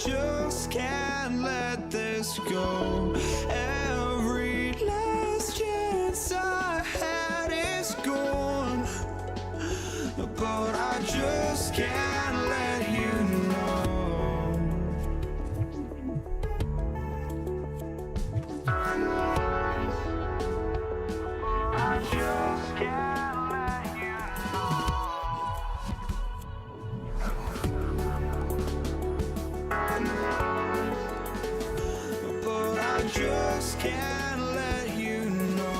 just can't let this go. Every last chance I had is gone, but I just can't let you know. I just can't let you know. But I just can't let you know.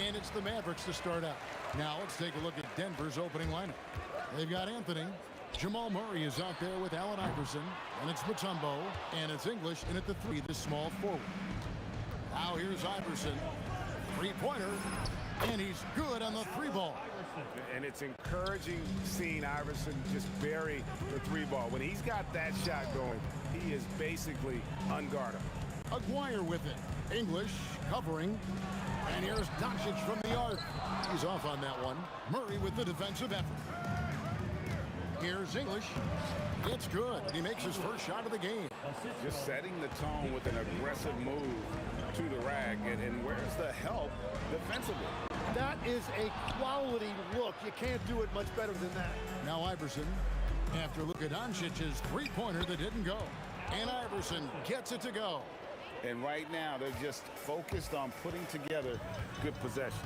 And it's the Mavericks to start out. Now let's take a look at Denver's opening lineup. They've got Anthony. Jamal Murray is out there with Allen Iverson. And it's Mutombo. And it's English in at the 3, the small forward. Now here's Iverson. Three-pointer. And he's good on the 3 ball. And it's encouraging seeing Iverson just bury the 3 ball. When he's got that shot going, he is basically unguardable. Aguirre with it. English covering. And here's Doncic from the arc. He's off on that one. Murray with the defensive effort. Here's English. It's good. He makes his first shot of the game. Just setting the tone with an aggressive move to the rack. And where's the help defensively? That is a quality look. You can't do it much better than that. Now Iverson, after Luka Doncic's three-pointer that didn't go. And Iverson gets it to go. And right now, they're just focused on putting together good possession.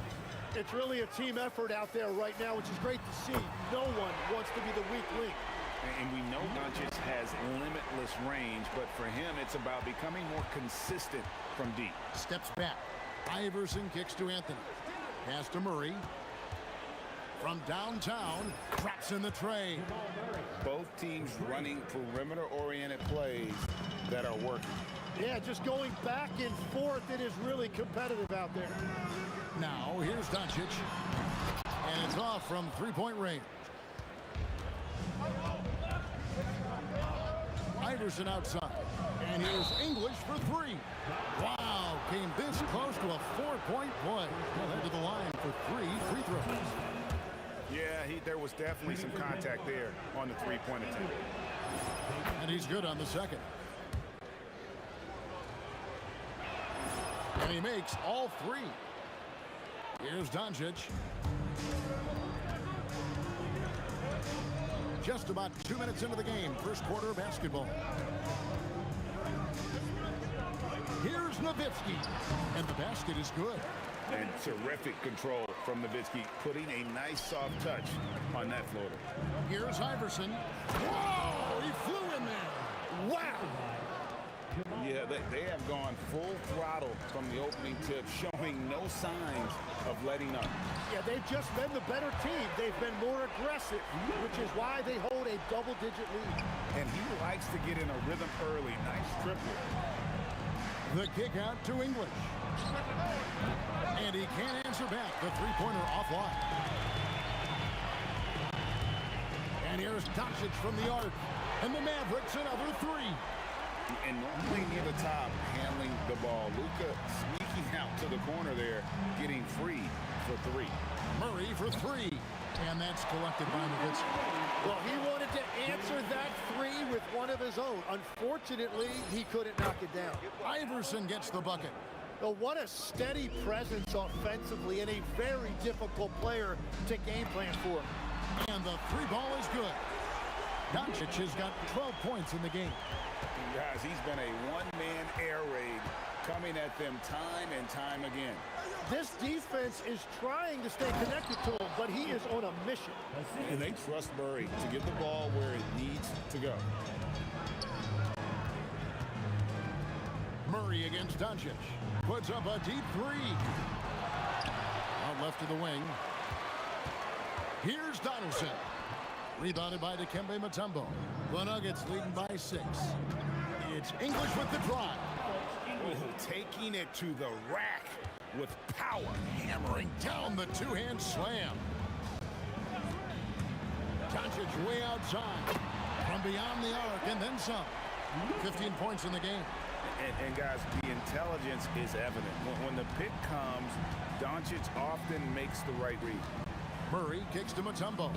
It's really a team effort out there right now, which is great to see. No one wants to be the weak link. And we know Doncic has limitless range, but for him, it's about becoming more consistent from deep. Steps back. Iverson kicks to Anthony. Pass to Murray. From downtown, drops in the tray. Both teams running perimeter-oriented plays that are working. Yeah, just going back and forth, it is really competitive out there. Now, here's Doncic. And it's off from three-point range. Iverson outside. And here's English for 3. Wow, came this close to a 4-point play. Well, head to the line for 3 free throws. Yeah, there was definitely some contact there on the three-point attempt. And he's good on the second. And he makes all 3. Here's Doncic. Just about 2 minutes into the game, first quarter of basketball. Here's Nowitzki. And the basket is good. And terrific control from Nowitzki, putting a nice soft touch on that floater. Here's Iverson. Whoa, he flew in there. Wow. Yeah, they have gone full throttle from the opening tip, showing no signs of letting up. Yeah, they've just been the better team. They've been more aggressive, which is why they hold a double-digit lead. And he likes to get in a rhythm early. Nice triple. The kick out to English. And he can't answer back. The three-pointer offline. And here's Doncic from the arc. And the Mavericks another 3. And normally near the top, handling the ball. Luka sneaking out to the corner there, getting free for 3. Murray for 3. And that's collected by Nowitzki. Well, he wanted to answer that 3 with one of his own. Unfortunately, he couldn't knock it down. Iverson gets the bucket. Well, what a steady presence offensively and a very difficult player to game plan for. And the three ball is good. Doncic has got 12 points in the game. Guys, he's been a one-man air raid coming at them time and time again. This defense is trying to stay connected to him, but he is on a mission. And they trust Murray to get the ball where it needs to go. Murray against Doncic. Puts up a deep three. Out left to the wing. Here's Donaldson. Rebounded by Dikembe Mutombo. The Nuggets leading by 6. It's English with the drive. Taking it to the rack with power. Hammering down the two-hand slam. Doncic way outside. From beyond the arc and then some. 15 points in the game. And guys, the intelligence is evident. When the pick comes, Doncic often makes the right read. Murray kicks to Mutombo.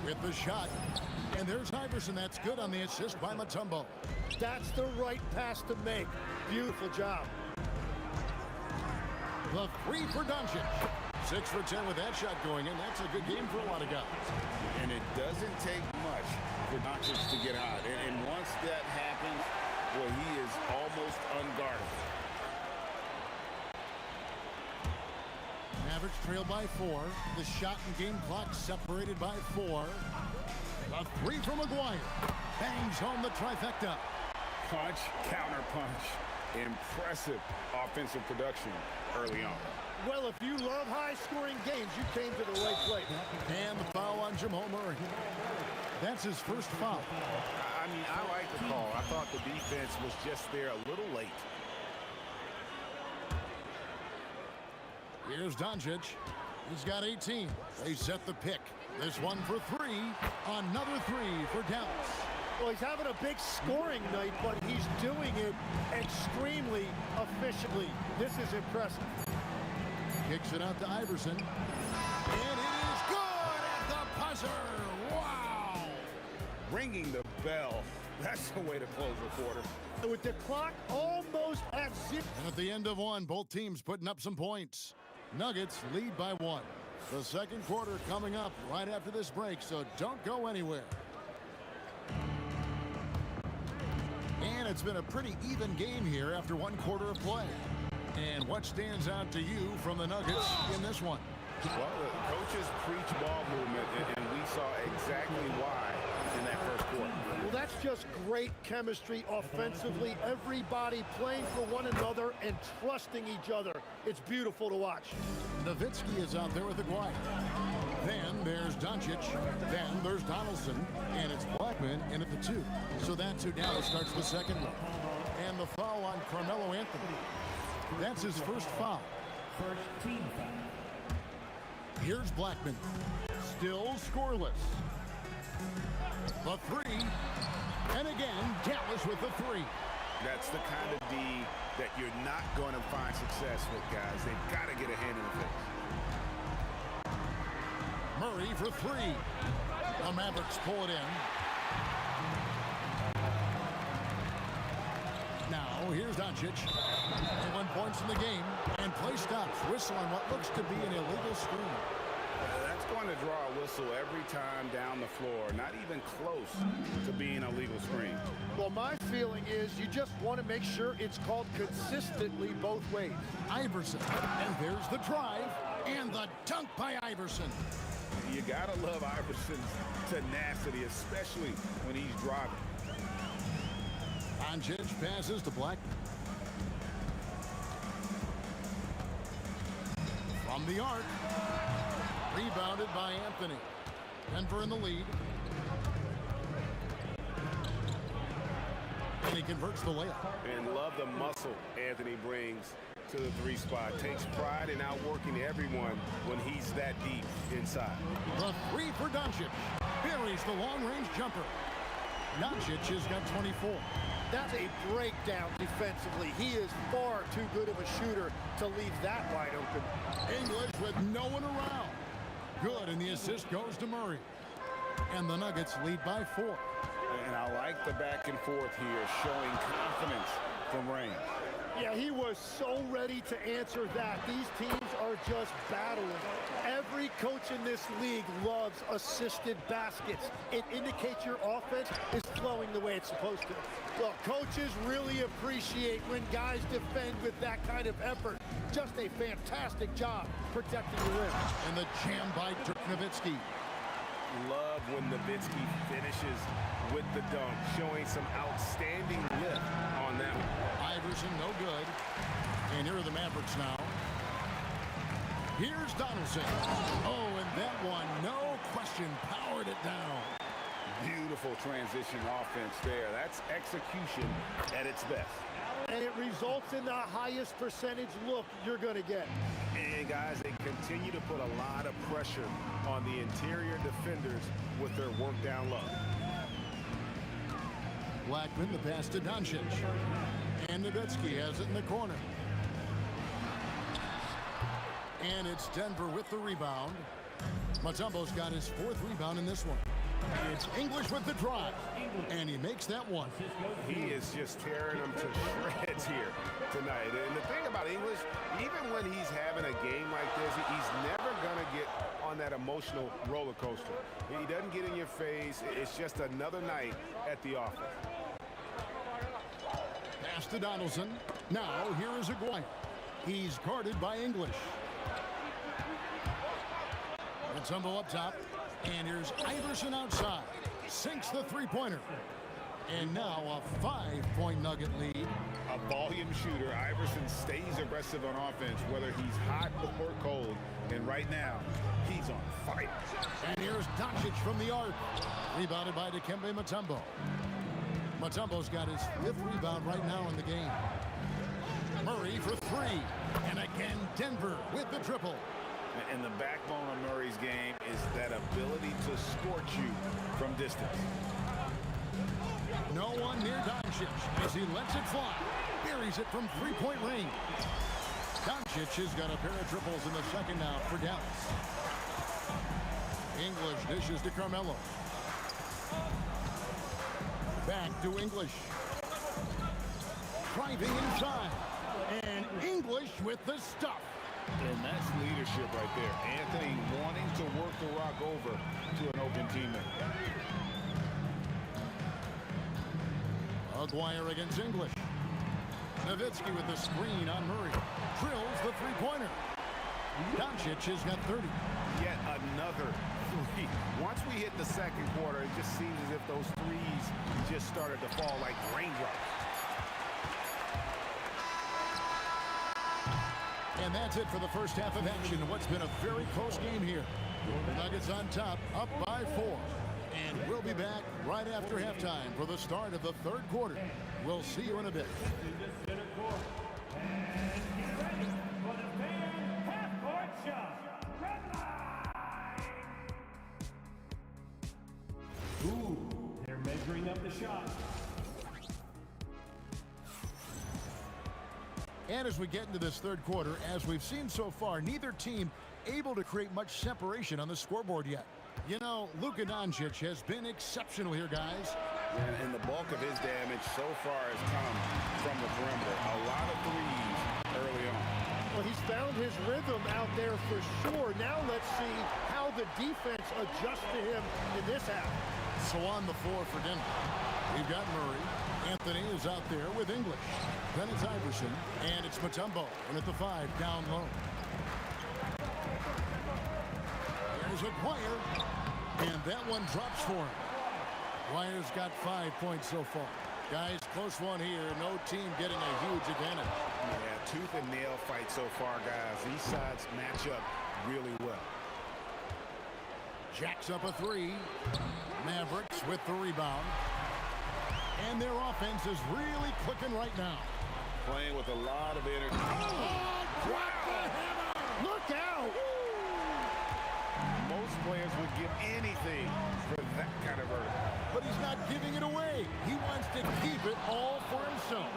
With the shot. And there's Iverson. That's good on the assist by Mutombo. That's the right pass to make. Beautiful job. The three for Doncic. 6 for 10 with that shot going in. That's a good game for a lot of guys. And it doesn't take much for Doncic to get hot. And once that happens, well, he is almost unguardable. Mavericks trail by 4. The shot and game clock separated by 4. A 3 from McGuire. Bangs home the trifecta. Punch, counter punch. Impressive offensive production early on. Well, if you love high-scoring games, you came to the right place. And the foul on Jamal Murray. That's his first foul. I mean, I like the call. I thought the defense was just there a little late. Here's Doncic. He's got 18. They set the pick. This one for 3. Another 3 for Dallas. Well, he's having a big scoring night, but he's doing it extremely efficiently. This is impressive. Kicks it out to Iverson. And it is good at the buzzer. Wow. Ringing the bell. That's the way to close the quarter. With the clock almost at 0. And at the end of 1, both teams putting up some points. Nuggets lead by 1. The second quarter coming up right after this break, so don't go anywhere. And it's been a pretty even game here after 1 quarter of play. And what stands out to you from the Nuggets in this one? Well, the coaches preach ball movement, and we saw exactly why in that first quarter. Well, that's just great chemistry offensively. Everybody playing for one another and trusting each other. It's beautiful to watch. Nowitzki is out there with Aguirre. Then there's Doncic. Then there's Donaldson. And it's Blackman in at the 2. So that's who now starts the second one. And the foul on Carmelo Anthony. That's his first foul. First team foul. Here's Blackman. Still scoreless. The 3. And again, Dallas with the 3. That's the kind of D that you're not going to find success with, guys. They've got to get a hand in the face. Murray for 3. The Mavericks pull it in. Now, here's Doncic. 1 points in the game. And play stops. Whistle on what looks to be an illegal screen. That's going to draw a whistle every time down the floor. Not even close to being a legal screen. Well, my feeling is you just want to make sure it's called consistently both ways. Iverson. And there's the drive. And the dunk by Iverson. You got to love Iverson's tenacity, especially when he's driving. Doncic passes to Blackman. From the arc. Rebounded by Anthony. Denver in the lead. And he converts the layup. And love the muscle Anthony brings to the 3 spot. Takes pride in outworking everyone when he's that deep inside. The 3 for Doncic. Buries the long-range jumper. Doncic has got 24. That's a breakdown defensively. He is far too good of a shooter to leave that wide open. English with no one around. Good, and the assist goes to Murray. And the Nuggets lead by 4. And I like the back and forth here, showing confidence from range. Yeah, He was so ready to answer that. These teams are just battling. Every coach in this league loves assisted baskets. It indicates your offense is flowing the way it's supposed to. Well, coaches really appreciate when guys defend with that kind of effort. Just a fantastic job protecting the rim. And the jam by Dirk Nowitzki. Love when Nowitzki finishes with the dunk, showing some outstanding lift on that one. Iverson, no good. And here are the Mavericks now. Here's Donaldson. Oh, and that one, no question, powered it down. Beautiful transition offense there. That's execution at its best. And it results in the highest percentage look you're going to get. And guys, they continue to put a lot of pressure on the interior defenders with their work down low. Blackman, the pass to Doncic. And Nowitzki has it in the corner. And it's Denver with the rebound. Mutombo's got his 4th rebound in this one. It's English with the drive. And he makes that one. He is just tearing them to shreds here tonight. And the thing about English, even when he's having a game like this, he's never going to get on that emotional roller coaster. He doesn't get in your face. It's just another night at the office. Pass to Donaldson. Now here is Aguirre. He's guarded by English. Mutombo up top. And here's Iverson outside. Sinks the three-pointer. And now a 5-point Nugget lead. A volume shooter. Iverson stays aggressive on offense, whether he's hot or cold. And right now, he's on fire. And here's Doncic from the arc. Rebounded by Dikembe Mutombo. Mutombo's got his 5th rebound right now in the game. Murray for 3. And again, Denver with the triple. And the backbone of Murray's game is that ability to scorch you from distance. No one near Doncic as he lets it fly. Buries it from 3-point range. Doncic has got a pair of triples in the second now for Dallas. English dishes to Carmelo. Back to English. Driving inside. And English with the stuff. And that's leadership right there. Anthony wanting to work the rock over to an open teammate. Aguirre against English. Nowitzki with the screen on Murray. Drills the three-pointer. Doncic has got 30. Yet another 3. Once we hit the second quarter, it just seems as if those threes just started to fall like raindrops. And that's it for the first half of action. What's been a very close game here. The Nuggets on top, up by 4. And we'll be back right after halftime for the start of the 3rd quarter. We'll see you in a bit. Ooh, they're measuring up the shot. And as we get into this 3rd quarter, as we've seen so far, neither team able to create much separation on the scoreboard yet. You know, Luka Doncic has been exceptional here, guys. And the bulk of his damage so far has come from the perimeter. A lot of threes early on. Well, he's found his rhythm out there for sure. Now let's see how the defense adjusts to him in this half. So on the floor for Denver, we've got Murray. Anthony is out there with English. Then it's Iverson, and it's Mutombo. And at the 5, down low. There's Aguirre, and that one drops for him. Aguirre's got 5 points so far. Guys, close one here. No team getting a huge advantage. Yeah, tooth and nail fight so far, guys. These sides match up really well. Jacks up a 3. Mavericks with the rebound. And their offense is really clicking right now. Playing with a lot of energy. Oh, drop the hammer! Look out! Most players would give anything for that kind of vertical. But he's not giving it away. He wants to keep it all for himself.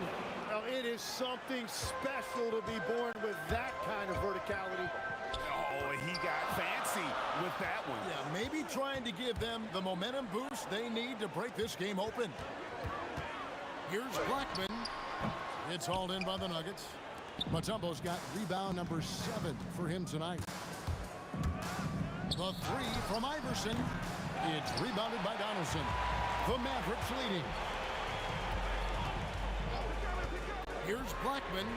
Now, it is something special to be born with that kind of verticality. Oh, and he got fancy with that one. Yeah, maybe trying to give them the momentum boost they need to break this game open. Here's Blackman. It's hauled in by the Nuggets. Mutombo's got rebound number 7 for him tonight. The three from Iverson. It's rebounded by Donaldson. The Mavericks leading. Here's Blackman.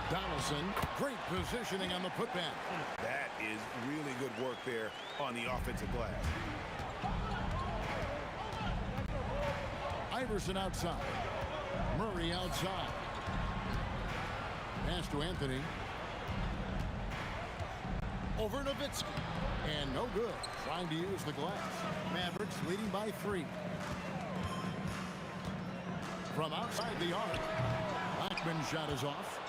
Donaldson, great positioning on the putback. That is really good work there on the offensive glass. Iverson outside. Murray outside. Pass to Anthony. Over Nowitzki. And no good. Trying to use the glass. Mavericks leading by 3. From outside the arc. Blackman's shot is off.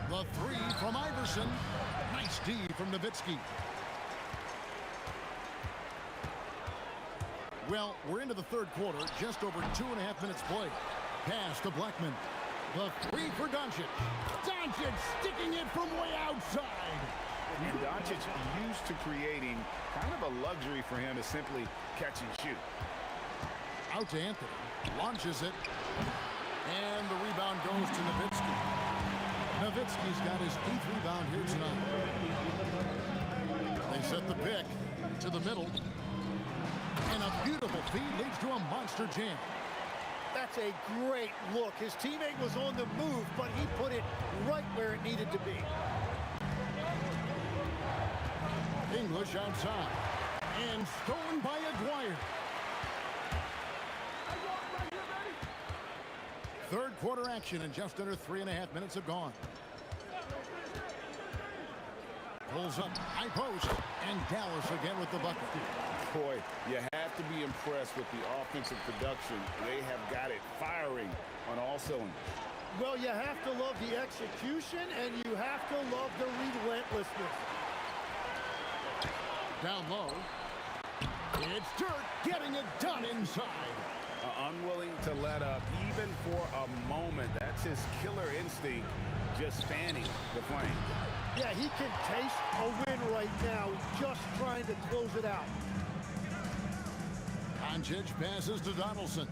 The three from Iverson. Nice D from Nowitzki. Well, we're into the third quarter. Just over 2.5 minutes played. Pass to Blackman. The three for Doncic. Doncic sticking it from way outside. And Doncic used to creating kind of a luxury for him to simply catch and shoot. Out to Anthony. Launches it. And the rebound goes to Nowitzki. Nowitzki's got his 8th rebound here tonight. They set the pick to the middle. And a beautiful feed leads to a monster jam. That's a great look. His teammate was on the move, but he put it right where it needed to be. English outside. And stolen by Aguirre. Third quarter action, and just under 3.5 minutes have gone. Pulls up, high post, and Dallas again with the bucket. Boy, you have to be impressed with the offensive production. They have got it firing on all cylinders. Well, you have to love the execution, and you have to love the relentlessness. Down low. It's Dirk getting it done inside. Unwilling to let up even for a moment. That's his killer instinct, just fanning the flame. Yeah, he can taste a win right now, just trying to close it out. Doncic passes to Donaldson.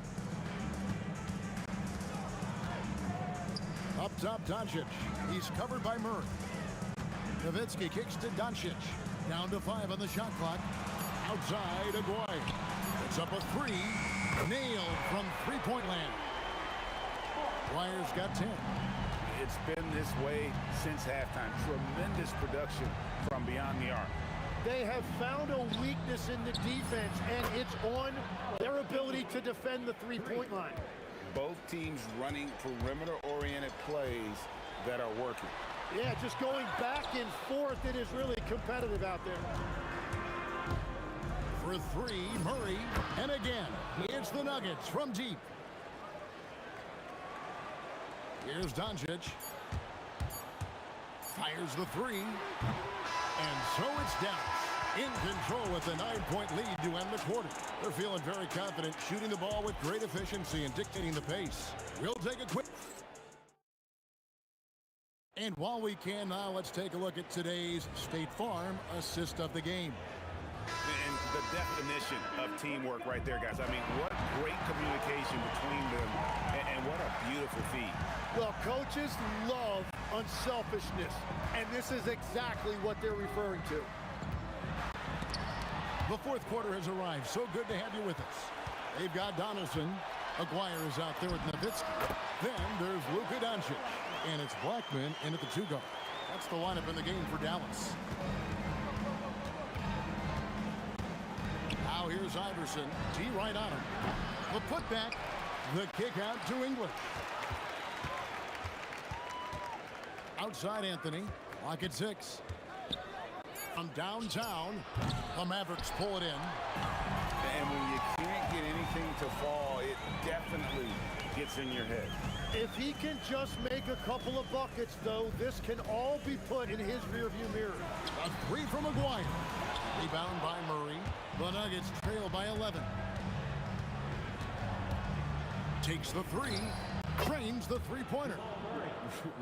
Up top, Doncic. He's covered by Murray. Nowitzki kicks to Doncic. Down to 5 on the shot clock. Outside, Aguirre. It's up a 3. Nailed from three-point land. Aguirre's got 10. It's been this way since halftime. Tremendous production from beyond the arc. They have found a weakness in the defense, and it's on their ability to defend the three-point line. Both teams running perimeter-oriented plays that are working. Yeah, just going back and forth, it is really competitive out there. For 3, Murray, and again, it's the Nuggets from deep. Here's Doncic. Fires the 3. And so it's Dallas in control with a 9-point lead to end the quarter. They're feeling very confident, shooting the ball with great efficiency and dictating the pace. We'll take a quick... And while we can now, let's take a look at today's State Farm assist of the game. And the definition of teamwork right there, guys. I mean, what great communication between them, and what a beautiful feed. Well, coaches love unselfishness, and this is exactly what they're referring to. The fourth quarter has arrived. So good to have you with us. They've got Donaldson. Aguirre is out there with Nowitzki. Then there's Luka Doncic. And it's Blackman in at the 2-guard. That's the lineup in the game for Dallas. Now here's Iverson. T right on him. The putback. The kick out to English. Outside Anthony. Lock at 6. From downtown, the Mavericks pull it in. And when you can't get anything to fall, it definitely gets in your head. If he can just make a couple of buckets, though, this can all be put in his rearview mirror. A 3 from Aguirre. Rebound by Murray. The Nuggets trail by 11. Takes the 3. Trains the three-pointer.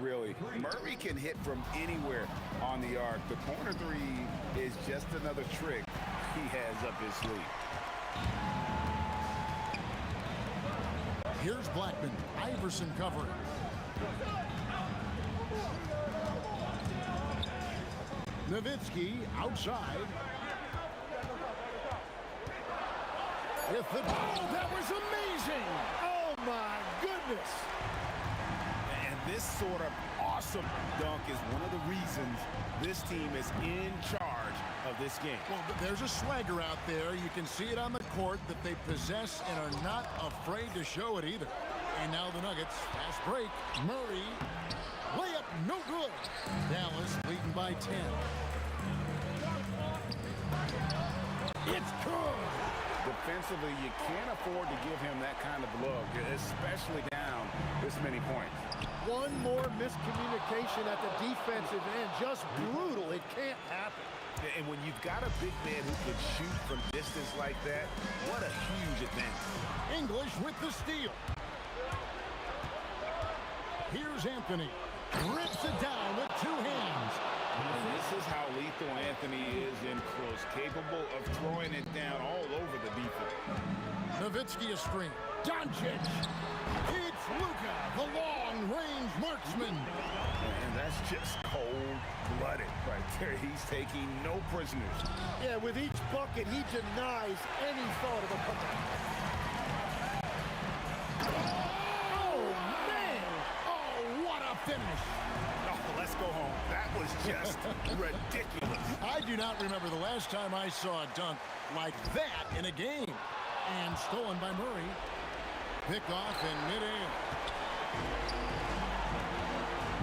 Really, Murray can hit from anywhere on the arc. The corner 3 is just another trick he has up his sleeve. Here's Blackman. Iverson covering. Nowitzki outside. If the ball, that was amazing! Oh, my goodness. And this sort of awesome dunk is one of the reasons this team is in charge of this game. Well, there's a swagger out there. You can see it on the court that they possess and are not afraid to show it either. And now the Nuggets, fast break. Murray, layup, no good. Dallas leading by 10. It's good. Defensively, you can't afford to give him that kind of look, especially down this many points. One more miscommunication at the defensive end. Just brutal. It can't happen. And when you've got a big man who can shoot from distance like that, what a huge advantage. English with the steal. Here's Anthony. Rips it down with two hands. And this is how lethal Anthony is in close, capable of throwing it down all over the defense. Nowitzki a screen. Doncic. It's Luka, the long-range marksman. And that's just cold-blooded right there. He's taking no prisoners. Yeah, with each bucket, he denies any thought of a comeback. Oh, man! Oh, what a finish! Oh, let's go home. That was just ridiculous. I do not remember the last time I saw a dunk like that in a game. And stolen by Murray. Picked off in midair.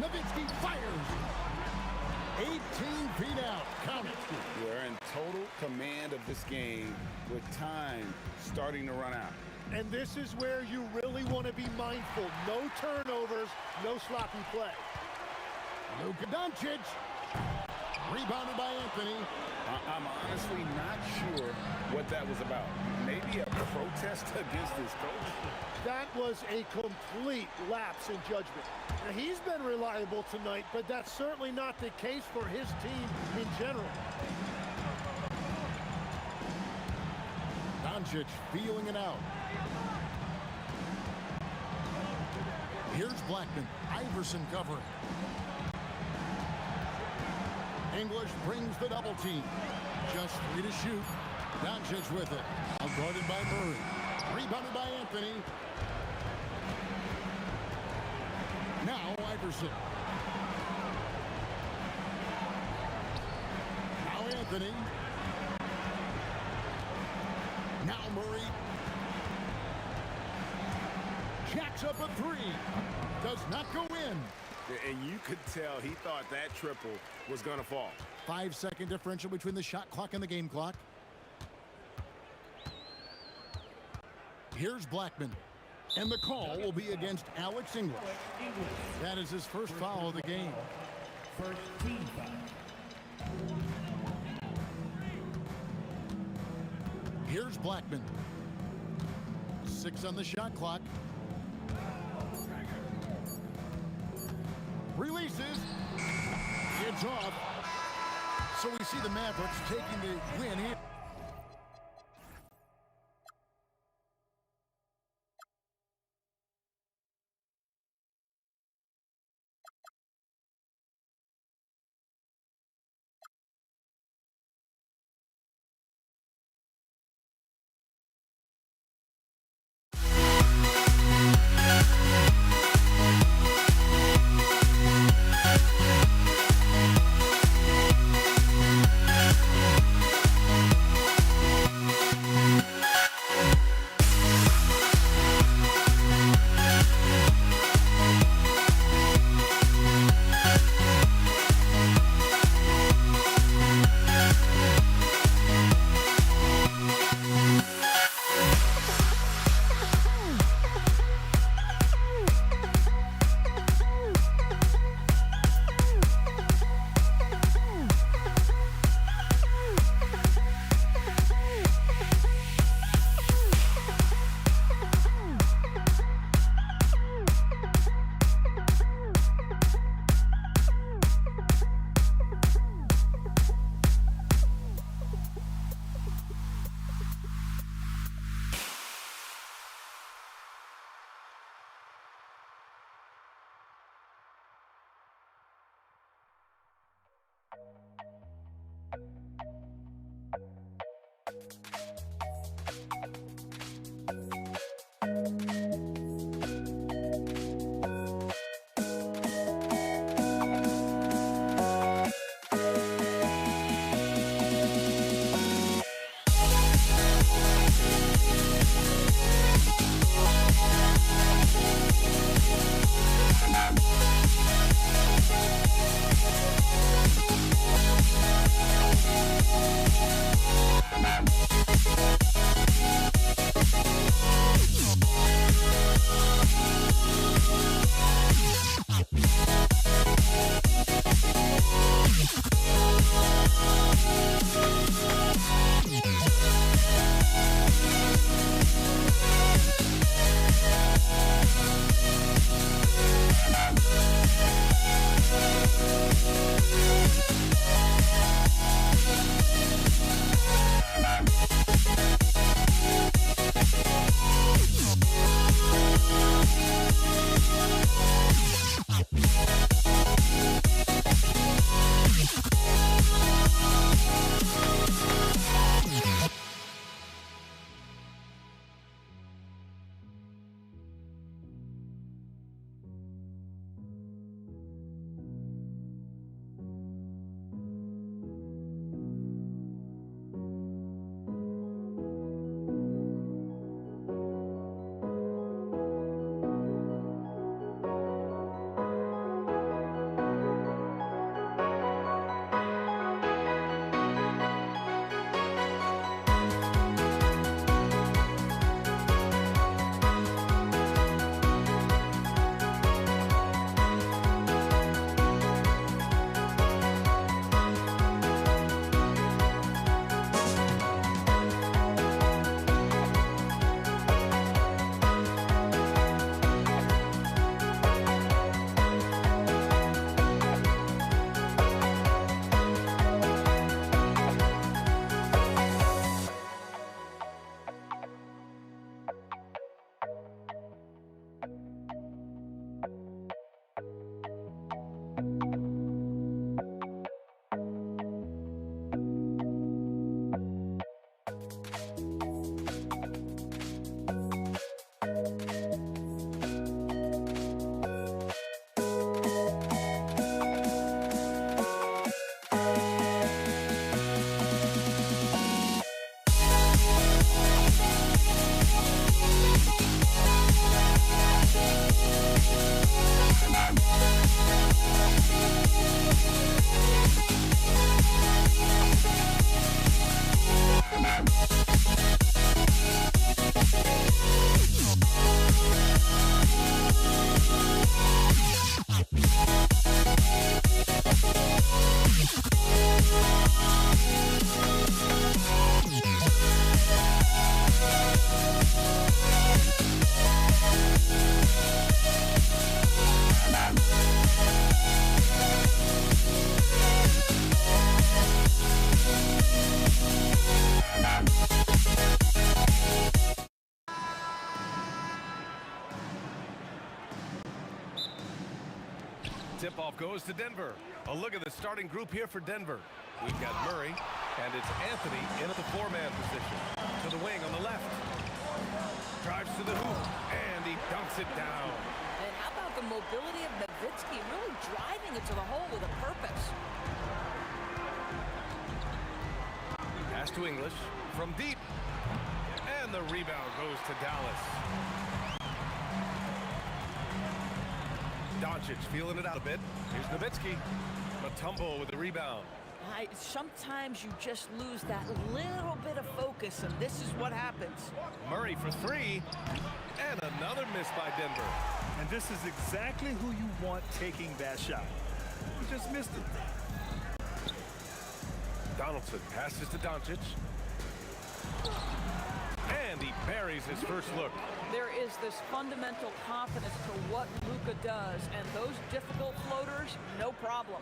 Nowitzki fires. 18 feet out. Count it. We're in total command of this game with time starting to run out. And this is where you really want to be mindful. No turnovers, no sloppy play. Luka Doncic. Rebounded by Anthony. I'm honestly not sure what that was about. Maybe a protest against his coach? That was a complete lapse in judgment. Now, he's been reliable tonight, but that's certainly not the case for his team in general. Doncic feeling it out. Here's Blackman. Iverson covering. English brings the double team. Just 3 to shoot. Doncic with it. Guarded by Murray. Rebounded by Anthony. Now Iverson. Now Anthony. Now Murray. Jacks up a three. Does not go in. And you could tell he thought that triple was going to fall. 5-second differential between the shot clock and the game clock. Here's Blackman. And the call will be against Alex English. That is his first foul of the game. First team foul. Here's Blackman. 6 on the shot clock. Releases. It's off. So we see the Mavericks taking the win here. Tip-off goes to Denver. A look at the starting group here for Denver. We've got Murray, and it's Anthony in at the four-man position. To the wing on the left. Drives to the hoop, and he dunks it down. And how about the mobility of Nowitzki, really driving it to the hole with a purpose. Pass to English from deep. And the rebound goes to Dallas. Doncic feeling it out a bit. Here's Nowitzki. Mutombo with the rebound. Sometimes you just lose that little bit of focus, and this is what happens. Murray for three. And another miss by Denver. And this is exactly who you want taking that shot. He just missed it. Donaldson passes to Doncic. And he buries his first look. There is this fundamental confidence to what Luka does, and those difficult floaters, no problem.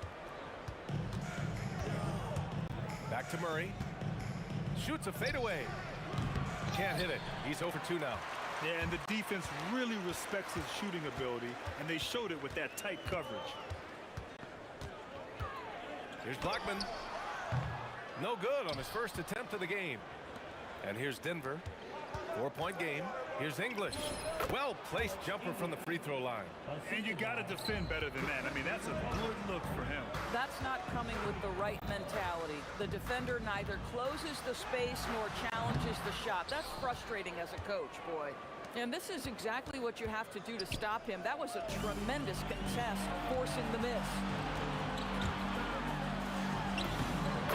Back to Murray. Shoots a fadeaway. Can't hit it. He's 0 for 2 now. Yeah, and the defense really respects his shooting ability, and they showed it with that tight coverage. Here's Blackman. No good on his first attempt of the game. And here's Denver. 4-point game. Here's English. Well-placed jumper from the free throw line. And you got to defend better than that. I mean, that's a good look for him. That's not coming with the right mentality. The defender neither closes the space nor challenges the shot. That's frustrating as a coach, boy. And this is exactly what you have to do to stop him. That was a tremendous contest, forcing the miss.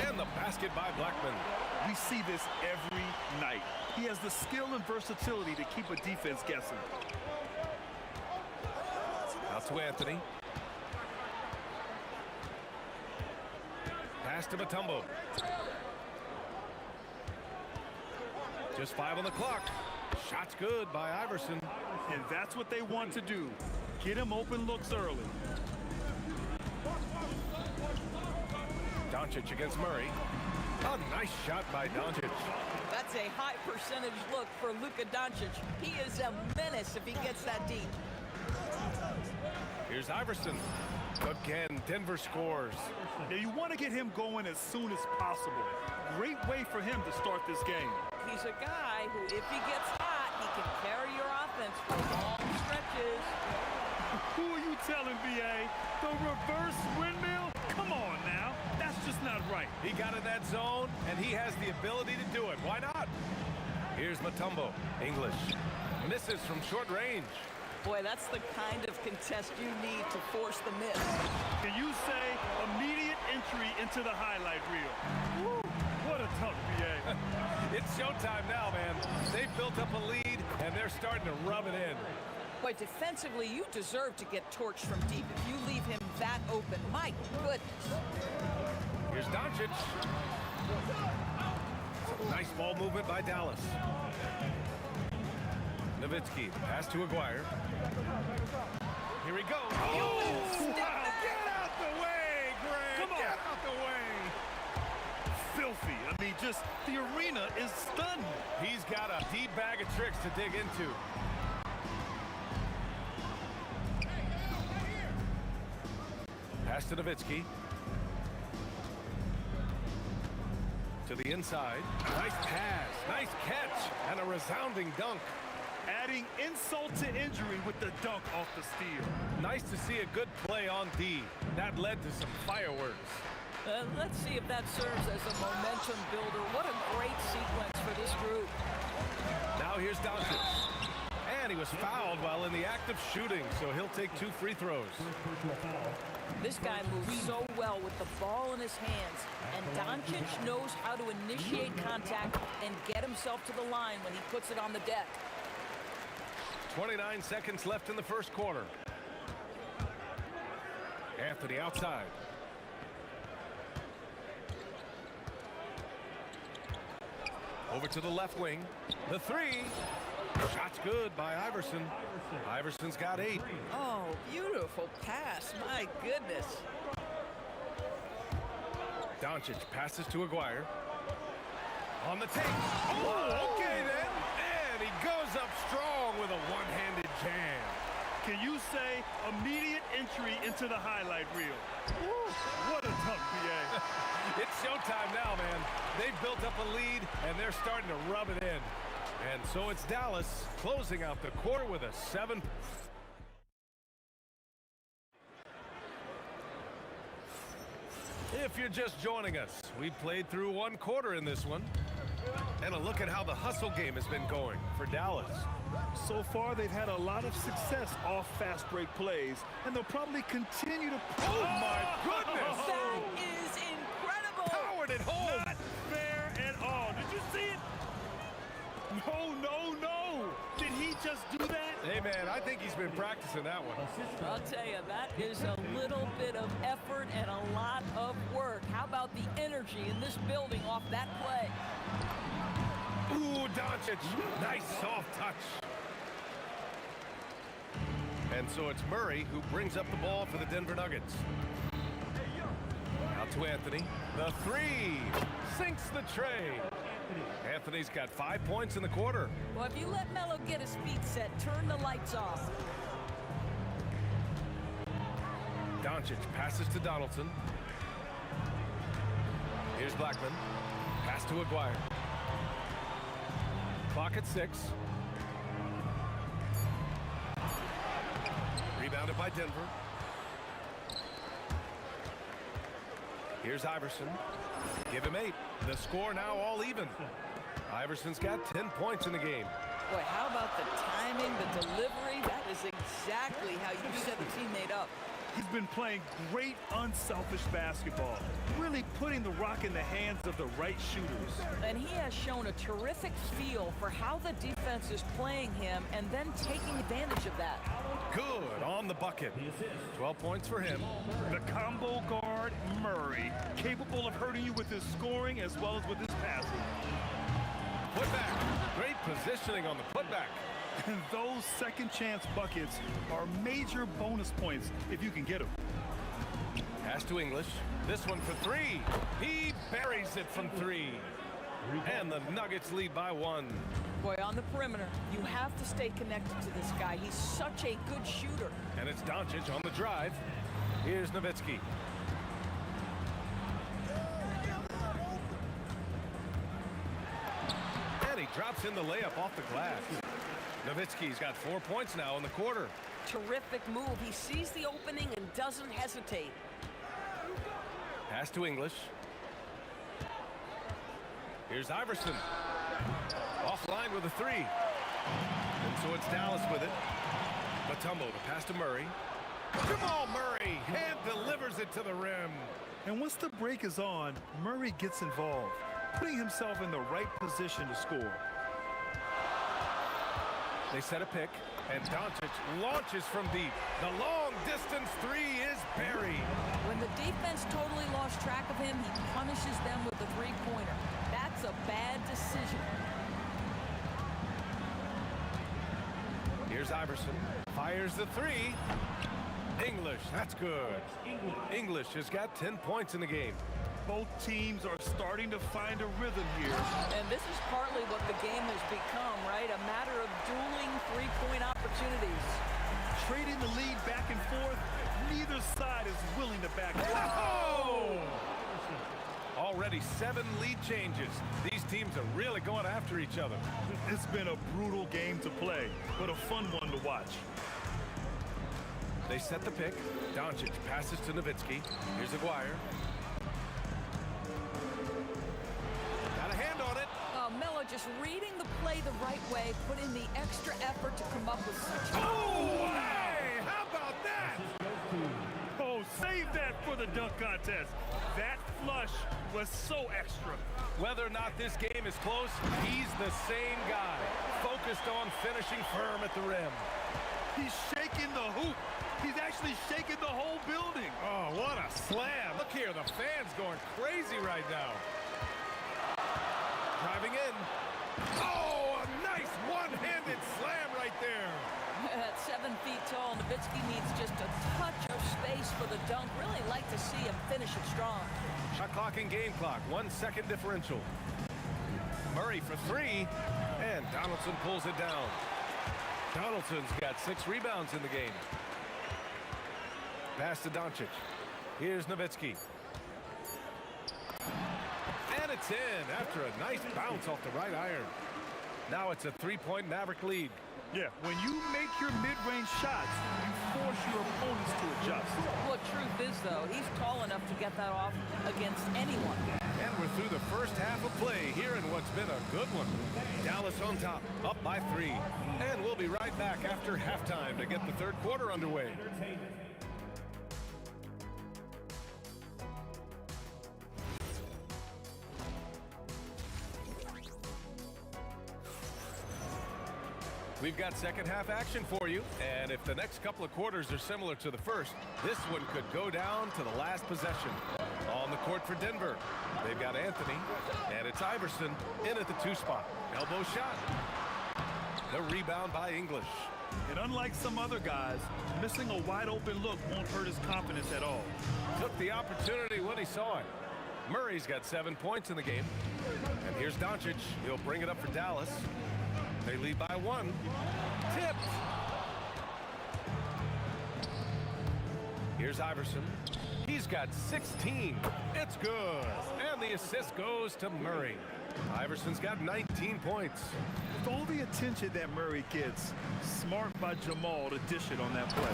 And the basket by Blackman. We see this every night. He has the skill and versatility to keep a defense guessing. Out to Anthony. Pass to Mutombo. Just 5 on the clock. Shot's good by Iverson. And that's what they want to do. Get him open looks early. Doncic against Murray. A nice shot by Doncic. That's a high percentage look for Luka Doncic. He is a menace if he gets that deep. Here's Iverson. Again, Denver scores. Now you want to get him going as soon as possible. Great way for him to start this game. He's a guy who, if he gets hot, he can carry your offense for long stretches. Who are you telling, B.A.? The reverse windmill? Come on now. That's just not right. He got in that zone, and he has the ability to do it. Why not? Here's Mutombo. English. Misses from short range. Boy, that's the kind of contest you need to force the miss. Can you say immediate entry into the highlight reel? Woo, what a tough B.A. It's showtime now, man. They've built up a lead, and they're starting to rub it in. Boy, defensively, you deserve to get torched from deep if you leave him that open. My goodness. Here's Doncic. Nice ball movement by Dallas. Nowitzki, pass to Aguirre. Here he goes. Oh, wow. Get out the way, Greg. Come on. Get out the way. Filthy. I mean, just the arena is stunned. He's got a deep bag of tricks to dig into. Pass to Nowitzki. To the inside. Nice pass. Nice catch. And a resounding dunk. Adding insult to injury with the dunk off the steal. Nice to see a good play on D. That led to some fireworks. Let's see if that serves as a momentum builder. What a great sequence for this group. Now here's Doncic. And he was fouled while in the act of shooting, so he'll take 2 free throws. This guy moves so well with the ball in his hands, and Doncic knows how to initiate contact and get himself to the line when he puts it on the deck. 29 seconds left in the first quarter. Anthony outside. Over to the left wing. The three. Shot's good by Iverson. Iverson's got 8. Oh, beautiful pass. My goodness. Doncic passes to Aguirre. On the take. Oh, okay then. And he goes up strong with a one-handed jam. can you say immediate entry into the highlight reel? Woo, what a dunk, BA. It's showtime now, man. They've built up a lead, and they're starting to rub it in. And so it's Dallas closing out the quarter with a 7. If you're just joining us, we played through 1 quarter in this one. And a look at how the hustle game has been going for Dallas. So far, they've had a lot of success off fast break plays, and they'll probably continue to... Oh, my goodness! That is incredible! Powered it home! Not fair at all. Did you see it? No, no, no! Did he just do that? Hey, man, I think he's been practicing that one. I'll tell you, that is a little bit of effort and a lot of work. How about the energy in this building off that play? Ooh, Doncic. Nice soft touch. And so it's Murray who brings up the ball for the Denver Nuggets. Out to Anthony. The 3. Sinks the tray. Anthony's got 5 points in the quarter. Well, if you let Melo get his feet set, turn the lights off. Doncic passes to Donaldson. Here's Blackman. Pass to Aguirre. Clock at 6. Rebounded by Denver. Here's Iverson. Give him 8. The score now all even. Iverson's got 10 points in the game. Boy, how about the timing, the delivery? That is exactly how you set a teammate up. He's been playing great, unselfish basketball, really putting the rock in the hands of the right shooters. And he has shown a terrific feel for how the defense is playing him and then taking advantage of that. Good on the bucket. 12 points for him. The combo guard, Murray, capable of hurting you with his scoring as well as with his passing. Putback. Great positioning on the putback. And those second chance buckets are major bonus points if you can get them. Pass to English. This one for 3. He buries it from 3. And the Nuggets lead by 1. Boy, on the perimeter, you have to stay connected to this guy. He's such a good shooter. And it's Doncic on the drive. Here's Nowitzki. And he drops in the layup off the glass. Nowitzki's got 4 points now in the quarter. Terrific move. He sees the opening and doesn't hesitate. Pass to English. Here's Iverson. Offline with a 3. And so it's Dallas with it. Mutombo to pass to Murray. Jamal Murray hand delivers it to the rim. And once the break is on, Murray gets involved, putting himself in the right position to score. They set a pick, and Doncic launches from deep. The long-distance 3 is buried. When the defense totally lost track of him, he punishes them with the three-pointer. That's a bad decision. Here's Iverson. Fires the 3. English, that's good. English has got 10 points in the game. Both teams are starting to find a rhythm here. And this is partly what the game has become, right? A matter of dueling three-point opportunities. Trading the lead back and forth, neither side is willing to back down. Whoa! Already 7 lead changes. These teams are really going after each other. It's been a brutal game to play, but a fun one to watch. They set the pick. Doncic passes to Nowitzki. Here's Aguirre. Got a hand on it. Melo just reading the play the right way, put in the extra effort to come up with such... Oh, hey! How about that? Oh, save that for the dunk contest. That flush was so extra. Whether or not this game is close, he's the same guy. Focused on finishing firm at the rim. He's shaking the hoop. He's actually shaking the whole building. Oh, what a slam. Look here, the fans going crazy right now. Driving in. Oh, a nice one-handed slam right there. At 7 feet tall, Nowitzki needs just a touch of space for the dunk. Really like to see him finish it strong. Shot clock and game clock, 1 second differential. Murray for 3, and Donaldson pulls it down. Donaldson's got 6 rebounds in the game. Pass to Doncic. Here's Nowitzki. And it's in after a nice bounce off the right iron. Now it's a 3-point Maverick lead. Yeah, when you make your mid-range shots, you force your opponents to adjust. Well, truth is, though, he's tall enough to get that off against anyone. And we're through the first half of play here in what's been a good one. Dallas on top, up by 3. And we'll be right back after halftime to get the third quarter underway. We've got second half action for you, and if the next couple of quarters are similar to the first, this one could go down to the last possession. On the court for Denver, they've got Anthony, and it's Iverson in at the 2 spot. Elbow shot. The rebound by English. And unlike some other guys, missing a wide open look won't hurt his confidence at all. Took the opportunity when he saw it. Murray's got 7 points in the game. And here's Doncic. He'll bring it up for Dallas. They lead by 1. Tipped. Here's Iverson. He's got 16. It's good. And the assist goes to Murray. Iverson's got 19 points. With all the attention that Murray gets, smart by Jamal to dish it on that play.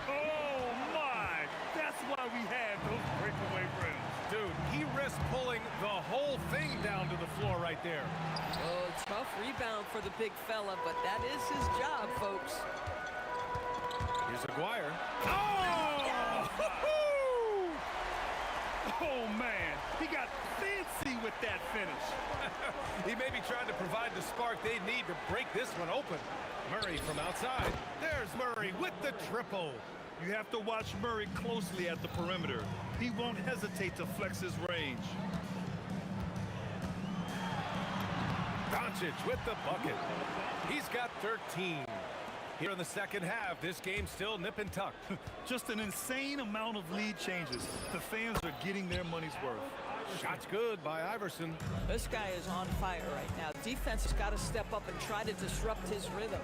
Oh, my! That's why we have those breakaway rims. Dude, he risked pulling the whole thing down to the floor right there. Oh, tough rebound for the big fella, but that is his job, folks. Here's Aguirre. Oh! Oh, man. He got fancy with that finish. He may be trying to provide the spark they need to break this one open. Murray from outside. There's Murray with the triple. You have to watch Murray closely at the perimeter. He won't hesitate to flex his range. Doncic with the bucket. He's got 13. Here in the second half, this game's still nip and tuck. Just an insane amount of lead changes. The fans are getting their money's worth. Shot's good by Iverson. This guy is on fire right now. Defense has got to step up and try to disrupt his rhythm.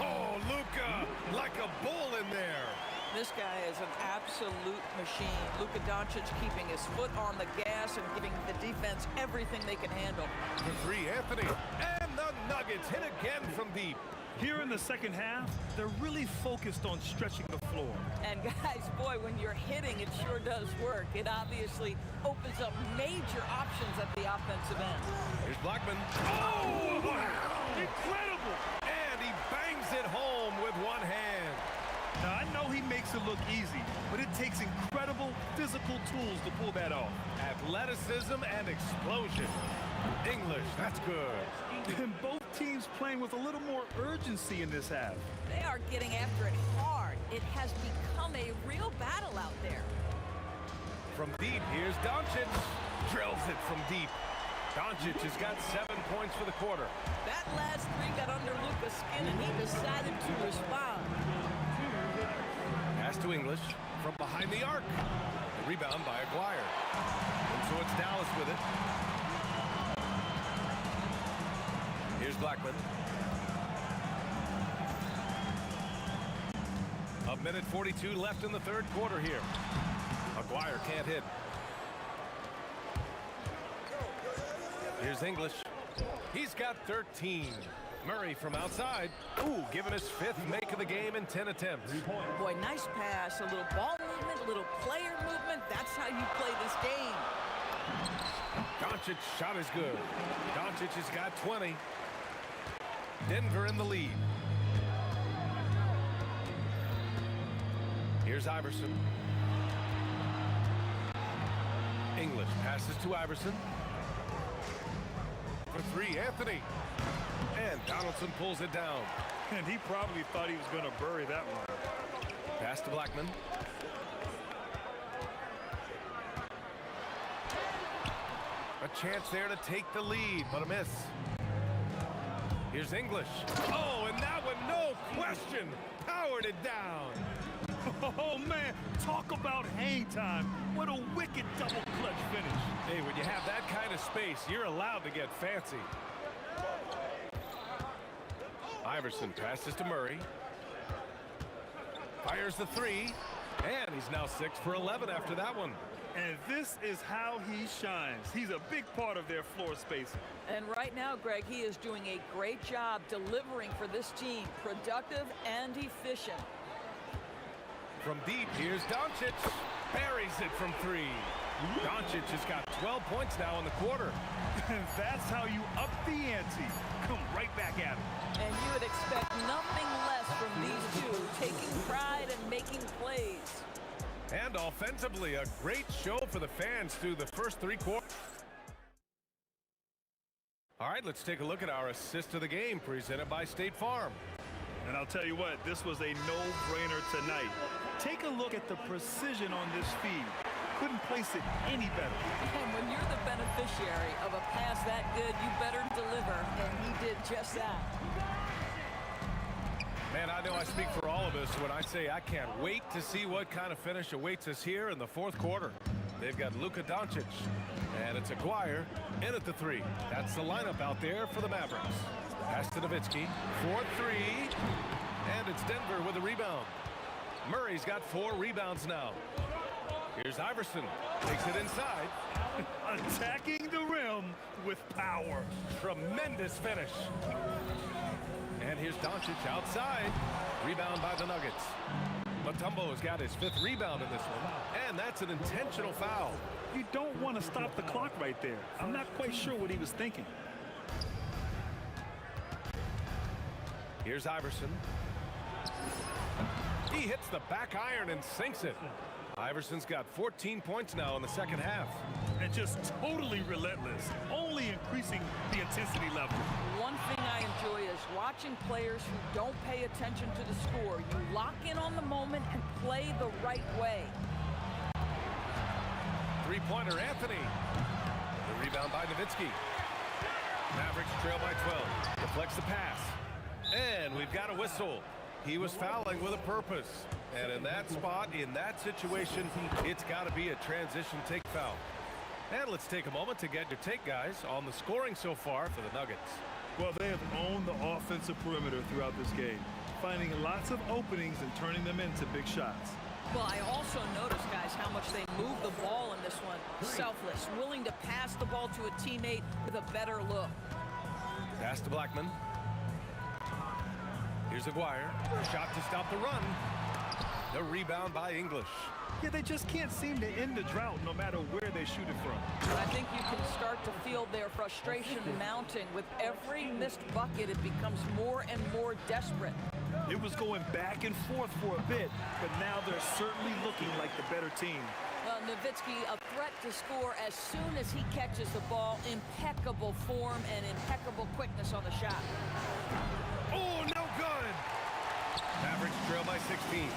Oh, Luka, like a bull in there. This guy is an absolute machine. Luka Doncic keeping his foot on the gas and giving the defense everything they can handle. For 3, Anthony. And the Nuggets hit again from deep. Here in the second half, they're really focused on stretching the floor. And guys, boy, when you're hitting, it sure does work. It obviously opens up major options at the offensive end. Here's Blackman. Oh, wow. Incredible! And he bangs it home with one hand. Now, I know he makes it look easy, but it takes incredible physical tools to pull that off. Athleticism and explosion. English, that's good. And both teams playing with a little more urgency in this half. They are getting after it hard. It has become a real battle out there. From deep, here's Doncic. Drills it from deep. Doncic has got 7 points for the quarter. That last 3 got under Luka's skin, and he decided to respond. Pass to English from behind the arc. The rebound by Aguirre. And so it's Dallas with it. Here's Blackman. A minute 42 left in the third quarter here. Aguirre can't hit. Here's English. He's got 13. Murray from outside. Ooh, giving his 5th make of the game in 10 attempts. Boy, nice pass. A little ball movement, a little player movement. That's how you play this game. Doncic's shot is good. Doncic has got 20. Denver in the lead. Here's Iverson. English passes to Iverson. For 3, Anthony. And Donaldson pulls it down. And he probably thought he was going to bury that one. Pass to Blackman. A chance there to take the lead, but a miss. Here's English. Oh, and that one, no question, powered it down. Oh, man, talk about hang time. What a wicked double clutch finish. Hey, when you have that kind of space, you're allowed to get fancy. Iverson passes to Murray. Fires the three. And he's now 6 for 11 after that one. And this is how he shines. He's a big part of their floor spacing. And right now, Greg, he is doing a great job delivering for this team. Productive and efficient. From deep, here's Doncic. Buries it from 3. Doncic has got 12 points now in the quarter. And that's how you up the ante. Come right back at him. And you would expect nothing less from these two, taking pride and making plays. And offensively, a great show for the fans through the first 3 quarters. All right, let's take a look at our assist of the game presented by State Farm. And I'll tell you what, this was a no-brainer tonight. Take a look at the precision on this feed. Couldn't place it any better. And when you're the beneficiary of a pass that good, you better deliver, and he did just that. Man, I know I speak for all of us when I say I can't wait to see what kind of finish awaits us here in the 4th quarter. They've got Luka Doncic, and it's Aguirre in at the 3. That's the lineup out there for the Mavericks. Pass to Nowitzki, 4-3, and it's Denver with a rebound. Murray's got 4 rebounds now. Here's Iverson, takes it inside. Attacking the rim with power. Tremendous finish. And here's Doncic outside. Rebound by the Nuggets. Mutombo's got his 5th rebound in this one. And that's an intentional foul. You don't want to stop the clock right there. I'm not quite sure what he was thinking. Here's Iverson. He hits the back iron and sinks it. Iverson's got 14 points now in the second half. And just totally relentless, only increasing the intensity level. One thing I enjoy is watching players who don't pay attention to the score. You lock in on the moment and play the right way. Three-pointer, Anthony. The rebound by Nowitzki. Mavericks trail by 12. Deflects the pass. And we've got a whistle. He was fouling with a purpose. And in that spot, in that situation, it's got to be a transition take foul. And let's take a moment to get your take, guys, on the scoring so far for the Nuggets. Well, they have owned the offensive perimeter throughout this game, finding lots of openings and turning them into big shots. Well, I also noticed, guys, how much they move the ball in this one. Selfless, willing to pass the ball to a teammate with a better look. Pass to Blackman. Here's Aguirre. Shot to stop the run. The rebound by English. Yeah, they just can't seem to end the drought no matter where they shoot it from. I think you can start to feel their frustration mounting. With every missed bucket, it becomes more and more desperate. It was going back and forth for a bit, but now they're certainly looking like the better team. Well, Nowitzki, a threat to score as soon as he catches the ball. Impeccable form and impeccable quickness on the shot. Oh, no good! Mavericks trail by 16.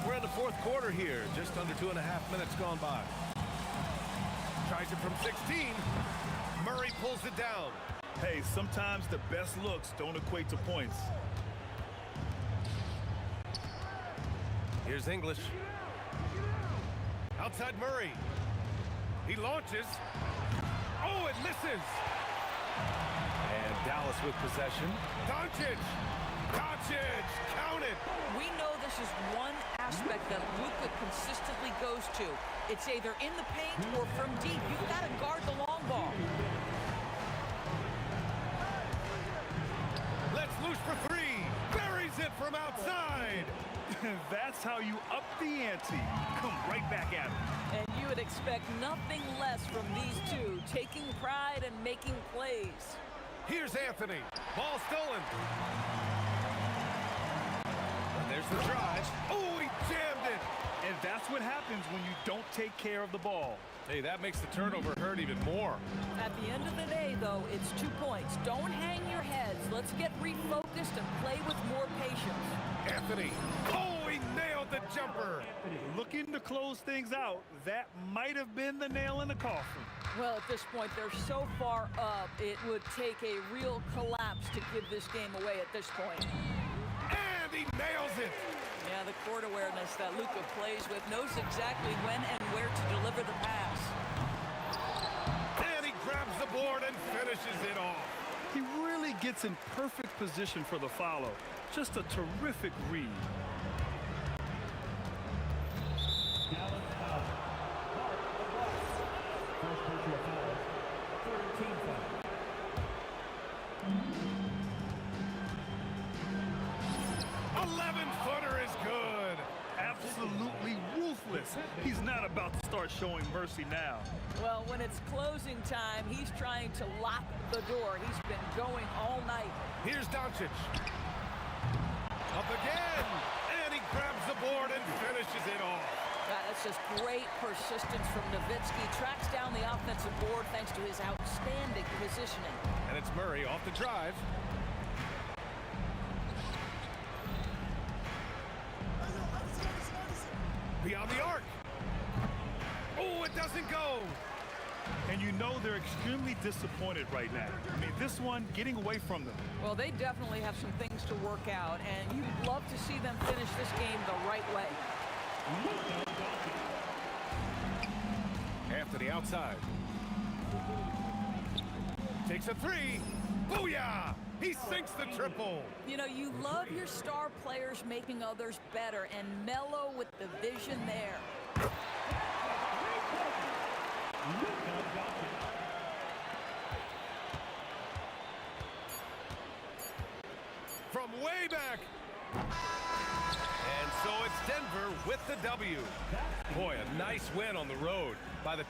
We're in the 4th quarter here, just under 2.5 minutes gone by. Tries it from 16. Murray pulls it down. Hey, sometimes the best looks don't equate to points. Here's English. Outside Murray. He launches. Oh, it misses. And Dallas with possession. Doncic! Doncic! Count it! We know this is one aspect that Luka consistently goes to. It's either in the paint or from deep. You've got to guard the long ball. Let's loose for 3. Buries it from outside. That's how you up the ante. Come right back at it. And you would expect nothing less from these two, taking pride and making plays. Here's Anthony. Ball stolen. And there's the drive. Oh, he jammed it. And that's what happens when you don't take care of the ball. Hey, that makes the turnover hurt even more. At the end of the day, though, it's 2 points. Don't hang your heads. Let's get refocused and play with more patience. Anthony. Oh, he nailed the jumper. Looking to close things out, that might have been the nail in the coffin. Well, at this point, they're so far up, it would take a real collapse to give this game away at this point. And he nails it. Yeah, the court awareness that Luka plays with, knows exactly when and where to deliver the pass. And he grabs the board and finishes. finishes it off. He really gets in perfect position for the follow. Just a terrific read. Dallas out. Mark the loss. First personal foul. Third team foul. 11-footer is good. Absolutely ruthless. He's not about to start showing mercy now. Well, when it's closing time, he's trying to lock the door. He's been going all night. Here's Doncic. Up again. And he grabs the board and finishes it off. That's just great persistence from Nowitzki. Tracks down the offensive board thanks to his outstanding positioning. And it's Murray off the drive. Beyond the arc. Oh, it doesn't go. And you know they're extremely disappointed right now. I mean, this one getting away from them. Well, they definitely have some things to work out, and you'd love to see them finish this game the right way. Anthony outside. Takes a three. Booyah! He sinks the triple. You know, you love your star players making others better, and Melo with the vision there. From way back. And so it's Denver with the W. Boy, a nice win on the road by the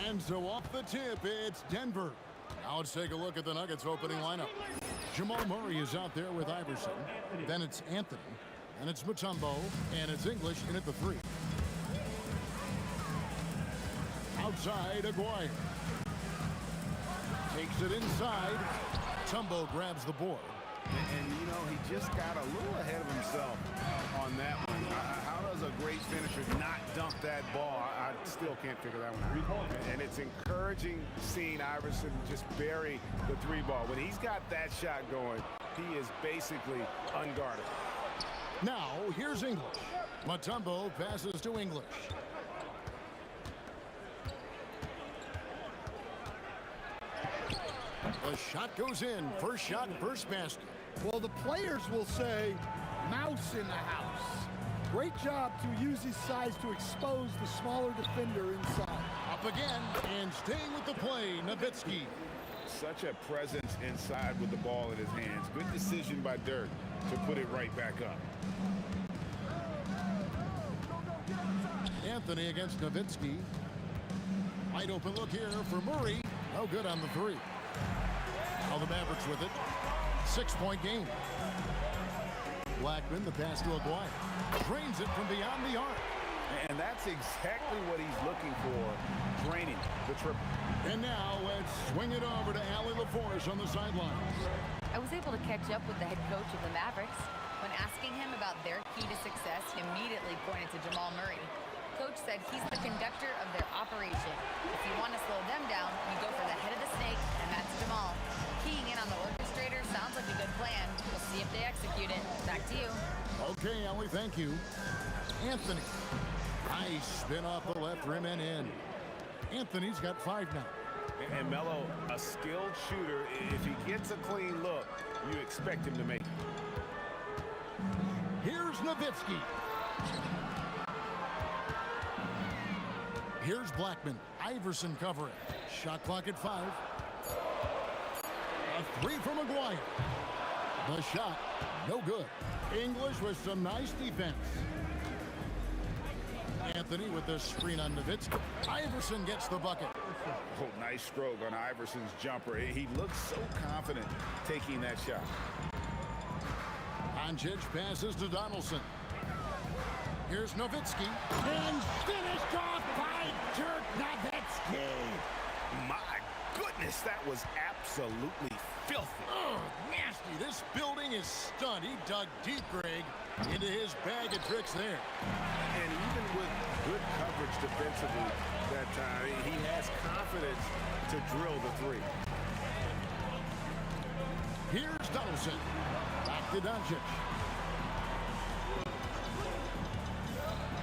And so off the tip, it's Denver. Now let's take a look at the Nuggets opening lineup. Jamal Murray is out there with Iverson. Then it's Anthony. And it's Mutombo. And it's English in at the 3. Outside, Aguirre. Takes it inside. Mutombo grabs the board. And, you know, he just got a little ahead of himself on that one. How does a great finisher not dunk that ball? I still can't figure that one out. And it's encouraging seeing Iverson just bury the 3 ball. When he's got that shot going, he is basically unguarded. Now, here's English. Mutombo passes to English. The shot goes in. First shot, first basket. Well, the players will say, mouse in the house. Great job to use his size to expose the smaller defender inside. Up again, and staying with the play, Nowitzki. Such a presence inside with the ball in his hands. Good decision by Dirk to put it right back up. Anthony against Nowitzki. Wide open look here for Murray. No good on the 3. Now the Mavericks with it. 6-point game. Blackman, the pass to Aguirre. Drains it from beyond the arc. And that's exactly what he's looking for, draining the triple. And now let's swing it over to Allie LaForce on the sidelines. I was able to catch up with the head coach of the Mavericks. When asking him about their key to success, he immediately pointed to Jamal Murray. Coach said he's the conductor of their operation. If you want to slow them down, you go for the head of the snake, and that's Jamal. Keying in on the orchestrator sounds like a good plan. We'll see if they execute it. Back to you. Okay, Allie, thank you. Anthony. Nice spin off the left rim and in. Anthony's got 5 now. And Melo, a skilled shooter, if he gets a clean look, you expect him to make it. Here's Nowitzki. Here's Blackman. Iverson covering. Shot clock at 5. A 3 from Aguirre. The shot, no good. English with some nice defense. Anthony with the screen on Nowitzki. Iverson gets the bucket. Oh, nice stroke on Iverson's jumper. He looks so confident taking that shot. Doncic passes to Donaldson. Here's Nowitzki. And finished off by Dirk Nowitzki. My goodness, that was absolutely filthy. Oh, nasty. This building is stunned. He dug deep, Greg, into his bag of tricks there. And even with good coverage defensively that time, he has confidence to drill the 3. Here's Donaldson. Back to Doncic.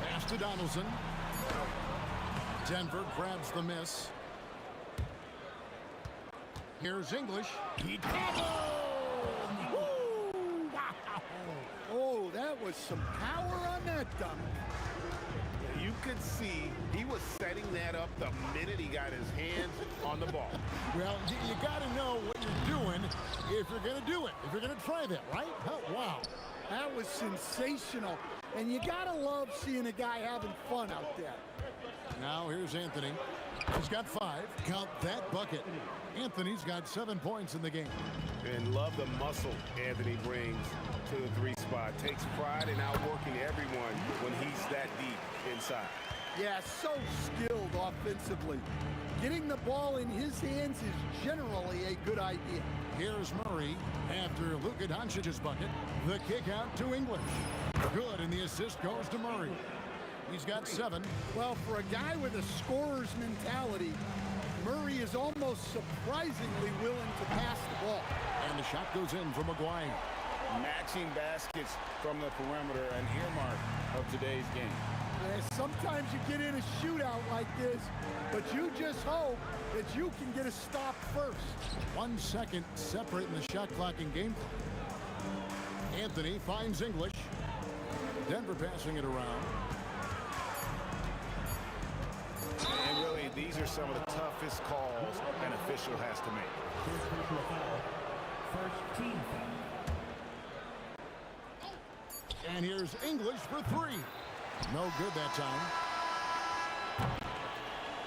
Pass to Donaldson. Denver grabs the miss. Here's English. He doubled! Woo! Wow! Oh, that was some power on that dunk. You could see he was setting that up the minute he got his hands on the ball. Well, you got to know what you're doing if you're going to do it. If you're going to try that, right? Oh, wow. That was sensational. And you got to love seeing a guy having fun out there. Now here's Anthony. He's got 5. Count that bucket. Anthony's got 7 points in the game. And love the muscle Anthony brings to the 3 spot. Takes pride in outworking everyone when he's that deep inside. Yeah, so skilled offensively. Getting the ball in his hands is generally a good idea. Here's Murray after Luka Doncic's bucket. The kick out to English. Good, and the assist goes to Murray. He's got 7. Well, for a guy with a scorer's mentality, Murray is almost surprisingly willing to pass the ball. And the shot goes in from Aguirre. Matching baskets from the perimeter, an earmark of today's game. Sometimes you get in a shootout like this, but you just hope that you can get a stop first. 1 second separating the shot clock in game. Anthony finds English. Denver passing it around. these are some of the toughest calls an official has to make. First personal foul. First team foul. And here's English for three. No good that time.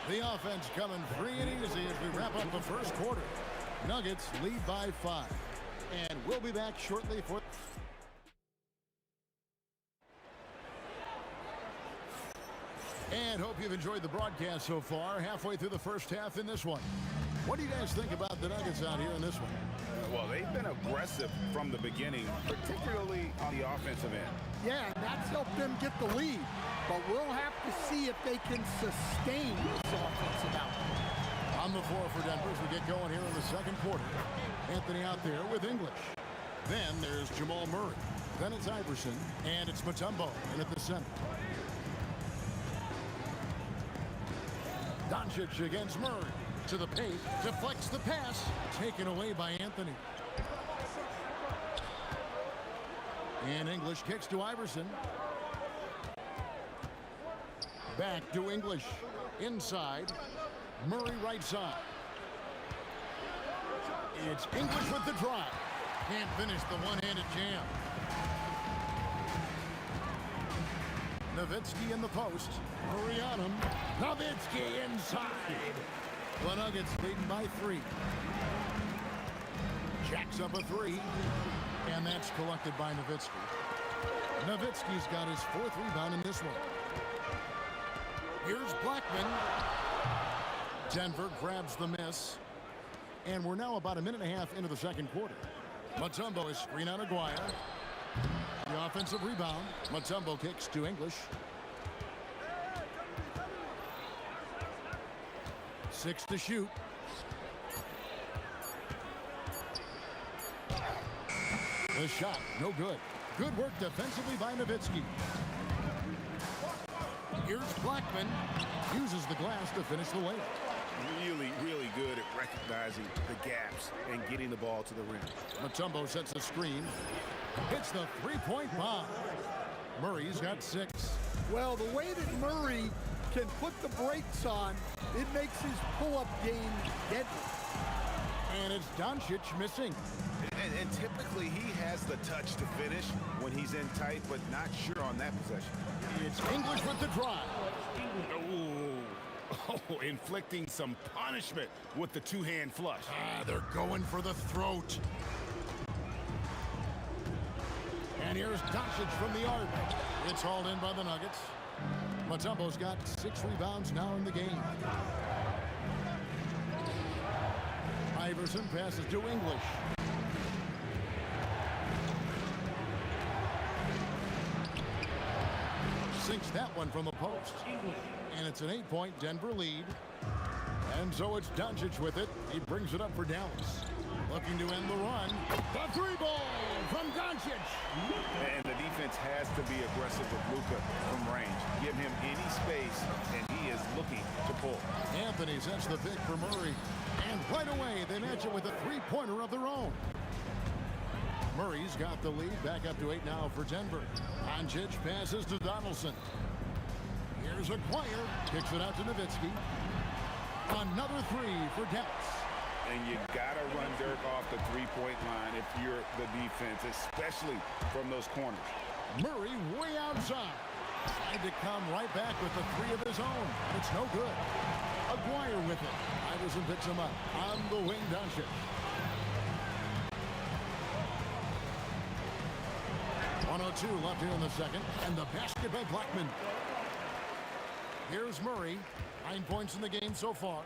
The offense coming free and easy as we wrap up the first quarter. Nuggets lead by 5. And we'll be back shortly for... And hope you've enjoyed the broadcast so far. Halfway through the first half in this one. What do you guys think about the Nuggets out here in this one? Well, they've been aggressive from the beginning, particularly on the offensive end. Yeah, and that's helped them get the lead. But we'll have to see if they can sustain this offensive output. On the floor for Denver as we get going here in the second quarter. Anthony out there with English. Then there's Jamal Murray. Then it's Iverson. And it's Mutombo in at the center. Doncic against Murray. To the paint. Deflects the pass. Taken away by Anthony. And English kicks to Iverson. Back to English. Inside. Murray right side. It's English with the drive. Can't finish the one-handed jam. Nowitzki in the post. Murray on him. Nowitzki inside. The Nuggets leading by 3. Jacks up a 3. And that's collected by Nowitzki. Nowitzki's got his 4th rebound in this one. Here's Blackman. Denver grabs the miss. And we're now about a minute and a half into the second quarter. Mutombo is screen on Aguirre. The offensive rebound. Mutombo kicks to English. 6 to shoot. The shot, no good. Good work defensively by Nowitzki. Here's Blackman. Uses the glass to finish the layup. Really, really good at recognizing the gaps and getting the ball to the rim. Mutombo sets a screen. Hits the three-point bomb. Murray's got 6. Well, the way that Murray can put the brakes on, it makes his pull-up game deadly. And it's Doncic missing. And typically he has the touch to finish when he's in tight, but not sure on that possession. It's English with the drive. Oh, inflicting some punishment with the two-hand flush. They're going for the throat. And here's Doncic from the arc. It's hauled in by the Nuggets. Mutombo's got 6 rebounds now in the game. Iverson passes to English. Sinks that one from the post. And it's an 8-point Denver lead. And so it's Doncic with it. He brings it up for Dallas. Looking to end the run. The 3-ball from Doncic. And the defense has to be aggressive with Luka from range. Give him any space, and he is looking to pull. Anthony sets the pick for Murray. And right away, they match it with a 3-pointer of their own. Murray's got the lead. Back up to 8 now for Denver. Doncic passes to Donaldson. Here's Aguirre. Kicks it out to Nowitzki. Another 3 for Dallas. And you got to run Dirk off the three-point line if you're the defense, especially from those corners. Murray way outside. Tried to come right back with the 3 of his own. It's no good. Aguirre with it. Iverson picks him up. On the wing, Doncic. 1:02 left here in the second. And the basket by Blackman. Here's Murray. 9 points in the game so far.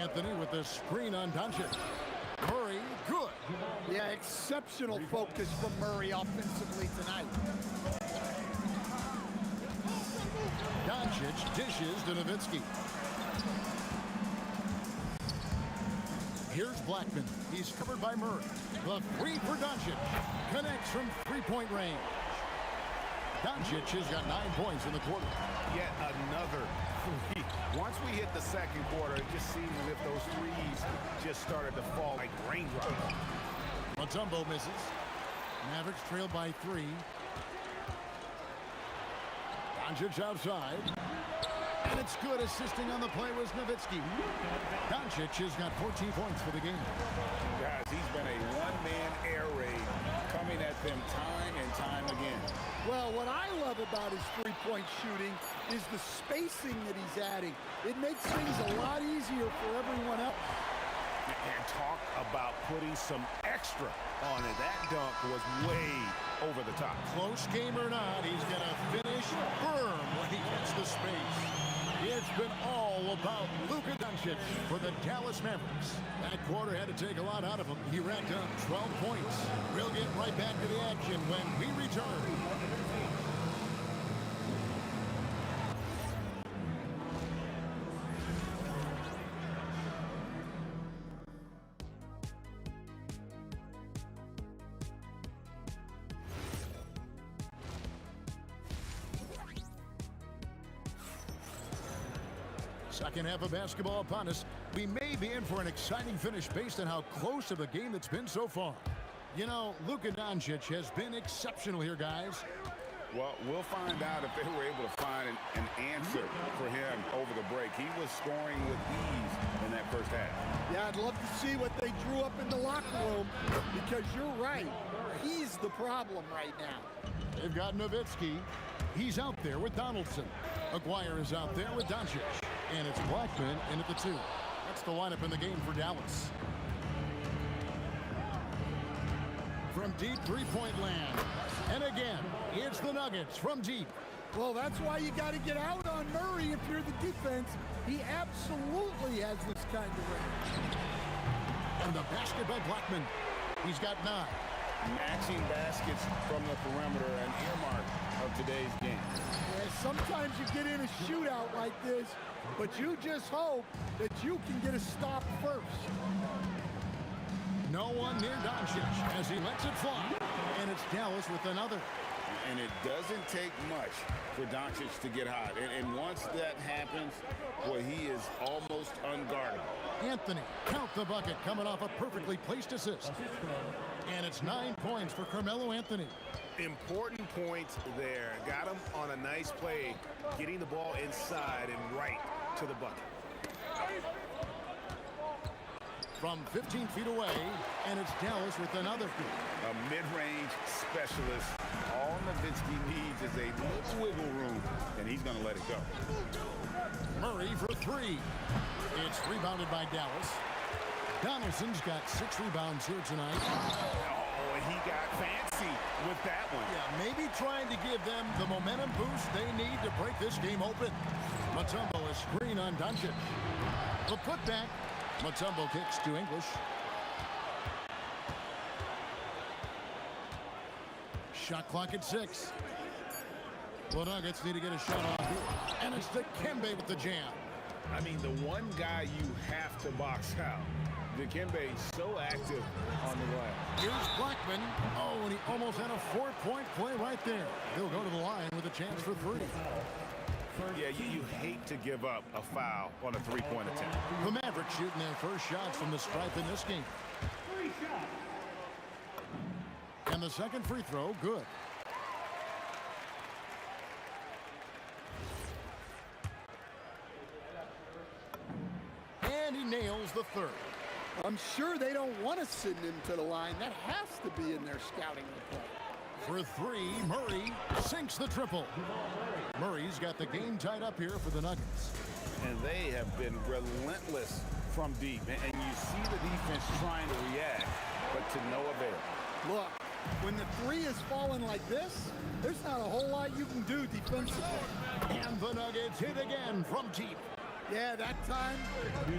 Anthony with the screen on Doncic. Murray, good. Yeah, exceptional focus from Murray offensively tonight. Doncic dishes to Nowitzki. Here's Blackman. He's covered by Murray. The 3 for Doncic. Connects from 3-point range. Doncic has got 9 points in the quarter. Yet another 3. Once we hit the second quarter, it just seemed as if those threes just started to fall like raindrops. Mutombo misses. Mavericks trail by 3. Doncic outside. And It's good. Assisting on the play was Nowitzki. Doncic has got 14 points for the game. Guys, he's been a one-man air raid coming at them time and time again. Well, what I love about his three-point shooting is the spacing that he's adding. It makes things a lot easier for everyone else. And talk about putting some extra on it. That dunk was way over the top. Close game or not, he's going to finish firm when he gets the space. It's been all about Luka Doncic for the Dallas Mavericks. That quarter had to take a lot out of him. He racked up 12 points. We'll get right back to the action when we return. Second half of basketball upon us. We may be in for an exciting finish based on how close of a game that's been so far. You know, Luka Doncic has been exceptional here, guys. Well, we'll find out if they were able to find an answer for him over the break. He was scoring with ease in that first half. Yeah, I'd love to see what they drew up in the locker room because you're right. He's the problem right now. They've got Nowitzki. He's out there with Donaldson. Aguirre is out there with Doncic. And it's Blackman in at the 2. That's the lineup in the game for Dallas. From deep three-point land. And again, it's the Nuggets from deep. Well, that's why you got to get out on Murray if you're the defense. He absolutely has this kind of range. And the basket by Blackman. He's got 9. Matching baskets from the perimeter, an earmark of today's game. Yeah, sometimes you get in a shootout like this, but you just hope that you can get a stop first. No one near Doncic as he lets it fly. And it's Dallas with another. And it doesn't take much for Doncic to get hot. And once that happens, boy, he is almost unguardable. Anthony, count the bucket, coming off a perfectly placed assist. And it's 9 points for Carmelo Anthony. Important points there. Got him on a nice play, getting the ball inside and right to the bucket. From 15 feet away, and it's Dallas with another. A mid-range specialist. All Nowitzki needs is a little wiggle room, and he's going to let it go. Murray for 3. It's rebounded by Dallas. Donaldson's got 6 rebounds here tonight. Oh, and he got fancy with that one. Yeah, maybe trying to give them the momentum boost they need to break this game open. Mutombo is screen on Doncic. The putback. Mutombo kicks to English. Shot clock at 6. The Nuggets need to get a shot off here. And it's the Dikembe with the jam. I mean, the one guy you have to box out. Dikembe so active on the glass. Here's Blackman. Oh, and he almost had a 4-point play right there. He'll go to the line with a chance for 3. Yeah, you hate to give up a foul on a three-point attempt. The Mavericks shooting their first shots from the stripe in this game. And the second free throw, good. And he nails the 3rd. I'm sure they don't want to send him to the line. That has to be in their scouting report. For 3, Murray sinks the triple. Murray's got the game tied up here for the Nuggets. And they have been relentless from deep. And you see the defense trying to react, but to no avail. Look, when the 3 is falling like this, there's not a whole lot you can do defensively. And the Nuggets hit again from deep. Yeah, that time,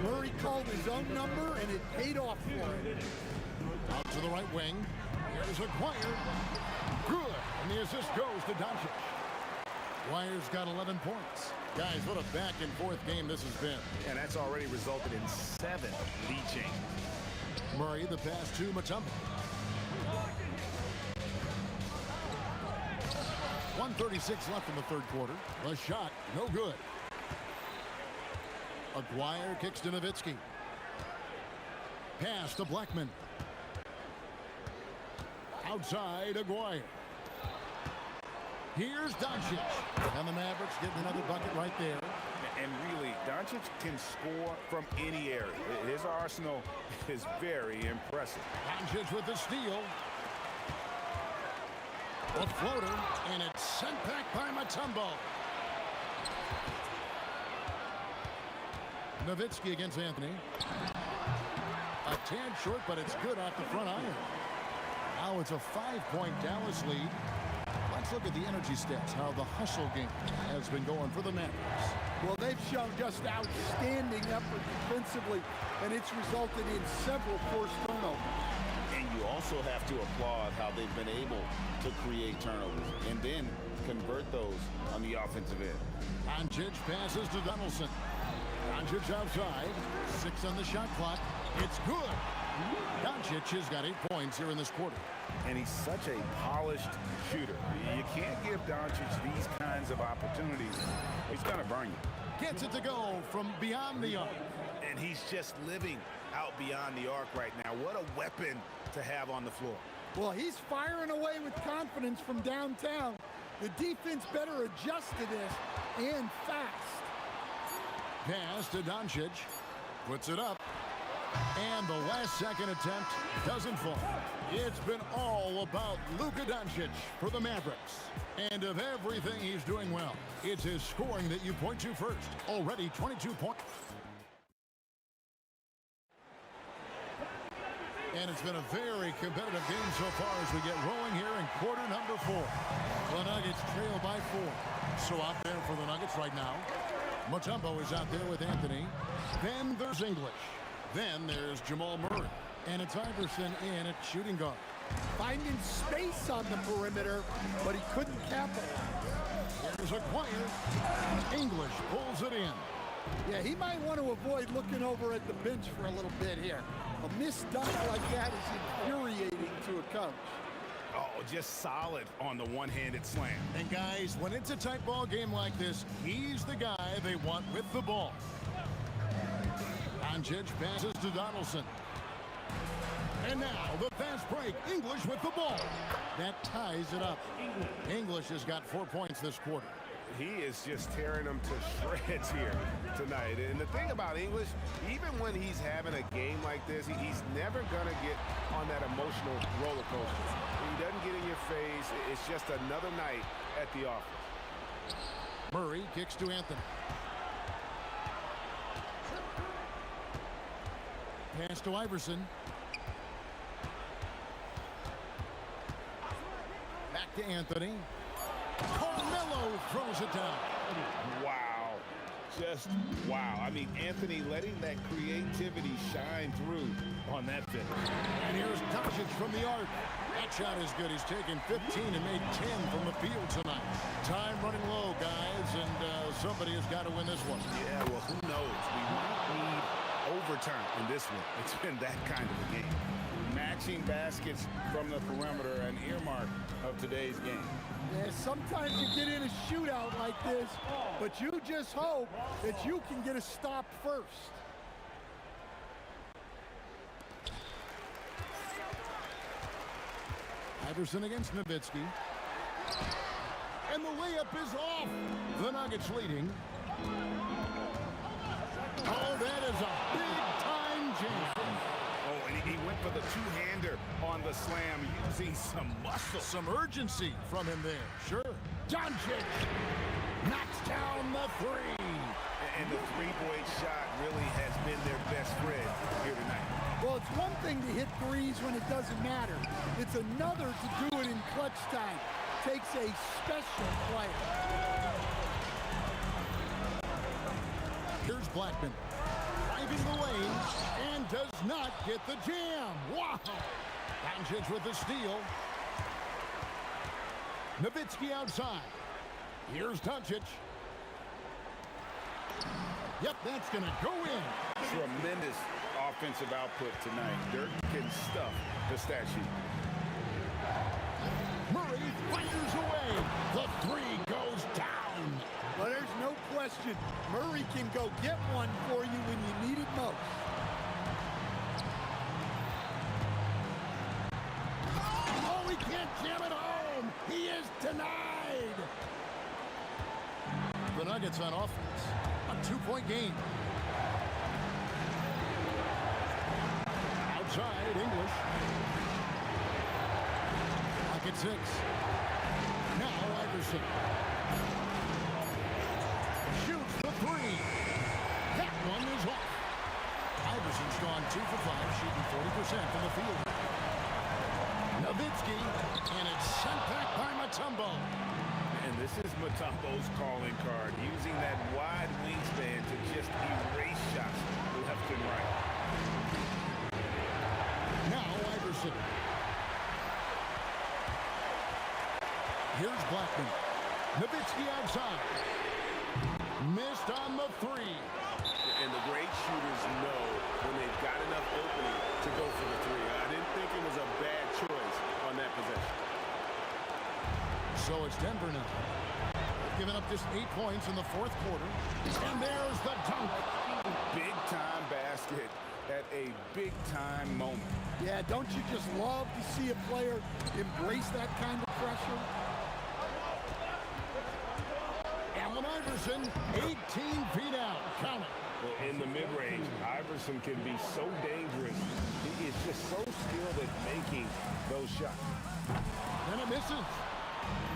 Murray called his own number, and it paid off for him. Out to the right wing. Here's Aguirre. Good. And the assist goes to Doncic. Aguirre's got 11 points. Guys, what a back-and-forth game this has been. And that's already resulted in 7 lead changes. Murray, the pass to Mutombo. 1:36 left in the 3rd quarter. The shot, no good. Aguirre kicks to Nowitzki. Pass to Blackman. Outside, Aguirre. Here's Doncic. And the Mavericks getting another bucket right there. And really, Doncic can score from any area. His arsenal is very impressive. Doncic with the steal. The floater, and it's sent back by Mutombo. Nowitzki against Anthony. A tad short, but it's good off the front iron. Now it's a 5-point Dallas lead. Let's look at the energy stats, how the hustle game has been going for the Mavericks. Well, they've shown just outstanding effort defensively, and it's resulted in several forced turnovers. And you also have to applaud how they've been able to create turnovers and then convert those on the offensive end. Doncic passes to Donaldson. Doncic outside. 6 on the shot clock. It's good. Doncic has got 8 points here in this quarter. And he's such a polished shooter. You can't give Doncic these kinds of opportunities. He's going to burn you. Gets it to go from beyond the arc. And he's just living out beyond the arc right now. What a weapon to have on the floor. Well, he's firing away with confidence from downtown. The defense better adjust to this, and fast. Pass to Doncic. Puts it up. And the last second attempt doesn't fall. It's been all about Luka Doncic for the Mavericks. And of everything he's doing well, it's his scoring that you point to first. Already 22 points. And it's been a very competitive game so far as we get rolling here in quarter number 4. The Nuggets trail by 4. So out there for the Nuggets right now. Mutombo is out there with Anthony. Then there's English. Then there's Jamal Murray. And it's Iverson in at shooting guard. Finding space on the perimeter, but he couldn't capitalize. Here's a quiet. English pulls it in. Yeah, he might want to avoid looking over at the bench for a little bit here. A missed dunk like that is infuriating to a coach. Oh, just solid on the one-handed slam. And guys, when it's a tight ball game like this, he's the guy they want with the ball. Doncic passes to Donaldson. And now the fast break. English with the ball. That ties it up. English has got 4 points this quarter. He is just tearing them to shreds here tonight. And the thing about English, even when he's having a game like this, he's never going to get on that emotional roller coaster. He doesn't get in your face. It's just another night at the office. Murray kicks to Anthony. Pass to Iverson. Back to Anthony. Carmelo throws it down. Wow. Just wow. I mean, Anthony letting that creativity shine through on that finish. And here's Doncic from the arc. That shot is good. He's taken 15 and made 10 from the field tonight. Time running low, guys, and somebody has got to win this one. Yeah, well, who knows? We might need overtime in this one. It's been that kind of a game. Matching baskets from the perimeter, an earmark of today's game. Yeah, sometimes you get in a shootout like this, but you just hope that you can get a stop first. Iverson against Nowitzki. And the layup is off. The Nuggets leading. Oh, that is a big-time jam. Oh, and he went for the two-hander on the slam, using some muscle. Some urgency from him there. Sure. Doncic knocks down the three. And the three-point shot really has been their best friend here tonight. Well, it's one thing to hit threes when it doesn't matter. It's another to do it in clutch time. Takes a special player. Here's Blackman. Driving the lane and does not get the jam. Wow. Doncic with the steal. Nowitzki outside. Here's Doncic. Yep, that's going to go in. Tremendous offensive output tonight. Dirk can stuff the stat sheet. Murray fires away. The three goes down. Well, there's no question. Murray can go get one for you when you need it most. Oh, he can't jam it home. He is denied. The Nuggets on offense. A 2-point game. Outside, English. Pocket 6. Now Iverson. Shoots the 3. That one is off. Iverson's gone 2 for 5, shooting 40% from the field. Nowitzki, and it's sent back by Mutombo. And this is Mutombo's calling card, using that wide wingspan to just erase shots left and right. Now Iverson. Here's Blackman. Nowitzki outside. Missed on the 3. And the great shooters know when they've got enough opening to go for the 3. I didn't think it was a bad choice on that possession. So it's Denver now. They've given up just 8 points in the fourth quarter. And there's the dunk. Big-time basket at a big-time moment. Yeah, don't you just love to see a player embrace that kind of pressure? Allen Iverson, 18 feet out. Count it. Well, in the mid-range, Iverson can be so dangerous. He is just so skilled at making those shots. And it misses.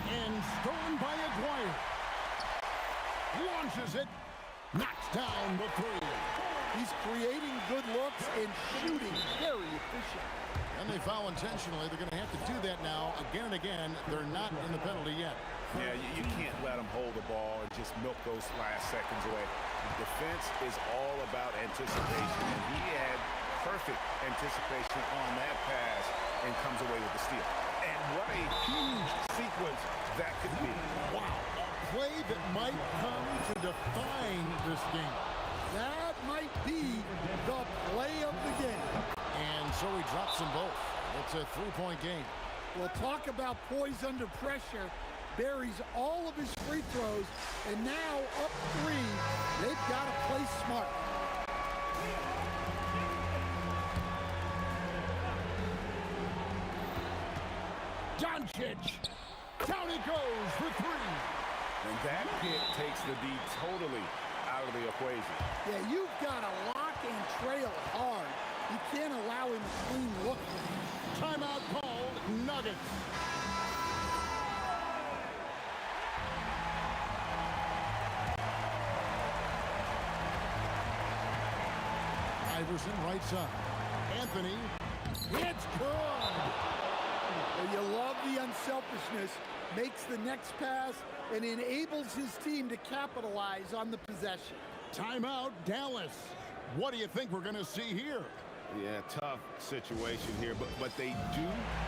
And stolen by Aguirre. Launches it. Knocks down the 3. He's creating good looks and shooting very efficient. And they foul intentionally. They're going to have to do that now again and again. They're not in the penalty yet. Yeah, you can't let him hold the ball and just milk those last seconds away. Defense is all about anticipation, and he had perfect anticipation on that pass and comes away with the steal. And what a huge sequence that could be. Wow. A play that might come to define this game. That might be the play of the game. And so he drops them both. It's a 3-point game. Well, talk about poise under pressure. Buries all of his free throws, and now up 3. They've got to play smart. Doncic. Down he goes for 3. And that pick takes the D totally out of the equation. Yeah, you've got to lock and trail hard. You can't allow him to clean look. Timeout called. Nuggets. Iverson right side. Anthony. It's good. Well, you love the unselfishness. Makes the next pass and enables his team to capitalize on the possession. Timeout, Dallas. What do you think we're going to see here? Yeah, tough situation here, but they do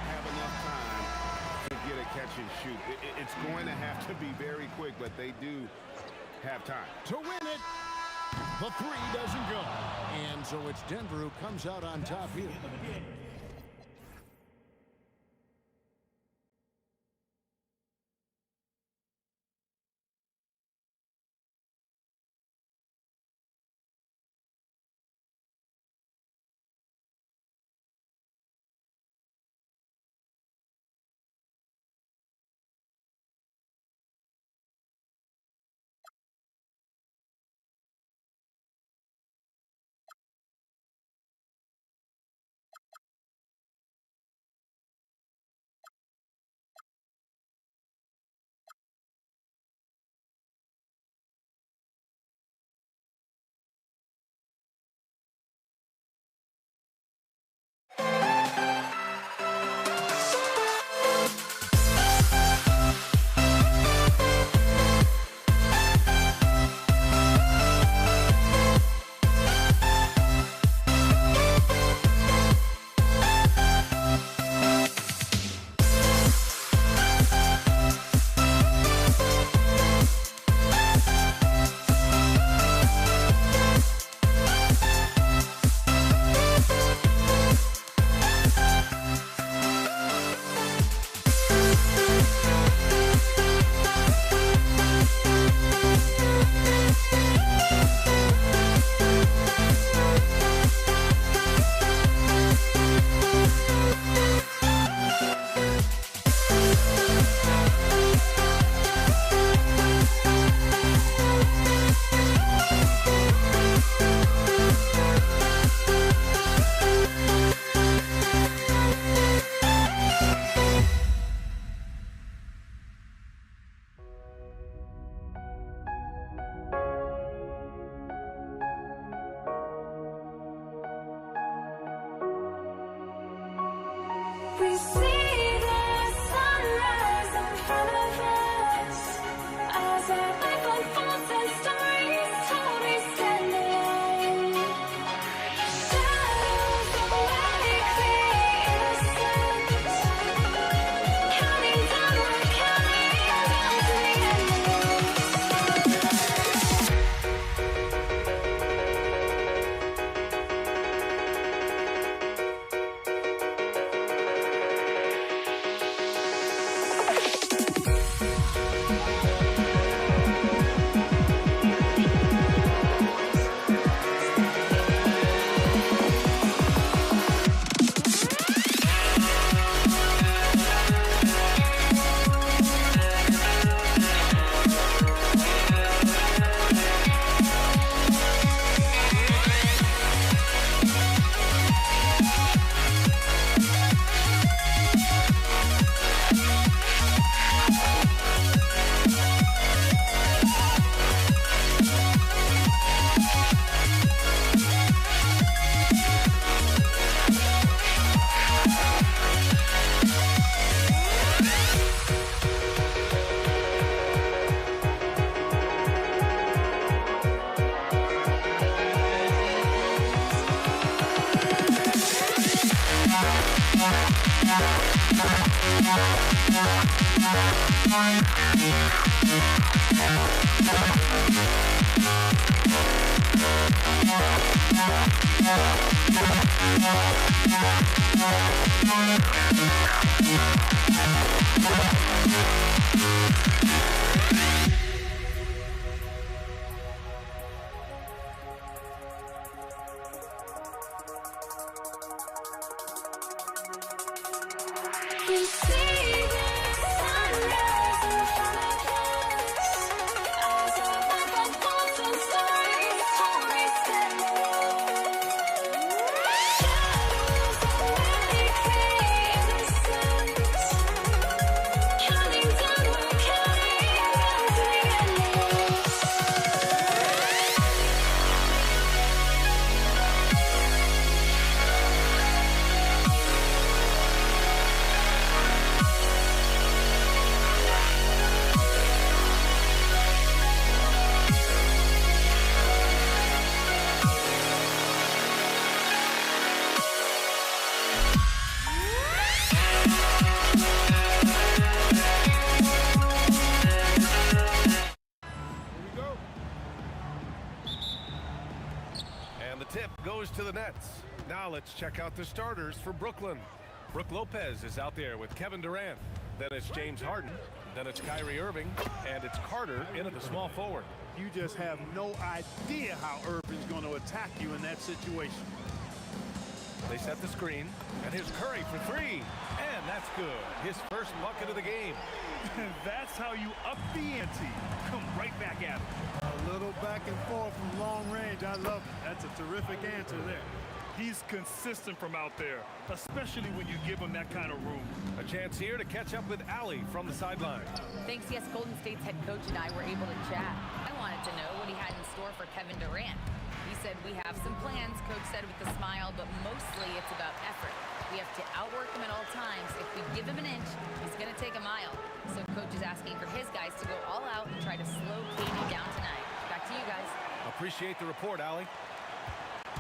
have enough time to get a catch and shoot. It's going to have to be very quick, but they do have time. To win it, the 3 doesn't go. And so it's Denver who comes out on top here. And the tip goes to the Nets. Now let's check out the starters for Brooklyn. Brook Lopez is out there with Kevin Durant. Then it's James Harden. Then it's Kyrie Irving. And it's Carter in at the small forward. You just have no idea how Irving's going to attack you in that situation. They set the screen. And here's Curry for three. And that's good. His first bucket of the game. That's how you up the ante. Come right back at him. A little back and forth from long range. I love it. That's a terrific answer there. He's consistent from out there, especially when you give him that kind of room. A chance here to catch up with Allie from the sideline. Thanks, yes, Golden State's head coach and I were able to chat. I wanted to know what he had in store for Kevin Durant. He said, we have some plans, coach said with a smile, but mostly it's about effort. We have to outwork him at all times. If we give him an inch, he's going to take a mile. So coach is asking for his guys to go all out and try to slow KD down tonight. Back to you guys. Appreciate the report, Allie.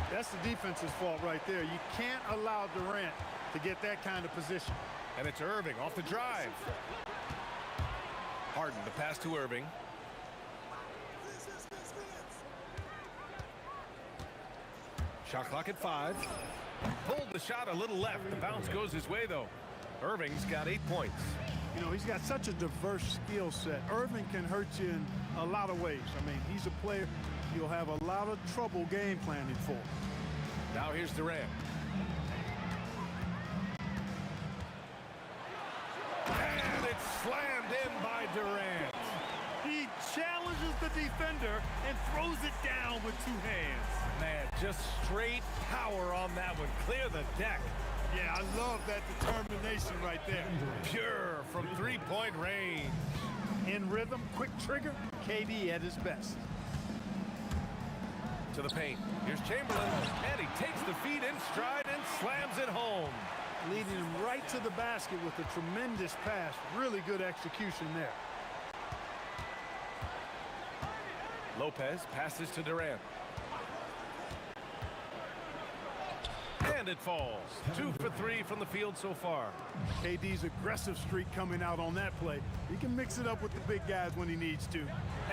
That's the defense's fault right there. You can't allow Durant to get that kind of position. And it's Irving off the drive. Harden, the pass to Irving. Shot clock at 5. Pulled the shot a little left. The bounce goes his way, though. Irving's got 8 points. You know, he's got such a diverse skill set. Irving can hurt you in a lot of ways. I mean, he's a player you'll have a lot of trouble game planning for. Now here's Durant. And it's slammed in by Durant. He challenges the defender and throws it down with 2 hands. Man, just straight power on that one. Clear the deck. Yeah, I love that determination right there. Pure from 3-point range. In rhythm, quick trigger, KD at his best. To the paint. Here's Chamberlain, and he takes the feet in stride and slams it home. Leading him right to the basket with a tremendous pass. Really good execution there. Lopez passes to Durant. And it falls. 2 for 3 from the field so far. KD's aggressive streak coming out on that play. He can mix it up with the big guys when he needs to.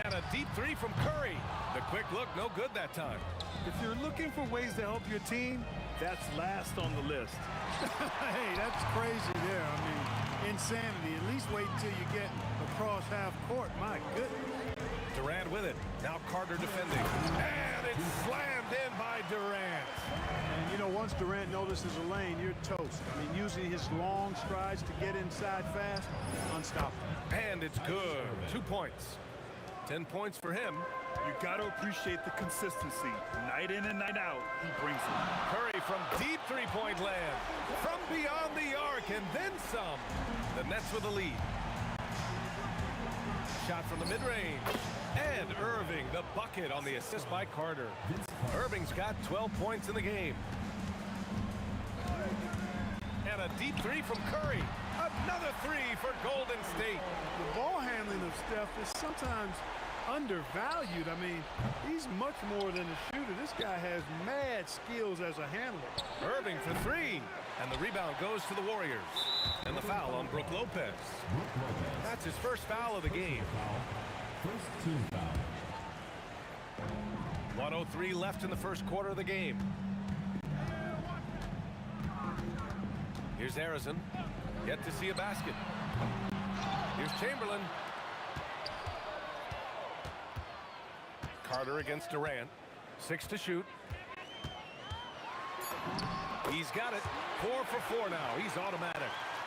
And a deep 3 from Curry. The quick look, no good that time. If you're looking for ways to help your team, that's last on the list. Hey, that's crazy there. I mean, insanity. At least wait until you get across half court. My goodness. Durant with it. Now Carter defending. And it's slammed in by Durant. And, you know, once Durant notices a lane, you're toast. I mean, using his long strides to get inside fast, unstoppable. And it's good. 2 points. 10 points for him. You got to appreciate the consistency. Night in and night out, he brings it. Curry from deep 3-point land. From beyond the arc and then some. The Nets with the lead. Shot from the mid-range. And Irving, the bucket on the assist by Carter. Irving's got 12 points in the game. And a deep 3 from Curry. Another 3 for Golden State. The ball handling of Steph is sometimes undervalued. I mean, he's much more than a shooter. This guy has mad skills as a handler. Irving for 3. And the rebound goes to the Warriors. And the foul on Brook Lopez. That's his first foul of the game. First team foul. 1:03 left in the first quarter of the game. Here's Harrison. Yet to see a basket. Here's Chamberlain. Carter against Durant. 6 to shoot. He's got it. 4 for 4 now. He's automatic.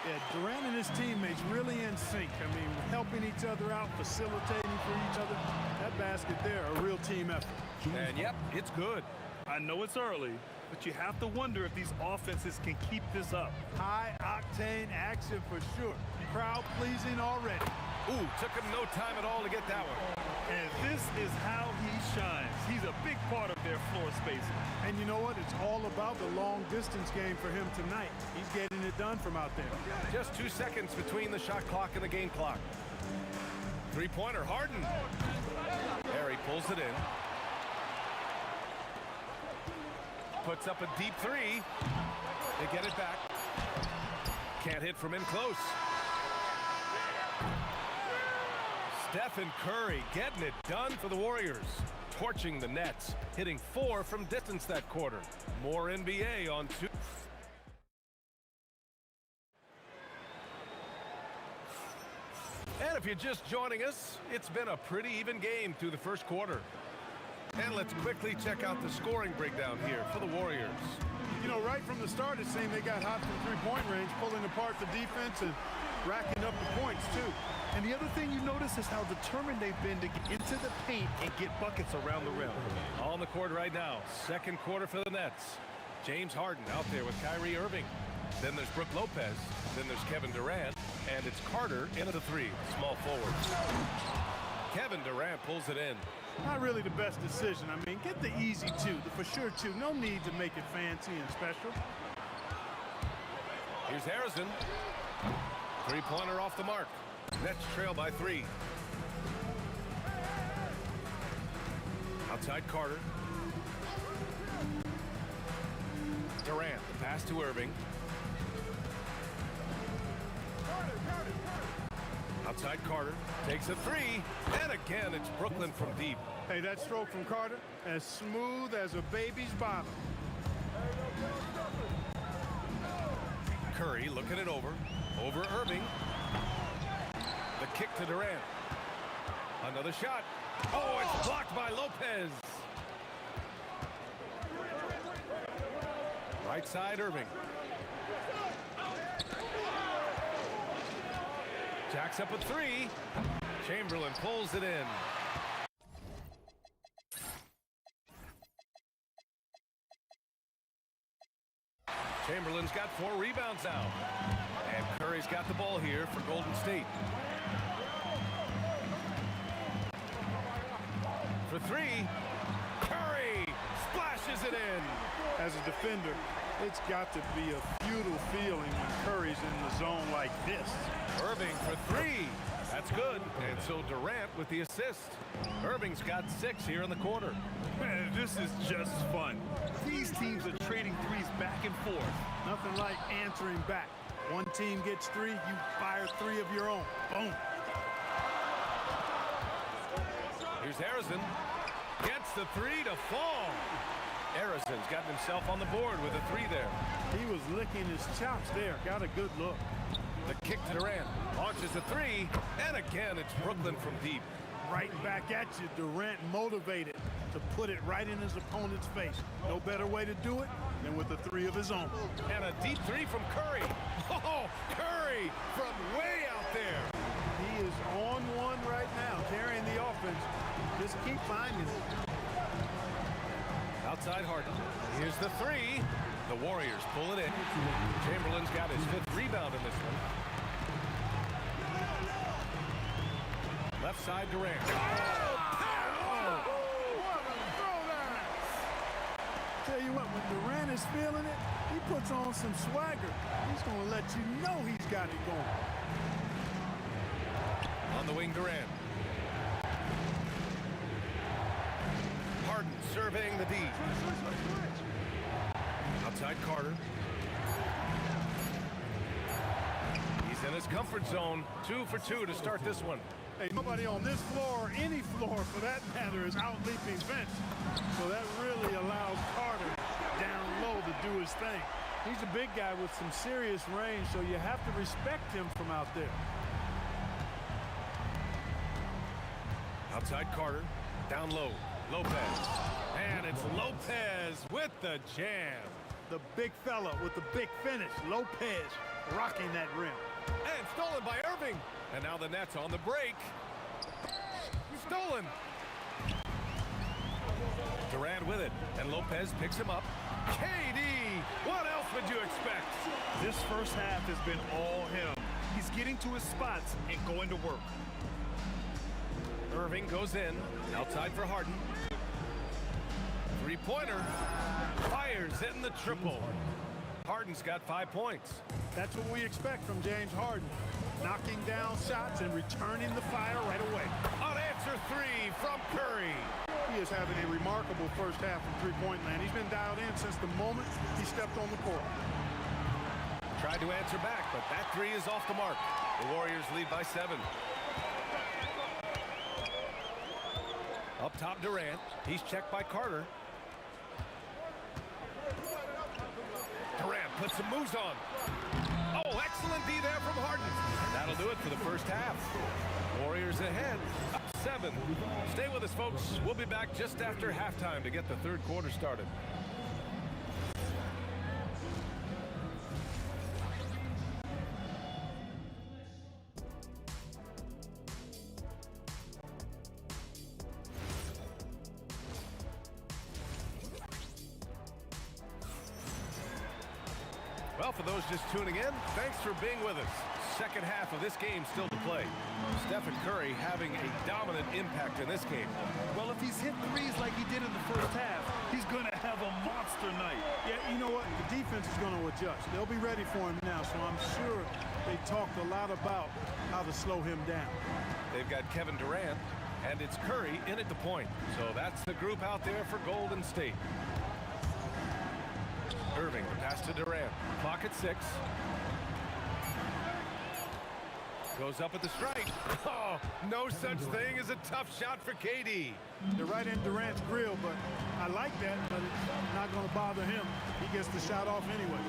Yeah, Durant and his teammates really in sync. I mean, helping each other out, facilitating for each other. That basket there, a real team effort. And yep, it's good. I know it's early, but you have to wonder if these offenses can keep this up. High-octane action for sure. Crowd-pleasing already. Ooh, took him no time at all to get that one. And this is how he shines. He's a big part of their floor spacing. And you know what? It's all about the long-distance game for him tonight. He's getting it done from out there. Just 2 seconds between the shot clock and the game clock. Three-pointer, Harden. Harry pulls it in. Puts up a deep three. They get it back. Can't hit from in close. Stephen Curry getting it done for the Warriors. Torching the Nets. Hitting 4 from distance that quarter. More NBA on 2. And if you're just joining us, it's been a pretty even game through the first quarter. And let's quickly check out the scoring breakdown here for the Warriors. You know, right from the start, it seemed they got hot from three-point range, pulling apart the defense and racking up the points, too. And the other thing you notice is how determined they've been to get into the paint and get buckets around the rim. On the court right now, second quarter for the Nets. James Harden out there with Kyrie Irving. Then there's Brook Lopez. Then there's Kevin Durant. And it's Carter into the three, small forward. Kevin Durant pulls it in. Not really the best decision. I mean, get the easy two, the for sure two. No need to make it fancy and special. Here's Harrison. Three-pointer off the mark. Nets trail by 3. Outside Carter. Durant, the pass to Irving. Outside Carter, takes a 3, and again it's Brooklyn from deep. Hey, that stroke from Carter, as smooth as a baby's bottom. Curry looking it over Irving. The kick to Durant. Another shot. Oh, it's blocked by Lopez. Right side, Irving. Jacks up a 3. Chamberlain pulls it in. Chamberlain's got 4 rebounds now. And Curry's got the ball here for Golden State. For 3. Curry splashes it in. As a defender, it's got to be a futile feeling when Curry's in the zone like this. Irving for 3. That's good. And so Durant with the assist. Irving's got 6 here in the quarter. Man, this is just fun. These teams are trading threes back and forth. Nothing like answering back. One team gets 3, you fire 3 of your own. Boom. Here's Harrison. Gets the 3 to fall. Harrison's gotten himself on the board with a 3 there. He was licking his chops there. Got a good look. The kick to Durant. Launches a 3. And again, it's Brooklyn from deep. Right back at you. Durant motivated to put it right in his opponent's face. No better way to do it than with a 3 of his own. And a deep 3 from Curry. Oh, Curry from way out there. He is on one right now, carrying the offense. Just keep finding it. Outside Harden. Here's the 3. The Warriors pull it in. Chamberlain's got his 5th rebound in this one. Left side Durant. Oh, Tell you what, when Durant is feeling it, he puts on some swagger. He's going to let you know he's got it going. On the wing, Durant. Harden surveying the D. Outside Carter. in his comfort zone. 2 for 2 to start this one. Hey, nobody on this floor, or any floor for that matter, is out leaping Vince. So that really allows Carter down low to do his thing. He's a big guy with some serious range, so you have to respect him from out there. Outside Carter, down low, Lopez. And it's Lopez with the jam. The big fella with the big finish, Lopez, rocking that rim. And stolen by Irving. And now the Nets on the break. Stolen. Durant with it, and Lopez picks him up. KD, what else would you expect? This first half has been all him. He's getting to his spots and going to work. Irving goes in, outside for Harden. Three-pointer, fires in the triple. Harden's got 5 points. That's what we expect from James Harden. Knocking down shots and returning the fire right away. Unanswered three from Curry. He is having a remarkable first half from three-point land. He's been dialed in since the moment he stepped on the court. Tried to answer back, but that three is off the mark. The Warriors lead by 7. Up top, Durant. He's checked by Carter. Durant puts some moves on. Oh, excellent D there from Harden. That'll do it for the first half. Warriors ahead, up 7. Stay with us, folks. We'll be back just after halftime to get the third quarter started. Well, for those just tuning in, thanks for being with us. Second half of this game still to play. Stephen Curry having a dominant impact in this game. Well, if he's hit threes like he did in the first half, he's going to have a monster night. Yeah, you know what? The defense is going to adjust. They'll be ready for him now, so I'm sure they talked a lot about how to slow him down. They've got Kevin Durant, and it's Curry in at the point. So that's the group out there for Golden State. Irving, the pass to Durant. Clock at 6. Goes up at the strike. Oh, no such thing as a tough shot for KD. They're right in Durant's grill, but I like that, but it's not going to bother him. He gets the shot off anyway.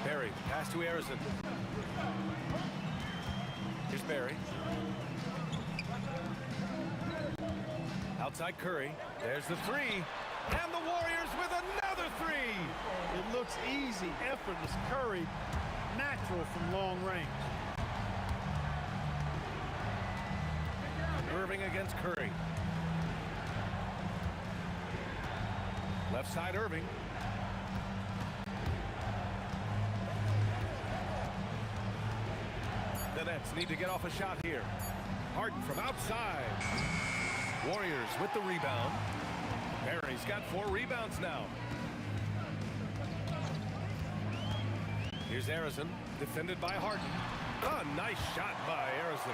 Barry, pass to Harrison. Here's Barry. Outside Curry. There's the three. And the Warriors with another three. It looks easy, effortless. Curry, natural from long range. Irving against Curry. Left side Irving. The Nets need to get off a shot here. Harden from outside. Warriors with the rebound. Barry's got 4 rebounds now. Here's Harrison, defended by Harden. A nice shot by Harrison.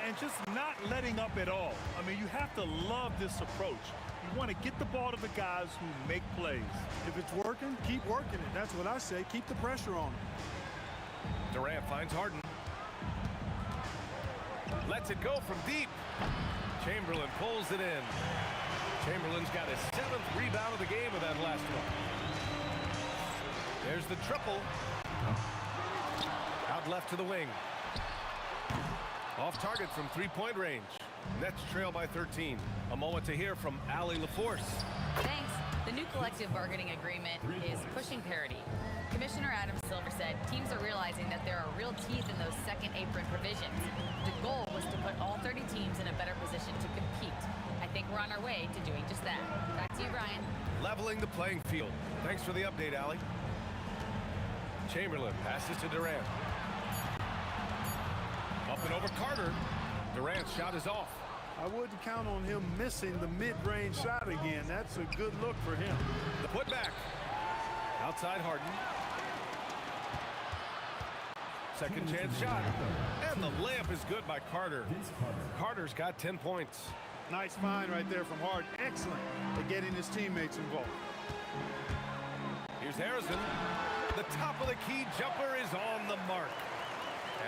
And just not letting up at all. I mean, you have to love this approach. You want to get the ball to the guys who make plays. If it's working, keep working it. That's what I say. Keep the pressure on him. Durant finds Harden. Lets it go from deep. Chamberlain pulls it in. Chamberlain's got his 7th rebound of the game with that last one. There's the triple. Out left to the wing. Off target from 3-point range. Nets trail by 13. A moment to hear from Allie LaForce. Thanks. The new collective bargaining agreement is pushing parity. Commissioner Adam Silver said teams are realizing that there are real teeth in those second apron provisions. The goal was to put all 30 teams in a better position to compete. I think we're on our way to doing just that. Back to you, Brian. Leveling the playing field. Thanks for the update, Allie. Chamberlain passes to Durant. Up and over Carter. Durant's shot is off. I wouldn't count on him missing the mid-range shot again. That's a good look for him. The putback. Outside Harden. Second chance shot. And the layup is good by Carter. Carter's got 10 points. Nice find right there from Harden. Excellent at getting his teammates involved. Here's Harrison. The top of the key jumper is on the mark.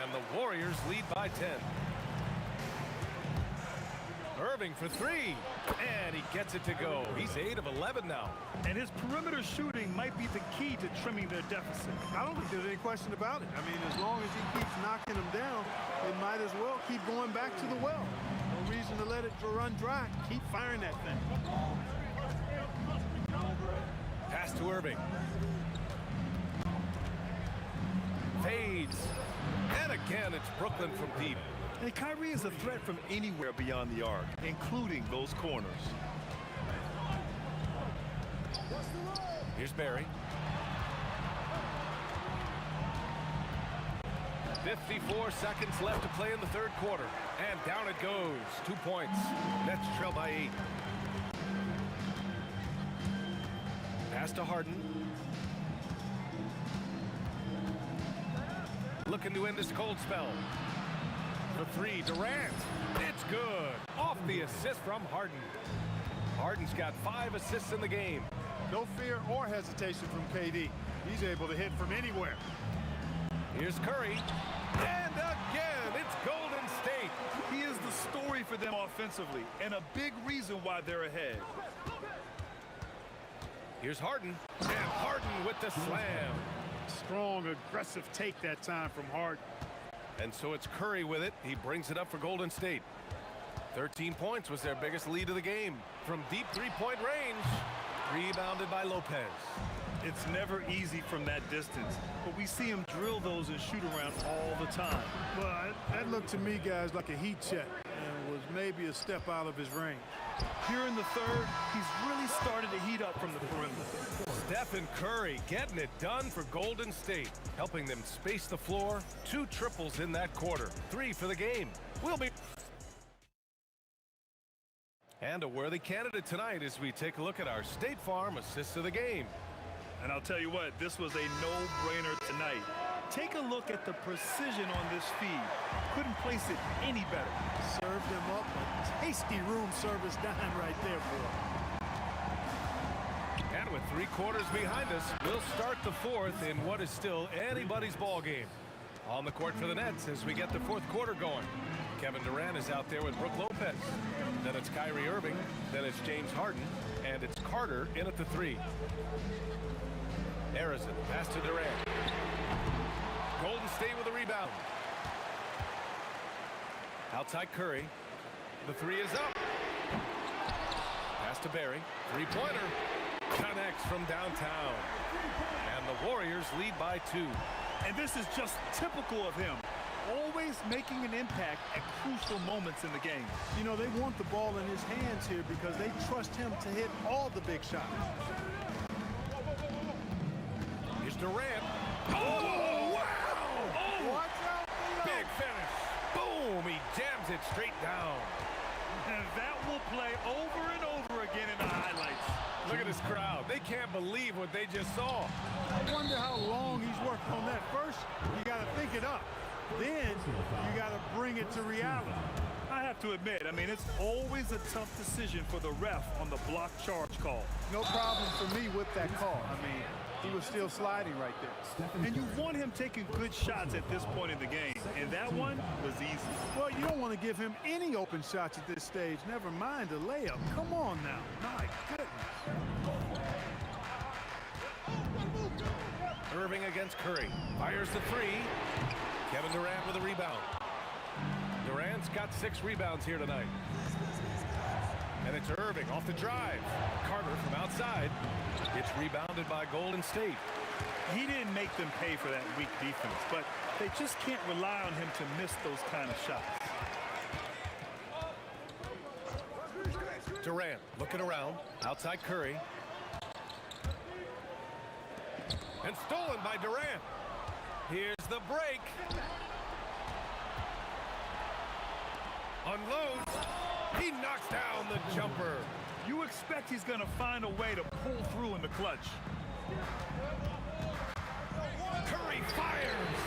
And the Warriors lead by 10. Irving for three, and he gets it to go. He's 8 of 11 now. And his perimeter shooting might be the key to trimming their deficit. I don't think there's any question about it. I mean, as long as he keeps knocking them down, they might as well keep going back to the well. No reason to let it run dry. Keep firing that thing. Pass to Irving. Fades. And again, it's Brooklyn from deep. And Kyrie is a threat from anywhere beyond the arc, including those corners. Here's Barry. 54 seconds left to play in the third quarter. And down it goes. 2 points. Nets trail by 8. Pass to Harden. Looking to end this cold spell. For three, Durant. It's good. Off the assist from Harden. Harden's got 5 assists in the game. No fear or hesitation from KD. He's able to hit from anywhere. Here's Curry. And again, it's Golden State. He is the story for them offensively, and a big reason why they're ahead. Here's Harden. And Harden with the slam. Strong, aggressive take that time from Harden. And so it's Curry with it. He brings it up for Golden State. 13 points was their biggest lead of the game. From deep three-point range. Rebounded by Lopez. It's never easy from that distance, but we see him drill those and shoot around all the time. Well, that looked to me, guys, like a heat check and was maybe a step out of his range. Here in the third, he's really started to heat up from the perimeter. Stephen Curry getting it done for Golden State, helping them space the floor. 2 triples in that quarter. 3 for the game. We'll be... And a worthy candidate tonight as we take a look at our State Farm assists of the game. And I'll tell you what, this was a no-brainer tonight. Take a look at the precision on this feed. Couldn't place it any better. Served him up a tasty room service dime right there, boy. And with 3 quarters behind us, we'll start the fourth in what is still anybody's ball game. On the court for the Nets as we get the fourth quarter going. Kevin Durant is out there with Brook Lopez. Then it's Kyrie Irving. Then it's James Harden. And it's Carter in at the 3. Harrison, pass to Durant. Golden State with a rebound. Outside Curry. The 3 is up. Pass to Barry. 3-pointer. Connects from downtown. And the Warriors lead by 2. And this is just typical of him. Always making an impact at crucial moments in the game. You know, they want the ball in his hands here because they trust him to hit all the big shots. Here's Durant. Oh, wow! Oh, watch out below. Big finish. Boom! He jams it straight down. And that will play over and over again in the highlights. Look at this crowd. They can't believe what they just saw. I wonder how long he's worked on that. First, you got to think it up. Then, you got to bring it to reality. I have to admit, I mean, it's always a tough decision for the ref on the block charge call. No problem for me with that call. I mean, he was still sliding right there. And you want him taking good shots at this point in the game. And that one was easy. Well, you don't want to give him any open shots at this stage. Never mind a layup. Come on now. My goodness. Irving against Curry. Fires the 3. Kevin Durant with a rebound. Durant's got 6 rebounds here tonight. And it's Irving off the drive. Carter from outside. It's rebounded by Golden State. He didn't make them pay for that weak defense, but they just can't rely on him to miss those kind of shots. Durant looking around. Outside Curry. And stolen by Durant. Here's the break. Unloads. He knocks down the jumper. You expect he's going to find a way to pull through in the clutch. Curry fires.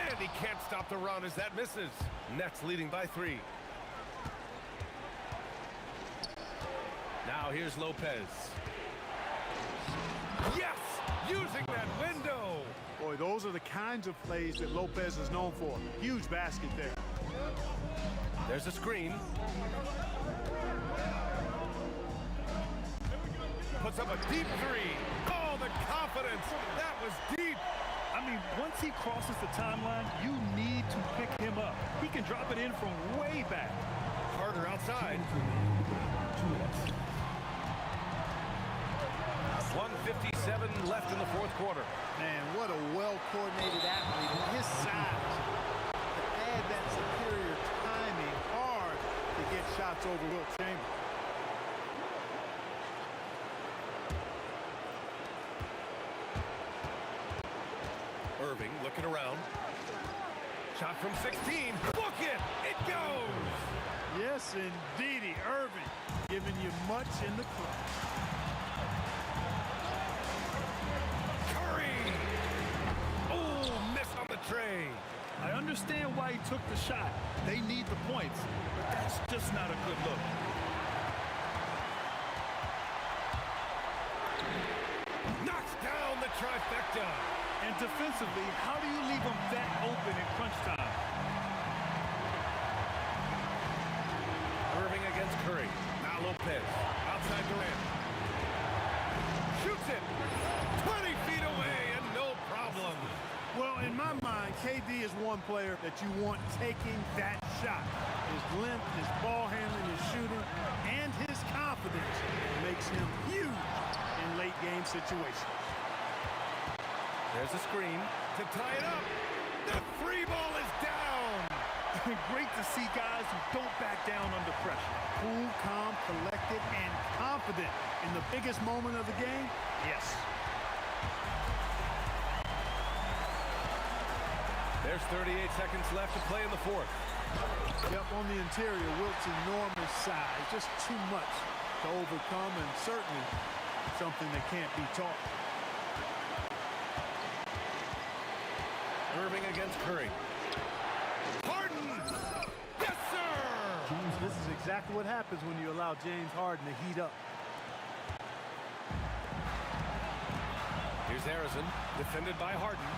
And he can't stop the run as that misses. Nets leading by 3. Now here's Lopez. Yes! Using that window. Boy, those are the kinds of plays that Lopez is known for. Huge basket there. There's a screen. Puts up a deep three. Oh, the confidence. That was deep. I mean, once he crosses the timeline, you need to pick him up. He can drop it in from way back. Carter outside. 1:57 left in the fourth quarter. Man, what a well-coordinated athlete. His size to add that superior timing, hard to get shots over Wilt Chamberlain. Irving looking around. Shot from 16. Look it! It goes! Yes, indeedy. Irving giving you much in the clutch. Curry! Oh, miss on the tray. I understand why he took the shot. They need the points, but that's just not a good look. Knocks down the trifecta. And defensively, how do you leave them that open in crunch time? Irving against Curry. Now Lopez. Outside Durant. Shoots it. 20 feet away and no problem. Well, in my mind, KD is one player that you want taking that shot. His length, his ball handling, his shooting, and his confidence makes him huge in late game situations. There's a screen to tie it up. The free ball is down. Great to see guys who don't back down under pressure. Cool, calm, collected, and confident in the biggest moment of the game. Yes. There's 38 seconds left to play in the fourth. Yep, on the interior, Wilt's enormous size. Just too much to overcome, and certainly something that can't be taught. Irving against Curry. Harden! Yes, sir! James, this is exactly what happens when you allow James Harden to heat up. Here's Harrison, defended by Harden.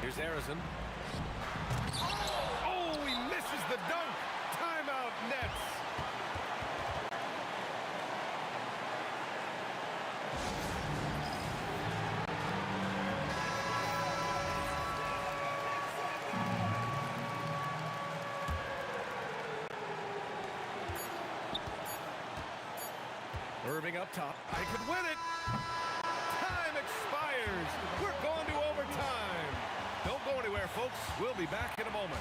Here's Harrison. Oh, he misses the dunk. Timeout Nets. Irving up top. They could win it. Time expires. We're going to overtime. Don't go anywhere, folks. We'll be back in a moment.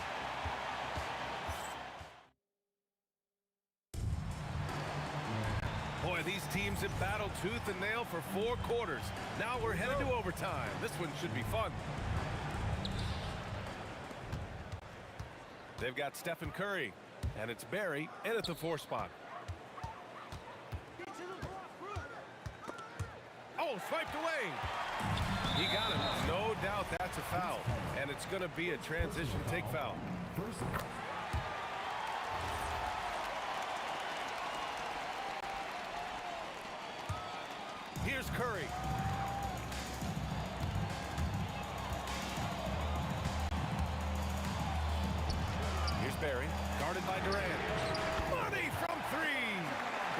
Boy, these teams have battled tooth and nail for 4 quarters. Now we're headed to overtime. This one should be fun. They've got Stephen Curry, and it's Barry in at the 4 spot. Oh, swiped away. He got him. No doubt that's a foul. And it's going to be a transition take foul. Here's Curry. Here's Barry. Guarded by Durant. Money from 3.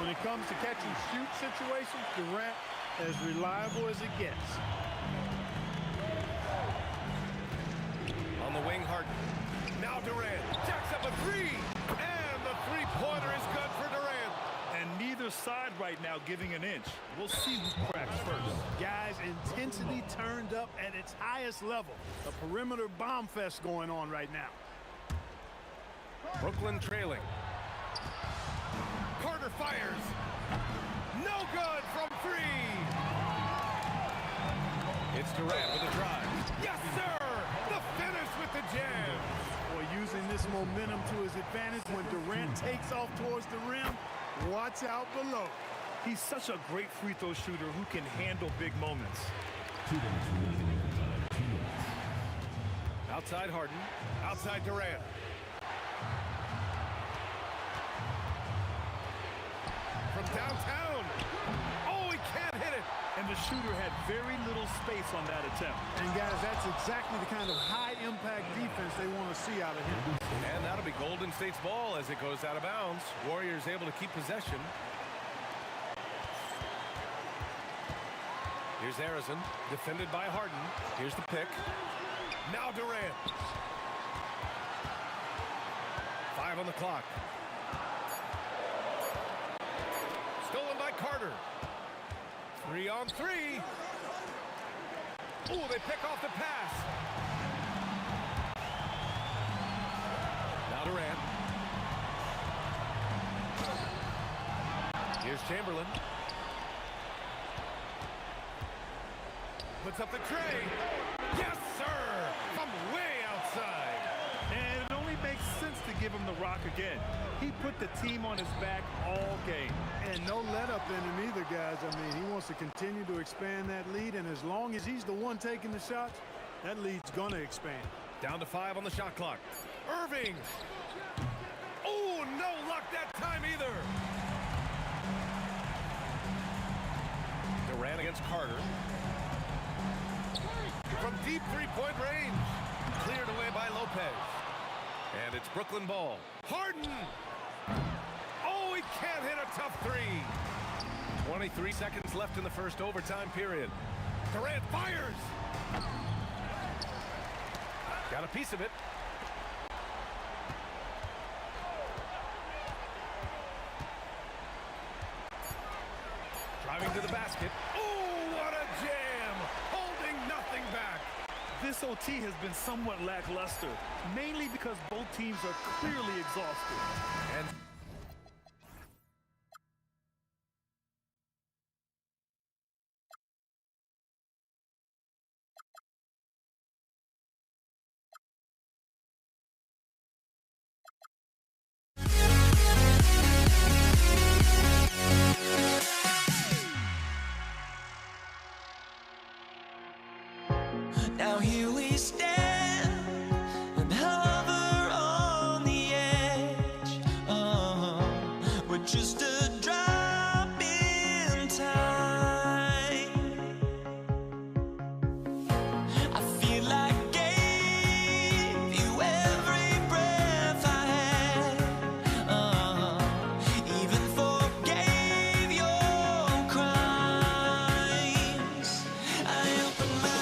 When it comes to catch and shoot situations, Durant as reliable as it gets. On the wing, Harden. Now Durant jacks up a 3. And the three-pointer is good for Durant. And neither side right now giving an inch. We'll see who cracks first. Guys, intensity turned up at its highest level. A perimeter bomb fest going on right now. Brooklyn trailing. Carter fires. No good from 3. It's Durant with a drive. Yes, sir! The finish with the jam. Boy, using this momentum to his advantage when Durant takes off towards the rim, watch out below. He's such a great free throw shooter who can handle big moments. Outside Harden. Outside Durant. From from downtown. Oh, he can't hit it. And the shooter had very little space on that attempt. And guys, that's exactly the kind of high-impact defense they want to see out of him. And that'll be Golden State's ball as it goes out of bounds. Warriors able to keep possession. Here's Harrison, defended by Harden. Here's the pick. Now Durant. 5 on the clock. Stolen by Carter. 3 on 3. Oh, they pick off the pass. Now Durant. Here's Chamberlain. Puts up the tray. Yes, sir! From way outside. And it only makes sense to give him the rock again. He put the team on his back all game. And no let up in him either, guys. I mean, he wants to continue to expand that lead, and as long as he's the one taking the shots, that lead's going to expand. Down to 5 on the shot clock. Irving. Oh, no luck that time either. Durant against Carter. From deep three-point range. Cleared away by Lopez. And it's Brooklyn ball. Harden. Oh, he can't hit a tough three. 23 seconds left in the first overtime period. Durant fires. Got a piece of it. Driving to the basket. Oh, what a jam! Holding nothing back. This OT has been somewhat lackluster, mainly because both teams are clearly exhausted. And Now here we stand and hover on the edge. We're just a drop in time. I feel like I gave you every breath I had. Even forgave your crimes. I opened my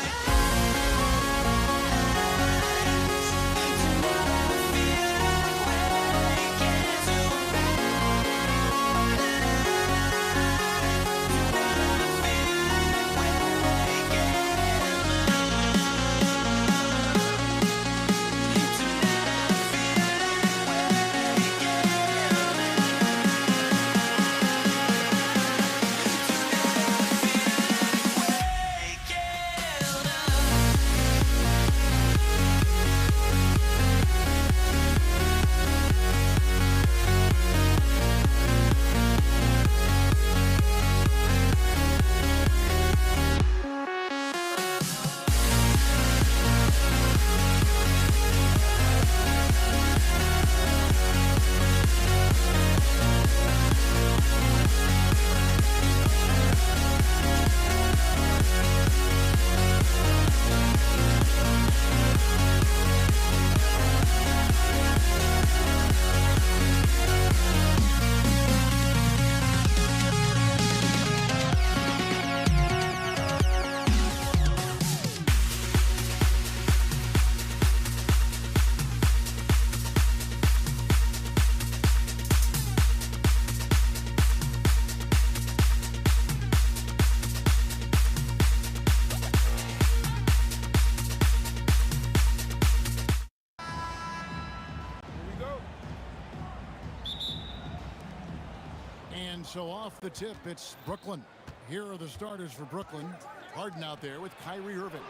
And so off the tip, it's Brooklyn. Here are the starters for Brooklyn. Harden out there with Kyrie Irving.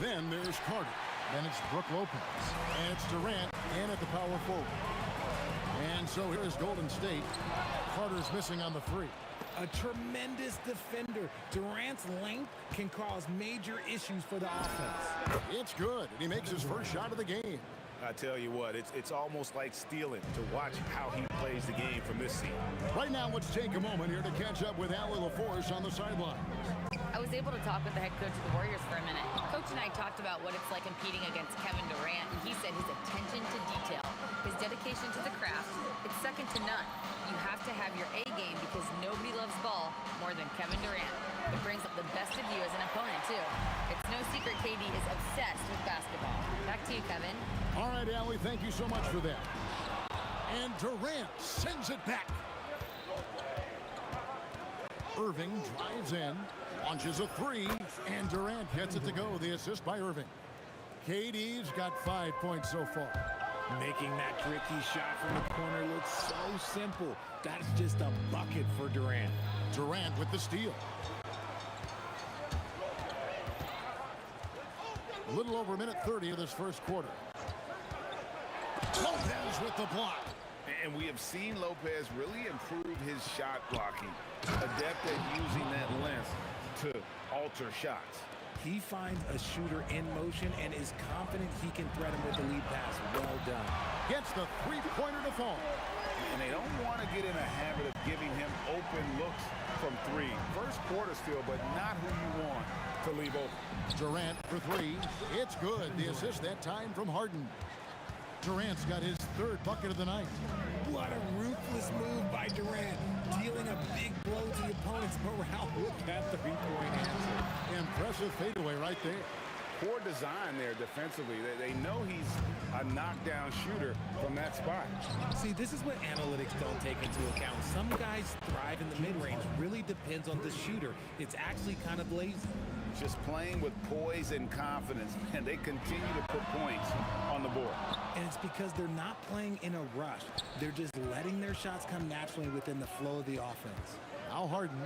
Then there's Carter. Then it's Brook Lopez. And it's Durant in at the power forward. And so here's Golden State. Carter's missing on the three. A tremendous defender. Durant's length can cause major issues for the offense. It's good. And he makes his first shot of the game. I tell you what, it's almost like stealing to watch how he plays the game from this seat. Right now, let's take a moment here to catch up with Allie LaForce on the sideline. I was able to talk with the head coach of the Warriors for a minute. Coach and I talked about what it's like competing against Kevin Durant, and he said his attention to detail, his dedication to the craft, it's second to none. You have to have your A game because nobody loves ball more than Kevin Durant. It brings up the best of you as an opponent, too. It's no secret KD is obsessed with basketball. Back to you, Kevin. All right, Allie, thank you so much for that. And Durant sends it back. Irving drives in, launches a three, and Durant gets it to go. The assist by Irving. KD's got 5 points so far. Making that tricky shot from the corner looks so simple. That's just a bucket for Durant. Durant with the steal. A little over a minute 30 of this first quarter. Lopez with the block. And we have seen Lopez really improve his shot blocking. Adept at using that length to alter shots. He finds a shooter in motion and is confident he can threat him with the lead pass. Well done. Gets the three-pointer to fall. And they don't want to get in a habit of giving him open looks from three. First quarter still, but not who you want to leave open. Durant for three. It's good. The assist that time from Harden. Durant's got his third bucket of the night. What a ruthless move by Durant. Dealing a big blow to the opponent's morale with that three-point answer. Impressive fadeaway right there. Poor design there defensively. They know he's a knockdown shooter from that spot. See, this is what analytics don't take into account. Some guys thrive in the mid-range. Really depends on the shooter. It's actually kind of lazy. Just playing with poise and confidence, and they continue to put points on the board. And it's because they're not playing in a rush. They're just letting their shots come naturally within the flow of the offense. Now Harden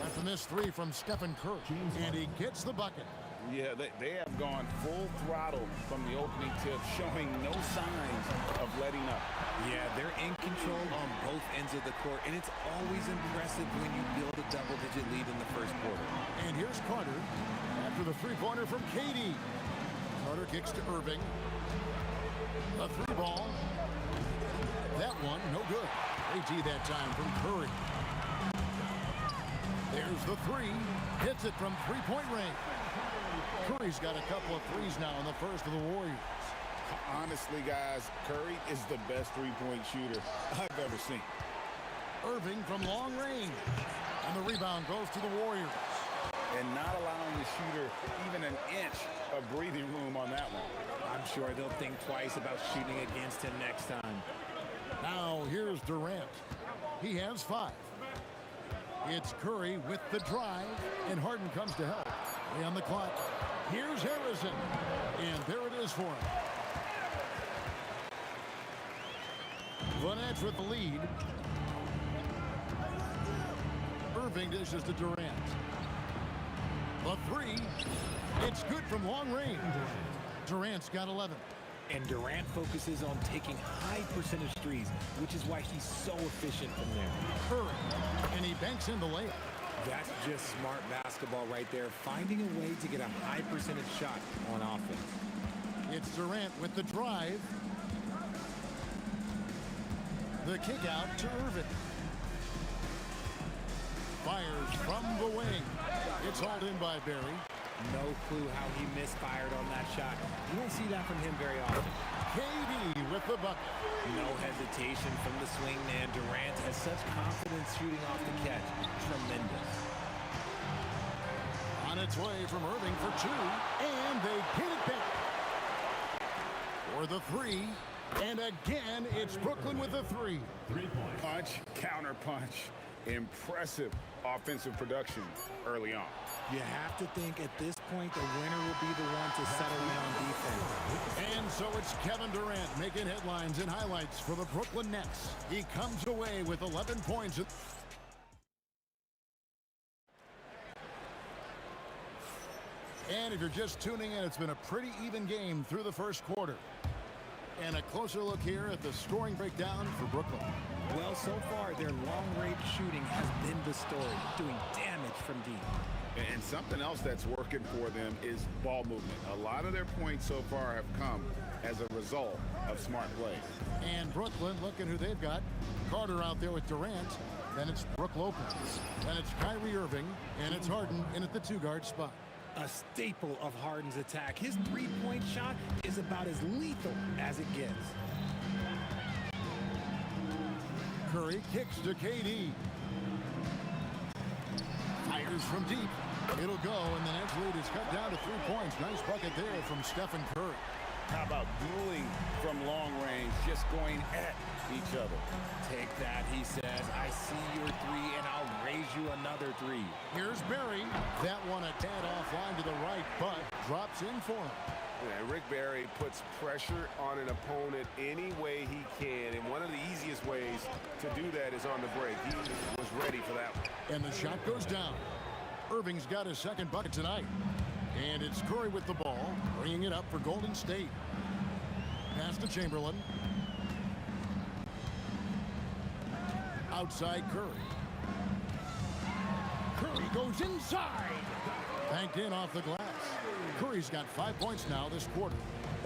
after this three from Stephen Curry, and he gets the bucket. Yeah, they have gone full throttle from the opening tip, showing no signs of letting up. Yeah, they're in control on both ends of the court, and it's always impressive when you build a double-digit lead in the first quarter. And here's Carter after the three-pointer from KD. Carter kicks to Irving. The three ball. That one, no good. AT that time from Curry. There's the three. Hits it from three-point range. Curry's got a couple of threes now in the first of the Warriors. Honestly, guys, Curry is the best three-point shooter I've ever seen. Irving from long range. And the rebound goes to the Warriors. And not allowing the shooter even an inch of breathing room on that one. I'm sure they'll think twice about shooting against him next time. Now here's Durant. He has 5. It's Curry with the drive, and Harden comes to help. Way on the clock. Here's Harrison, and there it is for him. The Nets with the lead. Irving dishes to Durant. The three. It's good from long range. Durant's got 11. And Durant focuses on taking high percentage threes, which is why he's so efficient from there. Curry, and he banks in the layup. That's just smart basketball right there, finding a way to get a high percentage shot on offense. It's Durant with the drive. The kick out to Irving. Fires from the wing. It's hauled in by Barry. No clue how he misfired on that shot. You don't see that from him very often. KD with the bucket. No hesitation from the swing man. Durant has such confidence shooting off the catch. Tremendous. On its way from Irving for 2, and they get it back. For the 3, and again, it's Brooklyn with the 3. 3-point. Punch, counter punch. Impressive offensive production early on. You have to think at this point the winner will be the one to settle in on defense. And so it's Kevin Durant making headlines and highlights for the Brooklyn Nets. He comes away with 11 points. And if you're just tuning in, it's been a pretty even game through the first quarter. And a closer look here at the scoring breakdown for Brooklyn. Well, so far, their long-range shooting has been the story, doing damage from deep. And something else that's working for them is ball movement. A lot of their points so far have come as a result of smart play. And Brooklyn, looking who they've got. Carter out there with Durant. Then it's Brook Lopez. Then it's Kyrie Irving. And it's Harden in at the 2-guard spot. A staple of Harden's attack. His three-point shot is about as lethal as it gets. Curry kicks to KD. Fires from deep. It'll go, and the Nets lead is cut down to 3 points. Nice bucket there from Stephen Curry. How about dueling from long range, just going at each other? Take that, he says. I see your three, and I'll raise you another three. Here's Barry. That one a tad offline to the right, but drops in for him. Yeah, Rick Barry puts pressure on an opponent any way he can, and one of the easiest ways to do that is on the break. He was ready for that one. And the shot goes down. Irving's got his second bucket tonight. And it's Curry with the ball, bringing it up for Golden State. Pass to Chamberlain. Outside Curry. Curry goes inside. Banked in off the glass. Curry's got 5 points now this quarter.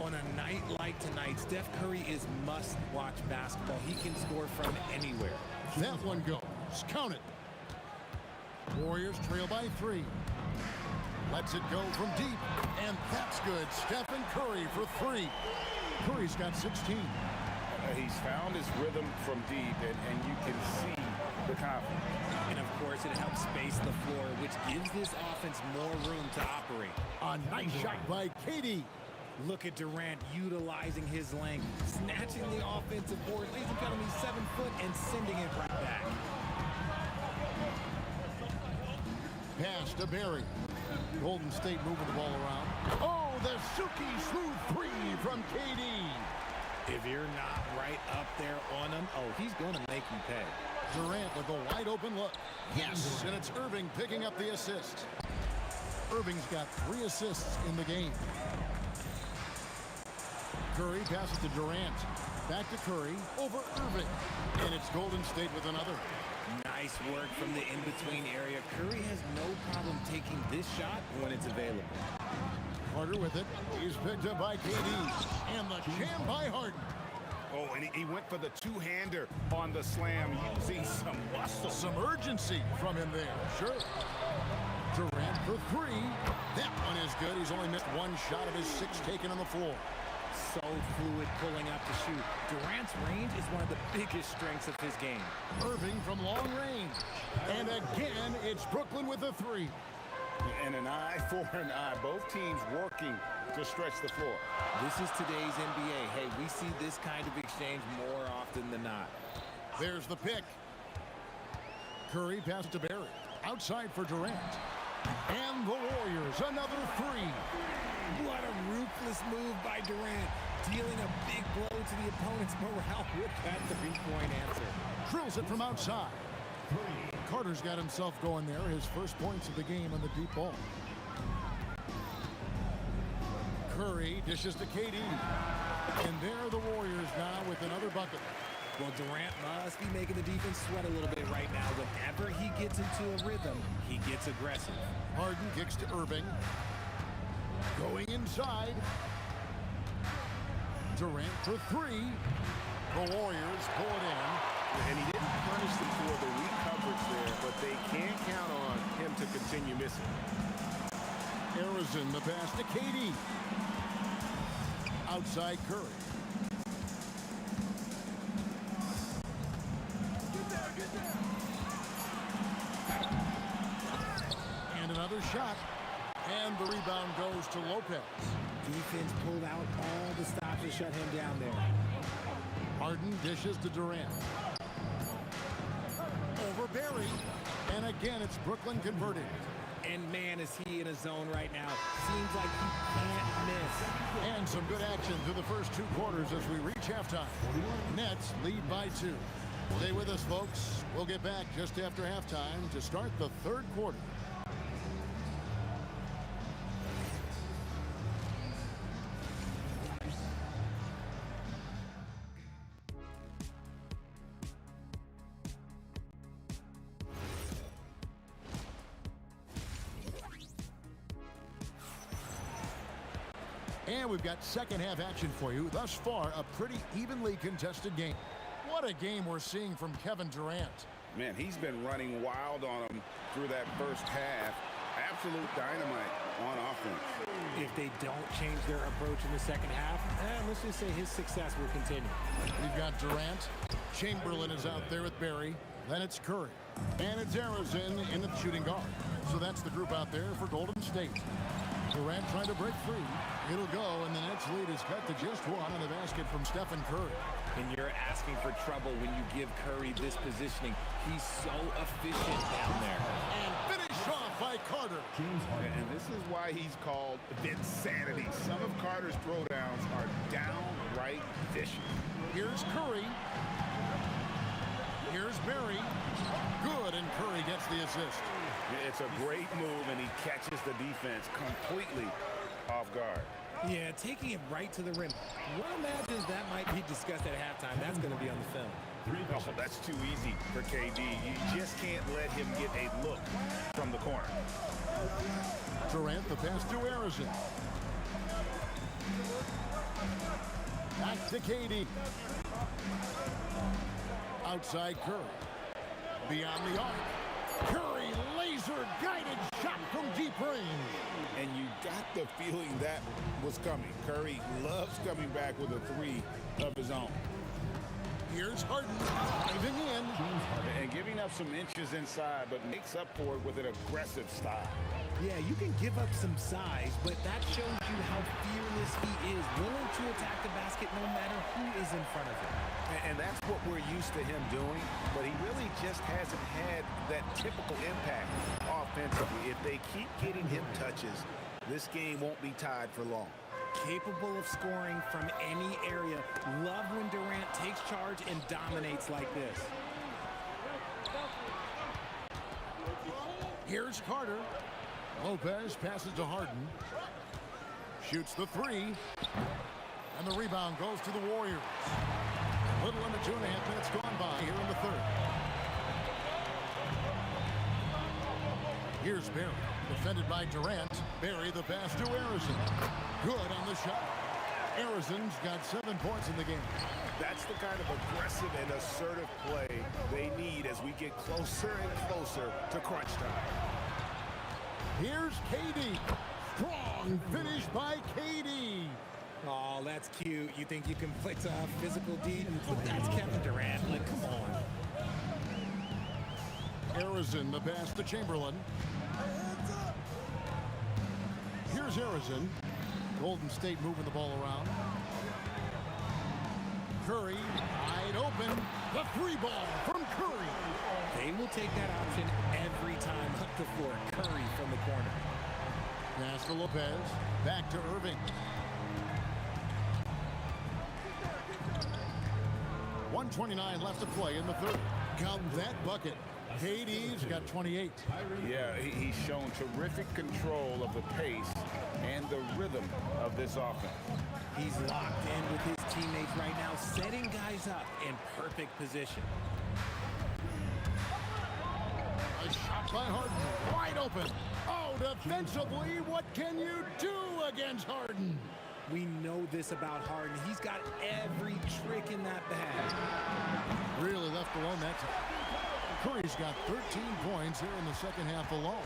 On a night like tonight, Steph Curry is must-watch basketball. He can score from anywhere. That one goes. Count it. Warriors trail by 3. Lets it go from deep. And that's good. Stephen Curry for 3. Curry's got 16. He's found his rhythm from deep, and you can see the confidence. And, of course, it helps space the floor, which gives this offense more room to operate. A nice shot by KD. Look at Durant utilizing his length, snatching the offensive board. Ladies and gentlemen, he's 7 foot and sending it right back. Pass to Barry. Golden State moving the ball around. Oh, the Suki smooth 3 from KD. If you're not right up there on him, oh, he's going to make you pay. Durant with a wide open look. Yes, and it's Irving picking up the assist. Irving's got 3 assists in the game. Curry passes to Durant. Back to Curry over Irving. And it's Golden State with another. Nice work from the in-between area. Curry has no problem taking this shot when it's available. Carter with it. He's picked up by KD. And the jam by Harden. Oh, and he went for the two-hander on the slam, using some muscle. Some urgency from him there. Sure. Durant for 3. That one is good. He's only missed 1 shot of his 6 taken on the floor. So fluid pulling up to shoot. Durant's range is one of the biggest strengths of his game. Irving from long range. And again, it's Brooklyn with a 3. And an eye for an eye. Both teams working to stretch the floor. This is today's NBA. Hey, we see this kind of exchange more often than not. There's the pick. Curry passes to Barry. Outside for Durant. And the Warriors, another 3. What a ruthless move by Durant, dealing a big blow to the opponent's morale with that 3-point answer. Drills it from outside. Carter's got himself going there, his first points of the game on the deep ball. Curry dishes to KD. And there are the Warriors now with another bucket. Well, Durant must be making the defense sweat a little bit right now. Whenever he gets into a rhythm, he gets aggressive. Harden kicks to Irving. Going inside. Durant for 3. The Warriors pull it in. And he didn't punish them for the weak coverage there, but they can't count on him to continue missing. Arizona, the pass to KD. Outside Curry. And another shot. And the rebound goes to Lopez. Defense pulled out all the stops to shut him down there. Harden dishes to Durant. Over Barry. And again, it's Brooklyn converting. And man, is he in a zone right now. Seems like he can't miss. And some good action through the first 2 quarters as we reach halftime. Nets lead by 2. Stay with us, folks. We'll get back just after halftime to start the 3rd quarter. And we've got second half action for you. Thus far, a pretty evenly contested game. What a game we're seeing from Kevin Durant. Man, he's been running wild on him through that first half. Absolute dynamite on offense. If they don't change their approach in the second half, let's just say his success will continue. We've got Durant. Chamberlain is out there with Barry. Then it's Curry. And it's Arizin in the shooting guard. So that's the group out there for Golden State. Durant trying to break free. It'll go, and the Nets lead is cut to just one on the basket from Stephen Curry. And you're asking for trouble when you give Curry this positioning. He's so efficient down there. And finished off by Carter. And this is why he's called Vinsanity. Some of Carter's throwdowns are downright vicious. Here's Curry. Here's Barry. Good, and Curry gets the assist. It's a great move, and he catches the defense completely off guard. Yeah, taking it right to the rim. One imagines that might be discussed at halftime. That's going to be on the film. Oh, that's too easy for KD. You just can't let him get a look from the corner. Durant, the pass to Arizin. Back to KD. Outside Curry. Beyond the arc. Curry, laser-guided shot from deep range. And you got the feeling that was coming. Curry loves coming back with a three of his own. Here's Harden, driving in. And giving up some inches inside, but makes up for it with an aggressive style. Yeah, you can give up some size, but that shows you how fearless he is, willing to attack the basket no matter who is in front of him. And that's what we're used to him doing, but he really just hasn't had that typical impact offensively. If they keep getting him touches, this game won't be tied for long. Capable of scoring from any area. Love when Durant takes charge and dominates like this. Here's Carter. Lopez passes to Harden. Shoots the three. And the rebound goes to the Warriors. A little under 2.5 minutes gone by here in the third. Here's Barry. Defended by Durant. Barry the pass to Arizin. Good on the shot. Arizin's got 7 points in the game. That's the kind of aggressive and assertive play they need as we get closer and closer to crunch time. Here's KD. Strong finish by KD. Oh, that's cute. You think you can flex a physical D? But that's Kevin Durant. Like, come on. Arizin the pass to Chamberlain. Here's Arizin. Golden State moving the ball around. Curry wide open. The three ball from Curry. They will take that option every time up the floor. Curry from the corner. Pass to Lopez. Back to Irving. 1:29 left to play in the third. Count that bucket. KD's got 28. Yeah, he's shown terrific control of the pace and the rhythm of this offense. He's locked in with his teammates right now, setting guys up in perfect position. A shot by Harden. Wide open. Oh, defensively, what can you do against Harden? We know this about Harden. He's got every trick in that bag. Really left alone that time. Curry's got 13 points here in the second half alone.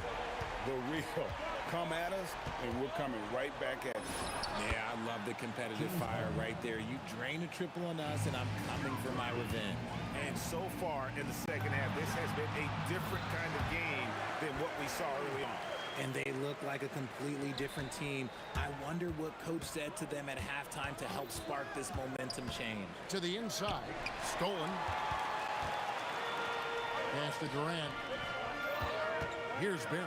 The real come at us, and we're coming right back at you. Yeah, I love the competitive fire right there. You drain a triple on us, and I'm coming for my revenge. And so far in the second half, this has been a different kind of game than what we saw early on. And they look like a completely different team. I wonder what coach said to them at halftime to help spark this momentum change. To the inside. Stolen. Pass to Durant. Here's Barry.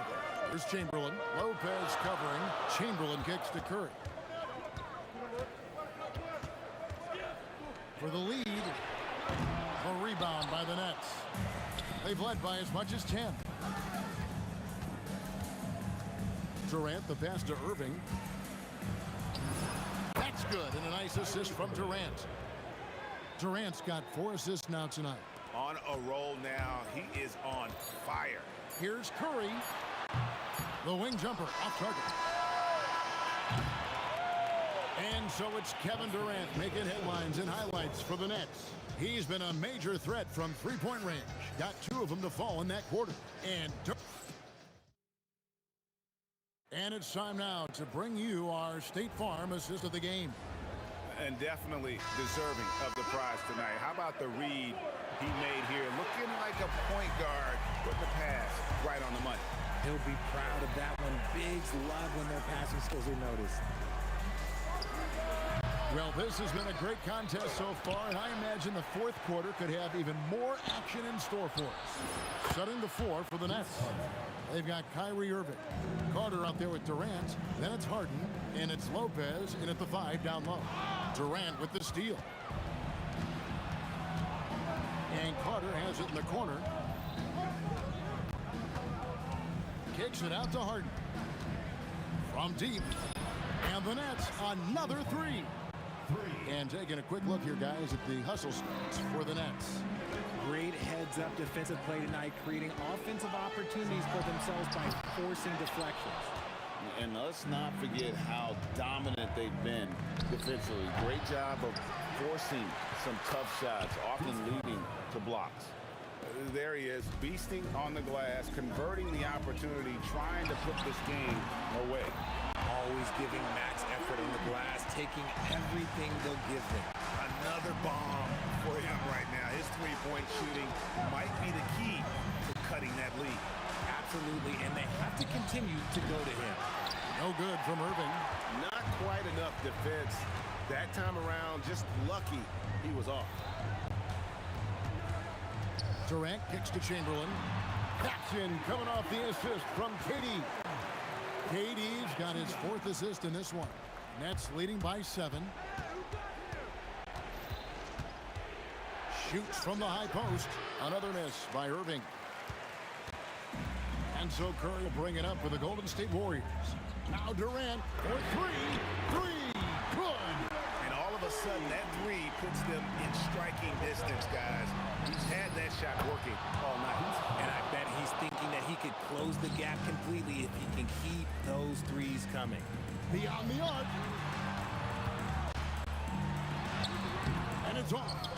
Here's Chamberlain. Lopez covering. Chamberlain kicks to Curry. For the lead. A rebound by the Nets. They've led by as much as 10. Durant, the pass to Irving. That's good, and a nice assist from Durant. Durant's got 4 assists now tonight. On a roll now. He is on fire. Here's Curry. The wing jumper off target. And so it's Kevin Durant making headlines and highlights for the Nets. He's been a major threat from three-point range. Got 2 of them to fall in that quarter. And it's time now to bring you our State Farm assist of the game. And definitely deserving of the prize tonight. How about the read he made here? Looking like a point guard with the pass right on the money. He'll be proud of that one. Bigs love when their passing skills are noticed. Well, this has been a great contest so far, and I imagine the fourth quarter could have even more action in store for us. Setting the floor for the Nets. They've got Kyrie Irving. Carter out there with Durant. Then it's Harden, and it's Lopez in at the 5 down low. Durant with the steal. And Carter has it in the corner. Kicks it out to Harden. From deep. And the Nets, another 3. And taking a quick look here, guys, at the hustle stats for the Nets. Great heads-up defensive play tonight, creating offensive opportunities for themselves by forcing deflections. And let's not forget how dominant they've been defensively. Great job of forcing some tough shots, often leading to blocks. There he is, beasting on the glass, converting the opportunity, trying to put this game away. Always giving max effort on the glass, taking everything they'll give him. Another bomb for him right now. His three-point shooting might be the key to cutting that lead. Absolutely, and they have to continue to go to him. No good from Irving. Not quite enough defense. That time around, just lucky he was off. Durant kicks to Chamberlain. Jackson coming off the assist from KD. KD's got his 4th assist in this one. Nets leading by 7. Shoots from the high post. Another miss by Irving. And so Curry will bring it up for the Golden State Warriors. Now Durant for 3. Good. And all of a sudden, that 3 puts them in striking distance, guys. He's had that shot working all night. And I bet he's thinking that he could close the gap completely if he can keep those 3s coming. Beyond the arc. And it's off.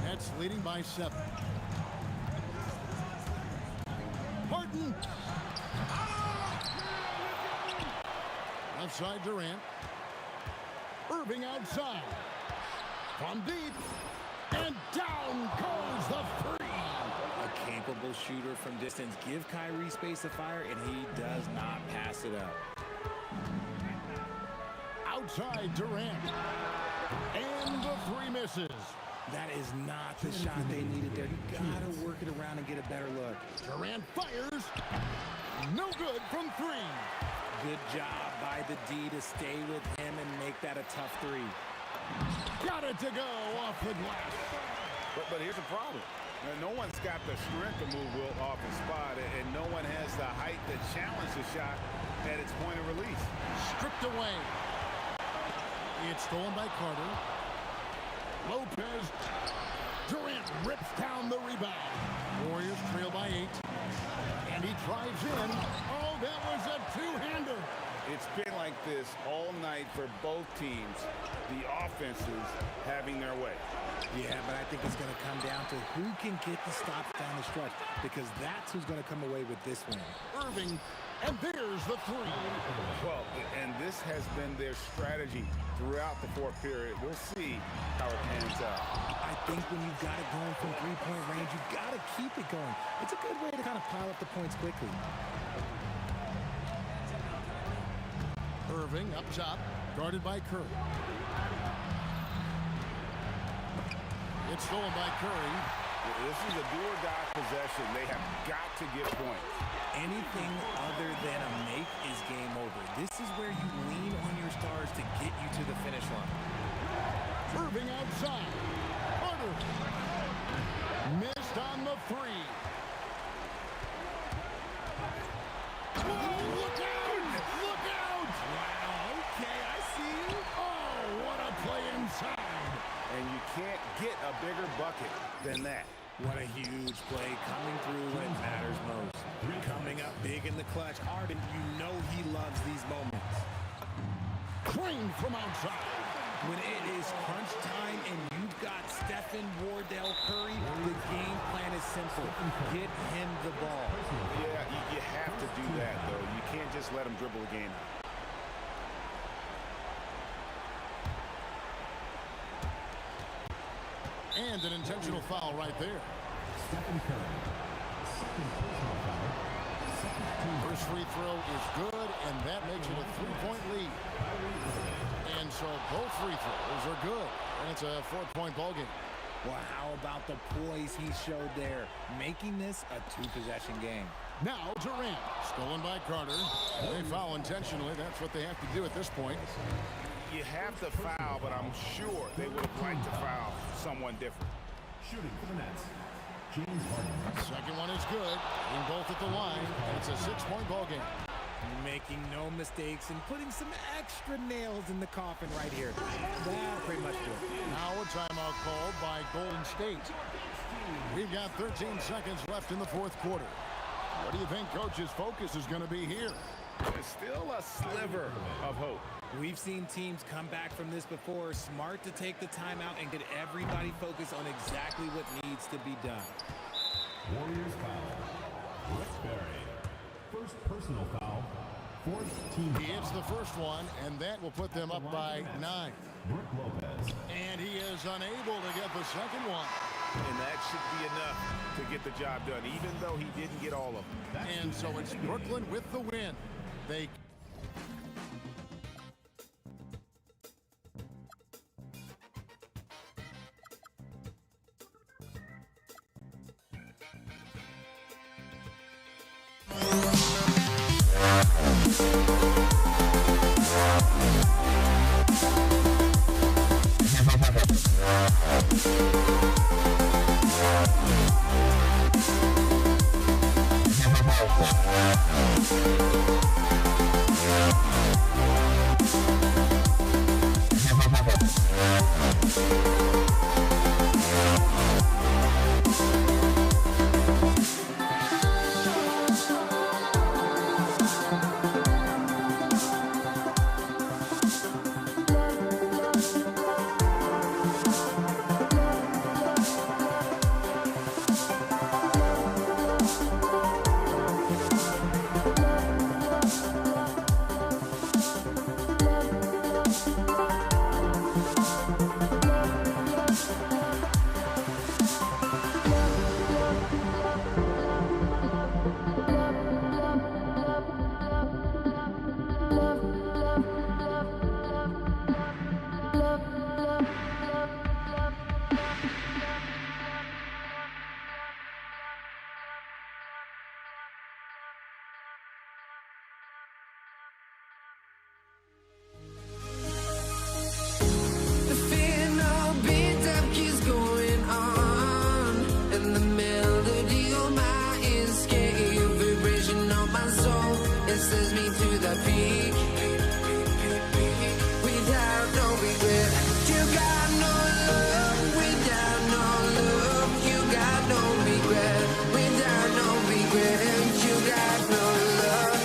Nets leading by 7. Harden. Outside Durant. Irving outside. From deep. And down goes the 3. A capable shooter from distance. Give Kyrie space to fire, and he does not pass it up. Outside Durant. And the 3 misses. That is not the shot they needed there. You gotta work it around and get a better look. Durant fires. No good from 3. Good job by the D to stay with him and make that a tough 3. Got it to go off the glass. But here's the problem. No one's got the strength to move Wilt off the spot, and no one has the height to challenge the shot at its point of release. Stripped away. It's stolen by Carter. Lopez. Durant rips down the rebound. Warriors trail by 8. And he drives in. Oh, that was a 2-hander. It's been like this all night for both teams. The offenses having their way. Yeah, but I think it's going to come down to who can get the stops down the stretch, because that's who's going to come away with this win. Irving, and there's the 3. Well, and this has been their strategy throughout the 4th period. We'll see how it pans out. I think when you've got it going from 3-point range, you've got to keep it going. It's a good way to kind of pile up the points quickly. Irving up top, guarded by Curry. It's stolen by Curry. This is a do-or-die possession. They have got to get points. Anything other than a make is game over. This is where you lean on your stars to get you to the finish line. Irving outside. Carter. Missed on the 3. Oh, look out! Look out! Wow, okay, I see you. Oh, what a play inside. And you can't get a bigger bucket than that. What a huge play coming through when it matters most. Coming up big in the clutch. Harden, you know he loves these moments. Drained from outside. When it is crunch time and you've got Stephen Wardell Curry, the game plan is simple. Get him the ball. Yeah, you have to do that, though. You can't just let him dribble the game. And an intentional foul right there. Stephen Curry. Second personal foul. Second team. First free throw is good, and that makes it a 3-point lead. And so both free throws are good. And it's a 4-point ball game. Well, how about the poise he showed there, making this a 2-possession game. Now Durant, stolen by Carter. They foul intentionally. That's what they have to do at this point. You have to foul, but I'm sure they would have liked to foul someone different. Shooting for the Nets. James Harden. Second one is good. In both at the line. It's a 6-point ball game. Making no mistakes and putting some extra nails in the coffin right here. That pretty much do it. Now a timeout called by Golden State. We've got 13 seconds left in the fourth quarter. What do you think Coach's focus is going to be here? There's still a sliver of hope. We've seen teams come back from this before. Smart to take the timeout and get everybody focused on exactly what needs to be done. Warriors foul. Rick Barry. First personal foul. Fourth team He hits the first one, and that will put them up by 9. Rick Lopez. And he is unable to get the second one. And that should be enough to get the job done, even though he didn't get all of them. And so it's Brooklyn with the win. They The fear no beat-up keeps going on, and the melody on my escape, vibration on my soul, it sends me to the peak. Without no regret, you got no love. Without no love, you got no regret. Without no regret, you got no love.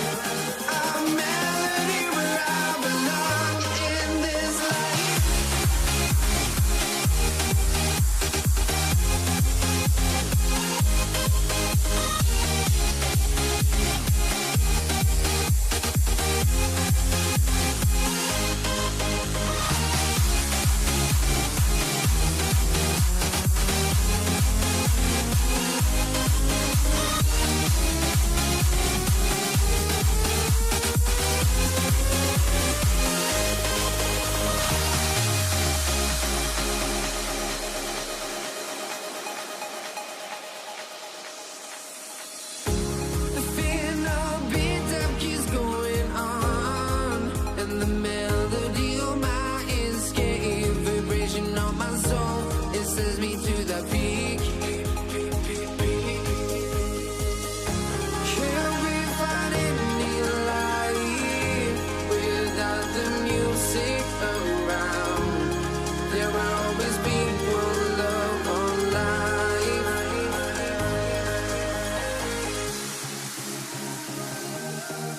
A melody where I belong in this life. The fear no beat-up keeps going on, and the melody on my escape, vibration on my soul, it sends me to the peak. Can't we find any light without the music around? There will always be one love, one life.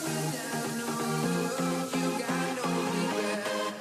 Without no love, you got no regret.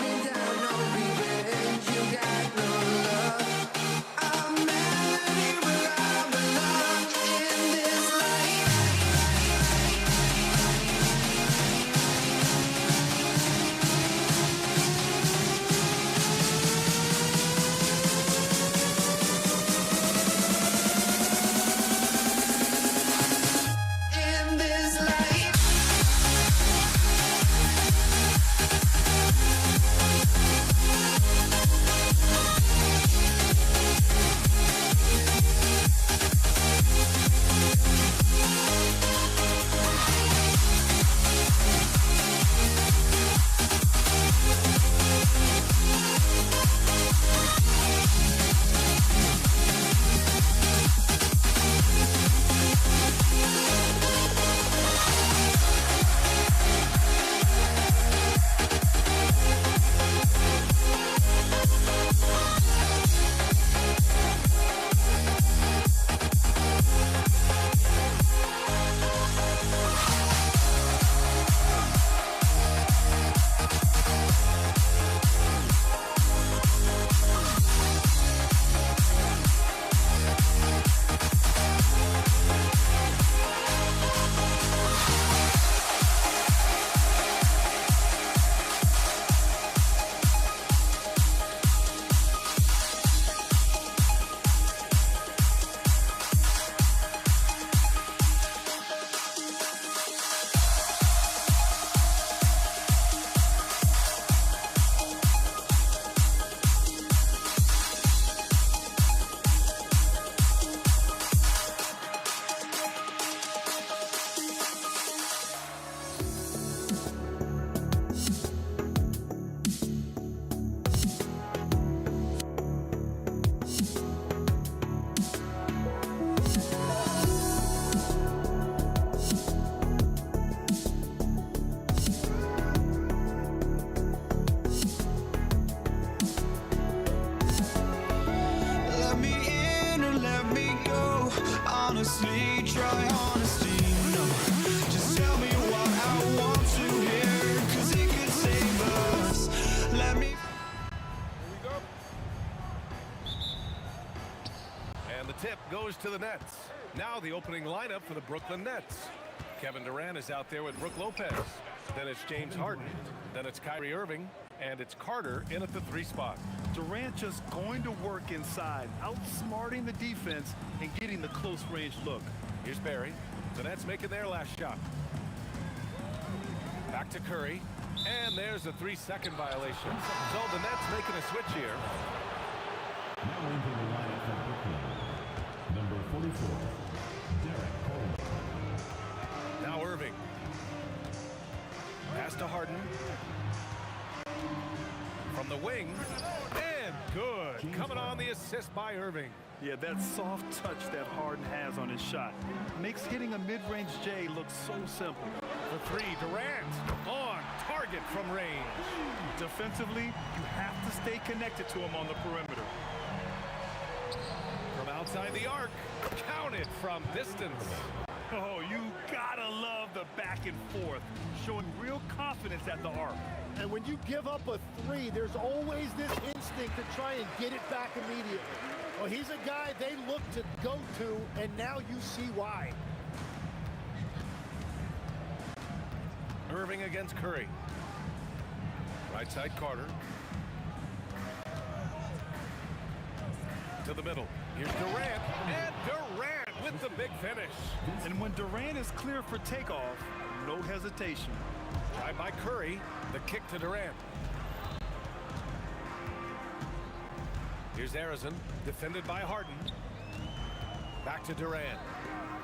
honestly, try honesty. No, just tell me what I want to hear, 'cause it could save us. Let me. And the tip goes to the Nets. Now the opening lineup for the Brooklyn Nets. Kevin Durant is out there with Brook Lopez. Then it's James Harden. Then it's Kyrie Irving. And it's Carter in at the 3 spot. Durant just going to work inside, outsmarting the defense and getting the close range look. Here's Barry. The Nets making their last shot. Back to Curry. And there's a 3-second violation. So the Nets making a switch here. Now into the lineup for Brooklyn. Number 44, Derek Cole. Now Irving. Pass to Harden. From the wing. And good. Coming on the assist by Irving. Yeah, that soft touch that Harden has on his shot makes hitting a mid-range J look so simple. For 3, Durant on target from range. Defensively, you have to stay connected to him on the perimeter. From outside the arc. Counted from distance. Oh, you gotta love the back and forth, showing real confidence at the arc. And when you give up a 3, there's always this instinct to try and get it back immediately. Well, he's a guy they look to go to, and now you see why. Irving against Curry. Right side Carter. To the middle. Here's Durant. And Durant with the big finish. And when Durant is clear for takeoff, no hesitation. Drive by Curry. The kick to Durant. Here's Arizon. Defended by Harden. Back to Durant.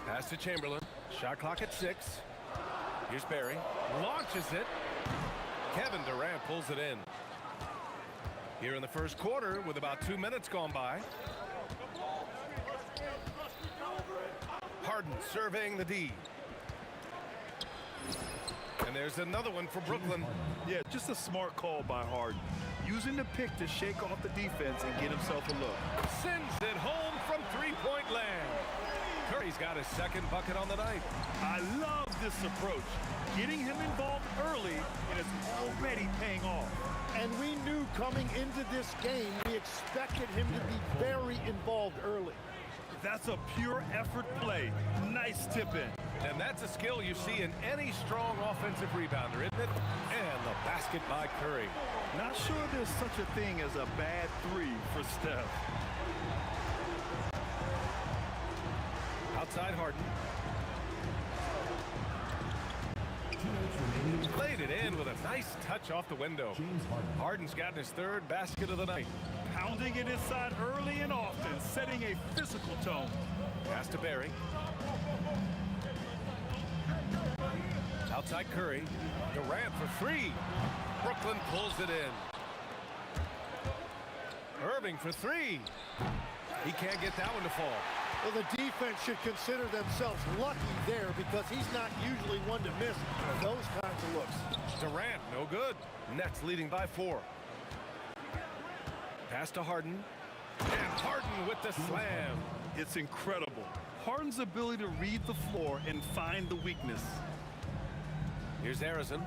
Pass to Chamberlain. Shot clock at 6. Here's Barry. Launches it. Kevin Durant pulls it in. Here in the first quarter with about 2 minutes gone by. Harden surveying the D. And there's another one for Brooklyn. Yeah, just a smart call by Harden. Using the pick to shake off the defense and get himself a look. Sends it home from 3-point land. Curry's got his second bucket on the night. I love this approach. Getting him involved early, and it's already paying off. And we knew coming into this game, we expected him to be very involved early. That's a pure effort play. Nice tip in. And that's a skill you see in any strong offensive rebounder, isn't it? And the basket by Curry. Not sure there's such a thing as a bad 3 for Steph. Outside Harden. Played it in with a nice touch off the window. Harden's gotten his 3rd basket of the night. Pounding it inside early and often, setting a physical tone. Pass to Barry. Outside Curry. Durant for 3. Brooklyn pulls it in. Irving for 3. He can't get that one to fall. Well, the defense should consider themselves lucky there because he's not usually one to miss those kinds of looks. Durant, no good. Nets leading by 4. Pass to Harden. And Harden with the slam. It's incredible. Harden's ability to read the floor and find the weakness. Here's Arizon.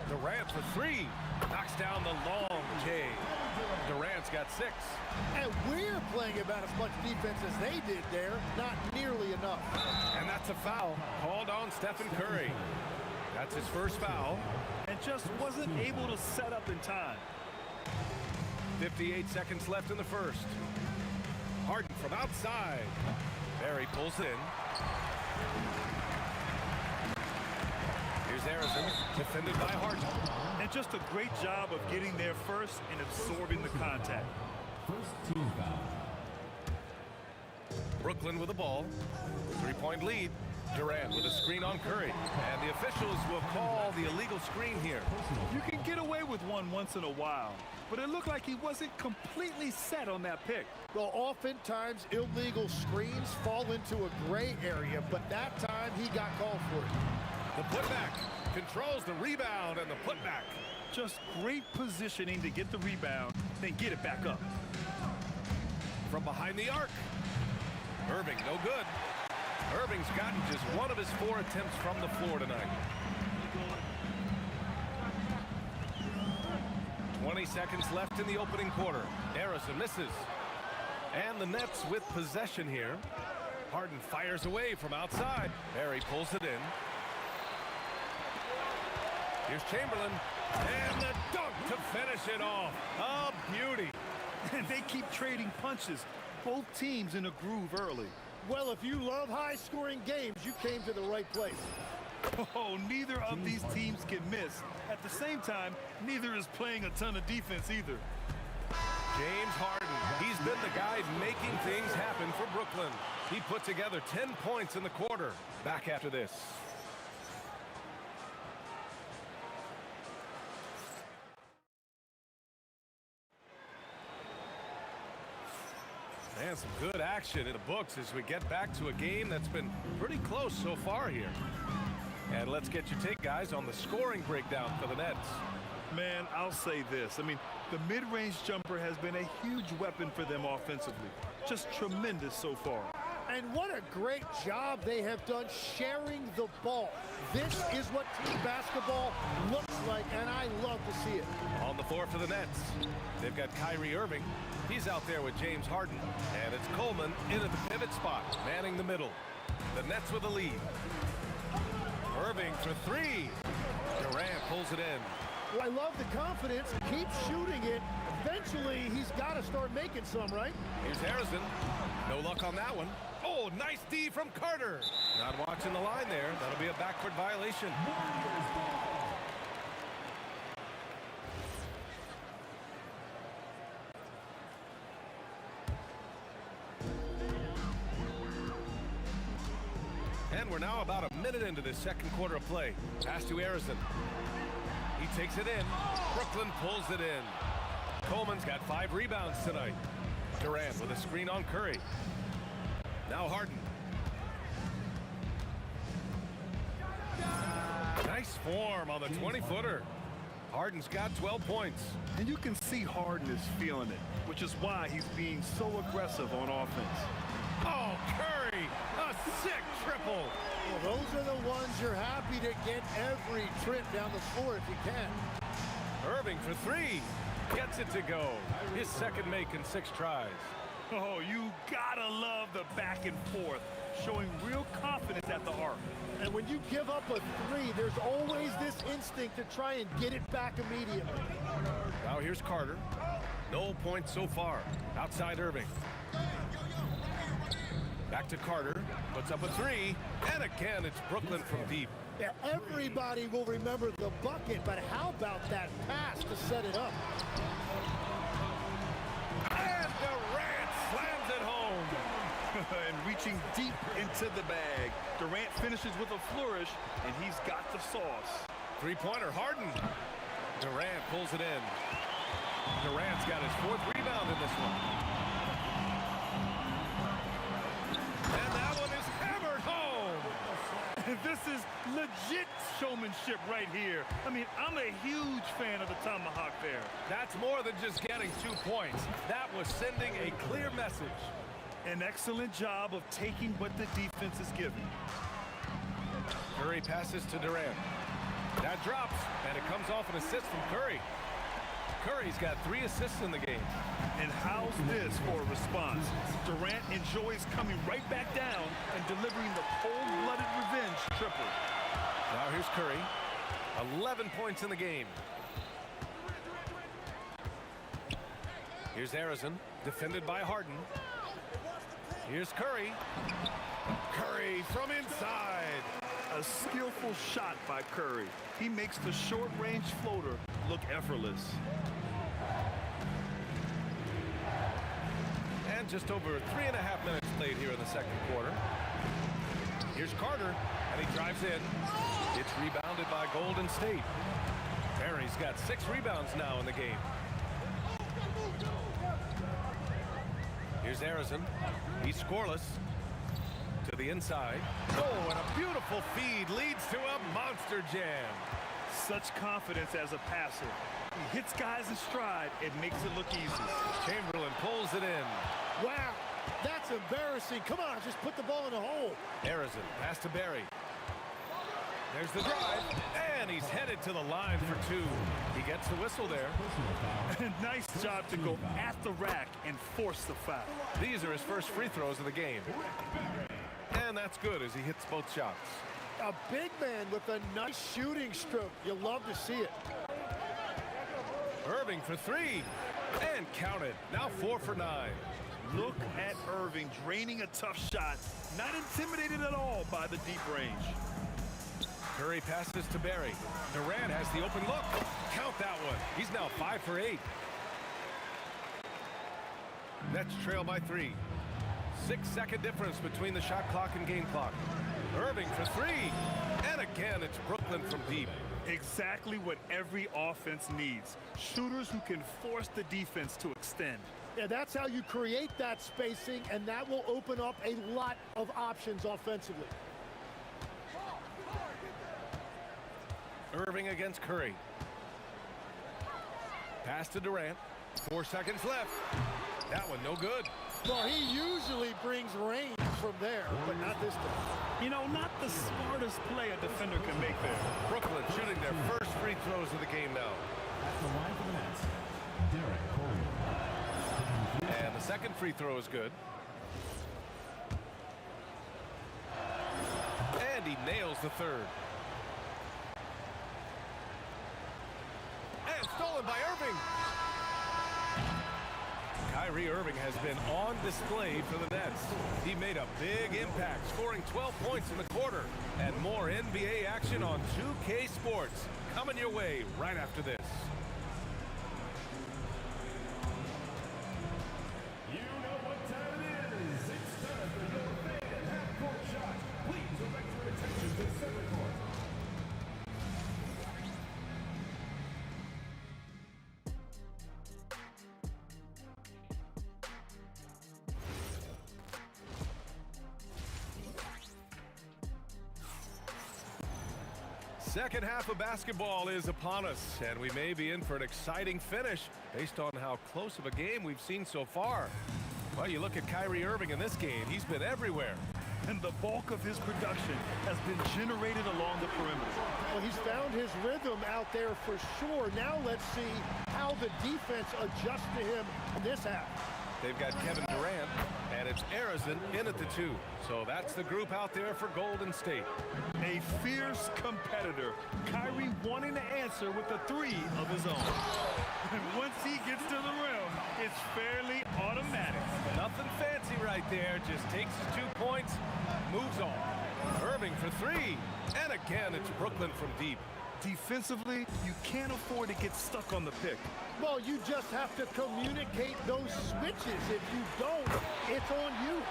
Durant for 3. Knocks down the long J. Durant's got 6. And we're playing about as much defense as they did there. Not nearly enough. And that's a foul called on Stephen Curry. That's his first foul. And just wasn't able to set up in time. 58 seconds left in the first. Harden from outside. Barry pulls in. Here's Arizon, defended by Harden. And just a great job of getting there first and absorbing the contact. First team foul. Brooklyn with the ball. 3-point lead. Durant with a screen on Curry. And the officials will call the illegal screen here. You can get away with one once in a while, but it looked like he wasn't completely set on that pick. Well, oftentimes illegal screens fall into a gray area, but that time he got called for it. The putback controls the rebound and the putback. Just great positioning to get the rebound, then get it back up. From behind the arc. Irving, no good. Irving's gotten just one of his 4 attempts from the floor tonight. 20 seconds left in the opening quarter. Harrison misses. And the Nets with possession here. Harden fires away from outside. Barry pulls it in. Here's Chamberlain. And the dunk to finish it off. A beauty. And they keep trading punches. Both teams in a groove early. Well, if you love high-scoring games, you came to the right place. Oh, neither of these teams can miss. At the same time, neither is playing a ton of defense either. James Harden, he's been the guy making things happen for Brooklyn. He put together 10 points in the quarter. Back after this. And some good action in the books as we get back to a game that's been pretty close so far here. And let's get your take, guys, on the scoring breakdown for the Nets. Man, I'll say this. I mean, the mid-range jumper has been a huge weapon for them offensively. Just tremendous so far. And what a great job they have done sharing the ball. This is what team basketball looks like, and I love to see it. On the floor for the Nets, they've got Kyrie Irving. He's out there with James Harden. And it's Coleman in at the pivot spot, manning the middle. The Nets with a lead. Irving for 3. Durant pulls it in. Well, I love the confidence. Keep shooting it. Eventually, he's got to start making some, right? Here's Harrison. No luck on that one. Oh, nice D from Carter. Not watching the line there. That'll be a backward violation. And we're now about a minute into this second quarter of play. Pass to Harrison. He takes it in. Brooklyn pulls it in. Coleman's got 5 rebounds tonight. Durant with a screen on Curry. Now Harden. Nice form on the 20-footer. Harden's got 12 points. And you can see Harden is feeling it, which is why he's being so aggressive on offense. Oh, Curry, a sick triple. Well, those are the ones you're happy to get every trip down the floor if you can. Irving for 3. Gets it to go. His second make in 6 tries. Oh, you gotta love the back and forth, showing real confidence at the arc. And when you give up a 3, there's always this instinct to try and get it back immediately. Now here's Carter. No points so far. Outside Irving. Back to Carter. Puts up a 3. And again, it's Brooklyn from deep. Yeah, everybody will remember the bucket, but how about that pass to set it up? And Durant slams it home. And reaching deep into the bag. Durant finishes with a flourish, and he's got the sauce. 3-pointer, Harden. Durant pulls it in. Durant's got his 4th rebound in this one. And that one is hammered home. This is legit showmanship right here. I mean, I'm a huge fan of the tomahawk there. That's more than just getting 2 points. That was sending a clear message. An excellent job of taking what the defense is giving. Curry passes to Durant. That drops, and it comes off an assist from Curry. Curry's got 3 assists in the game. And how's this for a response? Durant enjoys coming right back down and delivering the cold-blooded revenge triple. Now here's Curry. 11 points in the game. Here's Harrison, defended by Harden. Here's Curry. Curry from inside. A skillful shot by Curry. He makes the short-range floater look effortless. And just over 3.5 minutes played here in the second quarter. Here's Carter, and he drives in. It's rebounded by Golden State. Barry's got 6 rebounds now in the game. Here's Harrison. He's scoreless. To the inside. Oh, and a beautiful feed leads to a monster jam. Such confidence as a passer. He hits guys in stride and makes it look easy. Chamberlain pulls it in. Wow, That's embarrassing. Come on, just put the ball in the hole. Harrison, pass to Barry. There's the drive, and he's headed to the line for two. He gets the whistle there. Nice job to go at the rack and force the foul. These are his first free throws of the game. And that's good as he hits both shots. A big man with a nice shooting stroke. You love to see it. Irving for three, and counted. Now 4 for 9. Look at Irving draining a tough shot. Not intimidated at all by the deep range. Curry passes to Barry. Durant has the open look. Count that one. He's now 5 for 8. Nets trail by 3. 6-second difference between the shot clock and game clock. Irving for three. And again, it's Brooklyn from deep. Exactly what every offense needs. Shooters who can force the defense to extend. Yeah, that's how you create that spacing, and that will open up a lot of options offensively. Irving against Curry. Pass to Durant. 4 seconds left. That one no good. Well, he usually brings range from there, but not this time. You know, not the smartest play a defender can make there. Brooklyn shooting their first free throws of the game now. At the line for the Nets, Derek Collier. And the second free throw is good. And he nails the third. And stolen by Irving. Kyrie Irving has been on display for the Nets. He made a big impact, scoring 12 points in the quarter. And more NBA action on 2K Sports coming your way right after this. You know what time it is. It's time for your fan half-court shot. Please direct your attention to center court. Second half of basketball is upon us, and we may be in for an exciting finish based on how close of a game we've seen so far. Well, you look at Kyrie Irving in this game, he's been everywhere. And the bulk of his production has been generated along the perimeter. Well, he's found his rhythm out there for sure. Now let's see how the defense adjusts to him in this half. They've got Kevin Durant, and it's Harrison in at the 2. So that's the group out there for Golden State. A fierce competitor. Kyrie wanting to answer with a 3 of his own. And once he gets to the rim, it's fairly automatic. Nothing fancy right there. Just takes his 2 points, moves on. Irving for 3. And again, it's Brooklyn from deep. Defensively, you can't afford to get stuck on the pick. Well, you just have to communicate those switches. If you don't, it's on you.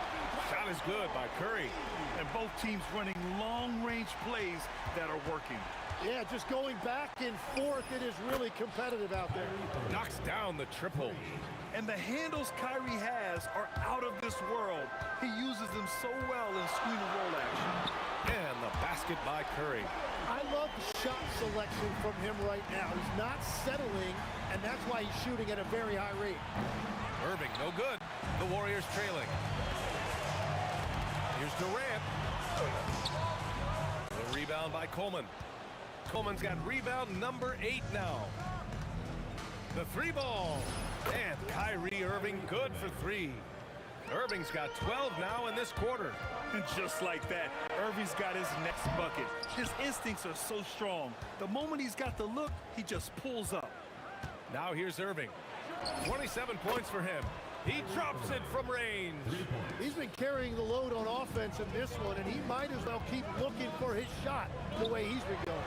Shot is good by Curry. And both teams running long-range plays that are working. Yeah, just going back and forth, it is really competitive out there. Knocks down the triple. And the handles Kyrie has are out of this world. He uses them so well in screen and roll action. And the basket by Curry. I love the shot selection from him right now. He's not settling, and that's why he's shooting at a very high rate. Irving, no good. The Warriors trailing. Here's Durant. The rebound by Coleman. Coleman's got rebound number 8 now. The 3 ball. And Kyrie Irving good for 3. Irving's got 12 now in this quarter. And just like that, Irving's got his next bucket. His instincts are so strong. The moment he's got the look, he just pulls up. Now here's Irving. 27 points for him. He drops it from range. He's been carrying the load on offense in this one, and he might as well keep looking for his shot the way he's been going.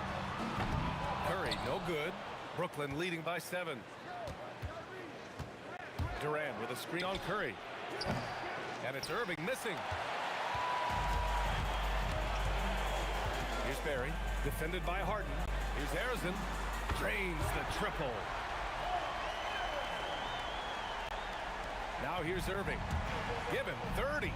Curry, no good. Brooklyn leading by 7. Durant with a screen on Curry. And it's Irving missing. Here's Barry, defended by Harden. Here's Harrison, drains the triple. Now here's Irving. Give him 30.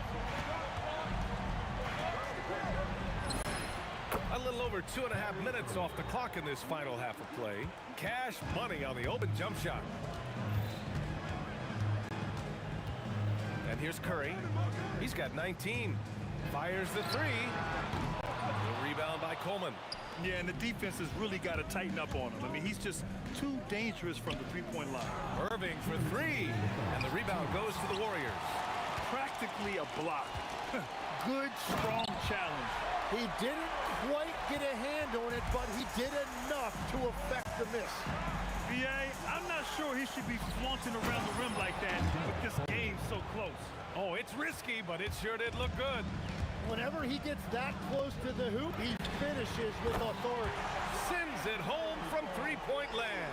A little over 2.5 minutes off the clock in this final half of play. Cash money on the open jump shot. And And here's Curry. He's got 19. Fires the three. The rebound by Coleman. Yeah, and the defense has really got to tighten up on him. I mean, he's just too dangerous from the three-point line. Irving for three. And the rebound goes to the Warriors. Practically a block. Good, strong challenge. He didn't quite get a hand on it, but he did enough to affect the miss. B.A., I'm not sure he should be flaunting around the rim like that with this game so close. Oh, it's risky, but it sure did look good. Whenever he gets that close to the hoop, he finishes with authority. Sends it home from three-point land.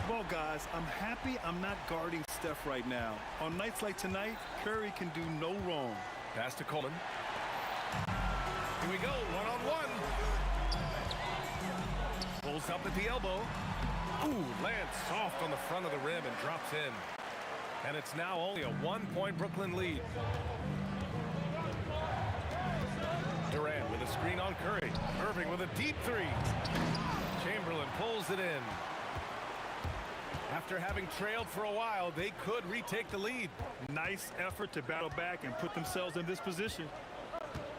Well, guys, I'm happy I'm not guarding Steph right now. On nights like tonight, Curry can do no wrong. Pass to Coleman. Here we go, one-on-one. Pulls up at the elbow. Ooh, lands soft on the front of the rim and drops in. And it's now only a one-point Brooklyn lead. Durant with a screen on Curry. Irving with a deep three. Chamberlain pulls it in. After having trailed for a while, they could retake the lead. Nice effort to battle back and put themselves in this position.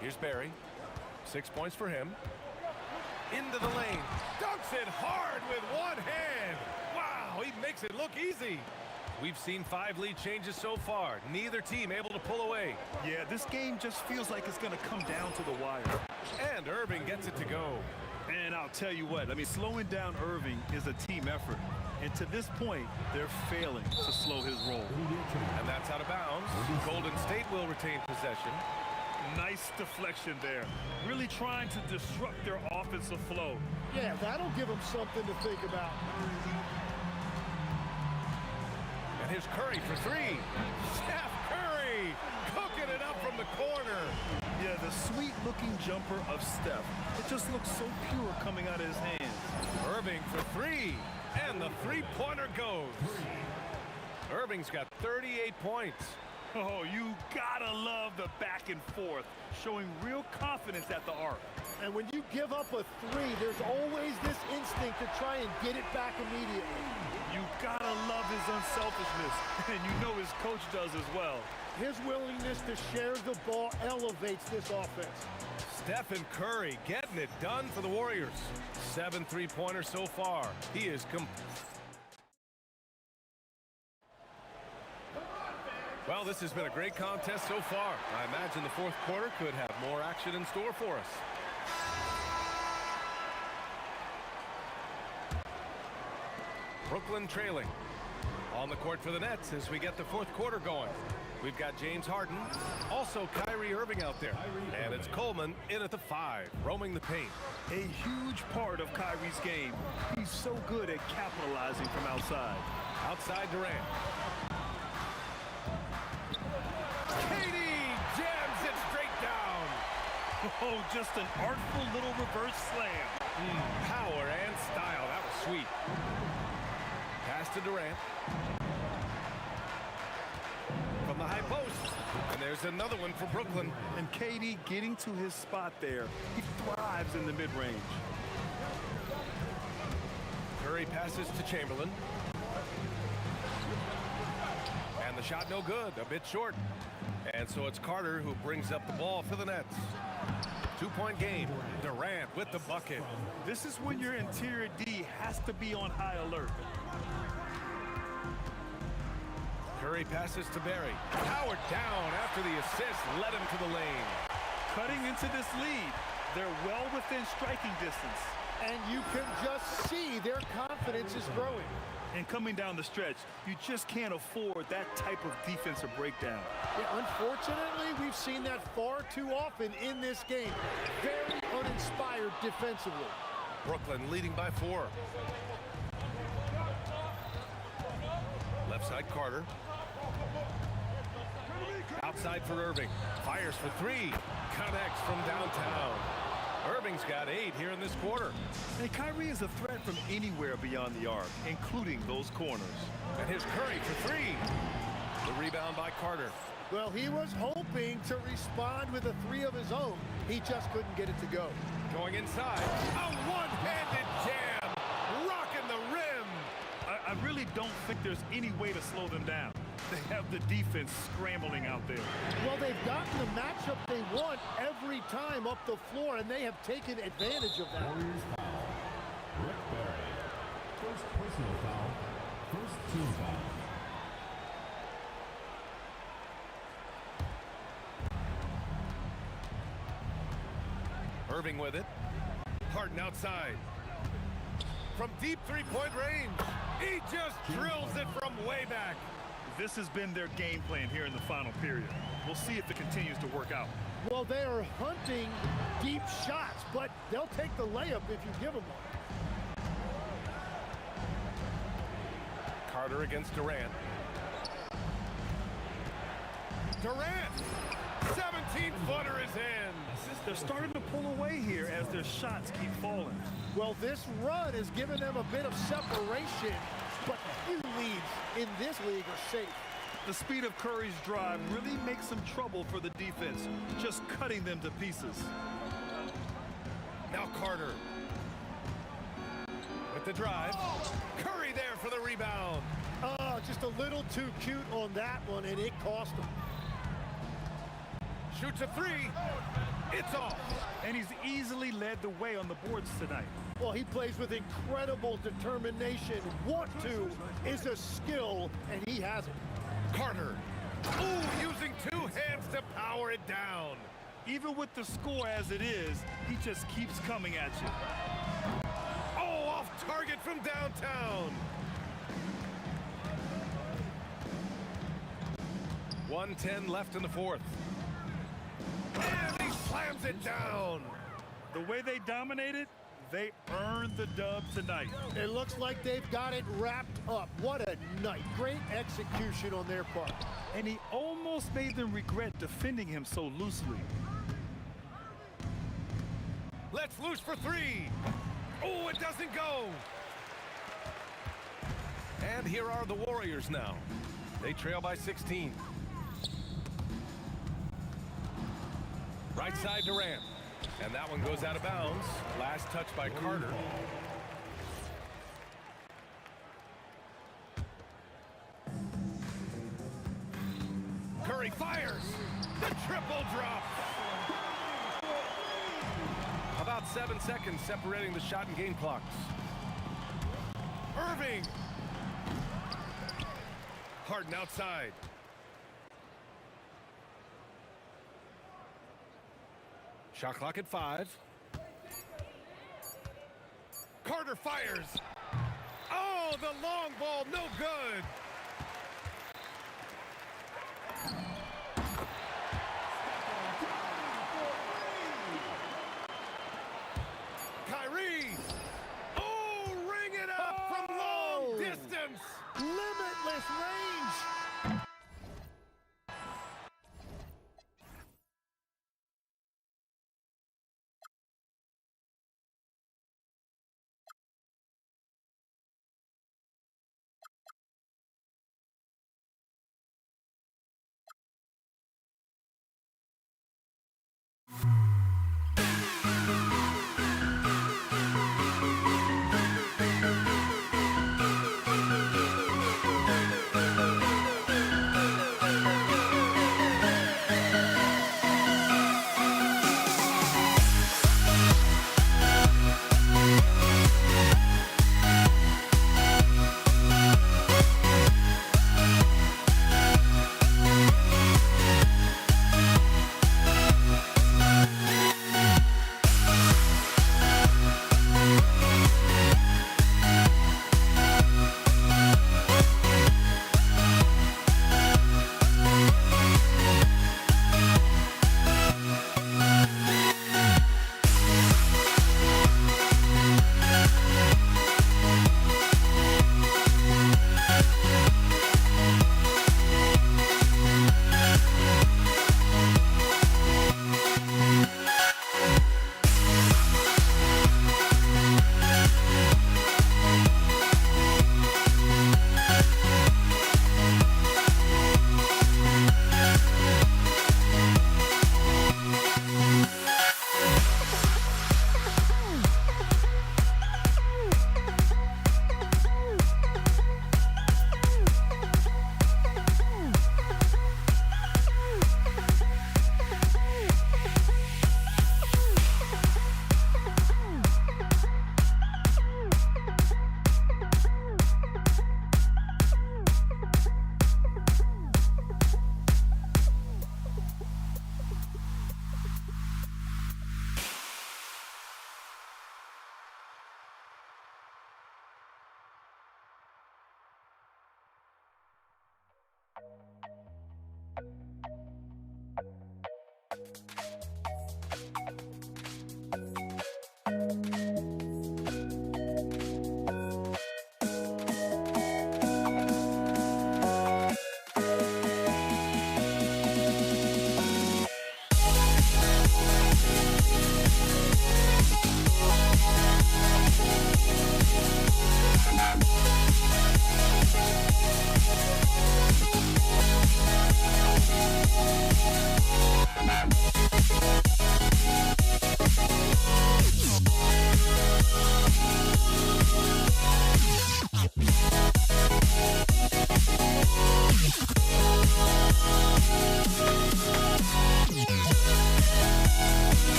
Here's Barry. 6 points for him. Into the lane. Dunks it hard with one hand. Wow, he makes it look easy. We've seen 5 lead changes so far. Neither team able to pull away. Yeah, this game just feels like it's going to come down to the wire. And Irving gets it to go. And I'll tell you what, I mean, slowing down Irving is a team effort. And to this point, they're failing to slow his roll. And that's out of bounds. Golden State will retain possession. Nice deflection there. Really trying to disrupt their offensive flow. Yeah, that'll give them something to think about. And here's Curry for three. Steph Curry cooking it up from the corner. Yeah, the sweet-looking jumper of Steph. It just looks so pure coming out of his hands. Irving for three. And the three-pointer goes. Irving's got 38 points. Oh, you gotta love the back and forth, showing real confidence at the arc. And when you give up a three, there's always this instinct to try and get it back immediately. You gotta love his unselfishness, and you know his coach does as well. His willingness to share the ball elevates this offense. Stephen Curry getting it done for the Warriors. 7 three-pointers so far. He is Well, this has been a great contest so far. I imagine the fourth quarter could have more action in store for us. Brooklyn trailing. On the court for the Nets as we get the fourth quarter going. We've got James Harden, also Kyrie Irving out there. And it's Coleman in at the 5, roaming the paint. A huge part of Kyrie's game. He's so good at capitalizing from outside. Outside Durant. Katie jams it straight down. Oh, just an artful little reverse slam. Power and style. That was sweet. Pass to Durant. From the high post. And there's another one for Brooklyn. And KD getting to his spot there. He thrives in the mid-range. Curry passes to Chamberlain. And the shot no good. A bit short. And so it's Carter who brings up the ball for the Nets. 2-point game. Durant with the bucket. This is when your interior D has to be on high alert. Curry passes to Barry. Howard down after the assist led him to the lane. Cutting into this lead. They're well within striking distance. And you can just see their confidence is growing. And coming down the stretch, you just can't afford that type of defensive breakdown. Yeah, unfortunately, we've seen that far too often in this game. Very uninspired defensively. Brooklyn leading by 4. Left side Carter. Outside for Irving. Fires for 3. Connects from downtown. Irving's got 8 here in this quarter. And Kyrie is a threat from anywhere beyond the arc, including those corners. And here's Curry for 3. The rebound by Carter. Well, he was hoping to respond with a 3 of his own. He just couldn't get it to go. Going inside. A one-handed jam. Rocking the rim. I really don't think there's any way to slow them down. They have the defense scrambling out there. Well, they've gotten the matchup they want every time up the floor, and they have taken advantage of that. Warriors foul. Rick Barry. First personal foul. First team foul. Irving with it. Harden outside. From deep three-point range. He just drills it from way back. This has been their game plan here in the final period. We'll see if it continues to work out. Well, they are hunting deep shots, but they'll take the layup if you give them one. Carter against Durant. Durant! 17-footer is in. They're starting to pull away here as their shots keep falling. Well, this run has given them a bit of separation, but few leads in this league are safe. The speed of Curry's drive really makes some trouble for the defense, just cutting them to pieces. Now Carter. With the drive. Curry there for the rebound. Just a little too cute on that one, and it cost them. Shoots a three. It's off. And he's easily led the way on the boards tonight. Well, he plays with incredible determination. Want to is a skill, and he has it. Carter. Ooh, using two hands to power it down. Even with the score as it is, he just keeps coming at you. Oh, off target from downtown. 1:10 left in the fourth. And he slams it down. The way they dominated, they earned the dub tonight. It looks like they've got it wrapped up. What a night. Great execution on their part. And he almost made them regret defending him so loosely. Let's loose for three. Oh, it doesn't go. And here are the Warriors now. They trail by 16. Right side Durant. And that one goes out of bounds. Last touch by Carter. Curry fires. The triple drop. About 7 seconds separating the shot and game clocks. Irving. Harden outside. Shot clock at 5. Carter fires. Oh, the long ball, no good. Kyrie. Oh, ring it up from long distance. Limitless range.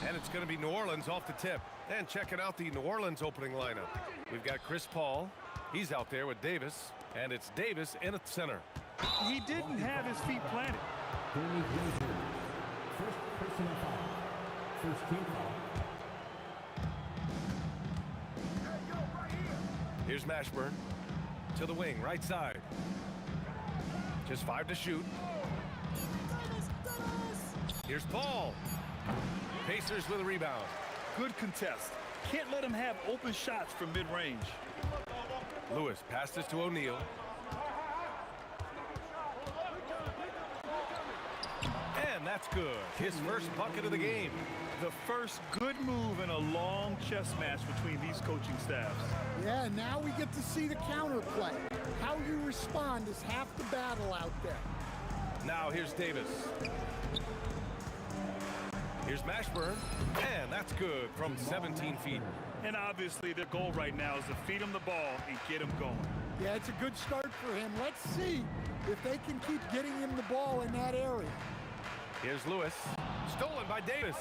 And it's going to be New Orleans off the tip. And checking out the New Orleans opening lineup. We've got Chris Paul. He's out there with Davis. And it's Davis in at center. He didn't have his feet planted. First personal foul. First team foul. Here's Mashburn to the wing, right side. Just 5 to shoot. Here's Paul. Pacers with a rebound. Good contest. Can't let him have open shots from mid-range. Lewis passed this to O'Neal. And that's good. His first bucket of the game. The first good move in a long chess match between these coaching staffs. Yeah, now we get to see the counterplay. How you respond is half the battle out there. Now here's Davis. Here's Mashburn, and that's good from 17 feet. And obviously their goal right now is to feed him the ball and get him going. Yeah, it's a good start for him. Let's see if they can keep getting him the ball in that area. Here's Lewis, stolen by Davis.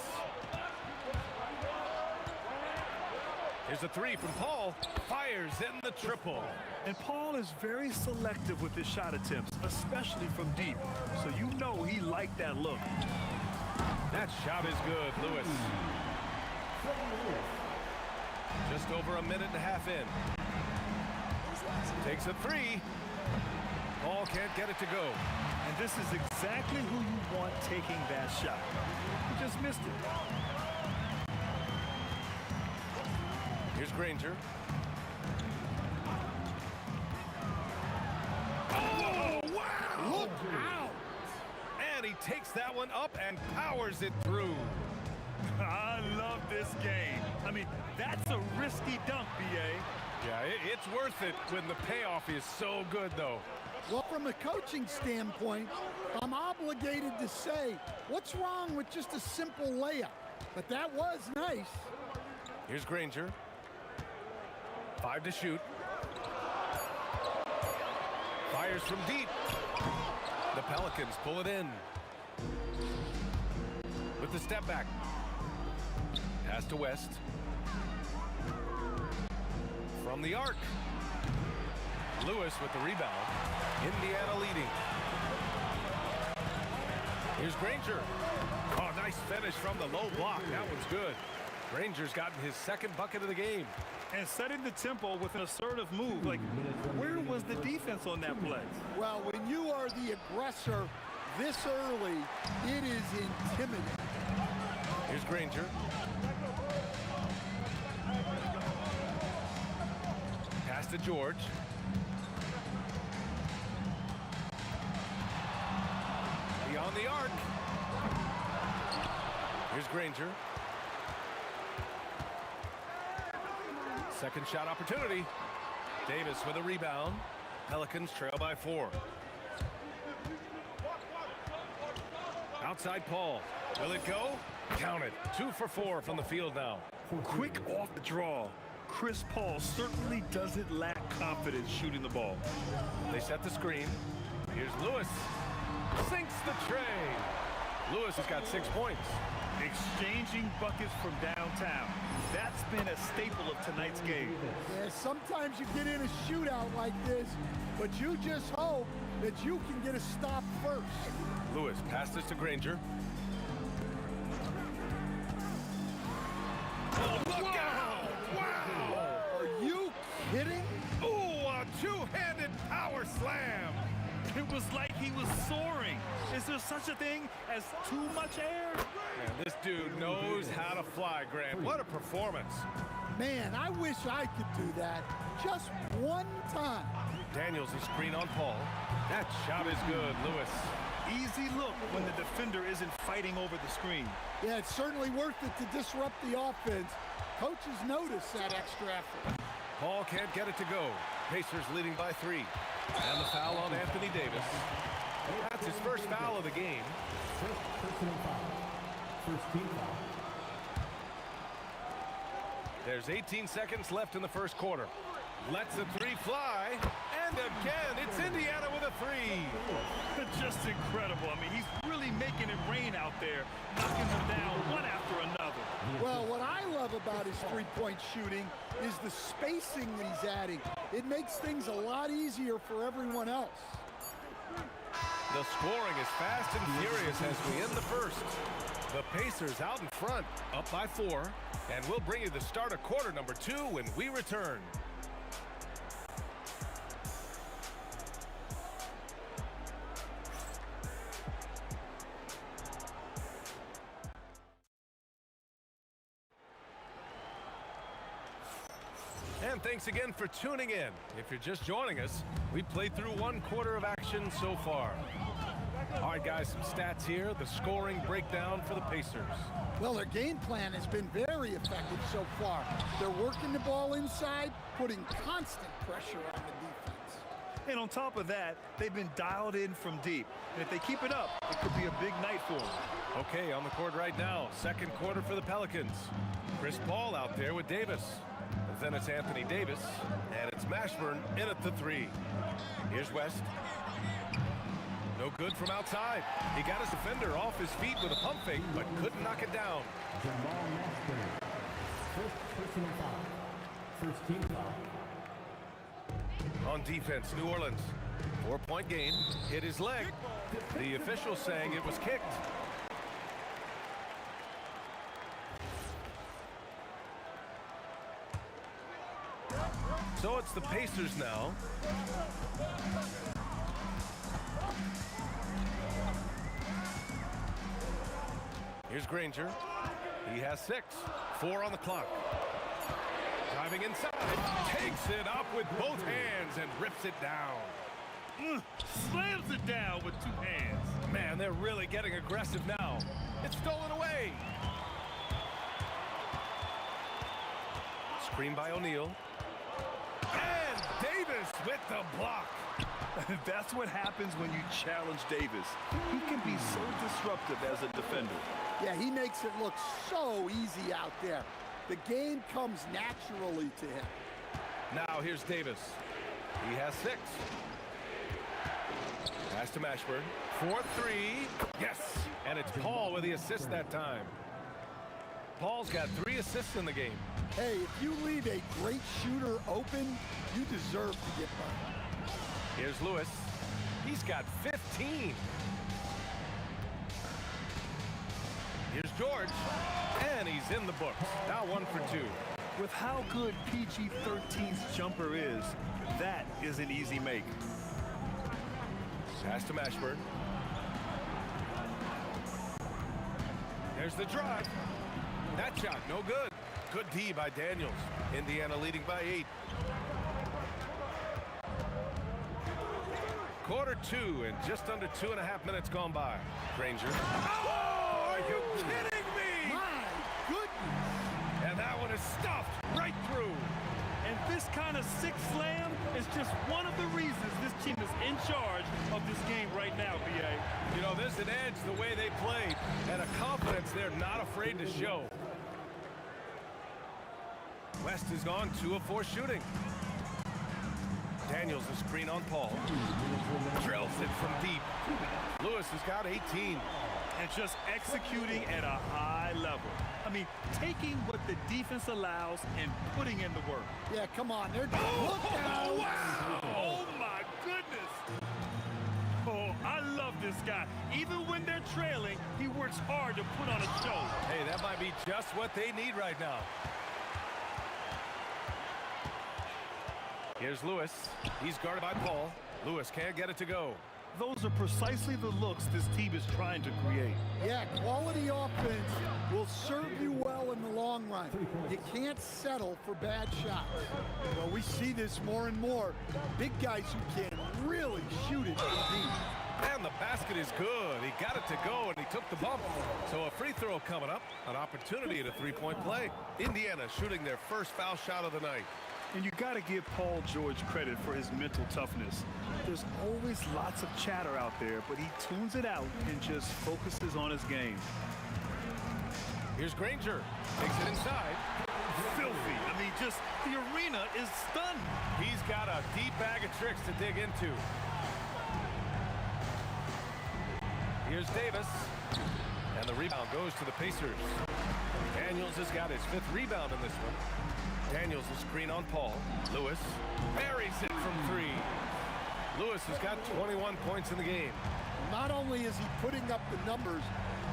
Here's a 3 from Paul, fires in the triple. And Paul is very selective with his shot attempts, especially from deep. So you know he liked that look. That shot is good, Lewis. Just over a minute and a half in. Takes a 3. Paul can't get it to go. And this is exactly who you want taking that shot. He just missed it. Here's Granger. Oh, wow! Look out! And he takes that one up and powers it through. I love this game. I mean, that's a risky dunk, B.A. Yeah, it's worth it when the payoff is so good, though. Well, from a coaching standpoint, I'm obligated to say, what's wrong with just a simple layup? But that was nice. Here's Granger. 5 to shoot. Fires from deep. The Pelicans pull it in. With the step back. Pass to West. From the arc. Lewis with the rebound. Indiana leading. Here's Granger. Oh, nice finish from the low block. That one's good. Granger's gotten his second bucket of the game. And setting the tempo with an assertive move. Like, where was the defense on that play? Well, when you are the aggressor this early, it is intimidating. Here's Granger. Pass to George. Beyond the arc. Here's Granger. Second shot opportunity. Davis with a rebound. Pelicans trail by 4. Outside Paul. Will it go? Count it. 2 for 4 from the field now. Quick off the draw. Chris Paul certainly doesn't lack confidence shooting the ball. They set the screen. Here's Lewis. Sinks the tray. Lewis has got 6 points. Exchanging buckets from downtown. That's been a staple of tonight's game. Yeah, sometimes you get in a shootout like this, but you just hope that you can get a stop first. Lewis passes to Granger. Oh, look out! Wow! Are you kidding? Ooh, a two-handed power slam. It was like he was soaring. Is there such a thing as too much air? Man, this dude knows how to fly, Grant. What a performance. Man, I wish I could do that just one time. Daniels a screen on Paul. That shot is good, Lewis. Easy look when the defender isn't fighting over the screen. Yeah, it's certainly worth it to disrupt the offense. Coaches notice that extra effort. Paul can't get it to go. Pacers leading by 3. And the foul on Anthony Davis. That's his first foul of the game. Personal foul. First team foul. There's 18 seconds left in the first quarter. Lets the 3 fly. And again, it's Indiana with a 3. Just incredible. I mean, he's really making it rain out there, knocking them down one after another. Well, what I love about his three-point shooting is the spacing that he's adding. It makes things a lot easier for everyone else. The scoring is fast and furious as we end the first. The Pacers out in front, up by 4. And we'll bring you the start of quarter number 2 when we return. And thanks again for tuning in. If you're just joining us, we played through 1 quarter of action so far. All right, guys, some stats here. The scoring breakdown for the Pacers. Well, their game plan has been very effective so far. They're working the ball inside, putting constant pressure on the defense. And on top of that, they've been dialed in from deep. And if they keep it up, it could be a big night for them. Okay, on the court right now, second quarter for the Pelicans. Chris Paul out there with Davis. Then it's Anthony Davis, and it's Mashburn in at the 3. Here's West. No good from outside. He got his defender off his feet with a pump fake, but couldn't knock it down. Jamal Mashburn. First personal foul. First team foul. On defense, New Orleans. 4-point game. Hit his leg. The official saying it was kicked. So it's the Pacers now. Here's Granger. He has 6. 4 on the clock. Driving inside. Takes it up with both hands and rips it down. Slams it down with 2 hands. Man, they're really getting aggressive now. It's stolen away. Screen by O'Neal. And Davis with the block. That's what happens when you challenge Davis. He can be so disruptive as a defender. Yeah, he makes it look so easy out there. The game comes naturally to him. Now here's Davis. He has 6. Pass to Mashburn. 4-3. Yes. And it's Paul with the assist that time. Paul's got 3 assists in the game. Hey, if you leave a great shooter open, you deserve to get burned. Here's Lewis. He's got 15. Here's George. And he's in the books. Now 1 for 2. With how good PG-13's jumper is, that is an easy make. Pass to Mashburn. There's the drive. That shot, no good. Good D by Daniels. Indiana leading by 8. Quarter 2 and just under 2.5 minutes gone by. Granger. Oh, are you kidding me? My goodness. And that one is stuffed right through. And this kind of sick slam is just one of the reasons this team is in charge of this game right now, B.A. You know, there's an edge the way they played and a confidence they're not afraid to show. West is gone 2 of 4 shooting. Daniels the screen on Paul. Drills it from deep. Lewis has got 18. And just executing at a high level. I mean, taking what the defense allows and putting in the work. Yeah, come on. Look Oh, out. wow! Oh, my goodness. Oh, I love this guy. Even when they're trailing, he works hard to put on a show. Hey, that might be just what they need right now. Here's Lewis. He's guarded by Paul. Lewis can't get it to go. Those are precisely the looks this team is trying to create. Yeah, quality offense will serve you well in the long run. You can't settle for bad shots. Well, we see this more and more. Big guys who can really shoot it from deep. And the basket is good. He got it to go, and he took the bump. So a free throw coming up, an opportunity at a three-point play. Indiana shooting their first foul shot of the night. And you got to give Paul George credit for his mental toughness. There's always lots of chatter out there, but he tunes it out and just focuses on his game. Here's Granger. Takes it inside. Filthy. I mean, just the arena is stunned. He's got a deep bag of tricks to dig into. Here's Davis. And the rebound goes to the Pacers. Daniels has got his 5th rebound in this one. Daniels the screen on Paul. Lewis buries it from 3. Lewis has got 21 points in the game. Not only is he putting up the numbers,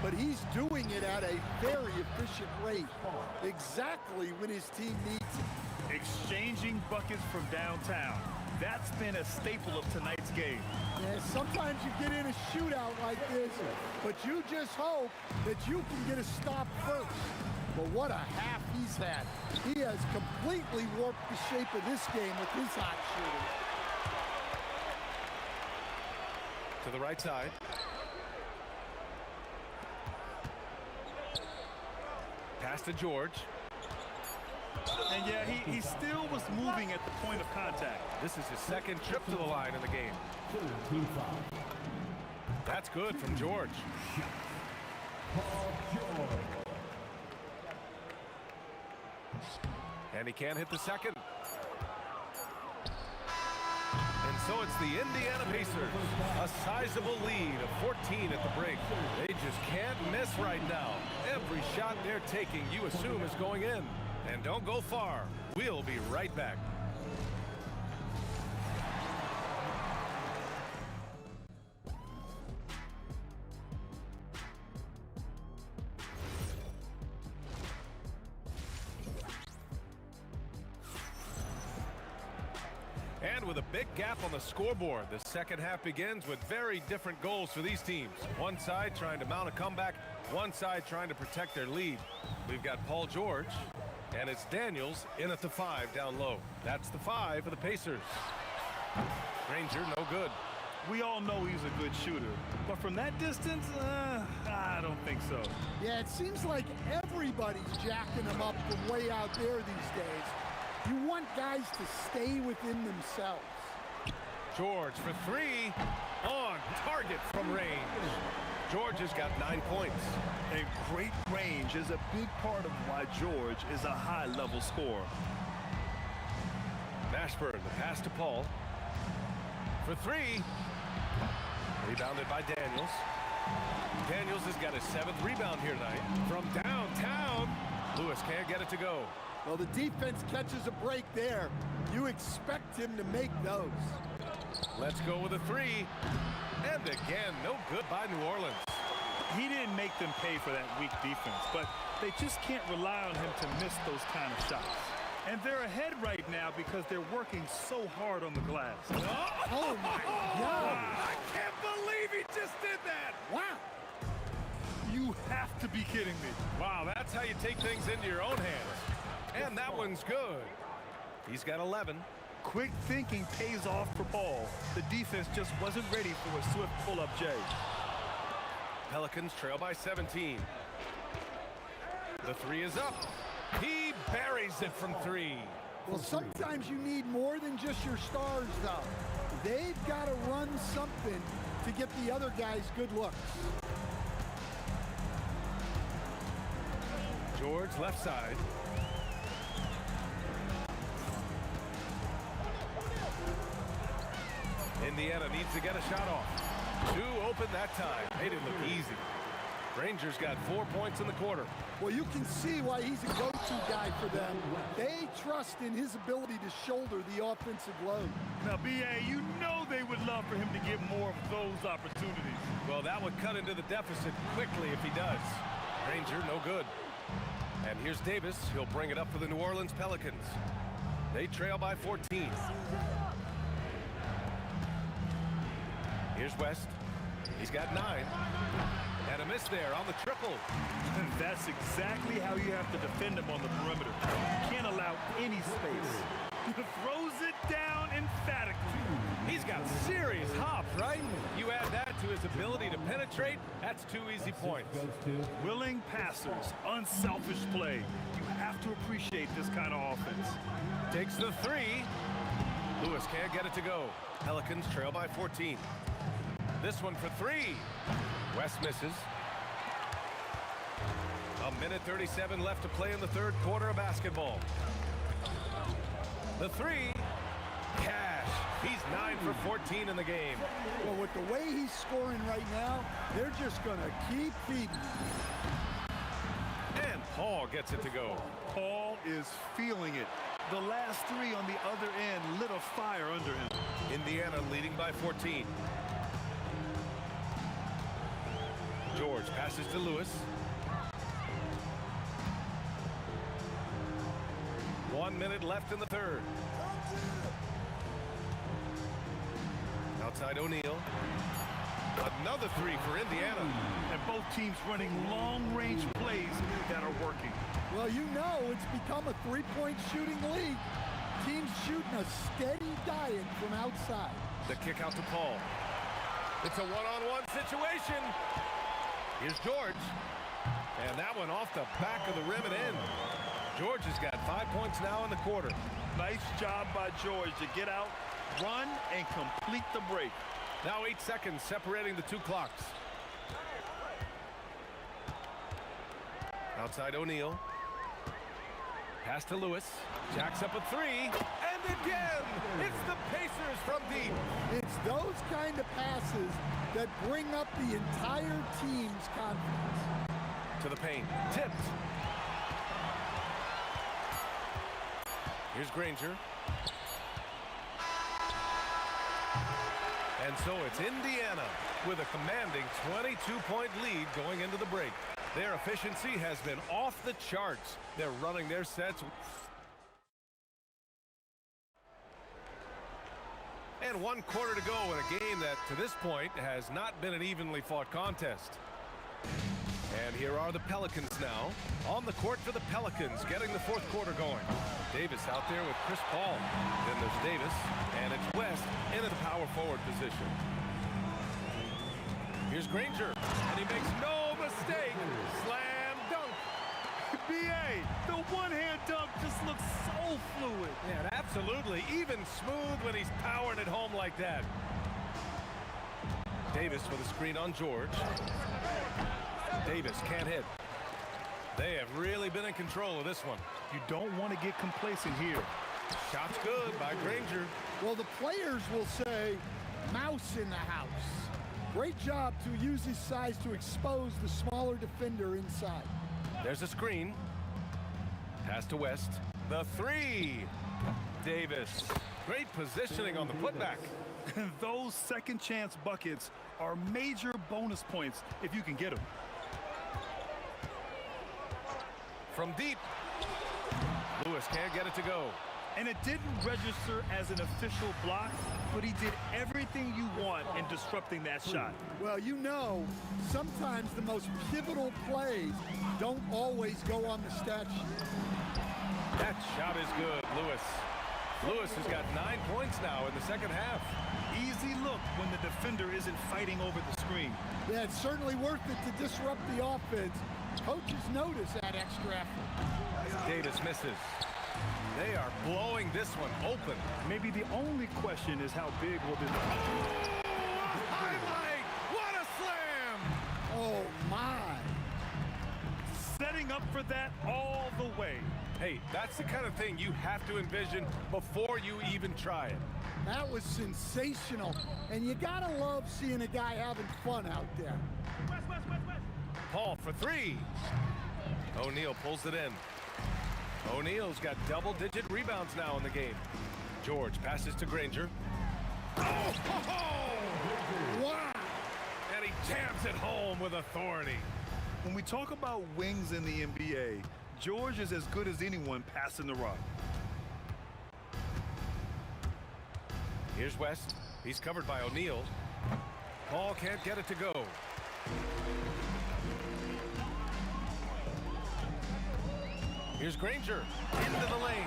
but he's doing it at a very efficient rate. Exactly when his team needs it. Exchanging buckets from downtown. That's been a staple of tonight's game. Yeah, sometimes you get in a shootout like this, but you just hope that you can get a stop first. But what a half he's had. He has completely warped the shape of this game with his hot shooting. To the right side. Pass to George. And yeah, he still was moving at the point of contact. This is his 2nd trip to the line in the game. That's good from George. And he can't hit the 2nd. And so it's the Indiana Pacers. A sizable lead of 14 at the break. They just can't miss right now. Every shot they're taking, you assume, is going in. And don't go far. We'll be right back. And with a big gap on the scoreboard, the second half begins with very different goals for these teams. One side trying to mount a comeback, one side trying to protect their lead. We've got Paul George, and it's Daniels in at the 5 down low. That's the 5 for the Pacers. Granger, no good. We all know he's a good shooter, but from that distance, I don't think so. Yeah, it seems like everybody's jacking him up from way out there these days. You want guys to stay within themselves. George for 3, on target from range. George has got 9 points. And great range is a big part of why George is a high-level scorer. Mashburn, the pass to Paul. For 3. Rebounded by Daniels. Daniels has got his 7th rebound here tonight. From downtown, Lewis can't get it to go. Well, the defense catches a break there. You expect him to make those. Let's go with a three. And again, no good by New Orleans. He didn't make them pay for that weak defense, but they just can't rely on him to miss those kind of shots. And they're ahead right now because they're working so hard on the glass. Oh, my God. I can't believe he just did that. Wow. You have to be kidding me. Wow, that's how you take things into your own hands. And that one's good. He's got 11. Quick thinking pays off for Paul. The defense just wasn't ready for a swift pull-up J. Pelicans trail by 17. The three is up. He buries it from three. Well, sometimes you need more than just your stars, though. They've got to run something to get the other guys good looks. George left side. Indiana needs to get a shot off. Two open that time. Made it look easy. Rangers got 4 points in the quarter. Well, you can see why he's a go-to guy for them. They trust in his ability to shoulder the offensive load. Now, B.A., you know they would love for him to get more of those opportunities. Well, that would cut into the deficit quickly if he does. Ranger, no good. And here's Davis. He'll bring it up for the New Orleans Pelicans. They trail by 14. Here's West. He's got 9. And a miss there on the triple. And that's exactly how you have to defend him on the perimeter. You can't allow any space. He throws it down emphatically. He's got serious hops, right? You add that to his ability to penetrate, that's 2 easy points. Willing passers, unselfish play. You have to appreciate this kind of offense. Takes the 3. Lewis can't get it to go. Pelicans trail by 14. This one for 3. West misses. A minute 37 left to play in the third quarter of basketball. The 3. Cash. He's 9 for 14 in the game. Well, with the way he's scoring right now, they're just going to keep feeding. And Paul gets it to go. Paul is feeling it. The last 3 on the other end lit a fire under him. Indiana leading by 14. George passes to Lewis. 1 minute left in the third. Outside O'Neal. Another 3 for Indiana. And both teams running long-range plays that are working. Well, you know it's become a three-point shooting league. Teams shooting a steady diet from outside. The kick out to Paul. It's a one-on-one situation. Here's George. And that one off the back of the rim and in. George has got 5 points now in the quarter. Nice job by George to get out, run, and complete the break. Now 8 seconds separating the 2 clocks. Outside O'Neal. Pass to Lewis. Jacks up a 3. And again, it's the Pacers from deep. It's those kind of passes that bring up the entire team's confidence. To the paint. Tipped. Here's Granger. And so it's Indiana with a commanding 22-point lead going into the break. Their efficiency has been off the charts. They're running their sets. And 1 quarter to go in a game that, to this point, has not been an evenly fought contest. And here are the Pelicans now. On the court for the Pelicans, getting the 4th quarter going. Davis out there with Chris Paul. Then there's Davis, and it's West into the power forward position. Here's Granger, and he makes no mistake. Slam dunk. B.A., the one-hand dunk just looks so fluid. Yeah, absolutely. Even smooth when he's powering it home like that. Davis with a screen on George. Davis can't hit. They have really been in control of this one. You don't want to get complacent here. Shot's good by Granger. Well, the players will say, mouse in the house. Great job to use his size to expose the smaller defender inside. There's a screen. Pass to West. The three. Davis. Great positioning on the putback. And those second chance buckets are major bonus points if you can get them. From deep. Lewis can't get it to go. And it didn't register as an official block, but he did everything you want in disrupting that shot. Well, you know, sometimes the most pivotal plays don't always go on the stat sheet. That shot is good, Lewis. Lewis has got 9 points now in the second half. Easy look when the defender isn't fighting over the screen. Yeah, it's certainly worth it to disrupt the offense. Coaches notice that extra effort. Davis misses. They are blowing this one open. Maybe the only question is how big will this... Highlight! What a slam! Oh, my. Setting up for that all the way. Hey, that's the kind of thing you have to envision before you even try it. That was sensational. And you gotta love seeing a guy having fun out there. Paul for three. O'Neal pulls it in. O'Neal's got double-digit rebounds now in the game. George passes to Granger. Oh! Wow! And he jams it home with authority. When we talk about wings in the NBA, George is as good as anyone passing the rock. Here's West. He's covered by O'Neal. Paul can't get it to go. Here's Granger into the lane.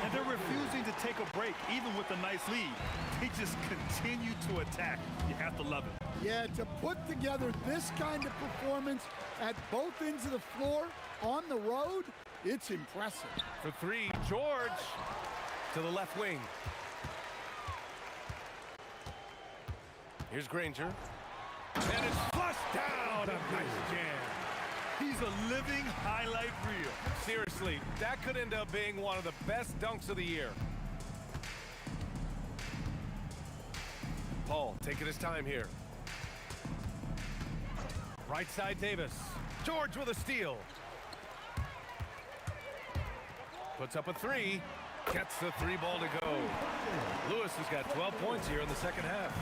And they're refusing to take a break, even with a nice lead. They just continue to attack. You have to love it. Yeah, to put together this kind of performance at both ends of the floor on the road, it's impressive. For three, George to the left wing. Here's Granger. And it's flushed down. A nice jam. He's a living highlight reel. Seriously, that could end up being one of the best dunks of the year. Paul taking his time here. Right side Davis. George with a steal. Puts up a three. Gets the three ball to go. Lewis has got 12 points here in the second half.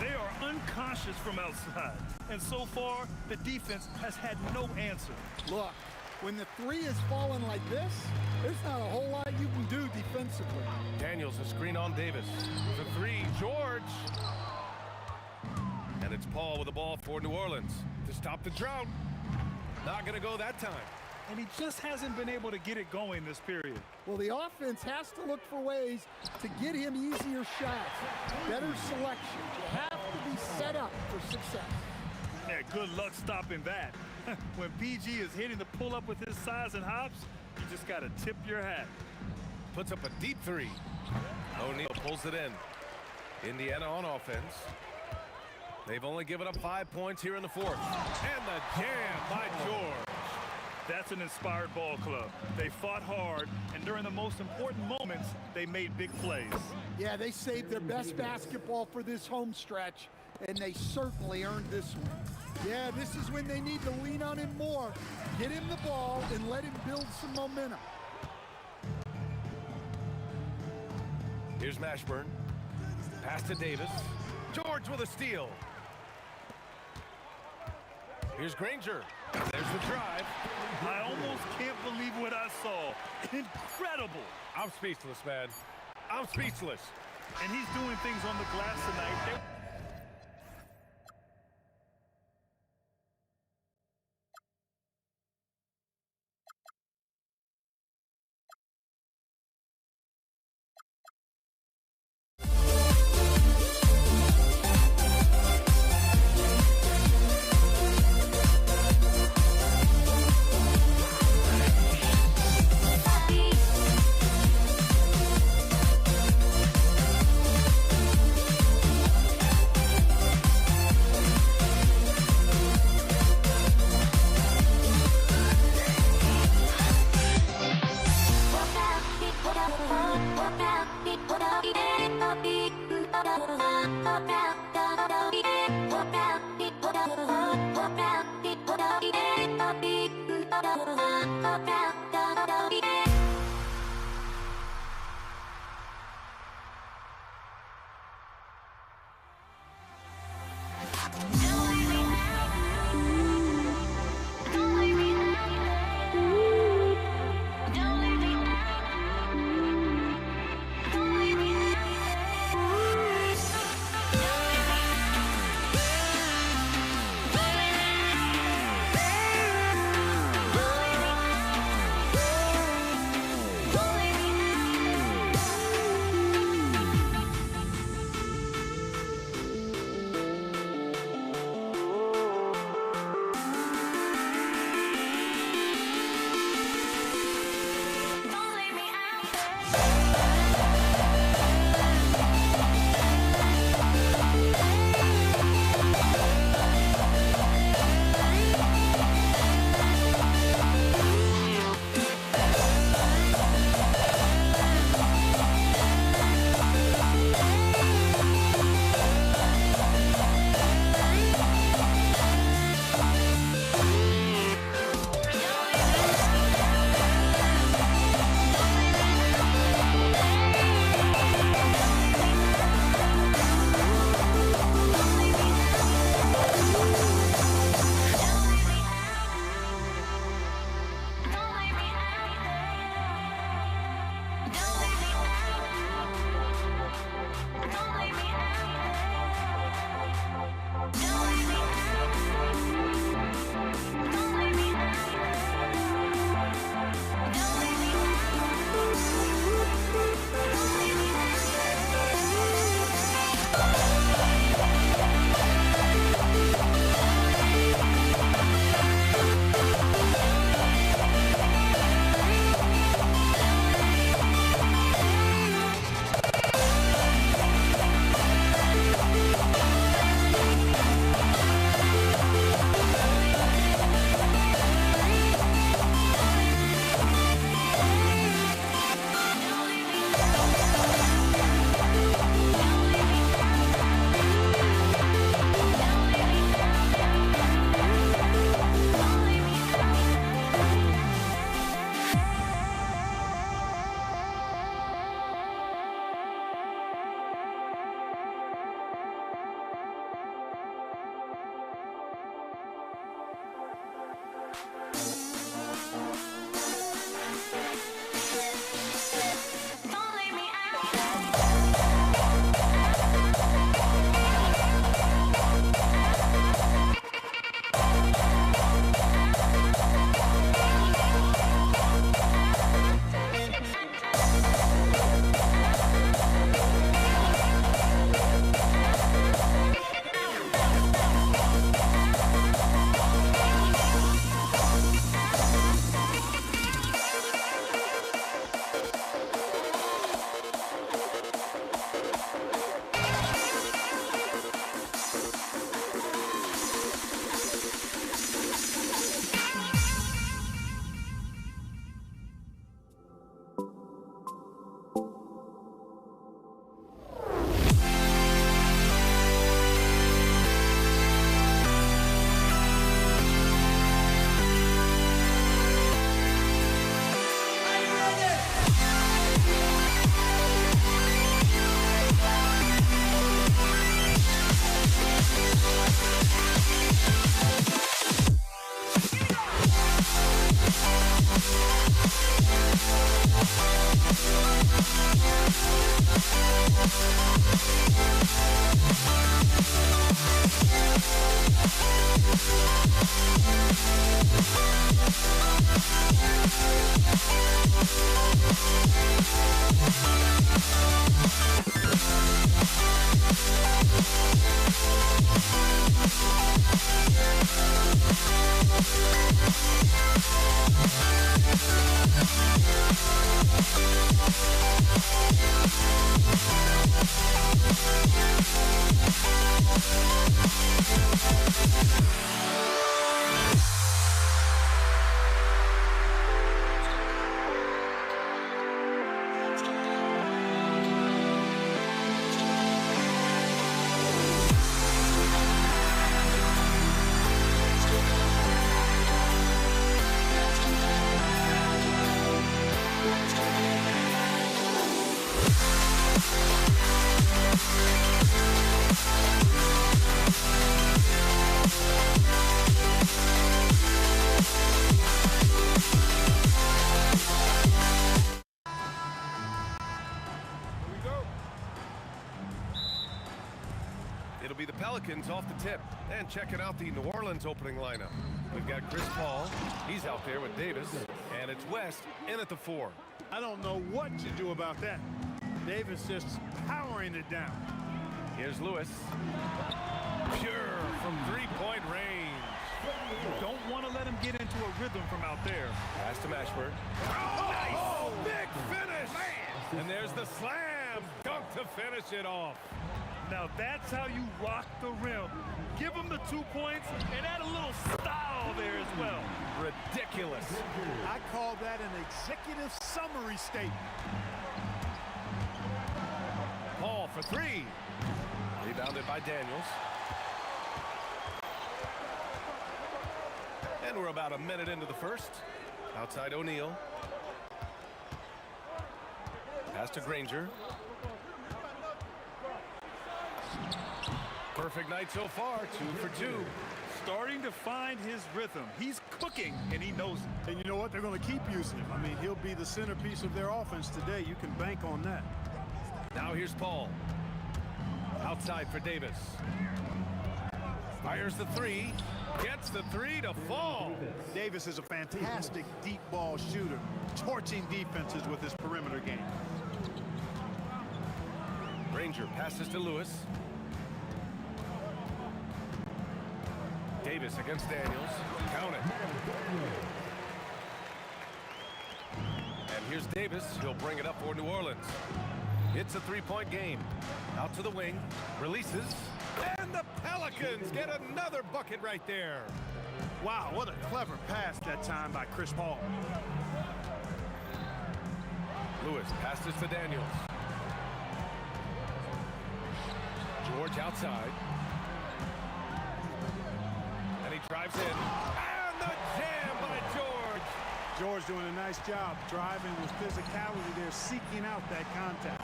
They are unconscious from outside. And so far, the defense has had no answer. Look, when the three is falling like this, there's not a whole lot you can do defensively. Daniels a screen on Davis. The three, George. And it's Paul with the ball for New Orleans to stop the drought. Not going to go that time. And he just hasn't been able to get it going this period. Well, the offense has to look for ways to get him easier shots, better selection. You have to be set up for success. Yeah, good luck stopping that. When PG is hitting the pull-up with his size and hops, you just got to tip your hat. Puts up a deep three. O'Neal pulls it in. Indiana on offense. They've only given up 5 points here in the fourth. And the jam by George. That's an inspired ball club. They fought hard, and during the most important moments, they made big plays. Yeah, they saved their best basketball for this home stretch, and they certainly earned this one. Yeah, this is when they need to lean on him more. Get him the ball and let him build some momentum. Here's Mashburn. Pass to Davis. George with a steal. Here's Granger. There's the drive. I almost can't believe what I saw. Incredible. I'm speechless, man. I'm speechless. And he's doing things on the glass tonight. They be the Pelicans off the tip. And checking out the New Orleans opening lineup. We've got Chris Paul. He's out there with Davis. And it's West in at the 4. I don't know what you do about that. Davis just powering it down. Here's Lewis. Pure from three-point range. Don't want to let him get into a rhythm from out there. Pass to Mashburn. Oh, nice! Big finish! Man. And there's the slam dunk to finish it off. Now that's how you rock the rim. Give him the 2 points and add a little style there as well. Ridiculous. I call that an executive summary statement. Paul for 3. Rebounded by Daniels. And we're about a minute into the first. Outside O'Neal. Pass to Granger. Perfect night so far, 2 for 2. Starting to find his rhythm. He's cooking, and he knows it. And you know what? They're going to keep using him. I mean, he'll be the centerpiece of their offense today. You can bank on that. Now here's Paul. Outside for Davis. Fires the 3. Gets the 3 to fall. Davis is a fantastic deep ball shooter, torching defenses with his perimeter game. Granger passes to Lewis. Davis against Daniels. Count it. And here's Davis. He'll bring it up for New Orleans. It's a 3-point game. Out to the wing. Releases. And the Pelicans get another bucket right there. Wow, what a clever pass that time by Chris Paul. Lewis passes to Daniels. George outside. And he drives in. And the jam by George. George doing a nice job driving with physicality there, seeking out that contact.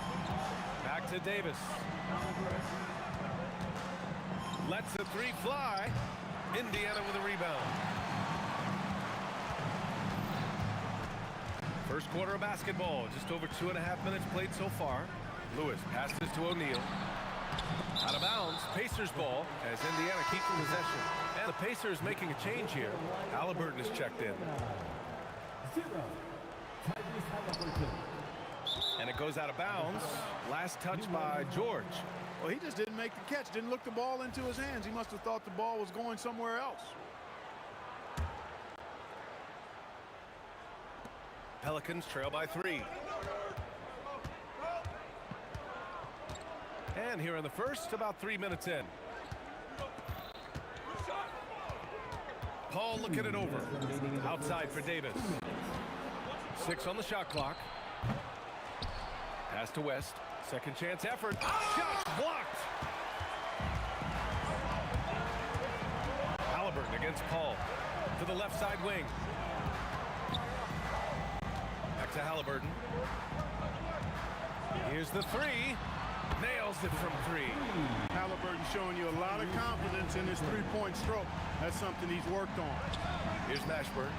Back to Davis. Lets the 3 fly. Indiana with a rebound. First quarter of basketball. Just over 2.5 minutes played so far. Lewis passes to O'Neal. Out of bounds. Pacers ball as Indiana keeps possession. And the Pacers making a change here. Halliburton is checked in. And it goes out of bounds. Last touch by George. Well, he just didn't make the catch, didn't look the ball into his hands. He must have thought the ball was going somewhere else. Pelicans trail by 3. And here in the first, about 3 minutes in. Paul looking it over. Outside for Davis. 6 on the shot clock. Pass to West. Second chance effort. Shot blocked. Halliburton against Paul. To the left side wing. Back to Halliburton. Here's the 3. Nails it from 3. Halliburton showing you a lot of confidence in his three-point stroke. That's something he's worked on. Here's Mashburn.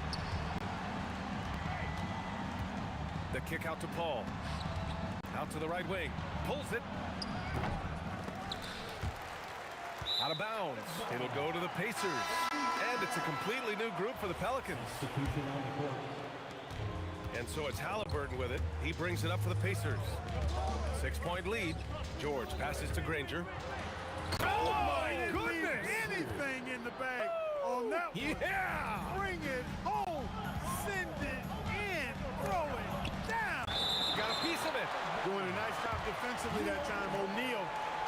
The kick out to Paul. Out to the right wing. Pulls it. Out of bounds. It'll go to the Pacers. And it's a completely new group for the Pelicans. And so it's Halliburton with it. He brings it up for the Pacers. 6-point lead. George passes to Granger. Oh, my goodness! Anything in the bag on that one. Yeah! Bring it home. Send it in. Throw it down. Got a piece of it. Doing a nice job defensively that time. O'Neal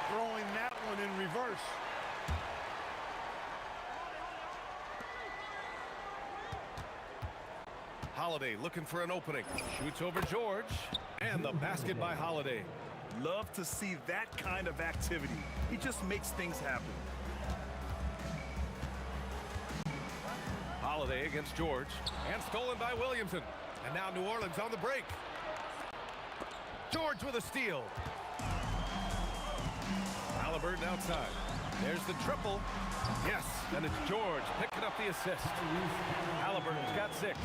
throwing that one in reverse. Holiday looking for an opening. Shoots over George. And the basket by Holiday. Love to see that kind of activity. He just makes things happen. Holiday against George. And stolen by Williamson. And now New Orleans on the break. George with a steal. Halliburton outside. There's the triple. Yes, and it's George picking up the assist. Halliburton's got 6.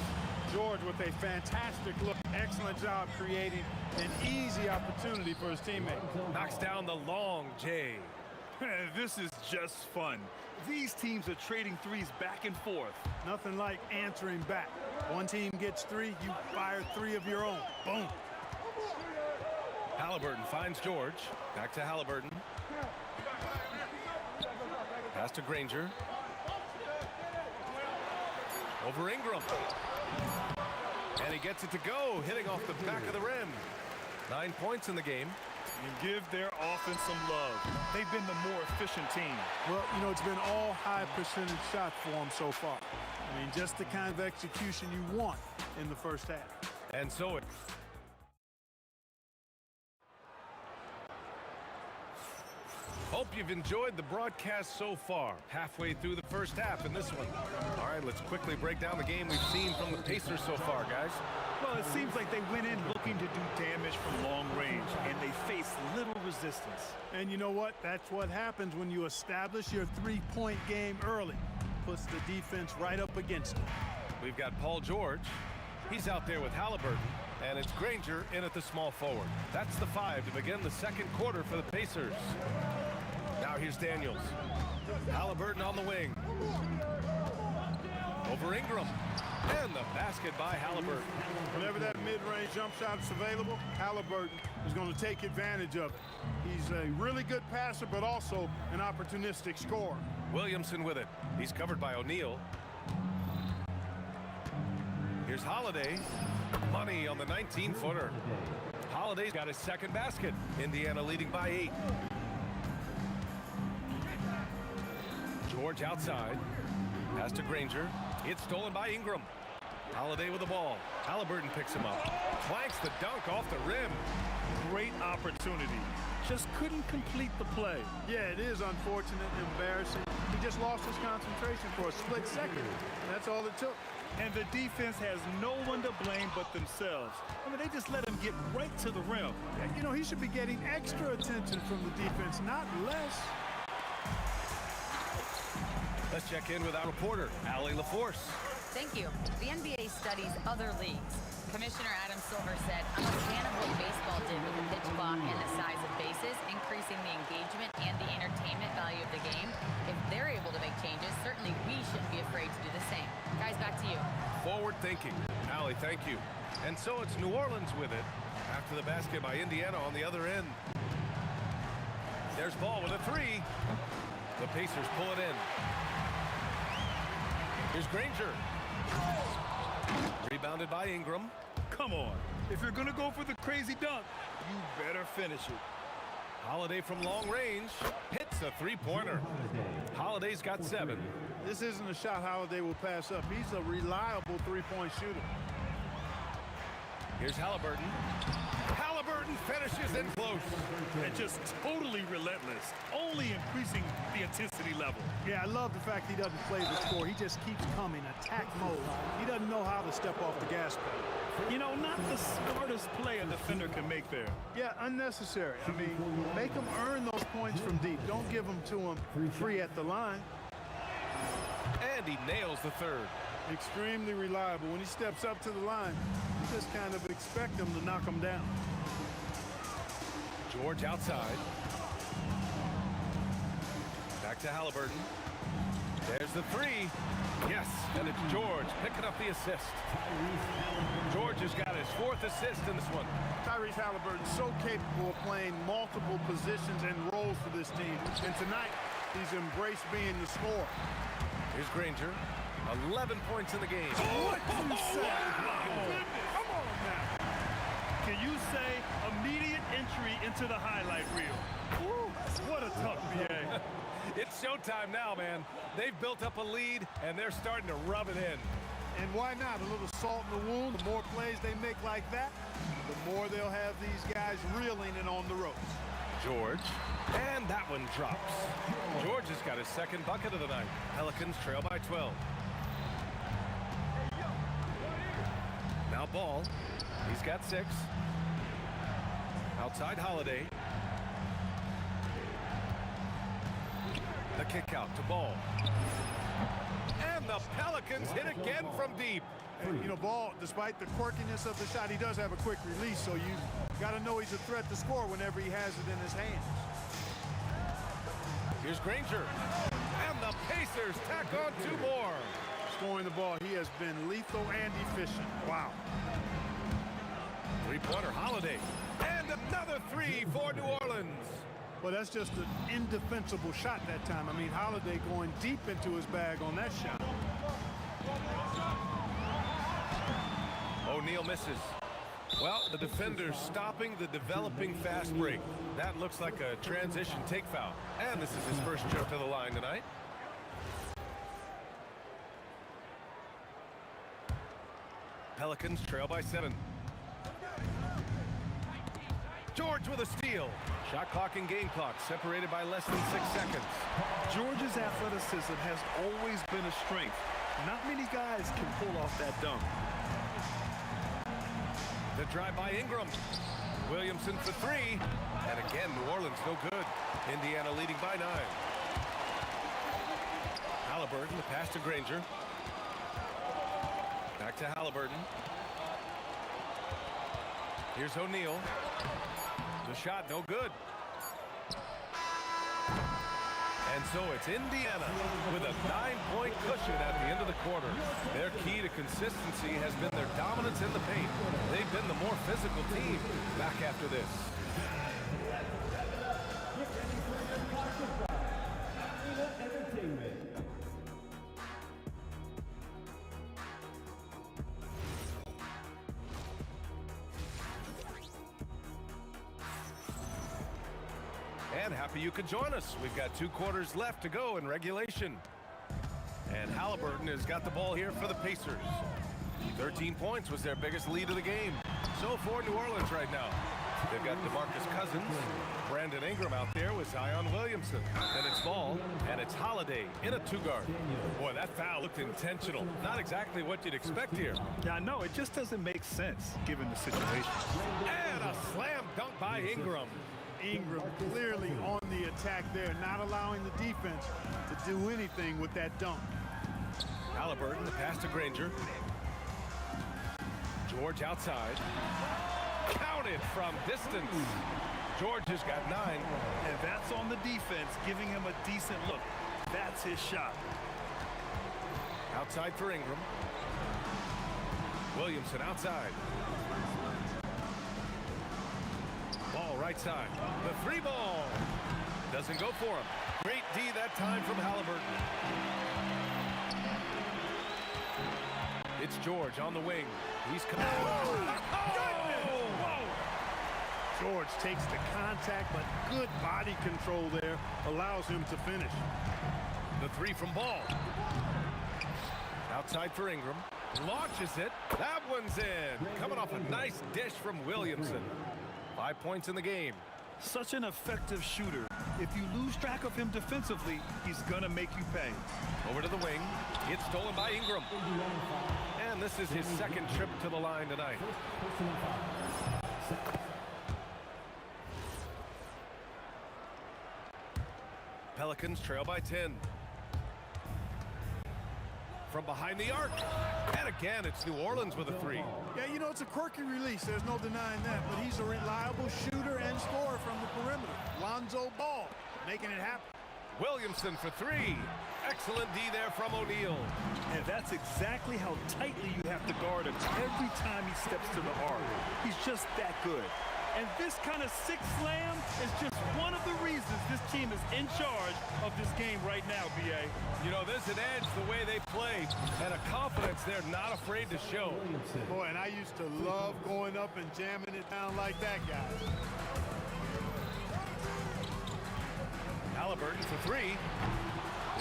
George with a fantastic look. Excellent job creating an easy opportunity for his teammate. Knocks down the long J. This is just fun. These teams are trading threes back and forth. Nothing like answering back. One team gets 3, you fire 3 of your own. Boom. Halliburton finds George. Back to Halliburton. Pass to Granger. Over Ingram. And he gets it to go, hitting off the back of the rim. 9 points in the game. And give their offense some love. They've been the more efficient team. Well, you know, it's been all high percentage shots for them so far. I mean, just the kind of execution you want in the first half. And so it. Hope you've enjoyed the broadcast so far. Halfway through the first half in this one. All right, let's quickly break down the game we've seen from the Pacers so far, guys. Well, it seems like they went in looking to do damage from long range, and they faced little resistance. And you know what? That's what happens when you establish your three-point game early. Puts the defense right up against it. We've got Paul George. He's out there with Halliburton. And it's Granger in at the small forward. That's the 5 to begin the second quarter for the Pacers. Now here's Daniels. Halliburton on the wing. Over Ingram. And the basket by Halliburton. Whenever that mid-range jump shot is available, Halliburton is going to take advantage of it. He's a really good passer, but also an opportunistic scorer. Williamson with it. He's covered by O'Neal. Here's Holiday. Money on the 19-footer. Holiday's got his second basket. Indiana leading by 8. George outside. Pass to Granger. It's stolen by Ingram. Holiday with the ball. Halliburton picks him up. Clanks the dunk off the rim. Great opportunity. Just couldn't complete the play. Yeah, it is unfortunate and embarrassing. He just lost his concentration for a split second. That's all it took. And the defense has no one to blame but themselves. I mean, they just let him get right to the rim. You know, he should be getting extra attention from the defense, not less. Let's check in with our reporter, Allie LaForce. Thank you. The NBA studies other leagues. Commissioner Adam Silver said, I'm a fan of what baseball did with the pitch clock and the size of bases, increasing the engagement and the entertainment value of the game. If they're able to make changes, certainly we shouldn't be afraid to do the same. Guys, back to you. Forward thinking. Allie, thank you. And so it's New Orleans with it after the basket by Indiana on the other end. There's Ball with a 3. The Pacers pull it in. Here's Granger. Rebounded by Ingram. Come on. If you're going to go for the crazy dunk, you better finish it. Holiday from long range hits a 3-pointer. Holiday's got 7. This isn't a shot Holiday will pass up. He's a reliable three-point shooter. Here's Halliburton. Halliburton finishes in close. And just totally relentless, only increasing the intensity level. Yeah, I love the fact he doesn't play the score. He just keeps coming, attack mode. He doesn't know how to step off the gas pedal. You know, not the smartest play a defender can make there. Yeah, unnecessary. I mean, make him earn those points from deep. Don't give them to him free at the line. And he nails the 3rd. Extremely reliable. When he steps up to the line, you just kind of expect him to knock him down. George outside. Back to Halliburton. There's the 3. Yes, and it's George picking up the assist. George has got his 4th assist in this one. Tyrese Halliburton so capable of playing multiple positions and roles for this team. And tonight, he's embraced being the scorer. Here's Granger. 11 points in the game. What you say? Come on now. Can you say immediate entry into the highlight reel? Woo, what a tough BA. It's showtime now, man. They've built up a lead, and they're starting to rub it in. And why not? A little salt in the wound. The more plays they make like that, the more they'll have these guys reeling and on the ropes. George, and that one drops. George has got his 2nd bucket of the night. Pelicans trail by 12. Now Ball. He's got 6. Outside Holiday. The kick out to Ball. And the Pelicans hit again from deep. And, you know, Ball, despite the quirkiness of the shot, he does have a quick release, so you got to know he's a threat to score whenever he has it in his hands. Here's Granger. And the Pacers tack on 2 more. Scoring the ball, he has been lethal and efficient. Wow. Three-pointer Holiday. And another 3 for New Orleans. Well, that's just an indefensible shot that time. I mean, Holiday going deep into his bag on that shot. O'Neal misses. Well, the defender's stopping the developing fast break. That looks like a transition take foul. And this is his first trip to the line tonight. Pelicans trail by 7. George with a steal. Shot clock and game clock separated by less than 6 seconds. George's athleticism has always been a strength. Not many guys can pull off that dunk. The drive by Ingram. Williamson for 3. And again, New Orleans no good. Indiana leading by 9. Halliburton, the pass to Granger. Back to Halliburton. Here's O'Neal. The shot no good. And so it's Indiana with a 9-point cushion at the end of the quarter. Their key to consistency has been their dominance in the paint. They've been the more physical team back after this. And happy you could join us. We've got 2 quarters left to go in regulation. And Halliburton has got the ball here for the Pacers. 13 points was their biggest lead of the game. So for New Orleans right now. They've got DeMarcus Cousins, Brandon Ingram out there with Zion Williamson. And it's Ball, and it's Holiday in a 2-guard. Boy, that foul looked intentional. Not exactly what you'd expect here. Yeah, I know. It just doesn't make sense given the situation. And a slam dunk by Ingram. Ingram clearly on the attack there, not allowing the defense to do anything with that dunk. Halliburton, the pass to Granger. George outside. Counted from distance. George has got 9. And that's on the defense, giving him a decent look. That's his shot. Outside for Ingram. Williamson outside. Ball right side. The 3 ball. Doesn't go for him. Great D that time from Halliburton. It's George on the wing. He's coming. Whoa! George takes the contact, but good body control there allows him to finish. The 3 from Ball. Outside for Ingram. Launches it. That one's in. Coming off a nice dish from Williamson. 5 points in the game. Such an effective shooter. If you lose track of him defensively, he's gonna make you pay. Over to the wing. It's stolen by Ingram. And this is his 2nd trip to the line tonight. Pelicans trail by 10. From behind the arc. And again, it's New Orleans with a 3. Yeah, you know, it's a quirky release. There's no denying that. But he's a reliable shooter and scorer from the perimeter. Lonzo Ball making it happen. Williamson for 3. Excellent D there from O'Neal. And that's exactly how tightly you have to guard him every time he steps to the arc. He's just that good. And this kind of sick slam is just one of the reasons this team is in charge of this game right now, B.A. You know, there's an edge the way they play and a confidence they're not afraid to show. Boy, and I used to love going up and jamming it down like that guy. Halliburton for 3.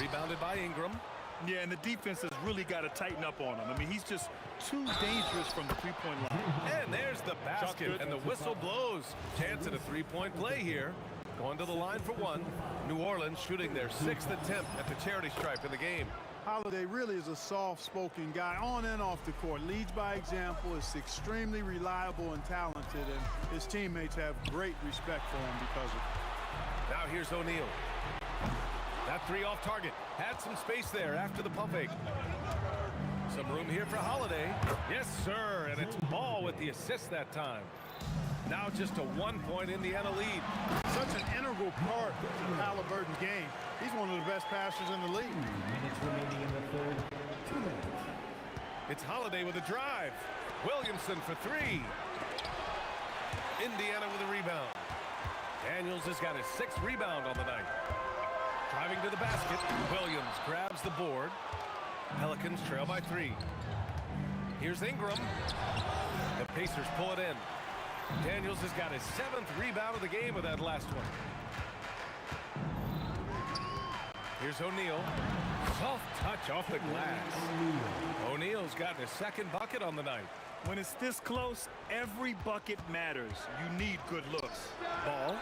Rebounded by Ingram. Yeah, and the defense has really got to tighten up on him. I mean, he's just too dangerous from the 3-point line. And there's the basket, and the whistle blows. Chance at a 3-point play here. Going to the line for 1. New Orleans shooting their 6th attempt at the charity stripe in the game. Holiday really is a soft-spoken guy on and off the court. Leads by example, is extremely reliable and talented, and his teammates have great respect for him because of it. Now here's O'Neal. That 3 off target. Had some space there after the pump fake. Some room here for Holiday. Yes, sir. And it's Ball with the assist that time. Now just a 1-point Indiana lead. Such an integral part of the Halliburton game. He's one of the best passers in the league. Minutes remaining in the third. 2 minutes. It's Holiday with a drive. Williamson for 3. Indiana with a rebound. Daniels has got his 6th rebound on the night. Driving to the basket. Williams grabs the board. Pelicans trail by 3. Here's Ingram. The Pacers pull it in. Daniels has got his 7th rebound of the game with that last one. Here's O'Neal. Soft touch off the glass. O'Neal's gotten his 2nd bucket on the night. When it's this close, every bucket matters. You need good looks. Ball.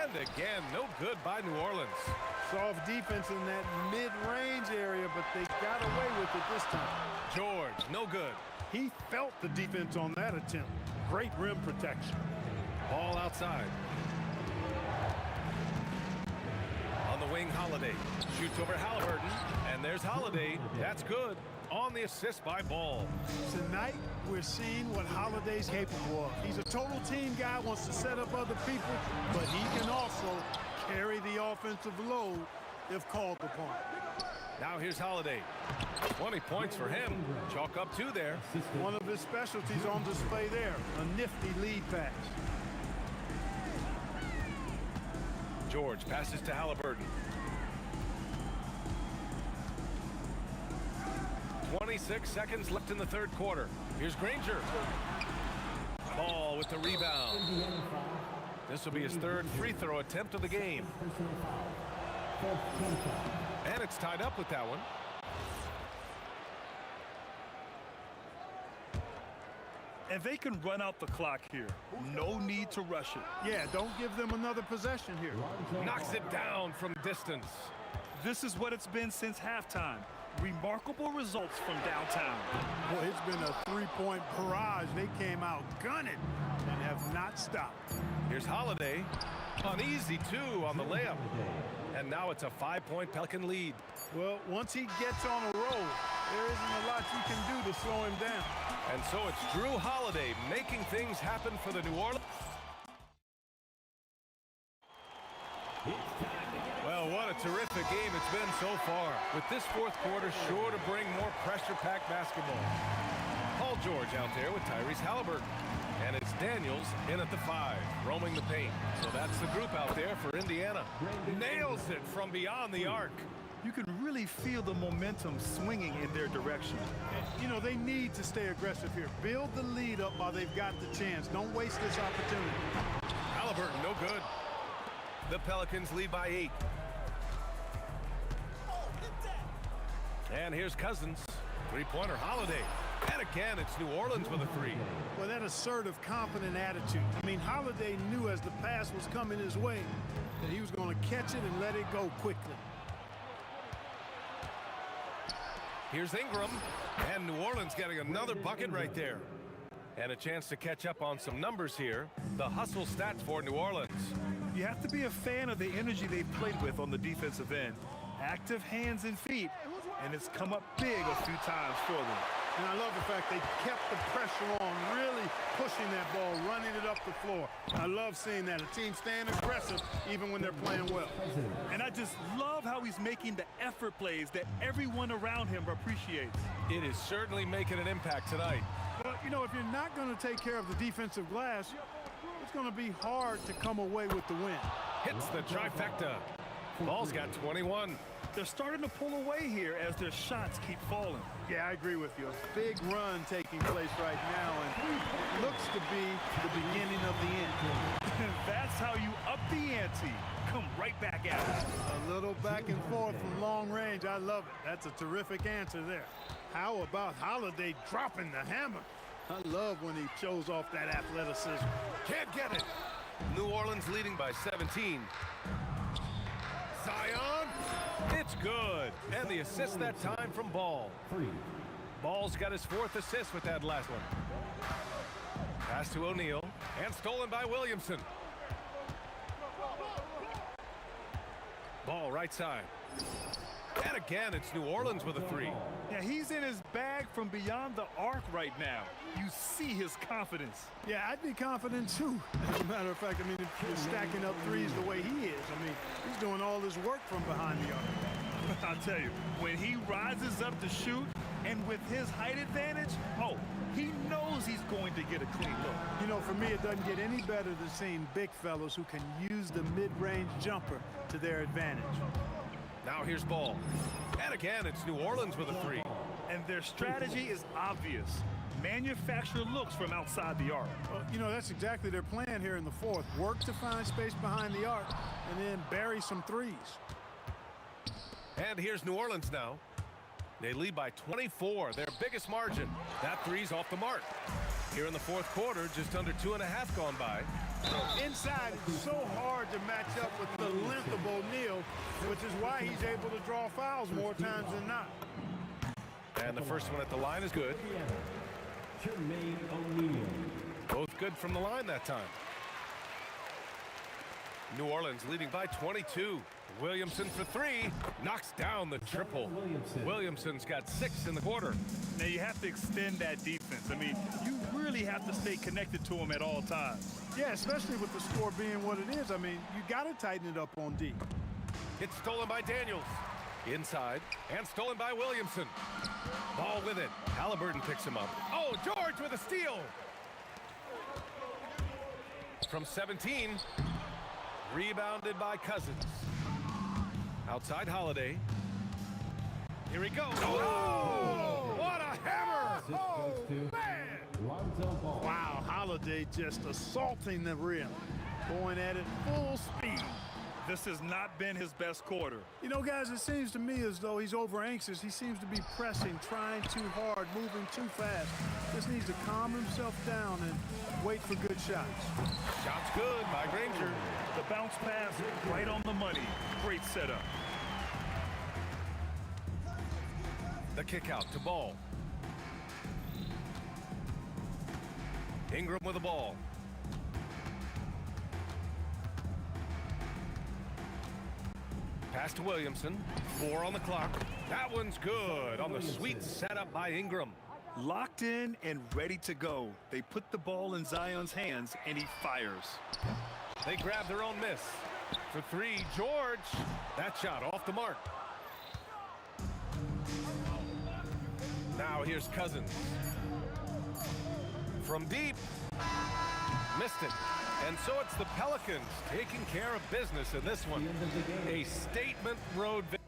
And again, no good by New Orleans. Soft defense in that mid-range area, but they got away with it this time. George, no good. He felt the defense on that attempt. Great rim protection. Ball outside. On the wing, Holiday. Shoots over Halliburton. And there's Holiday. That's good. On the assist by Ball. Tonight, we're seeing what Holiday's capable of. He's a total team guy, wants to set up other people, but he can also carry the offensive load if called upon. Now here's Holiday. 20 points for him. Chalk up 2 there. One of his specialties on display there. A nifty lead pass. George passes to Halliburton. 26 seconds left in the 3rd quarter. Here's Granger. Ball with the rebound. This will be his 3rd free throw attempt of the game. And it's tied up with that one. And they can run out the clock here. No need to rush it. Yeah, don't give them another possession here. Knocks it down from distance. This is what it's been since halftime. Remarkable results from downtown. Boy, it's been a 3-point barrage. They came out gunning and have not stopped. Here's Holiday. An easy 2 on the layup. And now it's a 5-point Pelican lead. Well, once he gets on a roll, there isn't a lot you can do to slow him down. And so it's Drew Holiday making things happen for the New Orleans. Well, what a terrific game it's been so far. With this 4th quarter sure to bring more pressure-packed basketball. Paul George out there with Tyrese Halliburton. And it's Daniels in at the 5, roaming the paint. So that's the group out there for Indiana. Nails it from beyond the arc. You can really feel the momentum swinging in their direction. And, you know, they need to stay aggressive here. Build the lead up while they've got the chance. Don't waste this opportunity. Halliburton, no good. The Pelicans lead by 8. And here's Cousins. 3-pointer Holiday. And again, it's New Orleans with a 3. Well, that assertive, confident attitude. I mean, Holiday knew as the pass was coming his way that he was going to catch it and let it go quickly. Here's Ingram. And New Orleans getting another bucket right there. And a chance to catch up on some numbers here. The hustle stats for New Orleans. You have to be a fan of the energy they've played with on the defensive end. Active hands and feet, and it's come up big a few times for them. And I love the fact they kept the pressure on, really pushing that ball, running it up the floor. I love seeing that. A team staying aggressive even when they're playing well. And I just love how he's making the effort plays that everyone around him appreciates. It is certainly making an impact tonight. Well, you know, if you're not going to take care of the defensive glass, it's going to be hard to come away with the win. Hits the trifecta. Ball's got 21. They're starting to pull away here as their shots keep falling. Yeah, I agree with you. A big run taking place right now, and it looks to be the beginning of the end. That's how you up the ante. Come right back at it. A little back and forth from long range. I love it. That's a terrific answer there. How about Holiday dropping the hammer? I love when he shows off that athleticism. Can't get it. New Orleans leading by 17. Zion. It's good. And the assist that time from Ball. Ball's got his 4th assist with that last one. Pass to O'Neal. And stolen by Williamson. Ball right side. And again, it's New Orleans with a three. Yeah, he's in his bag from beyond the arc right now. You see his confidence. Yeah, I'd be confident too. As a matter of fact, I mean, if you're stacking up threes the way he is, I mean, he's doing all this work from behind the arc. I'll tell you, when he rises up to shoot, and with his height advantage, oh, he knows he's going to get a clean look. You know, for me, it doesn't get any better than seeing big fellas who can use the mid-range jumper to their advantage. Now here's Ball. And again, it's New Orleans with a three. And their strategy is obvious. Manufacture looks from outside the arc. Well, you know, that's exactly their plan here in the fourth. Work to find space behind the arc and then bury some threes. And here's New Orleans now. They lead by 24, their biggest margin. That three's off the mark. Here in the fourth quarter, just under 2.5 gone by. Inside, it's so hard to match up with the length of O'Neal, which is why he's able to draw fouls more times than not. And the first one at the line is good. Both good from the line that time. New Orleans leading by 22. Williamson for three. Knocks down the triple. Williamson's got 6 in the quarter. Now you have to extend that defense. I mean, you really have to stay connected to him at all times. Yeah, especially with the score being what it is. I mean, you got to tighten it up on D. It's stolen by Daniels. Inside, and stolen by Williamson. Ball with it. Halliburton picks him up. Oh, George with a steal. From 17. Rebounded by Cousins. Outside Holiday. Here he goes. Oh, what a hammer! Oh, man! Wow, Holiday just assaulting the rim. Going at it full speed. This has not been his best quarter. You know, guys, it seems to me as though he's over anxious. He seems to be pressing, trying too hard, moving too fast. Just needs to calm himself down and wait for good shots. Shots good by Granger. The bounce pass right on the money. Great setup. The kick out to Ball. Ingram with the ball. Pass to Williamson. 4 on the clock. That one's good on the sweet setup by Ingram. Locked in and ready to go. They put the ball in Zion's hands, and he fires. They grab their own miss. For 3, George. That shot off the mark. Now here's Cousins. From deep. Missed it. And so it's the Pelicans taking care of business in this one. A statement road victory.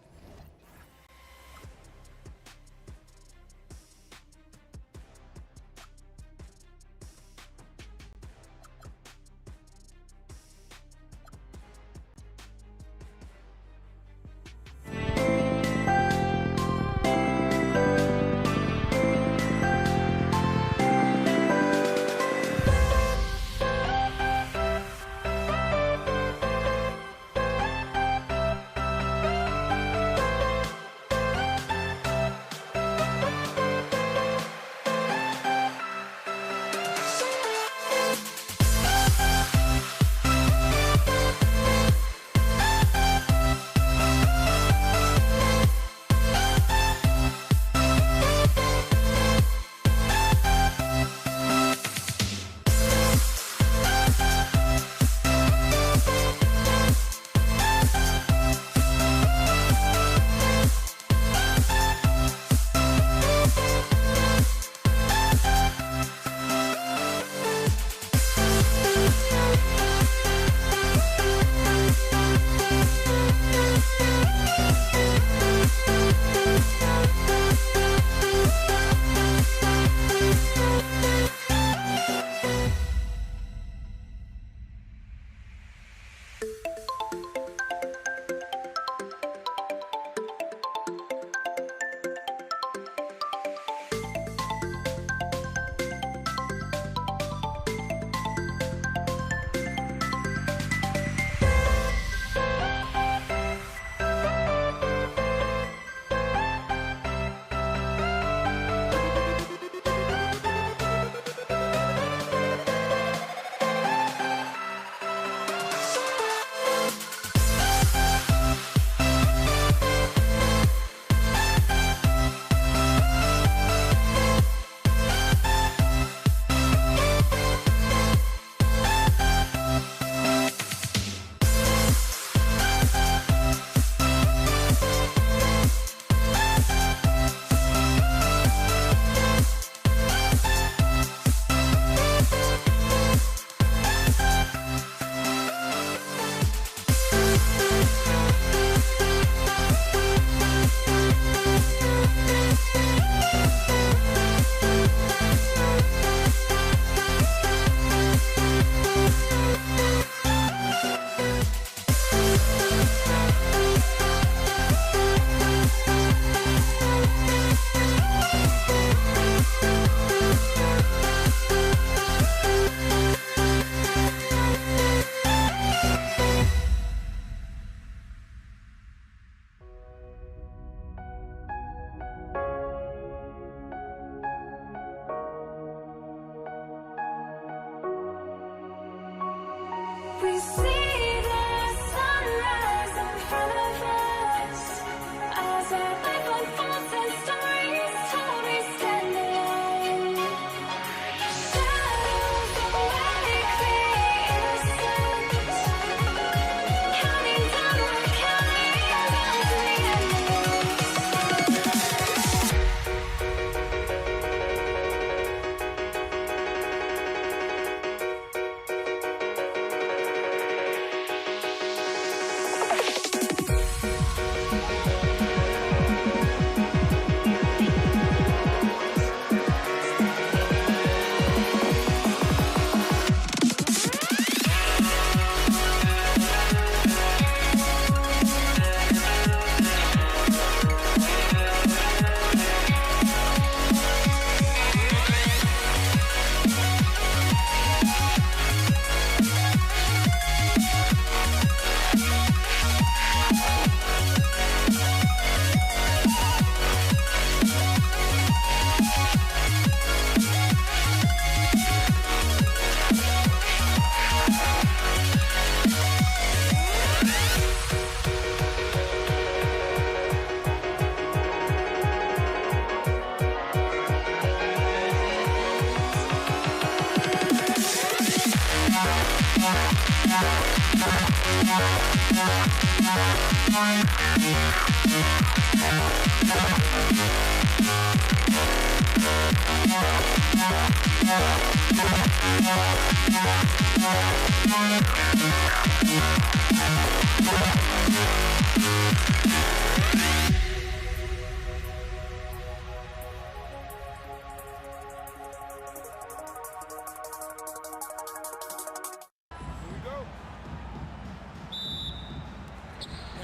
We see the sunrise in front of us. As our life unfolds and stories told, we stand alone. Shadows awake the innocent. Counting down, we're counting down to the end.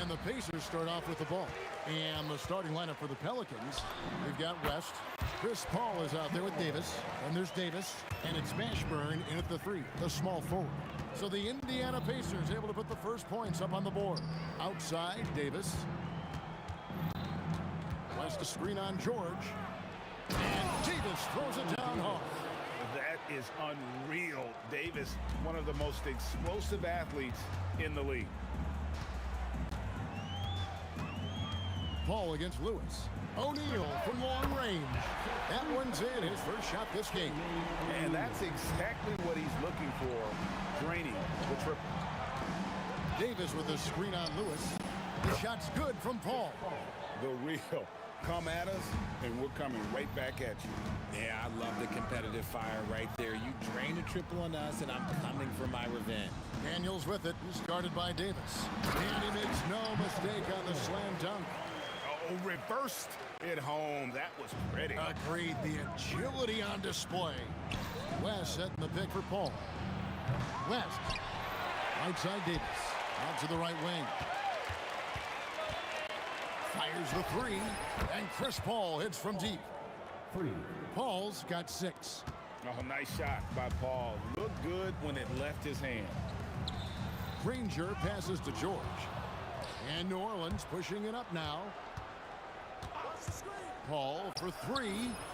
And the Pacers start off with the ball. And the starting lineup for the Pelicans, we've got West. Chris Paul is out there with Davis. And there's Davis. And it's Mashburn in at the 3, the small forward. So the Indiana Pacers able to put the first points up on the board. Outside, Davis. West a screen on George. And Davis throws it down hard. That is unreal. Davis, one of the most explosive athletes in the league. Paul against Lewis. O'Neal from long range. That one's in, his first shot this game. And that's exactly what he's looking for, draining the triple. Davis with a screen on Lewis. The shot's good from Paul. The real. Come at us, and we're coming right back at you. Yeah, I love the competitive fire right there. You drain a triple on us, and I'm coming for my revenge. Daniels with it. He's guarded by Davis. And he makes no mistake on the slam dunk. Oh, reversed it home. That was pretty. Agreed. The agility on display. West setting the pick for Paul. West. Right side Davis. Out to the right wing. Fires the 3. And Chris Paul hits from deep. 3. Paul's got 6. Oh, nice shot by Paul. Looked good when it left his hand. Granger passes to George. And New Orleans pushing it up now. Paul for 3.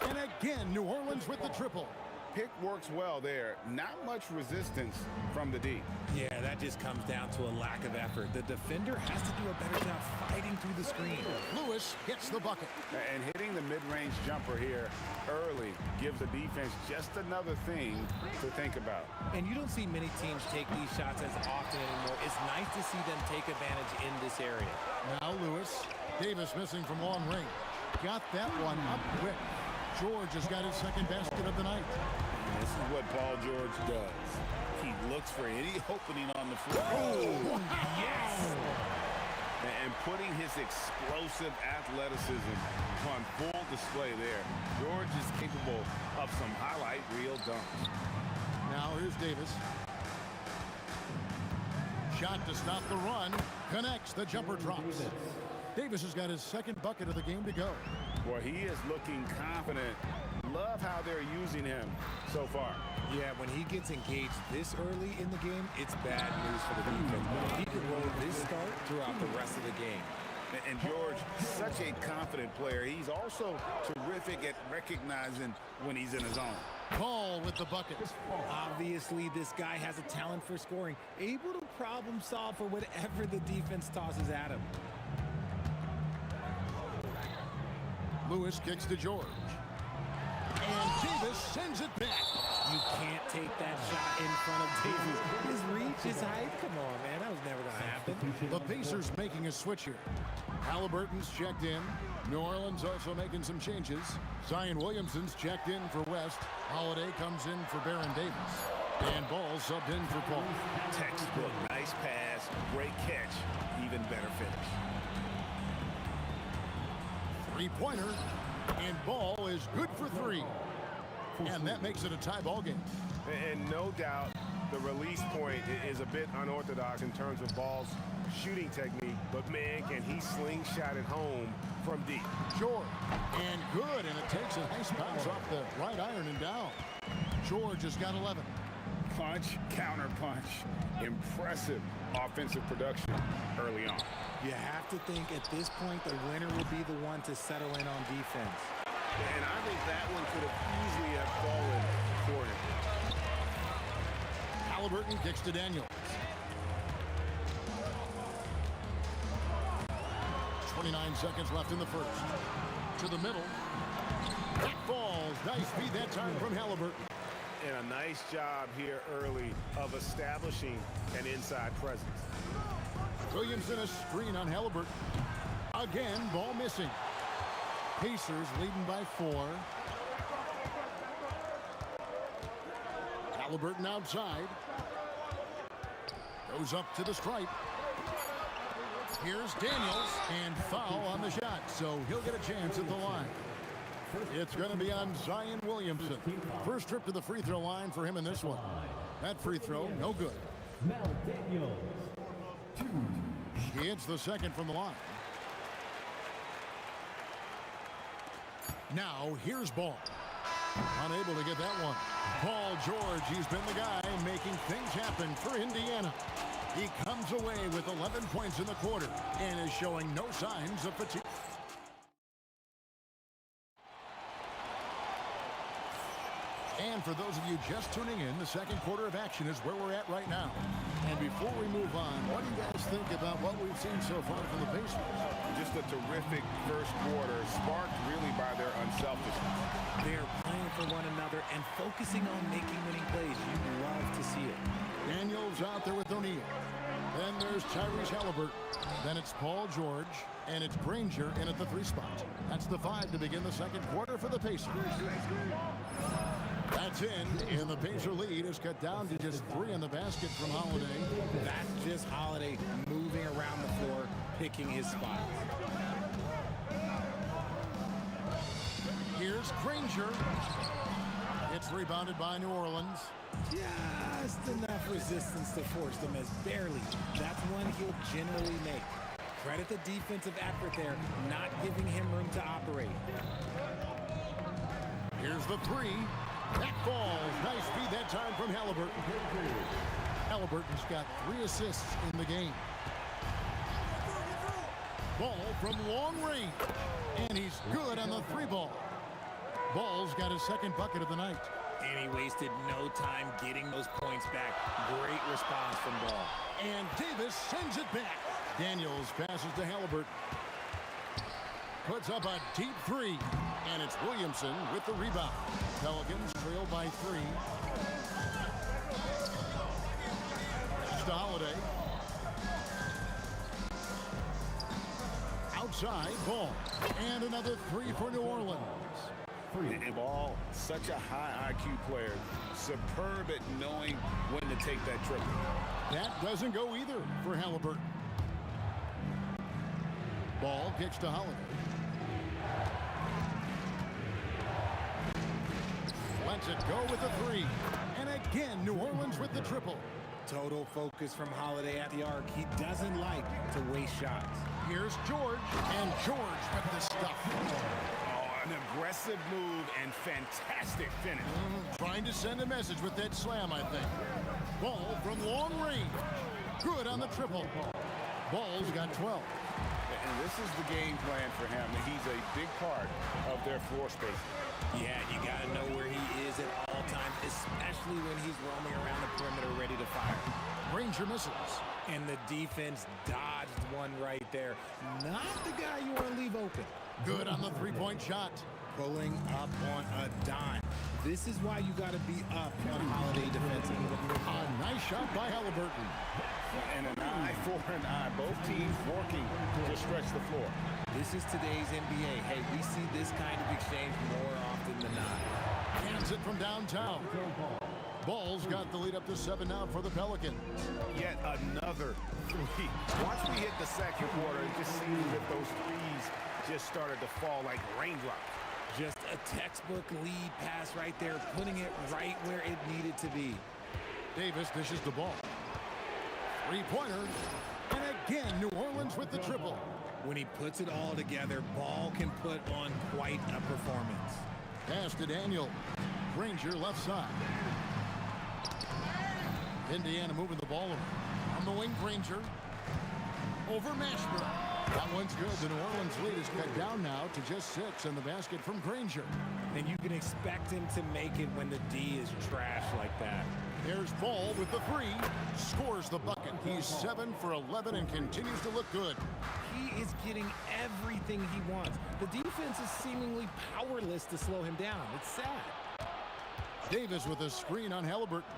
And again, New Orleans with the triple. Pick works well there. Not much resistance from the D. Yeah, that just comes down to a lack of effort. The defender has to do a better job fighting through the screen. Lewis hits the bucket. And hitting the mid-range jumper here early gives the defense just another thing to think about. And you don't see many teams take these shots as often anymore. It's nice to see them take advantage in this area. Now Lewis. Davis missing from long range. Got that one up quick. George has got his second basket of the night. And this is what Paul George does. He looks for any opening on the floor. Oh, yes! And putting his explosive athleticism on full display there. George is capable of some highlight reel dunks. Now here's Davis. Shot to stop the run. Connects. The jumper drops. Davis has got his second bucket of the game to go. Boy, he is looking confident. Love how they're using him so far. Yeah, when he gets engaged this early in the game, it's bad news for the defense. But if he can roll this start throughout the rest of the game. And George, such a confident player. He's also terrific at recognizing when he's in his zone. Ball with the bucket. Obviously, this guy has a talent for scoring, able to problem solve for whatever the defense tosses at him. Lewis kicks to George. And Davis sends it back. You can't take that shot in front of Davis. His reach, his height. Come on, man. That was never going to happen. The Pacers making a switch here. Halliburton's checked in. New Orleans also making some changes. Zion Williamson's checked in for West. Holiday comes in for Baron Davis. And Ball subbed in for Paul. Textbook. Nice pass. Great catch. Even better finish. Three-pointer. And Ball is good for three. And that makes it a tie ball game. And no doubt the release point is a bit unorthodox in terms of Ball's shooting technique, but man, can he slingshot it home from deep. George, and good, and it takes a nice bounce off the right iron and down. George has got 11. Punch, counter punch. Impressive offensive production early on. You have to think at this point the winner will be the one to settle in on defense. And I think that one could have easily have fallen for him. Halliburton kicks to Daniels. 29 seconds left in the first. To the middle. That falls. Nice feed that time from Halliburton. And a nice job here early of establishing an inside presence. Williamson a screen on Halliburton. Again, ball missing. Pacers leading by 4. Halliburton outside. Goes up to the stripe. Here's Daniels, and foul on the shot, so he'll get a chance at the line. It's going to be on Zion Williamson. First trip to the free throw line for him in this one. That free throw, no good. He hits the second from the line. Now, here's Ball. Unable to get that one. Paul George, he's been the guy making things happen for Indiana. He comes away with 11 points in the quarter and is showing no signs of fatigue. And for those of you just tuning in, the second quarter of action is where we're at right now. And before we move on, what do you guys think about what we've seen so far from the Pacers? Just a terrific first quarter, sparked really by their unselfishness. They're playing for one another and focusing on making winning plays. You love to see it. Daniels out there with O'Neal. Then there's Tyrese Halliburton. Then it's Paul George. And it's Granger in at the 3 spot. That's the 5 to begin the second quarter for the Pacers. That's in, and the Pacer lead is cut down to just 3 in the basket from Holiday. That's just Holiday moving around the floor, picking his spots. Here's Granger. It's rebounded by New Orleans. Just enough resistance to force them as barely. That's one he'll generally make. Credit the defensive effort there, not giving him room to operate. Here's the 3. That falls. Nice feed that time from Halliburton. Halliburton's got 3 assists in the game. Ball from long range. And he's good on the 3 ball. Ball's got his second bucket of the night. And he wasted no time getting those points back. Great response from Ball. And Davis sends it back. Daniels passes to Halliburton. Puts up a deep 3. And it's Williamson with the rebound. Pelicans trail by 3. It's to Holiday. Outside, Ball. And another 3 for New Orleans. And Ball, such a high IQ player. Superb at knowing when to take that triple. That doesn't go either for Halliburton. Ball kicks to Holiday. Lets it go with the 3. And again, New Orleans with the triple. Total focus from Holiday at the arc. He doesn't like to waste shots. Here's George. And George with the stuff. Oh, an aggressive move and fantastic finish. Trying to send a message with that slam, I think. Ball from long range. Good on the triple. Ball's got 12. And this is the game plan for him. He's a big part of their floor spacing. Yeah, you got to know where he is at all times, especially when he's roaming around the perimeter ready to fire. Granger misses. And the defense dodged one right there. Not the guy you want to leave open. Good on the three-point shot. Pulling up on a dime. This is why you got to be up on Holiday defensively. A nice shot by Halliburton. And an eye for an eye. Both teams working to stretch the floor. This is today's NBA. Hey, we see this kind of exchange more often than not. Hands it from downtown. Ball's got the lead up to 7 now for the Pelicans. Yet another three. Once we hit the second quarter, it just seems as if those threes just started to fall like raindrops. Just a textbook lead pass right there, putting it right where it needed to be. Davis dishes the ball. Three-pointer. And again, New Orleans with the triple. When he puts it all together, Ball can put on quite a performance. Pass to Daniel. Granger left side. Indiana moving the ball over. On the wing, Granger. Over Mashburn. That one's good. The New Orleans lead is cut down now to just 6 in the basket from Granger. And you can expect him to make it when the D is trash like that. There's Ball with the three. Scores the bucket. He's 7 for 11 and continues to look good. He is getting everything he wants. The defense is seemingly powerless to slow him down. It's sad. Davis with a screen on Halliburton.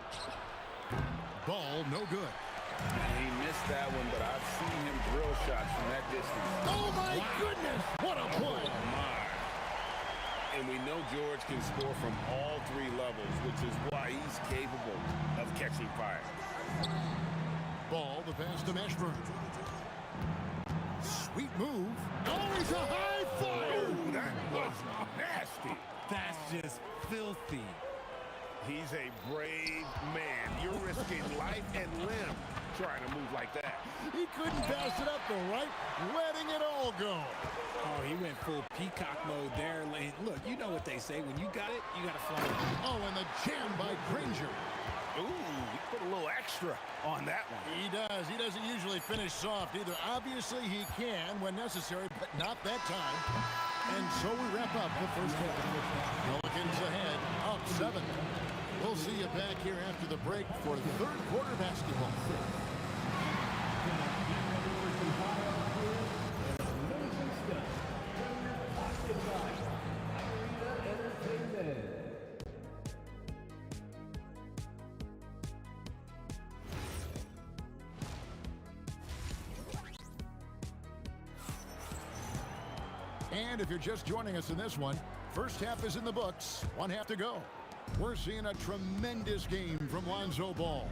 Ball no good. He missed that one, but I've seen him drill shots from that distance. Oh, my goodness! What a play! Oh, my. And we know George can score from all 3 levels, which is why he's capable of catching fire. Ball, the pass to Mashburn. Sweet move. Oh, he's a high flyer! Ooh, that was nasty. That's just filthy. He's a brave man. You're risking life and limb trying to move like that. He couldn't pass it up the right, letting it all go. Oh, he went full peacock mode there. Look, you know what they say. When you got it, you got to fly it. Oh, and the jam by Granger. Ooh, he put a little extra on that one. He does. He doesn't usually finish soft either. Obviously, he can when necessary, but not that time. And so we wrap up the first half. Pelicans ahead, up 7. We'll see you back here after the break for third quarter basketball. And if you're just joining us in this one, first half is in the books, 1 half to go. We're seeing a tremendous game from Lonzo Ball.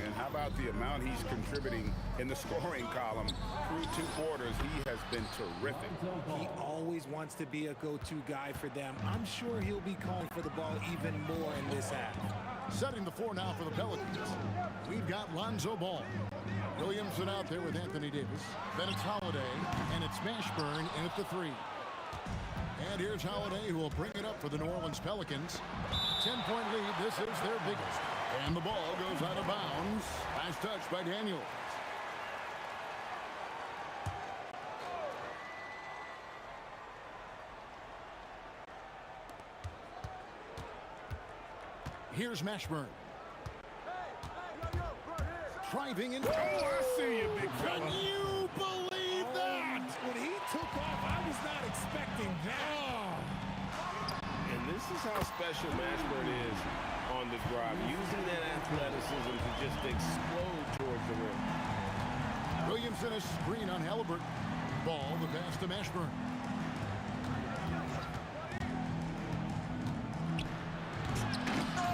And how about the amount he's contributing in the scoring column through 2 quarters? He has been terrific. He always wants to be a go-to guy for them. I'm sure he'll be calling for the ball even more in this half. Setting the floor now for the Pelicans. We've got Lonzo Ball. Williamson out there with Anthony Davis. Then it's Holiday, and it's Mashburn in at the 3. And here's Holiday, who will bring it up for the New Orleans Pelicans. 10-point lead. This is their biggest. And the ball goes out of bounds. Last touch by Daniels. Here's Mashburn. Driving in. Oh, I see you, big fella. Can you believe that? When he took off, I was not expecting that. And this is how special Mashburn is on the drive, using that athleticism to just explode towards the rim. Williamson a screen on Halliburton. Ball, the pass to Mashburn.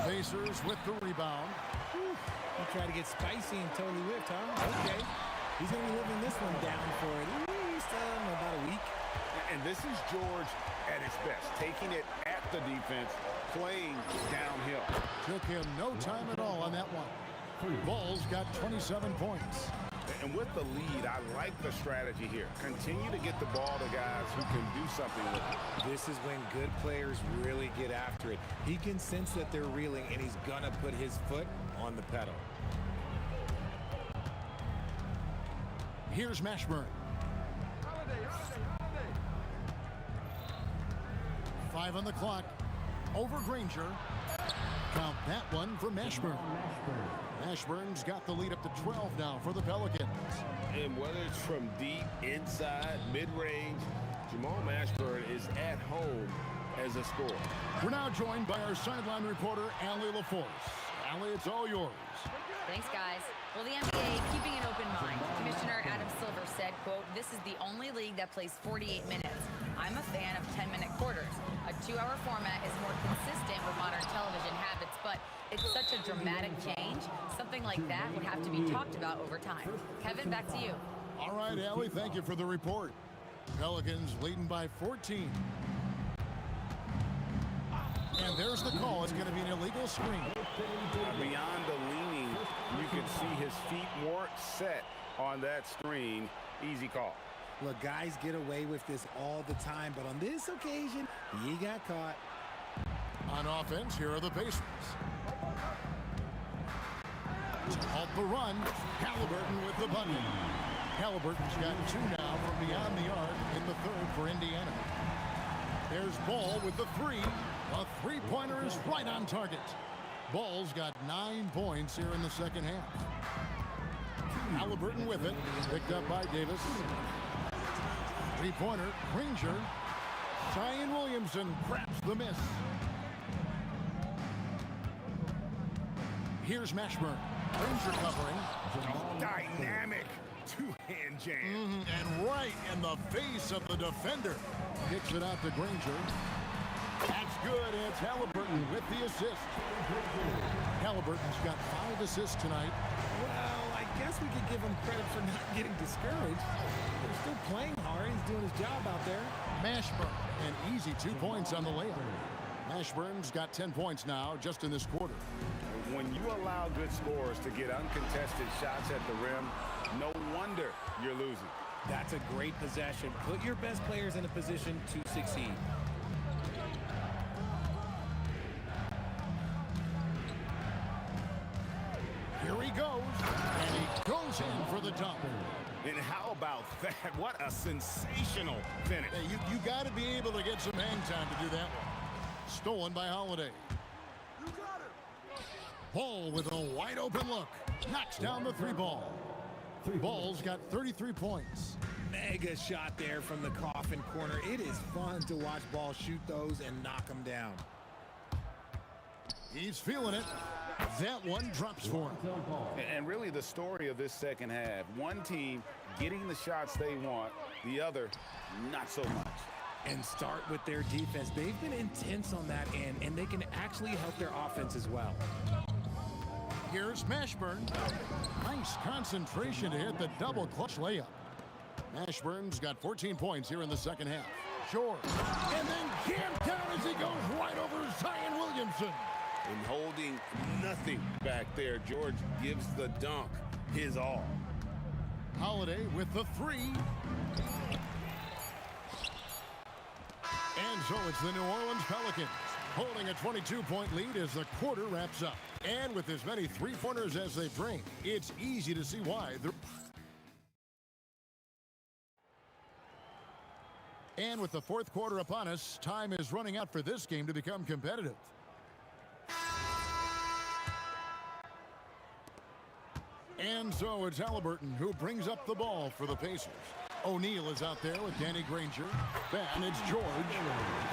Pacers with the rebound. He tried to get spicy and totally whipped, huh? Okay. He's going to be living this one down for at least about a week. And this is George at his best, taking it at the defense, playing downhill. Took him no time at all on that one. Ball's got 27 points. And with the lead, I like the strategy here. Continue to get the ball to guys who can do something with it. This is when good players really get after it. He can sense that they're reeling, and he's going to put his foot on the pedal. Here's Mashburn. Five on the clock. Over Granger. Count that one for Mashburn. Mashburn's got the lead up to 12 now for the Pelicans. And whether it's from deep, inside, mid-range, Jamal Mashburn is at home as a scorer. We're now joined by our sideline reporter, Allie LaForce. Allie, it's all yours. Thanks, guys. Well, the NBA keeping an open mind. Commissioner Adam Silver said, quote, "This is the only league that plays 48 minutes. I'm a fan of 10-minute quarters. A 2-hour format is more consistent with modern television habits, but it's such a dramatic change. Something like that would have to be talked about over time." Kevin, back to you. All right, Allie, thank you for the report. Pelicans leading by 14. And there's the call. It's going to be an illegal screen. Beyond the leaning, you can see his feet weren't set on that screen. Easy call. Look, guys get away with this all the time, but on this occasion, he got caught. On offense, here are the Pacers. To halt the run, Halliburton with the button. Halliburton's got 2 now from beyond the arc in the third for Indiana. There's Ball with the 3. A three-pointer is right on target. Ball's got 9 points here in the second half. Halliburton with it, picked up by Davis. Three-pointer, Granger. Zion Williamson grabs the miss. Here's Mashburn. Granger covering. Dynamic two-hand jam. And right in the face of the defender. Kicks it out to Granger. That's good. It's Halliburton with the assist. Halliburton's got 5 assists tonight. Well, I guess we could give him credit for not getting discouraged. He's still playing hard. He's doing his job out there. Mashburn, an easy 2 points on the layup. Mashburn's got 10 points now just in this quarter. When you allow good scorers to get uncontested shots at the rim, no wonder you're losing. That's a great possession. Put your best players in a position to succeed. Here he goes, and he goes in for the dunk. And how about that? What a sensational finish. Hey, you got to be able to get some hang time to do that one. Stolen by Holiday. Ball with a wide open look. Knocks down the 3 ball. Ball's got 33 points. Mega shot there from the coffin corner. It is fun to watch Ball shoot those and knock them down. He's feeling it. That one drops for him. And really the story of this second half, one team getting the shots they want, the other not so much. And start with their defense. They've been intense on that end, and they can actually help their offense as well. Here's Mashburn. Nice concentration to hit the double clutch layup. Mashburn's got 14 points here in the second half. George. And then jammed down as he goes right over Zion Williamson. And holding nothing back there, George gives the dunk his all. Holiday with the 3. And so it's the New Orleans Pelicans holding a 22-point lead as the quarter wraps up. And with as many three-pointers as they bring, it's easy to see why. And with the fourth quarter upon us, time is running out for this game to become competitive. And so it's Halliburton who brings up the ball for the Pacers. O'Neal is out there with Danny Granger. Then it's George.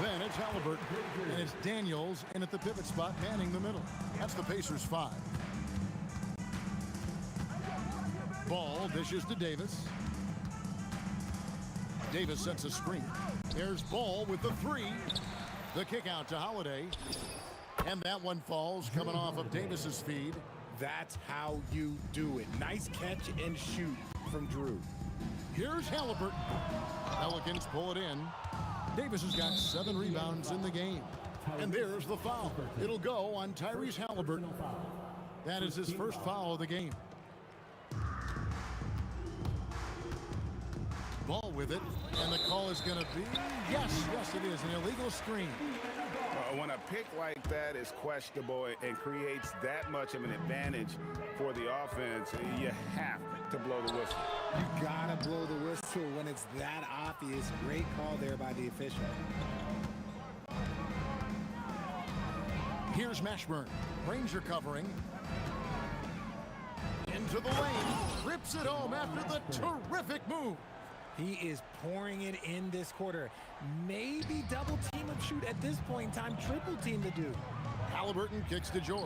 Then it's Halliburton. And it's Daniels in at the pivot spot, manning the middle. That's the Pacers' 5. Ball dishes to Davis. Davis sets a screen. There's Ball with the 3. The kick out to Holiday. And that one falls coming off of Davis's feed. That's how you do it. Nice catch and shoot from Drew. Here's Halliburton. Pelicans pull it in. Davis has got 7 rebounds in the game. And there's the foul. It'll go on Tyrese Halliburton. That is his first foul of the game. Ball with it. And the call is going to be, yes, it is, an illegal screen. When a pick like that is questionable and creates that much of an advantage for the offense, you have to blow the whistle. You gotta blow the whistle when it's that obvious. Great call there by the official. Here's Mashburn. Ranger covering. Into the lane. Rips it home after the terrific move. He is pouring it in this quarter. Maybe double team him shoot at this point in time. Triple team the dude. Halliburton kicks to George.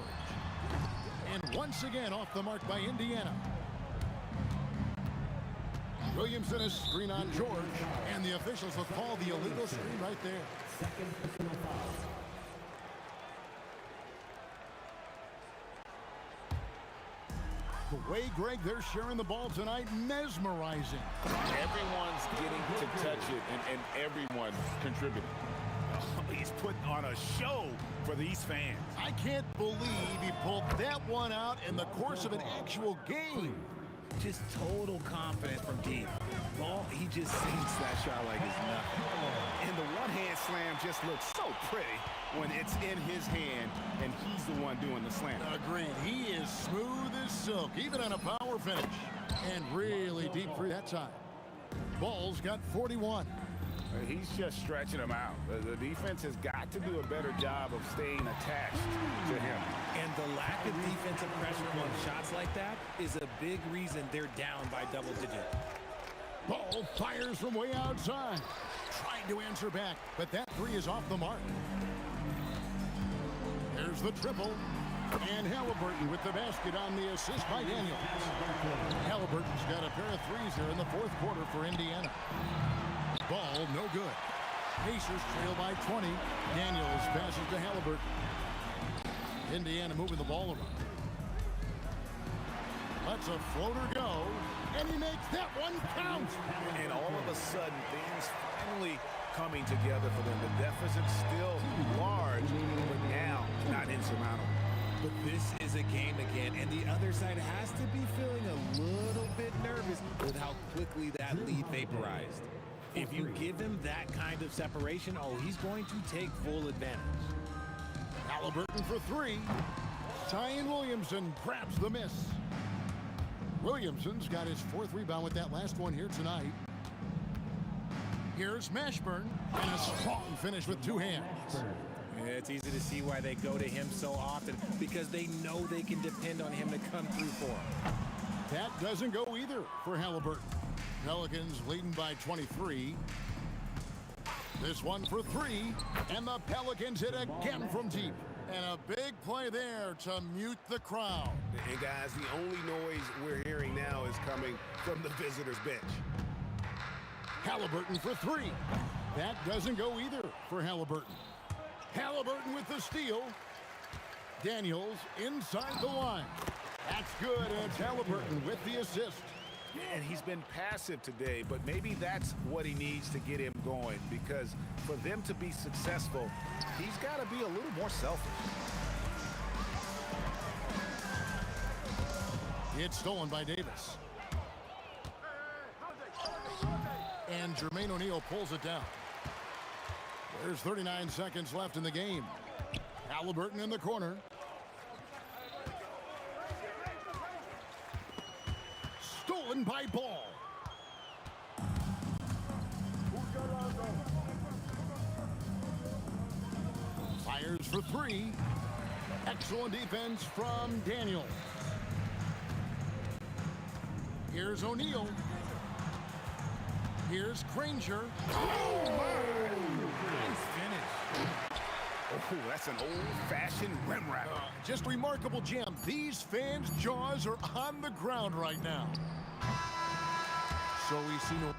And once again off the mark by Indiana. Williamson is screen on George. And the officials will call the illegal screen right there. Second personal foul. The way, Greg, they're sharing the ball tonight, mesmerizing. Everyone's getting to touch it, and everyone contributing. He's putting on a show for these fans. I can't believe he pulled that one out in the course of an actual game. Just total confidence from deep. Ball, he just sinks that shot like it's nothing. And the one-hand slam just looks so pretty when it's in his hand and he's the one doing the slam. Agreed. He is smooth as silk, even on a power finish. And really deep for that time. Ball's got 41. He's just stretching him out. The defense has got to do a better job of staying attached to him. And the lack of defensive pressure on shots like that is a big reason they're down by double digit. Ball fires from way outside. Trying to answer back, but that three is off the mark. There's the triple. And Halliburton with the basket on the assist by Daniels. Halliburton's got a pair of threes here in the fourth quarter for Indiana. Ball no good. Pacers trail by 20. Daniels passes to Halliburton. Indiana moving the ball around. Lets a floater go. And he makes that one count. And all of a sudden, things finally coming together for them. The deficit's still large, but now not insurmountable. But this is a game again, and the other side has to be feeling a little bit nervous with how quickly that lead vaporized. If you give him that kind of separation, oh, he's going to take full advantage. Halliburton for three. Zion Williamson grabs the miss. Williamson's got his fourth rebound with that last one here tonight. Here's Mashburn, and a strong finish with two hands. Yeah, it's easy to see why they go to him so often, because they know they can depend on him to come through for them. That doesn't go either for Halliburton. Pelicans leading by 23. This one for three, and the Pelicans hit again from deep. And a big play there to mute the crowd. And guys, the only noise we're hearing now is coming from the visitors' bench. Halliburton for three. That doesn't go either for Halliburton. Halliburton with the steal. Daniels inside the line. That's good, and it's Halliburton with the assist. And he's been passive today, but maybe that's what he needs to get him going, because for them to be successful, he's got to be a little more selfish. It's stolen by Davis. And Jermaine O'Neal pulls it down. There's 39 seconds left in the game. Halliburton in the corner. Stolen by Ball. Fires for three. Excellent defense from Daniel. Here's O'Neal. Here's Granger. Oh, Nice finish. Oh, that's an old-fashioned rim wrap. Just remarkable jam. These fans' jaws are on the ground right now. So we see no...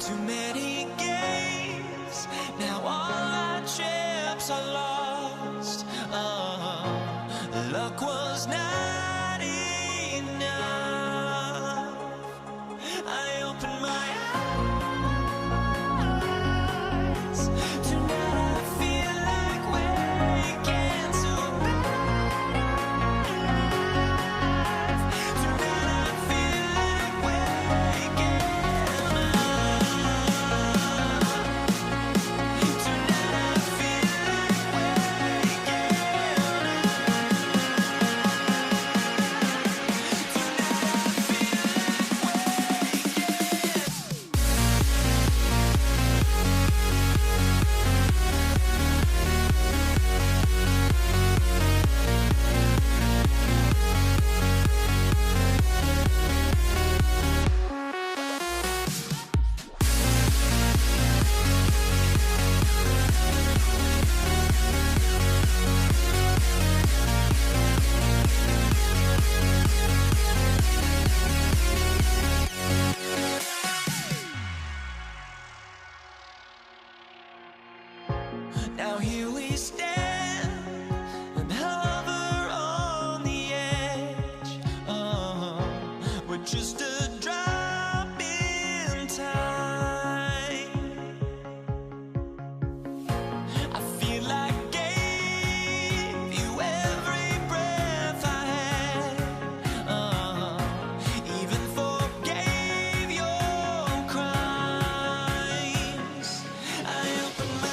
Too many games, now all our chips are lost. Luck was not enough. I opened my eyes. Tonight I feel like waking to life. Tonight I feel like waking up. Tonight I feel like waking Now here we stand and hover on the edge. We're just a drop in time. I feel like I gave you every breath I had. Even forgave your crimes. I opened my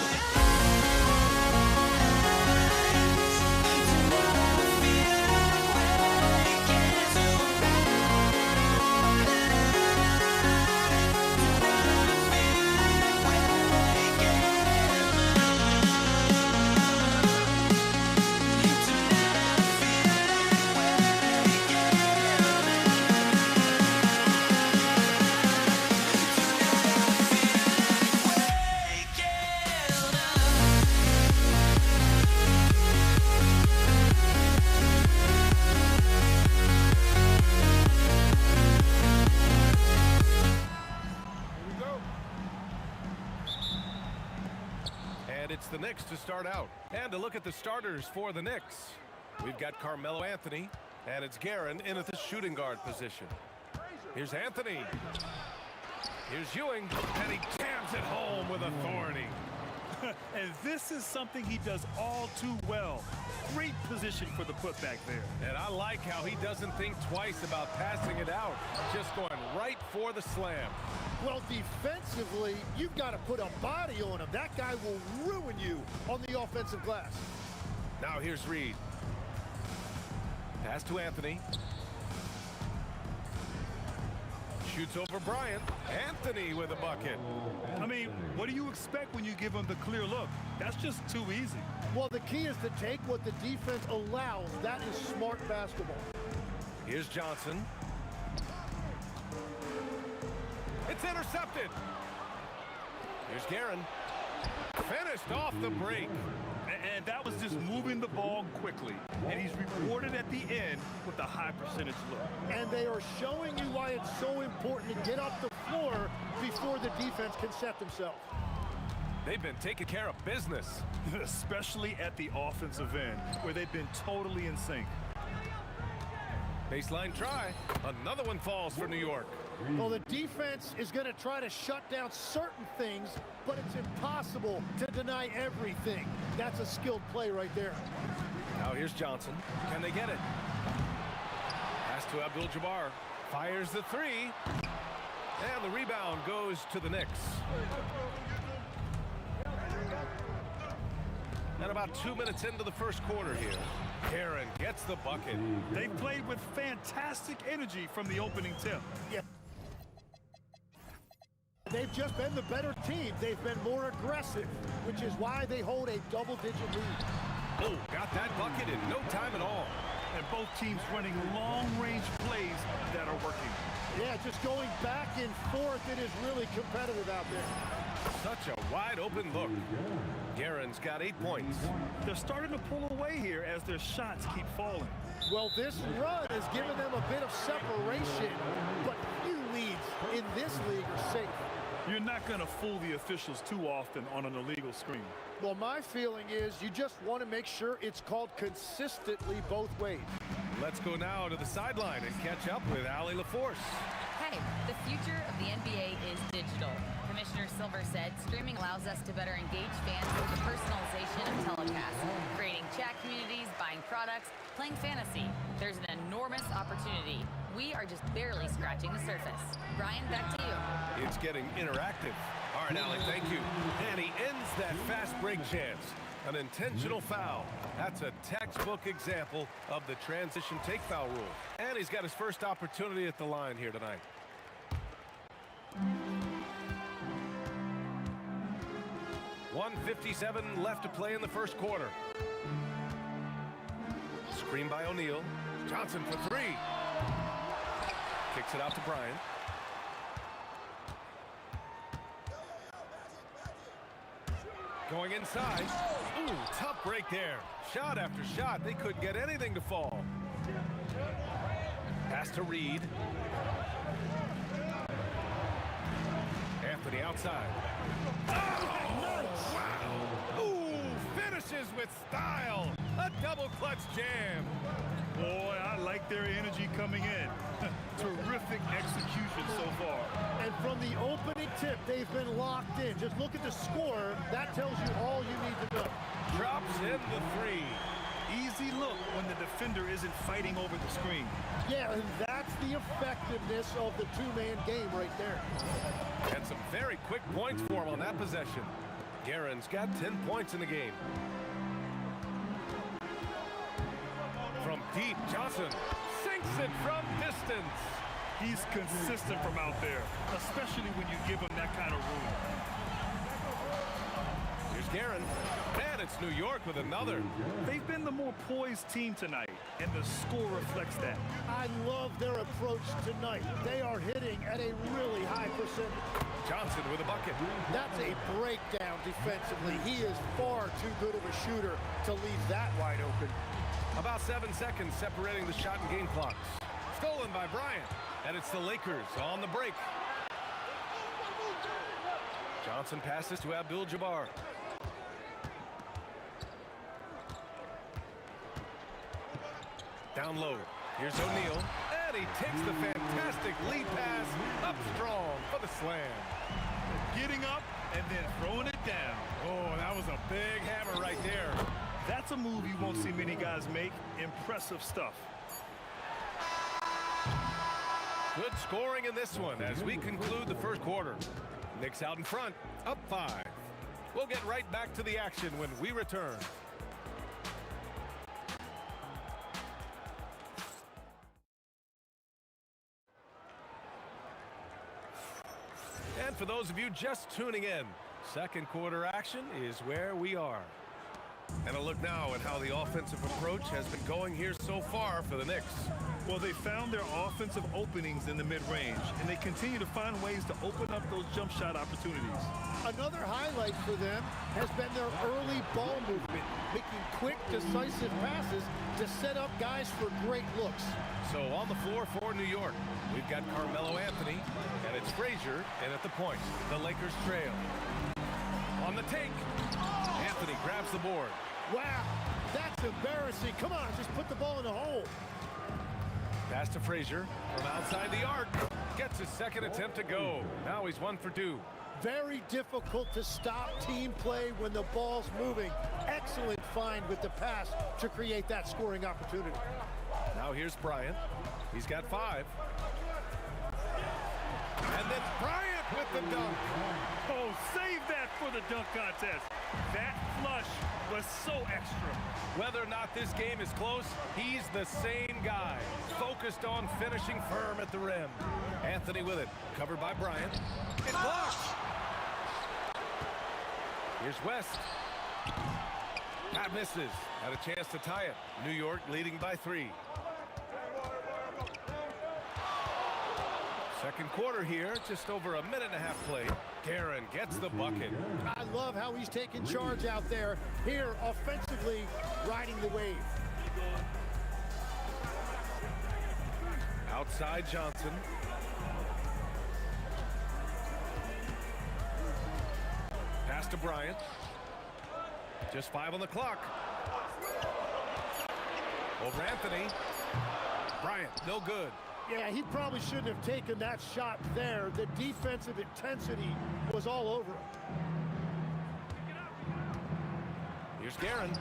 And it's the Knicks to start out. And to look at the starters for the Knicks. We've got Carmelo Anthony, and it's Guerin in at the shooting guard position. Here's Anthony. Here's Ewing, and he jams it home with authority. And this is something he does all too well. Great position for the putback there. And I like how he doesn't think twice about passing it out. Just going right for the slam. Well, defensively, you've got to put a body on him. That guy will ruin you on the offensive glass. Now here's Reed. Pass to Anthony. Shoots over Bryant. Anthony with a bucket. I mean, what do you expect when you give him the clear look? That's just too easy. Well, the key is to take what the defense allows. That is smart basketball. Here's Johnson. It's intercepted. Here's Guerin. Finished off the break. And that was just moving the ball quickly. And he's rewarded at the end with a high percentage look. And they are showing you why it's so important to get up the floor before the defense can set themselves. They've been taking care of business. Especially at the offensive end, where they've been totally in sync. Baseline try. Another one falls for New York. Well, the defense is going to try to shut down certain things, but it's impossible to deny everything. That's a skilled play right there. Now here's Johnson. Can they get it? Pass to Abdul-Jabbar. Fires the three. And the rebound goes to the Knicks. And about 2 minutes into the first quarter here, Guerin gets the bucket. They played with fantastic energy from the opening tip. Yeah. They've just been the better team. They've been more aggressive, which is why they hold a double-digit lead. Oh, got that bucket in no time at all. And both teams running long-range plays that are working. Yeah, just going back and forth, it is really competitive out there. Such a wide-open look. Guerin's got 8 points. They're starting to pull away here as their shots keep falling. Well, this run has given them a bit of separation, but few leads in this league are safe. You're not going to fool the officials too often on an illegal screen. Well, my feeling is you just want to make sure it's called consistently both ways. Let's go now to the sideline and catch up with Allie LaForce. Hey, the future of the NBA is digital. Commissioner Silver said streaming allows us to better engage fans with the personalization of telecasts, creating chat communities, buying products, playing fantasy. There's an enormous opportunity. We are just barely scratching the surface. Brian, back to you. It's getting interactive. All right, Allie, thank you. And he ends that fast break chance. An intentional foul. That's a textbook example of the transition take foul rule. And he's got his first opportunity at the line here tonight. .157 left to play in the first quarter. Screen by O'Neal. Johnson for three. Kicks it out to Bryant. Going inside. Ooh, tough break there. Shot after shot. They couldn't get anything to fall. Pass to Reed. Anthony outside. Oh, wow. Ooh, finishes with style. A double clutch jam. Boy, I like their energy coming in. Terrific execution so far. And from the opening tip, they've been locked in. Just look at the score. That tells you all you need to know. Drops in the three. Easy look when the defender isn't fighting over the screen. Yeah, and that's the effectiveness of the two-man game right there. And some very quick points for him on that possession. Guerin's got 10 points in the game. From deep, Johnson sinks it from distance. He's consistent from out there, especially when you give him that kind of room. Here's Guerin, and it's New York with another. They've been the more poised team tonight, and the score reflects that. I love their approach tonight. They are hitting at a really high percentage. Johnson with a bucket. That's a breakdown defensively. He is far too good of a shooter to leave that wide open. About 7 seconds separating the shot and game clocks. Stolen by Bryant, and it's the Lakers on the break. Johnson passes to Abdul-Jabbar. Down low. Here's O'Neal, and he takes the fantastic lead pass up strong for the slam. Getting up and then throwing it down. Oh, that was a big hammer right there. That's a move you won't see many guys make. Impressive stuff. Good scoring in this one as we conclude the first quarter. Knicks out in front, up 5. We'll get right back to the action when we return. And for those of you just tuning in, second quarter action is where we are. And a look now at how the offensive approach has been going here so far for the Knicks. Well, they found their offensive openings in the mid-range, and they continue to find ways to open up those jump shot opportunities. Another highlight for them has been their early ball movement, making quick, decisive passes to set up guys for great looks. So on the floor for New York, we've got Carmelo Anthony, and it's Frazier in at the point. The Lakers trail. On the take, Anthony grabs the board. Wow, that's embarrassing. Come on, just put the ball in the hole. Pass to Frazier from outside the arc. Gets his second attempt to go. Now he's 1 for 2. Very difficult to stop team play when the ball's moving. Excellent find with the pass to create that scoring opportunity. Now here's Bryant. He's got 5. And then Bryant with the dunk. Oh, save that for the dunk contest. That flush was so extra. Whether or not this game is close, he's the same guy. Focused on finishing firm at the rim. Anthony with it. Covered by Bryant. It's blocked. Here's West. That misses. Had a chance to tie it. New York leading by 3. Second quarter here, just over a minute and a half played. Guerin gets the bucket. I love how he's taking charge out there. Here, offensively, riding the wave. Outside Johnson. to Bryant. Just 5 on the clock. Over Anthony. Bryant, no good. Yeah, he probably shouldn't have taken that shot there. The defensive intensity was all over him. Here's Guerin.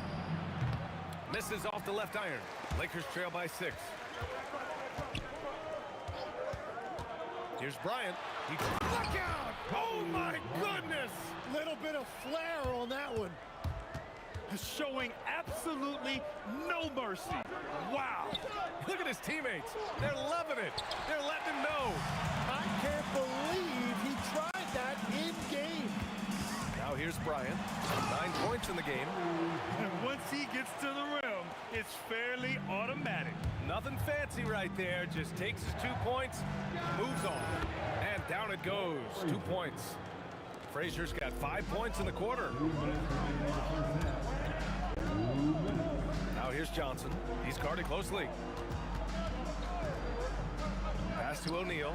Misses off the left iron. Lakers trail by 6. Here's Bryant. Look out! Oh my goodness! Little bit of flair on that one. Showing absolutely no mercy. Wow. Look at his teammates. They're loving it. They're letting him know. I can't believe he tried that in game. Now here's Bryant. 9 points in the game. And once he gets to the rim, it's fairly automatic. Nothing fancy right there. Just takes his 2 points, moves on. And down it goes. 2 points. Frazier's got 5 points in the quarter. Now here's Johnson. He's guarded closely. Pass to O'Neal.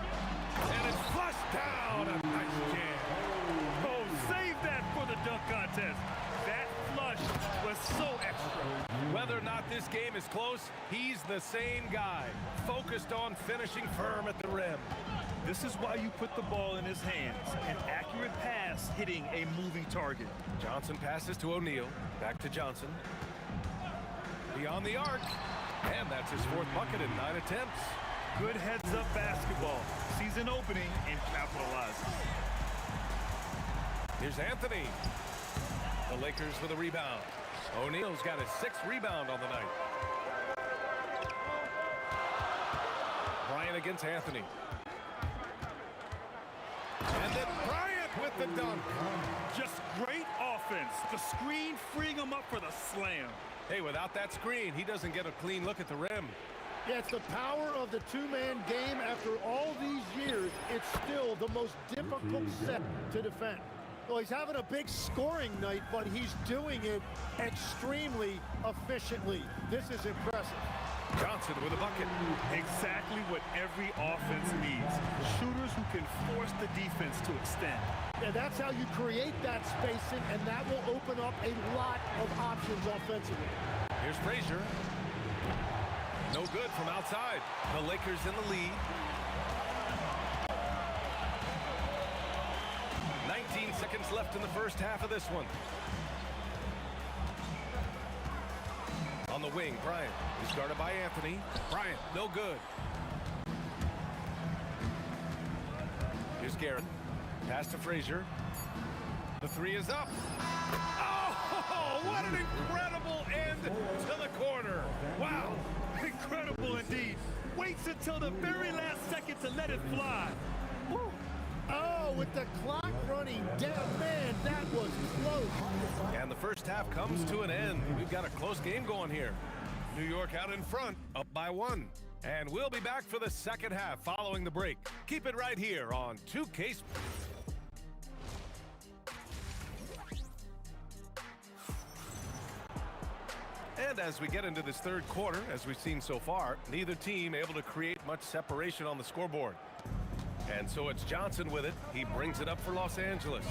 And it's flushed down. A nice jam. Oh, save that for the dunk contest. That flush was so extra. Whether or not this game is close, he's the same guy. Focused on finishing firm at the rim. This is why you put the ball in his hands. An accurate pass hitting a moving target. Johnson passes to O'Neal. Back to Johnson. Beyond the arc. And that's his 4th bucket in 9 attempts. Good heads-up basketball. Sees an opening and capitalizes. Here's Anthony. The Lakers with a rebound. O'Neal's got his 6th rebound on the night. Bryant against Anthony. And then Bryant with the dunk. Just great offense. The screen freeing him up for the slam. Hey, without that screen, he doesn't get a clean look at the rim. Yeah, it's the power of the two-man game. After all these years, it's still the most difficult set to defend. Well, he's having a big scoring night, but he's doing it extremely efficiently. This is impressive. Johnson with a bucket. Exactly what every offense needs. Shooters who can force the defense to extend. Yeah, that's how you create that spacing, and that will open up a lot of options offensively. Here's Frazier. No good from outside. The Lakers in the lead. 19 seconds left in the first half of this one. On the wing, Bryant. He's guarded by Anthony. Bryant, no good. Here's Guerin. Pass to Frazier. The 3 is up. Oh, what an incredible end to the quarter. Wow, incredible indeed. Waits until the very last second to let it fly. Woo. Oh, with the clock running down, man, that was close. And the first half comes to an end. We've got a close game going here. New York out in front, up by 1. And we'll be back for the second half following the break. Keep it right here on 2K. And as we get into this third quarter, as we've seen so far, neither team able to create much separation on the scoreboard. And so it's Johnson with it. He brings it up for Los Angeles.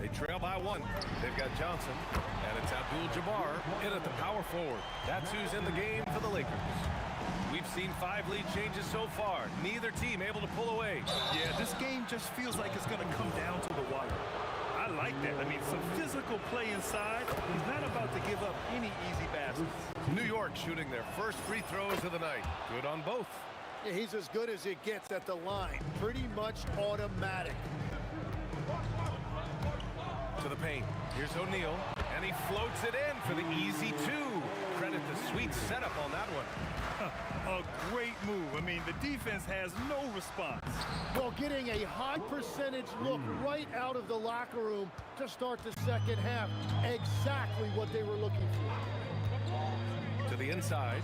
They trail by 1. They've got Johnson, and it's Abdul-Jabbar in at the power forward. That's who's in the game for the Lakers. We've seen 5 lead changes so far. Neither team able to pull away. Yeah, this game just feels like it's going to come down to the wire. I like that. I mean, some physical play inside. He's not about to give up any easy baskets. New York shooting their first free throws of the night. Good on both. Yeah, he's as good as it gets at the line. Pretty much automatic. To the paint. Here's O'Neal, and he floats it in for the easy 2. Credit the sweet setup on that one. A great move. I mean, the defense has no response. Well, getting a high percentage look right out of the locker room to start the second half. Exactly what they were looking for. To the inside.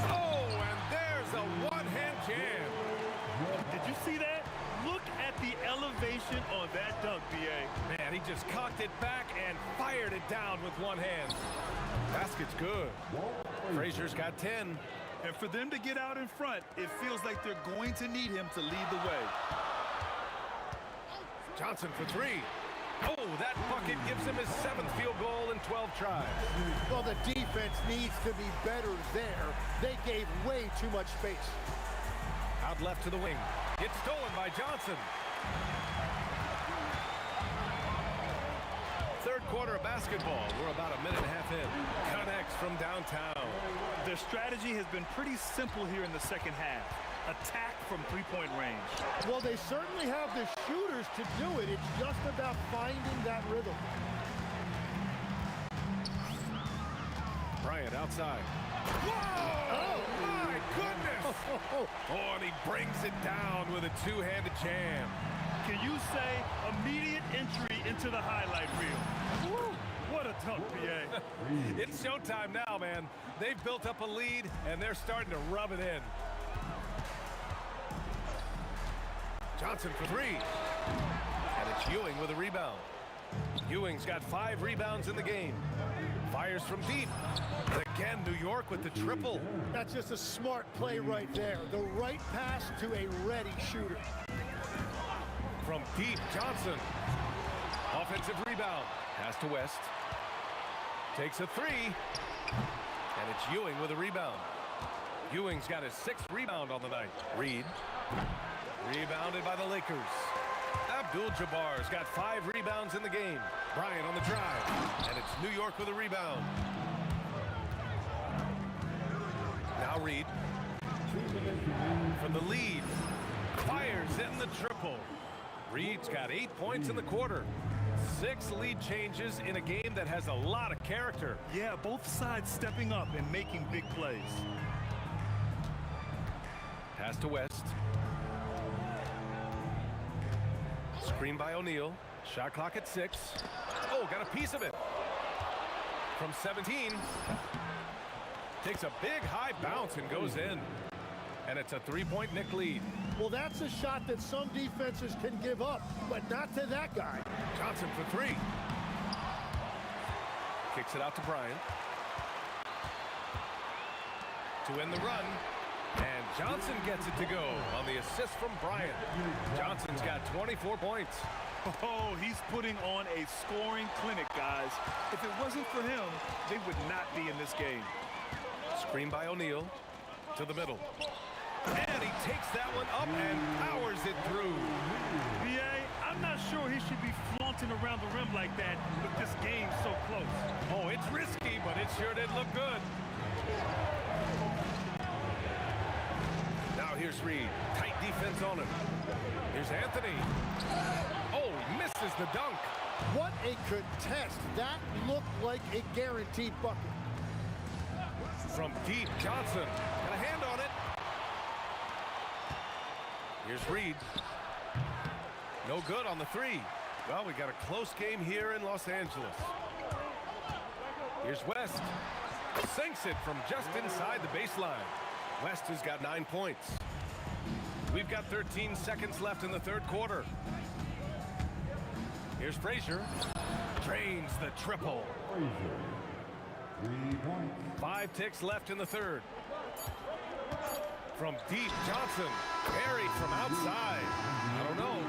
Oh, and there's a one-hand jam. Did you see that? Look at the elevation on that dunk, B.A. Man, he just cocked it back and fired it down with one hand. Basket's good. Frazier's got 10. And for them to get out in front, it feels like they're going to need him to lead the way. Johnson for 3. Oh, that bucket gives him his 7th field goal in 12 tries. Well, the defense needs to be better there. They gave way too much space. Out left to the wing. It's stolen by Johnson. Third quarter of basketball. We're about a minute and a half in. Connects from downtown. Their strategy has been pretty simple here in the second half. Attack from three-point range. Well, they certainly have the shooters to do it. It's just about finding that rhythm. Bryant outside. Whoa! Oh, my goodness! Oh, and he brings it down with a two-handed jam. Can you say immediate entry into the highlight reel? Woo! What a dunk, PA. It's showtime now, man. They've built up a lead, and they're starting to rub it in. Johnson for three. And it's Ewing with a rebound. Ewing's got 5 rebounds in the game. Fires from deep. And again, New York with the triple. That's just a smart play right there. The right pass to a ready shooter. From deep, Johnson. Offensive rebound. Pass to West. Takes a 3. And it's Ewing with a rebound. Ewing's got his 6th rebound on the night. Reed. Rebounded by the Lakers. Abdul-Jabbar's got 5 rebounds in the game. Bryant on the drive. And it's New York with a rebound. Now Reed. From the lead. Fires in the triple. Reed's got 8 points in the quarter. 6 lead changes in a game that has a lot of character. Yeah, both sides stepping up and making big plays. Pass to West. Screen by O'Neal. Shot clock at 6. Oh, got a piece of it. From 17. Takes a big high bounce and goes in. And it's a 3-point Knick lead. Well, that's a shot that some defenses can give up, but not to that guy. Johnson for 3. Kicks it out to Bryant. To end the run. And Johnson gets it to go on the assist from Bryant. Johnson's got 24 points. Oh, he's putting on a scoring clinic, guys. If it wasn't for him, they would not be in this game. Screen by O'Neal to the middle. And he takes that one up and powers it through. PA, I'm not sure he should be flaunting around the rim like that with this game so close. Oh, it's risky, but it sure did look good. Now here's Reed. Tight defense on him. Here's Anthony. Oh, he misses the dunk. What a contest. That looked like a guaranteed bucket. From deep, Johnson. Got a hand on it. Here's Reed. No good on the 3. Well, we got a close game here in Los Angeles. Here's West. Sinks it from just inside the baseline. West has got 9 points. We've got 13 seconds left in the third quarter. Here's Frazier. Drains the triple. 3 points. 5 ticks left in the third. From deep, Johnson. Buried from outside. I don't know.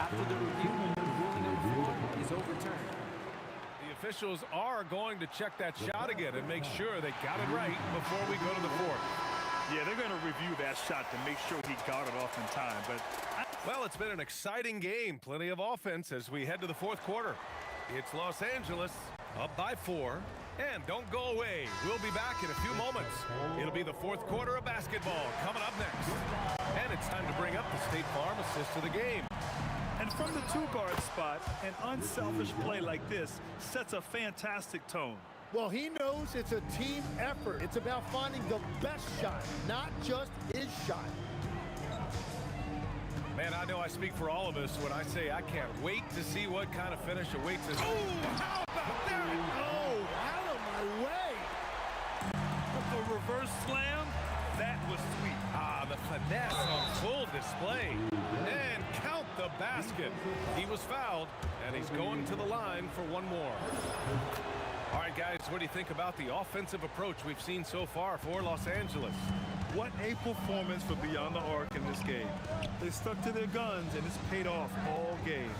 After the review, the ruling on the floor is overturned. The officials are going to check that shot again and make sure they got it right before we go to the fourth. Yeah, they're going to review that shot to make sure he got it off in time. But well, it's been an exciting game. Plenty of offense as we head to the fourth quarter. It's Los Angeles up by 4. And don't go away. We'll be back in a few moments. It'll be the fourth quarter of basketball coming up next. And it's time to bring up the State Farm assist to the game. And from the 2-guard spot, an unselfish play like this sets a fantastic tone. Well, he knows it's a team effort. It's about finding the best shot, not just his shot. Man, I know I speak for all of us when I say I can't wait to see what kind of finish awaits us. Oh, how about that? Oh, out of my way. The reverse slam, that was sweet. Ah, the finesse on full display. And count the basket. He was fouled, and he's going to the line for one more. All right, guys, what do you think about the offensive approach we've seen so far for Los Angeles? What a performance for Beyond the Arc in this game. They stuck to their guns, and it's paid off all game.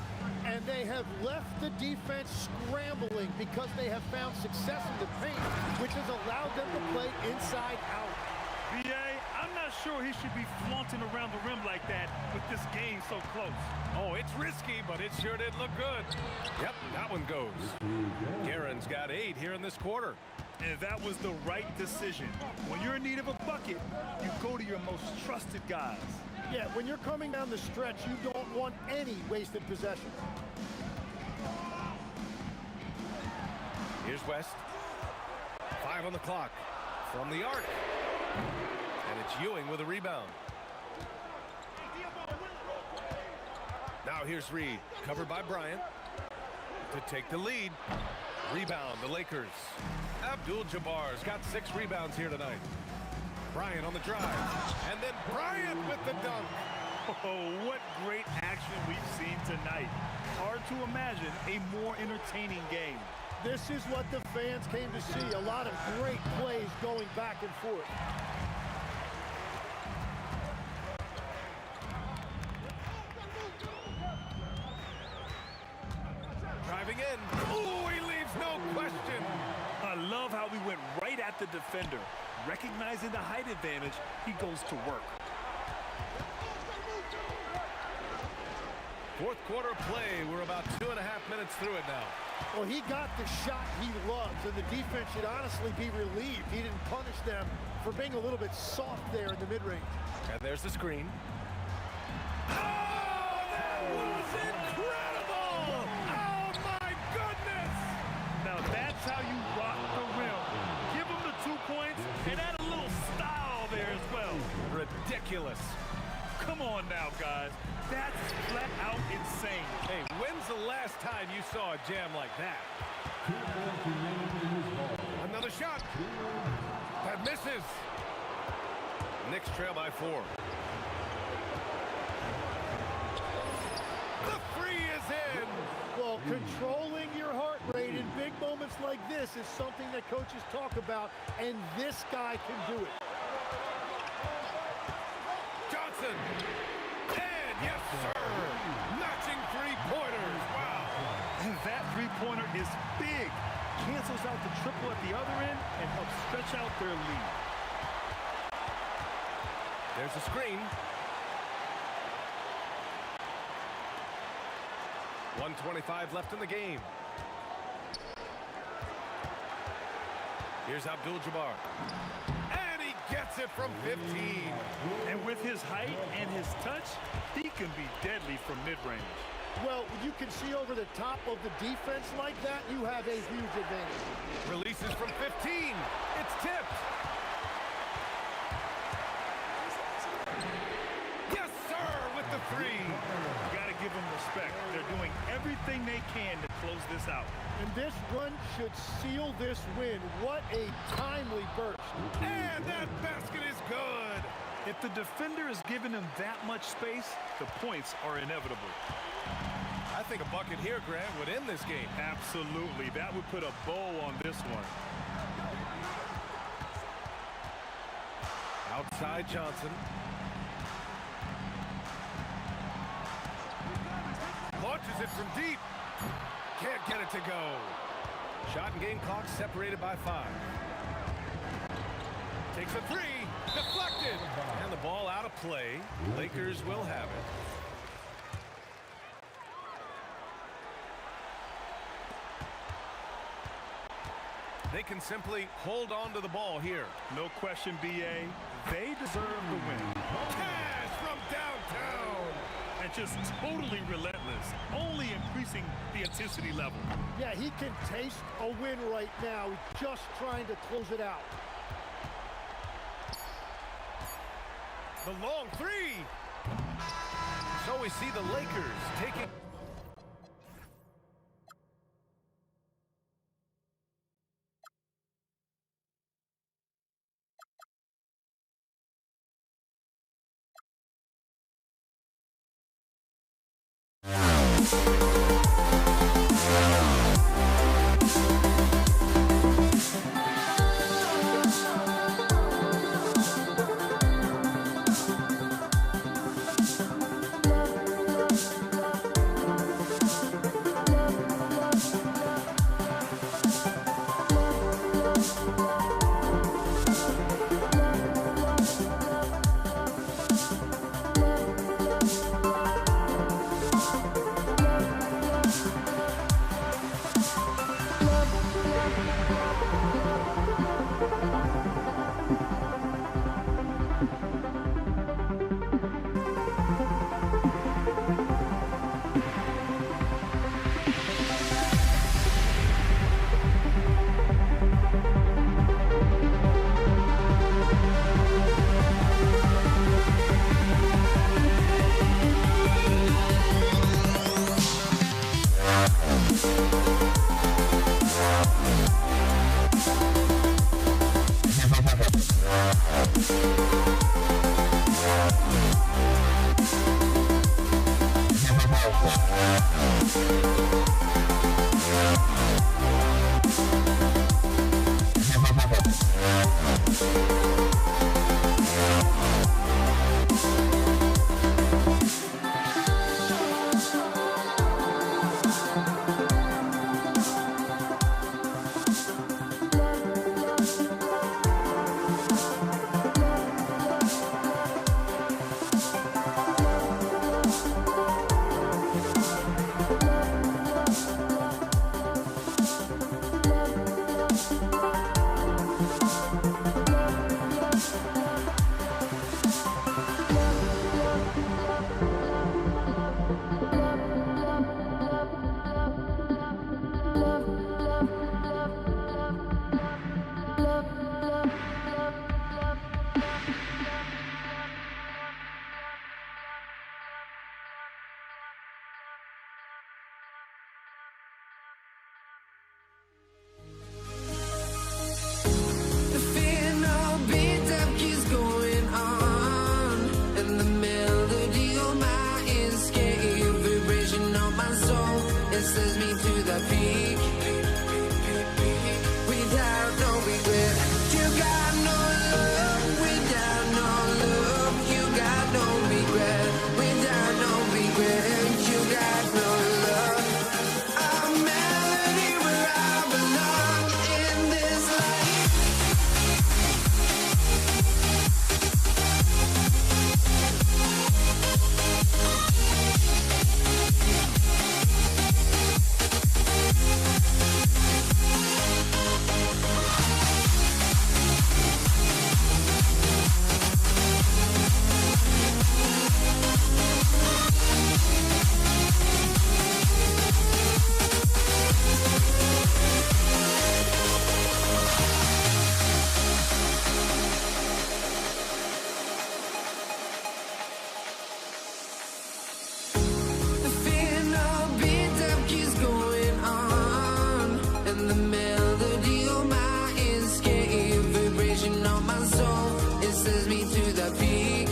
And they have left the defense scrambling because they have found success in the paint, which has allowed them to play inside out. B.A., I'm not sure he should be flaunting around the rim like that with this game so close. Oh, it's risky, but it sure did look good. Yep, that one goes. Garen's got 8 here in this quarter. And that was the right decision. When you're in need of a bucket, you go to your most trusted guys. Yeah, when you're coming down the stretch, you don't want any wasted possession. Here's West. 5 on the clock from the arc. And it's Ewing with a rebound. Now here's Reed, covered by Bryant to take the lead. Rebound, the Lakers. Abdul-Jabbar's got 6 rebounds here tonight. Bryant on the drive. And then Bryant with the dunk. Oh, what great action we've seen tonight. Hard to imagine a more entertaining game. This is what the fans came to see. A lot of great plays going back and forth. Driving in. Ooh, he leaves no question. I love how we went right at the defender. Recognizing the height advantage, he goes to work. Fourth quarter play. We're about 2.5 minutes through it now. Well, he got the shot he loves, and the defense should honestly be relieved. He didn't punish them for being a little bit soft there in the mid-range. And there's the screen. Oh, that was incredible! Oh, my goodness! Now that's how you rock the rim. Give him the 2 points and add a little style there as well. Ridiculous. Come on now, guys. That's flat out insane. Hey, when's the last time you saw a jam like that? Another shot. That misses. Knicks trail by 4. The 3 is in. Well, controlling your heart rate in big moments like this is something that coaches talk about, and this guy can do it. Johnson. And yes, sir. Matching 3-pointers. Wow. And that 3-pointer is big. Cancels out the triple at the other end and helps stretch out their lead. There's a screen. 1:25 left in the game. Here's Abdul-Jabbar. And he gets it from 15. And with his height and his touch, he can be deadly from mid-range. Well, you can see over the top of the defense like that, you have a huge advantage. Releases from 15. It's tipped. Yes, sir, with the 3. You got to give them respect. They're doing everything they can to close this out. And this run should seal this win. What a timely burst. And that basket is good. If the defender is giving him that much space, the points are inevitable. I think a bucket here, Grant, would end this game. Absolutely. That would put a bow on this one. Outside Johnson. Launches it from deep. Can't get it to go. Shot and game clock separated by 5. Takes a 3. Deflected. And the ball out of play. Lakers will have it. They can simply hold on to the ball here. No question, B.A. They deserve the win. Cash from downtown. And just totally relentless, only increasing the intensity level. Yeah, he can taste a win right now. He's just trying to close it out. The long 3. So we see the Lakers taking... to the peak. Without no regret, you got no love. Without no love, you got no regret. Without no regret, you got no love. A melody where I belong in this life. The final beat up keeps going on, and the melody on my escape, vibration on my soul, it sends me to the peak.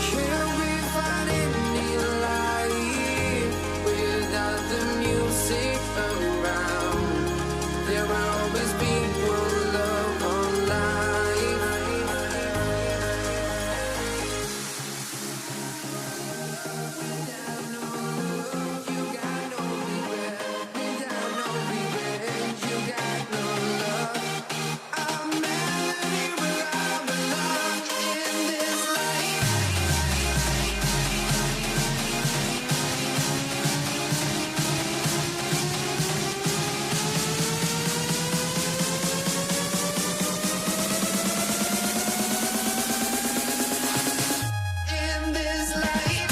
Can't we find any light without the music around? There will always be one love on life. Without no love, you got no regret. Without no regret, you got no love. A melody where I belong in this life. In this life.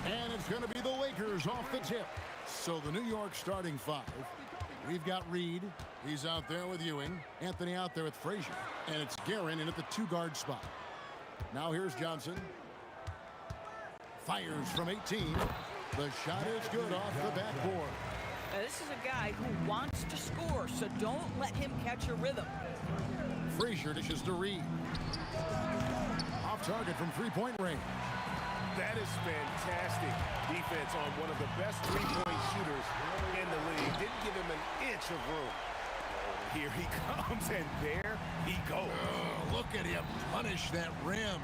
And it's going to be the Lakers off the tip. So the New York starting five. We've got Reed. He's out there with Ewing. Anthony out there with Frazier. And it's Guerin in at the two-guard spot. Now here's Johnson. Fires from 18. The shot is good off the backboard. Now, this is a guy who wants to score, so don't let him catch a rhythm. Frazier dishes to Reed. Off target from three-point range. That is fantastic defense on one of the best three-point shooters in the league. Didn't give him an inch of room. Here he comes, and there he goes. Oh, look at him punish that rim.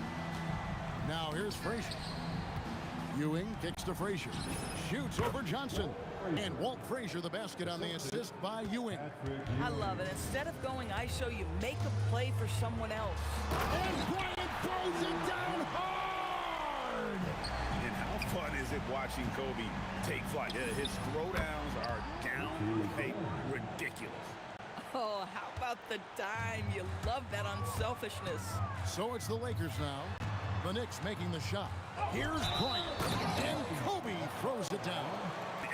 Now here's Frazier. Ewing kicks to Frazier. Shoots over Johnson. And Walt Frazier the basket on the assist by Ewing. I love it. Instead of going ISO, you make a play for someone else. And Bryant throws it down hard. And how fun is it watching Kobe take flight? His throwdowns are downright ridiculous. Oh, how about the dime? You love that unselfishness. So it's the Lakers now. The Knicks making the shot. Here's Bryant. And Kobe throws it down.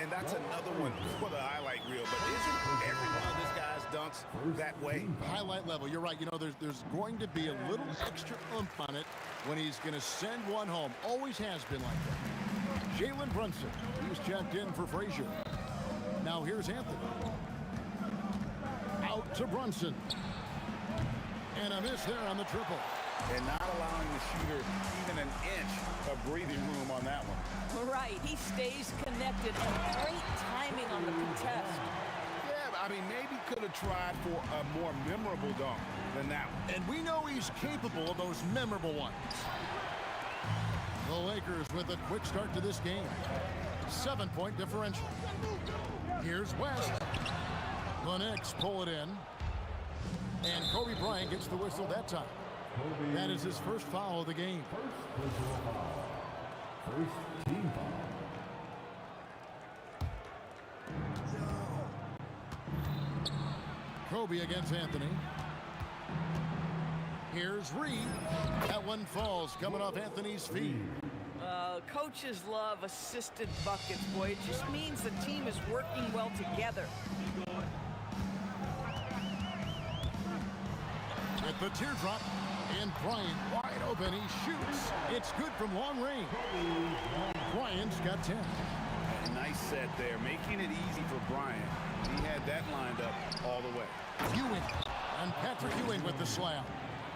And that's another one for the highlight reel. But isn't every one of this guy's dunks that way? Highlight level, you're right. You know, there's going to be a little extra oomph on it when he's going to send one home. Always has been like that. Jalen Brunson, he's checked in for Frazier. Now here's Anthony. to Brunson. And a miss there on the triple. And not allowing the shooter even an inch of breathing room on that one. Right, he stays connected, and great timing on the contest. Yeah, I mean, maybe could have tried for a more memorable dunk than that one. And we know he's capable of those memorable ones. The Lakers with a quick start to this game. 7-point differential. Here's West. The Knicks pull it in. And Kobe Bryant gets the whistle that time. That is his first foul of the game. First team foul. Kobe against Anthony. Here's Reed. That one falls coming off Anthony's feet. Coaches love assisted buckets, boy. It just means the team is working well together. With the teardrop, and Bryant wide open. He shoots. It's good from long range. Bryant's got 10. A nice set there, making it easy for Bryant. He had that lined up all the way. Ewing, and Patrick Ewing with the slam.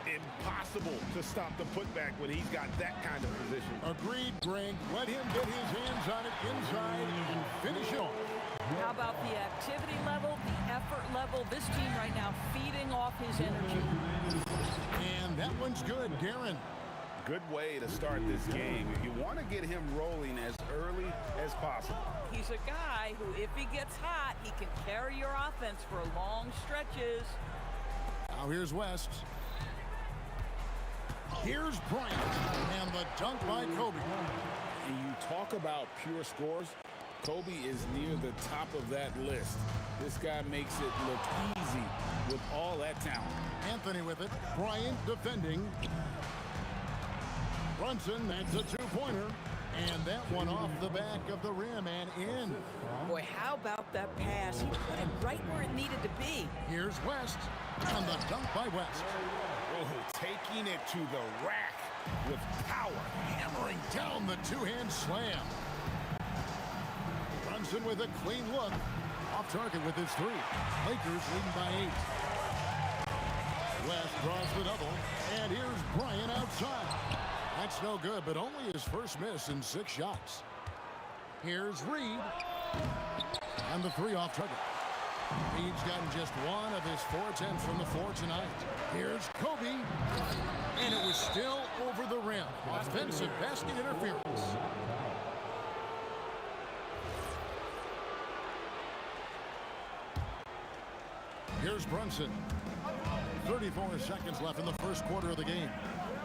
Impossible to stop the putback when he's got that kind of position. Agreed, Greg. Let him get his hands on it inside and finish it off. How about the activity level, the effort level? This team right now feeding off his energy. And that one's good, Guerin. Good way to start this game. You want to get him rolling as early as possible. He's a guy who, if he gets hot, he can carry your offense for long stretches. Now here's West. Here's Bryant, and the dunk by Kobe. And you talk about pure scores, Kobe is near the top of that list. This guy makes it look easy with all that talent. Anthony with it. Bryant defending. Brunson, that's a two-pointer. And that one off the back of the rim and in. Boy, how about that pass? He put it right where it needed to be. Here's West, and the dunk by West. Oh, taking it to the rack with power. Hammering down the two-hand slam. Brunson with a clean look. Off target with his three. Lakers leading by 8. West draws the double. And here's Bryant outside. That's no good, but only his first miss in 6 shots. Here's Reed. And the three off target. Reed's gotten just one of his 4 attempts from the floor tonight. Here's Kobe. And it was still over the rim. Offensive basket interference. Here's Brunson. 34 seconds left in the first quarter of the game.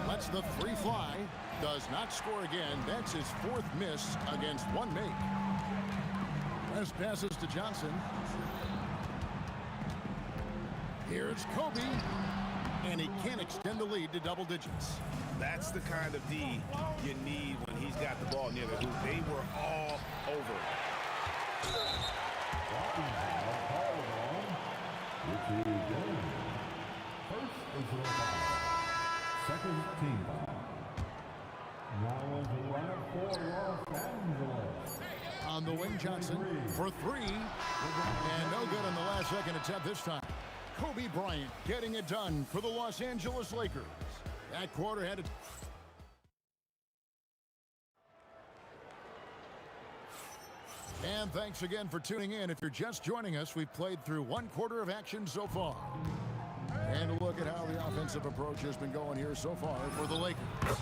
Lets the three fly. Does not score again. That's his 4th miss against 1 make. West passes to Johnson. Here's Kobe. And he can't extend the lead to double digits. That's the kind of D you need when he's got the ball near the hoop. They were all over it. First personal foul. Second team foul. Now into the lineup for Los Angeles. On the wing, Johnson for 3. And no good on the last second attempt this time. Kobe Bryant getting it done for the Los Angeles Lakers. That quarter had it. And thanks again for tuning in. If you're just joining us, we've played through 1 quarter of action so far. And a look at how the offensive approach has been going here so far for the Lakers.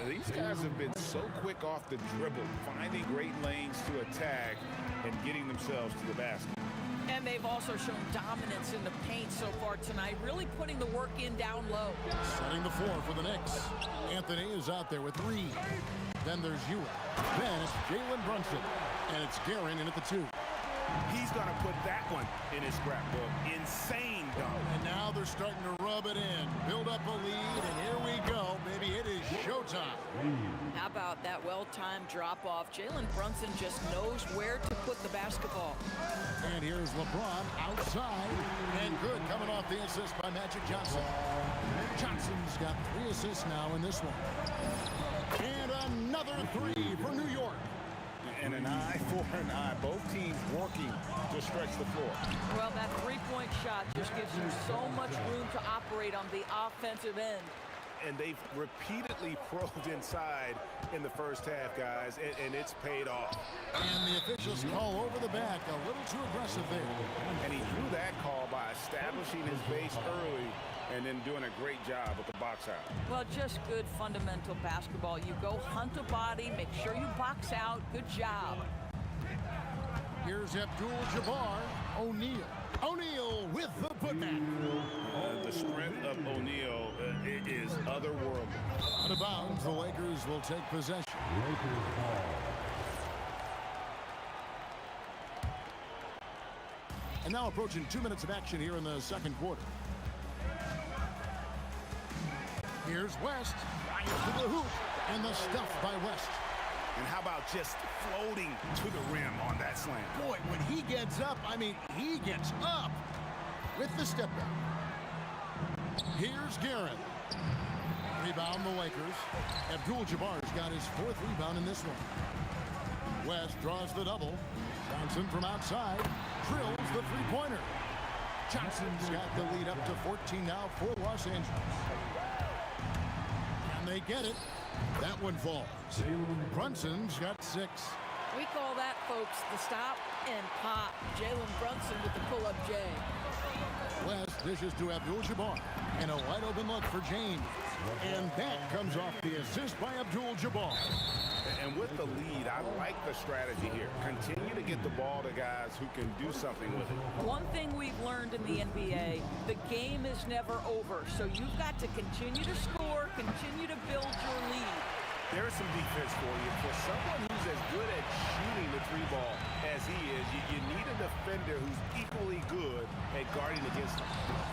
These guys have been so quick off the dribble, finding great lanes to attack and getting themselves to the basket. And they've also shown dominance in the paint so far tonight, really putting the work in down low. Setting the floor for the Knicks. Anthony is out there with Reed. Then there's Ewing. Then it's Jalen Brunson. And it's Guerin in at the 2. He's going to put that one in his scrapbook. Insane dunk. And now they're starting to rub it in. Build up a lead, and here we go. Baby, it is showtime. How about that well-timed drop-off? Jalen Brunson just knows where to put the basketball. And here's LeBron outside. And good coming off the assist by Magic Johnson. Johnson's got 3 assists now in this one. And another 3 for New York. And an eye for an eye. Both teams working to stretch the floor. Well, that three-point shot just gives you so much room to operate on the offensive end. And they've repeatedly probed inside in the first half, guys, and it's paid off. And the officials call over the back, a little too aggressive there. And he drew that call by establishing his base early and then doing a great job with the box out. Well, just good fundamental basketball. You go hunt a body, make sure you box out. Good job. Here's Abdul-Jabbar O'Neal. O'Neal with the putback. The strength of O'Neal is otherworldly. Out of bounds, the Lakers will take possession. Lakers ball. And now approaching 2 minutes of action here in the second quarter. Here's West, right to the hoop, and the stuff by West. And how about just floating to the rim on that slam? Boy, when he gets up, I mean, he gets up with the step back. Here's Garrett. Rebound the Lakers. Abdul-Jabbar's got his fourth rebound in this one. West draws the double. Johnson from outside drills the three-pointer. Johnson's got the lead up to 14 now for Los Angeles. And they get it. That one falls. Brunson's got 6. We call that, folks, the stop and pop. Jalen Brunson with the pull-up J. West dishes to Abdul-Jabbar. And a wide open look for James. And that comes off the assist by Abdul-Jabbar. And with the lead, I like the strategy here. Continue to get the ball to guys who can do something with it. One thing we've learned in the NBA, the game is never over. So you've got to continue to score, continue to build your lead. There's some defense for you. For someone who's as good at shooting the three ball as he is, you need a defender who's equally good at guarding against him.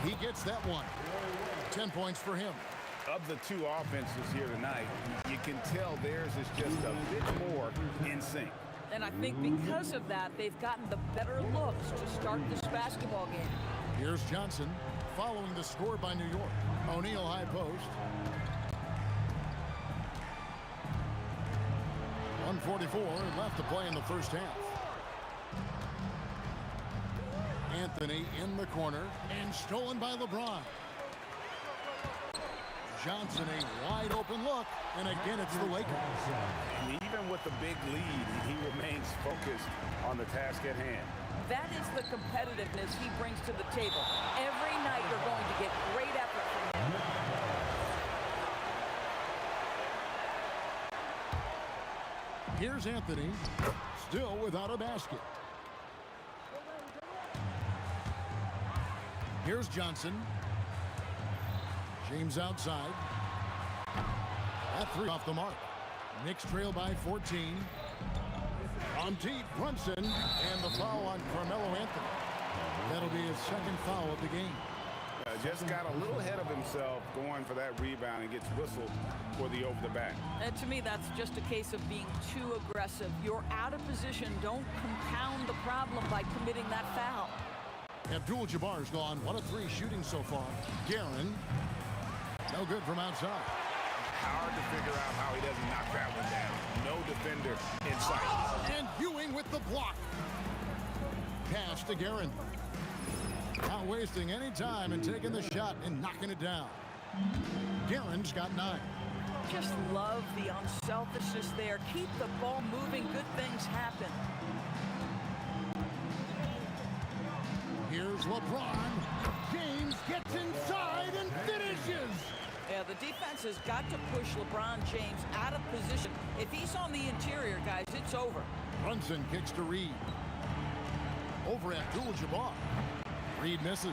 He gets that one. 10 points for him. Of the two offenses here tonight, you can tell theirs is just a bit more in sync. And I think because of that, they've gotten the better looks to start this basketball game. Here's Johnson following the score by New York. O'Neal high post. 1:44 left to play in the first half. Anthony in the corner and stolen by LeBron. Johnson, a wide open look, and again it's the Lakers. And even with the big lead, he remains focused on the task at hand. That is the competitiveness he brings to the table. Every night you're going to get great effort from him. Here's Anthony, still without a basket. Here's Johnson. James outside. That three off the mark. Knicks trail by 14. On deep, Brunson, and the foul on Carmelo Anthony. That'll be his second foul of the game. Just got a little ahead of himself going for that rebound and gets whistled for the over the back. And to me, that's just a case of being too aggressive. You're out of position. Don't compound the problem by committing that foul. Abdul-Jabbar's gone 1 of 3 shooting so far. Guerin, no good from outside. Hard to figure out how he doesn't knock that one down. No defender in sight. And Ewing with the block. Pass to Guerin. Not wasting any time and taking the shot and knocking it down. Guerin's got 9. Just love the unselfishness there. Keep the ball moving. Good things happen. Here's LeBron. James gets inside and finishes. Yeah, the defense has got to push LeBron James out of position. If he's on the interior, guys, it's over. Brunson kicks to Reed. Over Abdul-Jabbar. Reed misses.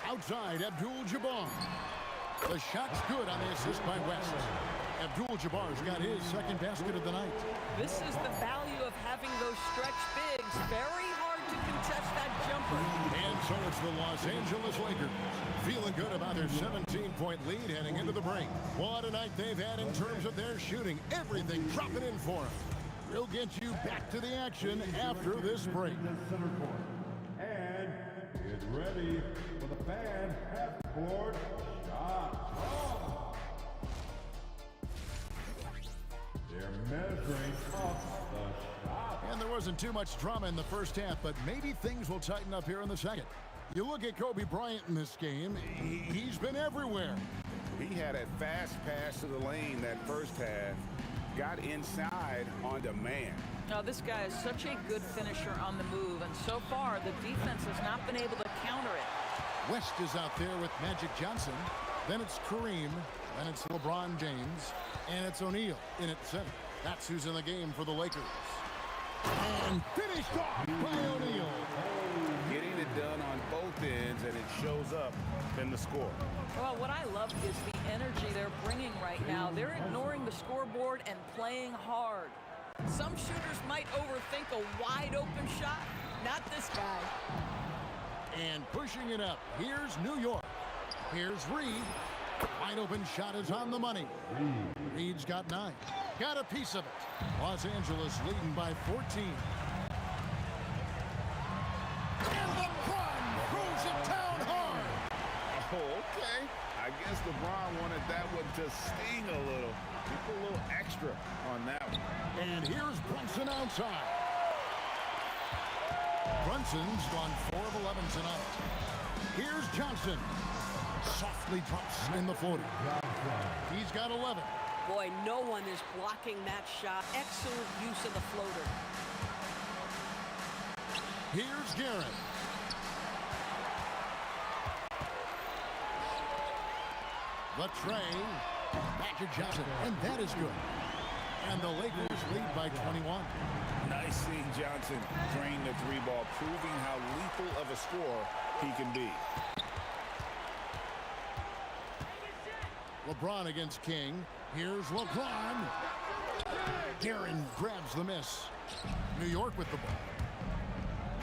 Outside, Abdul-Jabbar. The shot's good on the assist by West. Abdul-Jabbar's got his second basket of the night. This is the value of having those stretch bigs. Very hard to contest that jumper. And so it's the Los Angeles Lakers feeling good about their 17-point lead heading into the break. What a night they've had in terms of their shooting. Everything dropping in for them. We'll get you back to the action after this break. And get ready for the fan half-court shot. Their measuring up the shot. And there wasn't too much drama in the first half, but maybe things will tighten up here in the second. You look at Kobe Bryant in this game, he's been everywhere. He had a fast pass to the lane that first half, got inside on demand. Now, this guy is such a good finisher on the move, and so far the defense has not been able to counter it. West is out there with Magic Johnson. Then it's Kareem. Then it's LeBron James. And it's O'Neal in at center. That's who's in the game for the Lakers. And finished off by O'Neal. Getting it done on both ends, and it shows up in the score. Well, what I love is the energy they're bringing right now. They're ignoring the scoreboard and playing hard. Some shooters might overthink a wide open shot. Not this guy. And pushing it up. Here's New York. Here's Reed. Wide open shot is on the money. Reed's got 9. Got a piece of it. Los Angeles leading by 14. And LeBron throws it down hard. Oh, okay. I guess LeBron wanted that one to sting a little. He put a little extra on that one. And here's Brunson outside. Brunson's gone 4 of 11 tonight. Here's Johnson. Softly drops in the 40. He's got 11. Boy, no one is blocking that shot. Excellent use of the floater. Here's Garrett. The tray. Back to Johnson. And that is good. And the Lakers lead by 21. Nice seeing Johnson drain the 3-ball, proving how lethal of a scorer he can be. LeBron against King. Here's LeBron. Guerin grabs the miss. New York with the ball.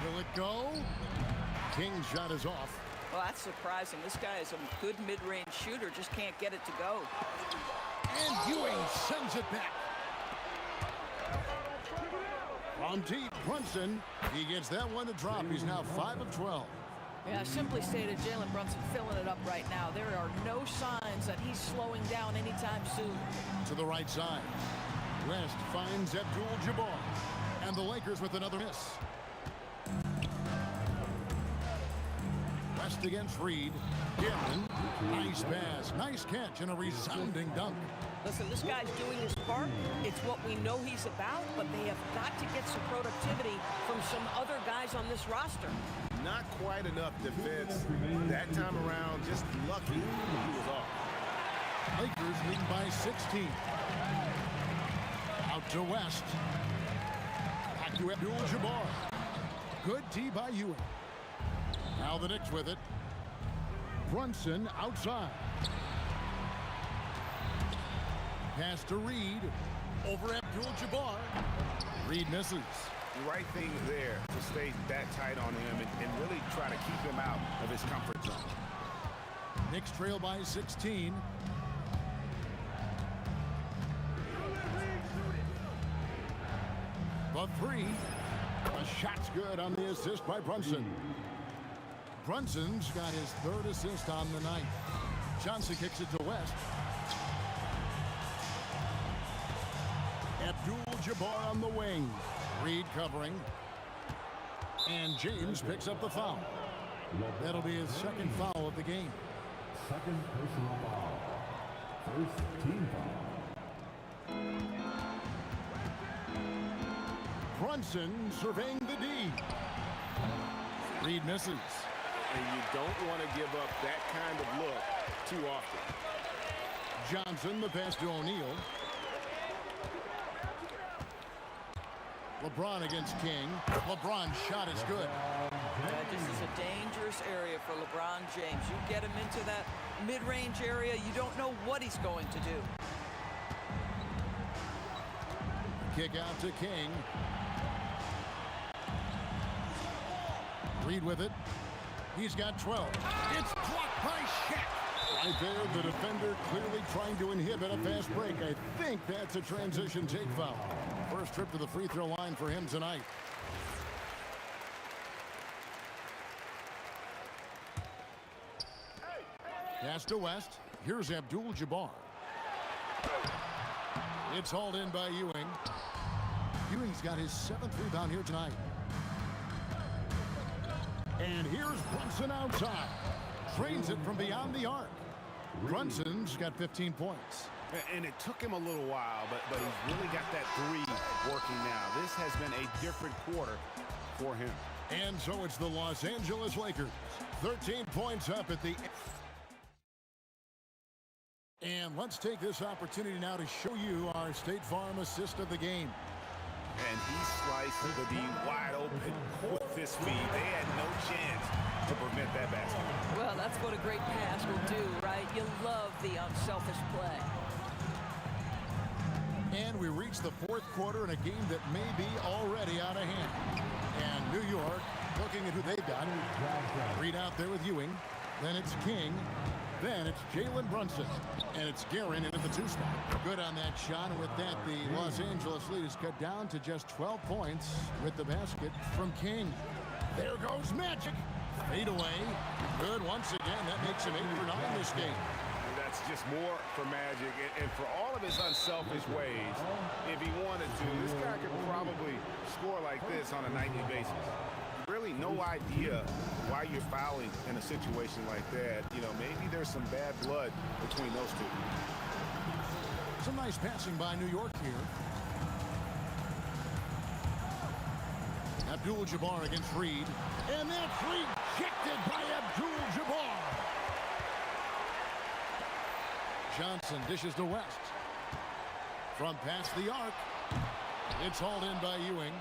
Will it go? King's shot is off. Well, that's surprising. This guy is a good mid-range shooter, just can't get it to go. And Ewing sends it back. From deep, Brunson. He gets that one to drop. He's now 5 of 12. Yeah, simply stated, Jalen Brunson filling it up right now. There are no signs that he's slowing down anytime soon. To the right side. West finds Abdul-Jabbar. And the Lakers with another miss. West against Reed. Guerin. Nice pass. Nice catch and a resounding dunk. Listen, this guy's doing his part. It's what we know he's about, but they have got to get some productivity from some other guys on this roster. Not quite enough defense that time around. Just lucky he was off. Lakers leading by 16. Out to West. Back to Abdul-Jabbar. Good D by Ewing. Now the Knicks with it. Brunson outside. Pass to Reed. Over Abdul-Jabbar. Reed misses. The right thing there to stay that tight on him and really try to keep him out of his comfort zone. Knicks trail by 16. The 3. A shot's good on the assist by Brunson. Brunson's got his 3rd assist on the night. Johnson kicks it to West. Abdul-Jabbar on the wing. Reed covering. And James picks up the foul. That'll be his 2nd foul of the game. 2nd personal foul. 1st team foul. Brunson surveying the D. Reed misses. And you don't want to give up that kind of look too often. Johnson, the pass to O'Neal. LeBron against King. LeBron's shot is good. This is a dangerous area for LeBron James. You get him into that mid-range area, you don't know what he's going to do. Kick out to King. Reed with it. He's got 12. It's blocked by Shaq. Right there, the defender clearly trying to inhibit a fast break. I think that's a transition take foul. First trip to the free throw line for him tonight. Pass to West. Here's Abdul-Jabbar. It's hauled in by Ewing. Ewing's got his 7th rebound here tonight. And here's Brunson outside. Trains it from beyond the arc. Brunson's got 15 points. And it took him a little while, but he's really got that three working now. This has been a different quarter for him. And so it's the Los Angeles Lakers. 13 points up at the... And let's take this opportunity now to show you our State Farm assist of the game. And he sliced the D wide open with this feed. They had no chance to prevent that basket. Well, that's what a great pass will do, right? You love the unselfish play. And we reach the 4th quarter in a game that may be already out of hand. And New York looking at who they've got. Reed out there with Ewing. Then it's King. Then it's Jalen Brunson. And it's Guerin into the 2 spot. Good on that shot. And with that, the Los Angeles lead is cut down to just 12 points with the basket from King. There goes Magic. Fade away. Good once again. That makes him 8 for 9 this game. That's just more for Magic. And for all of his unselfish ways, if he wanted to, this guy could probably score like this on a nightly basis. Really no idea why you're fouling in a situation like that. You know, maybe there's some bad blood between those two. Some nice passing by New York here. Abdul-Jabbar against Reed. And that's rejected by Abdul-Jabbar. Johnson dishes to West. From past the arc. It's hauled in by Ewing.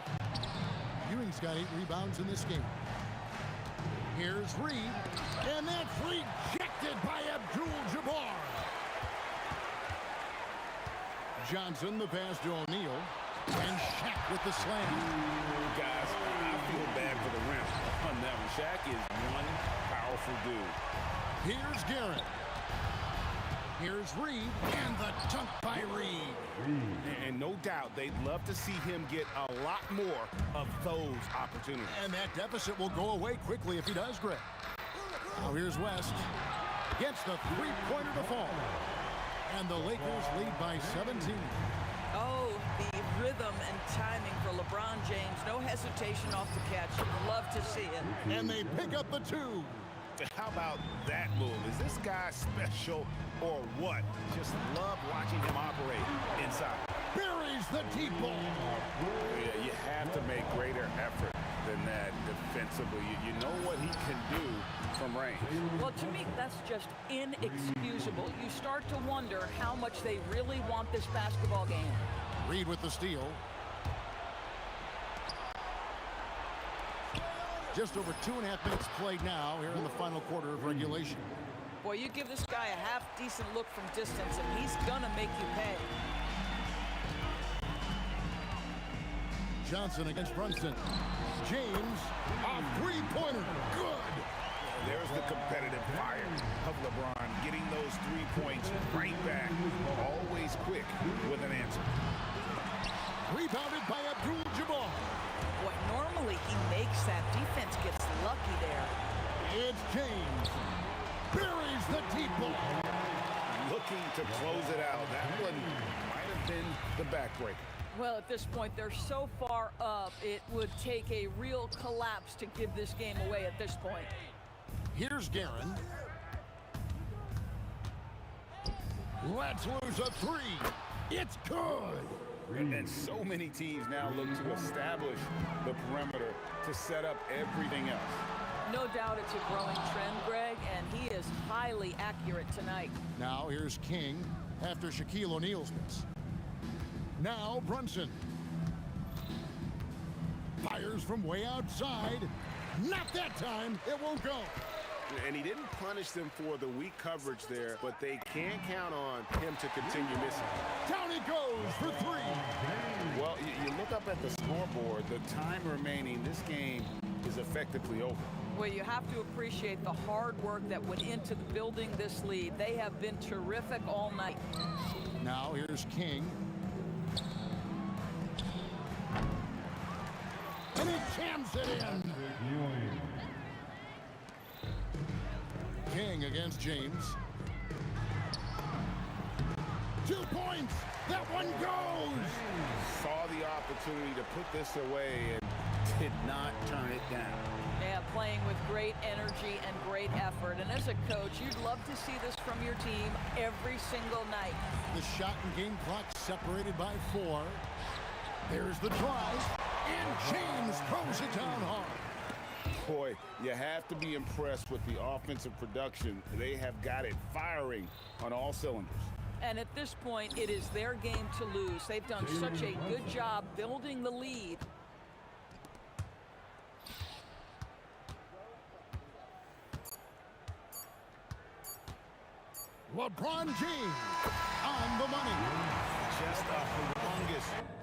Ewing's got 8 rebounds in this game. Here's Reed. And that's rejected by Abdul-Jabbar. Johnson, the pass to O'Neal. And Shaq with the slam. Guys, I feel bad for the rim on that one. Shaq is one powerful dude. Here's Garrett. Here's Reed, and the dunk by Reed. And no doubt they'd love to see him get a lot more of those opportunities. And that deficit will go away quickly if he does, Greg. Now here's West. Gets the three-pointer to fall. And the Lakers lead by 17. Oh, the rhythm and timing for LeBron James. No hesitation off the catch. Love to see it. And they pick up the 2. How about that move? Is this guy special or what? Just love watching him operate inside. Buries the deep ball. Yeah, you have to make greater effort than that defensively. You know what he can do from range. Well, to me, that's just inexcusable. You start to wonder how much they really want this basketball game. Reed with the steal. Just over 2.5 minutes played now here in the final quarter of regulation. Boy, you give this guy a half-decent look from distance, and he's gonna make you pay. Johnson against Brunson. James, a three-pointer. Good. There's the competitive fire of LeBron, getting those 3 points right back. Always quick with an answer. Rebounded by Abdul-Jabbar. Boy, normally he makes that. Defense gets lucky there. It's James. Buries the deep ball. Looking to close it out. That one might have been the backbreaker. Well, at this point, they're so far up, it would take a real collapse to give this game away at this point. Here's Guerin. Let's lose a 3. It's good. And so many teams now look to establish the perimeter to set up everything else. No doubt it's a growing trend, Greg, and he is highly accurate tonight. Now here's King after Shaquille O'Neal's miss. Now Brunson. Fires from way outside. Not that time. It won't go. And he didn't punish them for the weak coverage there, but they can't count on him to continue missing. Down he goes for 3. Well, you look up at the scoreboard, the time remaining, this game is effectively over. Well, you have to appreciate the hard work that went into building this lead. They have been terrific all night. Now here's King. And he jams it in. King against James. 2 points. That one goes. Saw the opportunity to put this away and did not turn it down. Yeah, playing with great energy and great effort. And as a coach, you'd love to see this from your team every single night. The shot and game clock separated by 4. There's the drive, and James throws it down hard. Boy, you have to be impressed with the offensive production. They have got it firing on all cylinders. And at this point, it is their game to lose. They've done such a good job building the lead. LeBron James on the money. Just a humongous.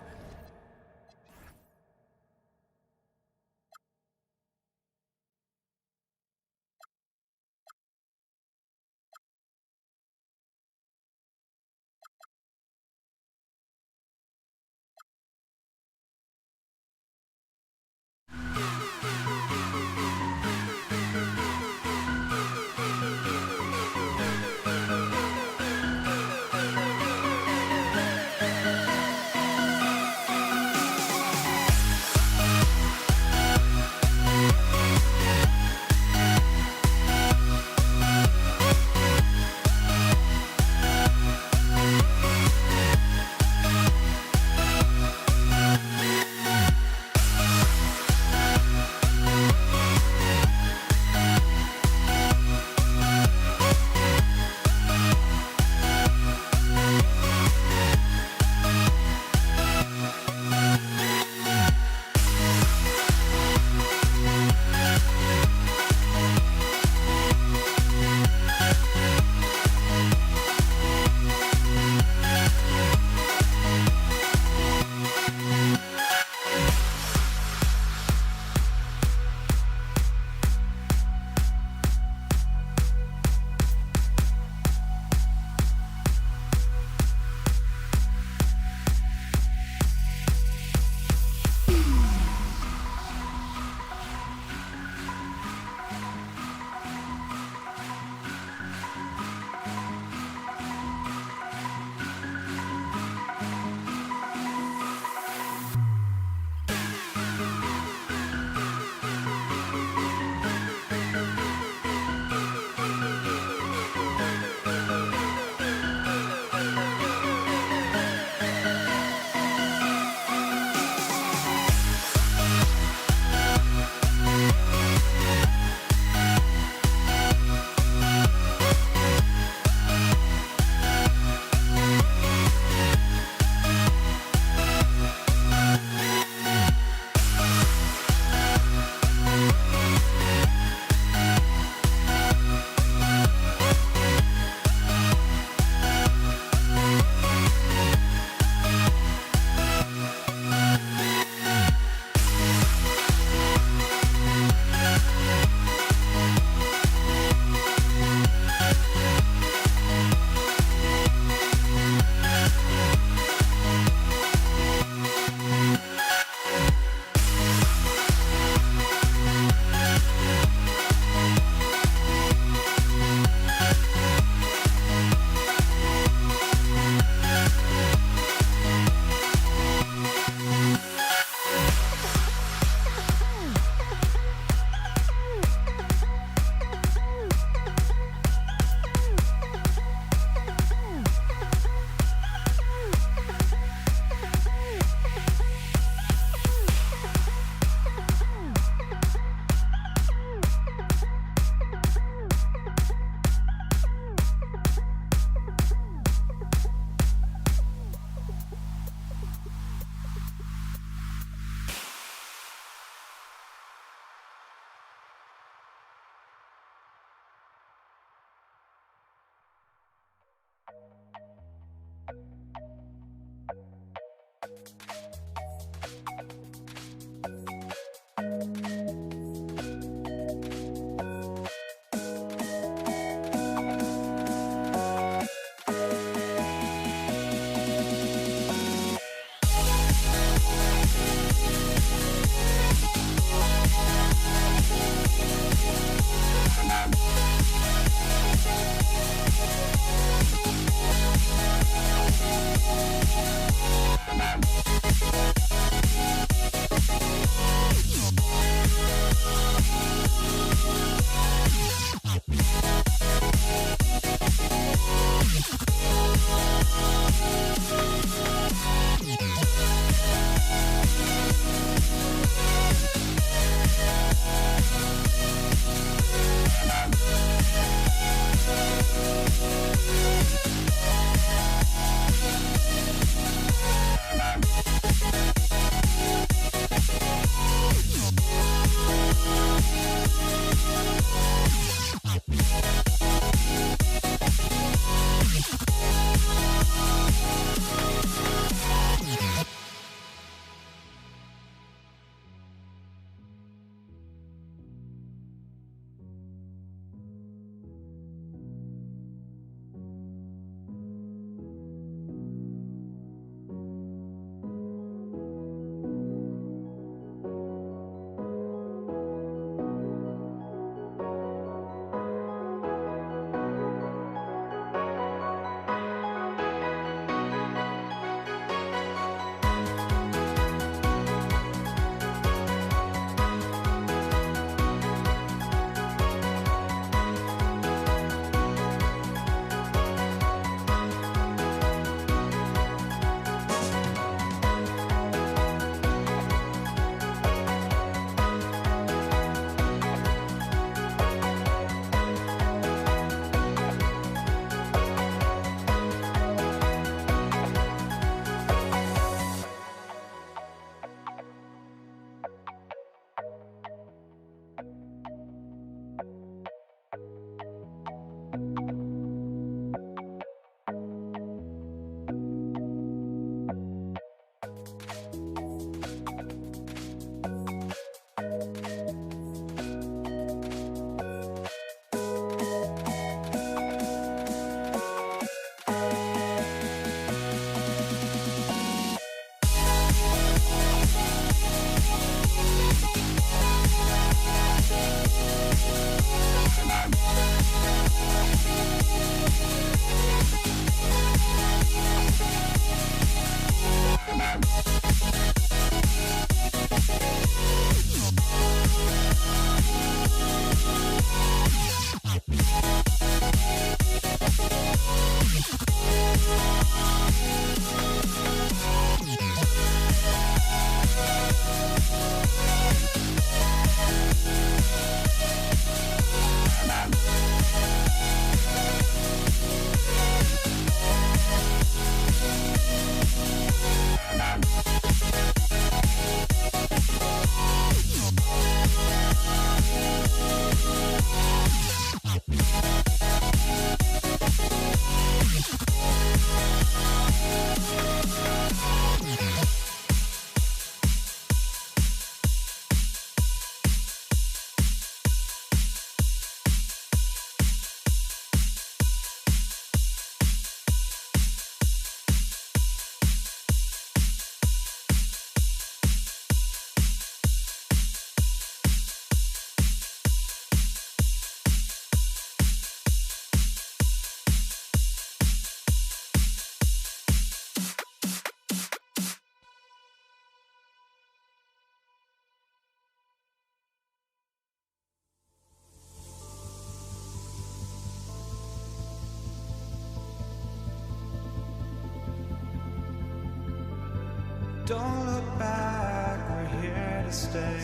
Don't look back, we're here to stay.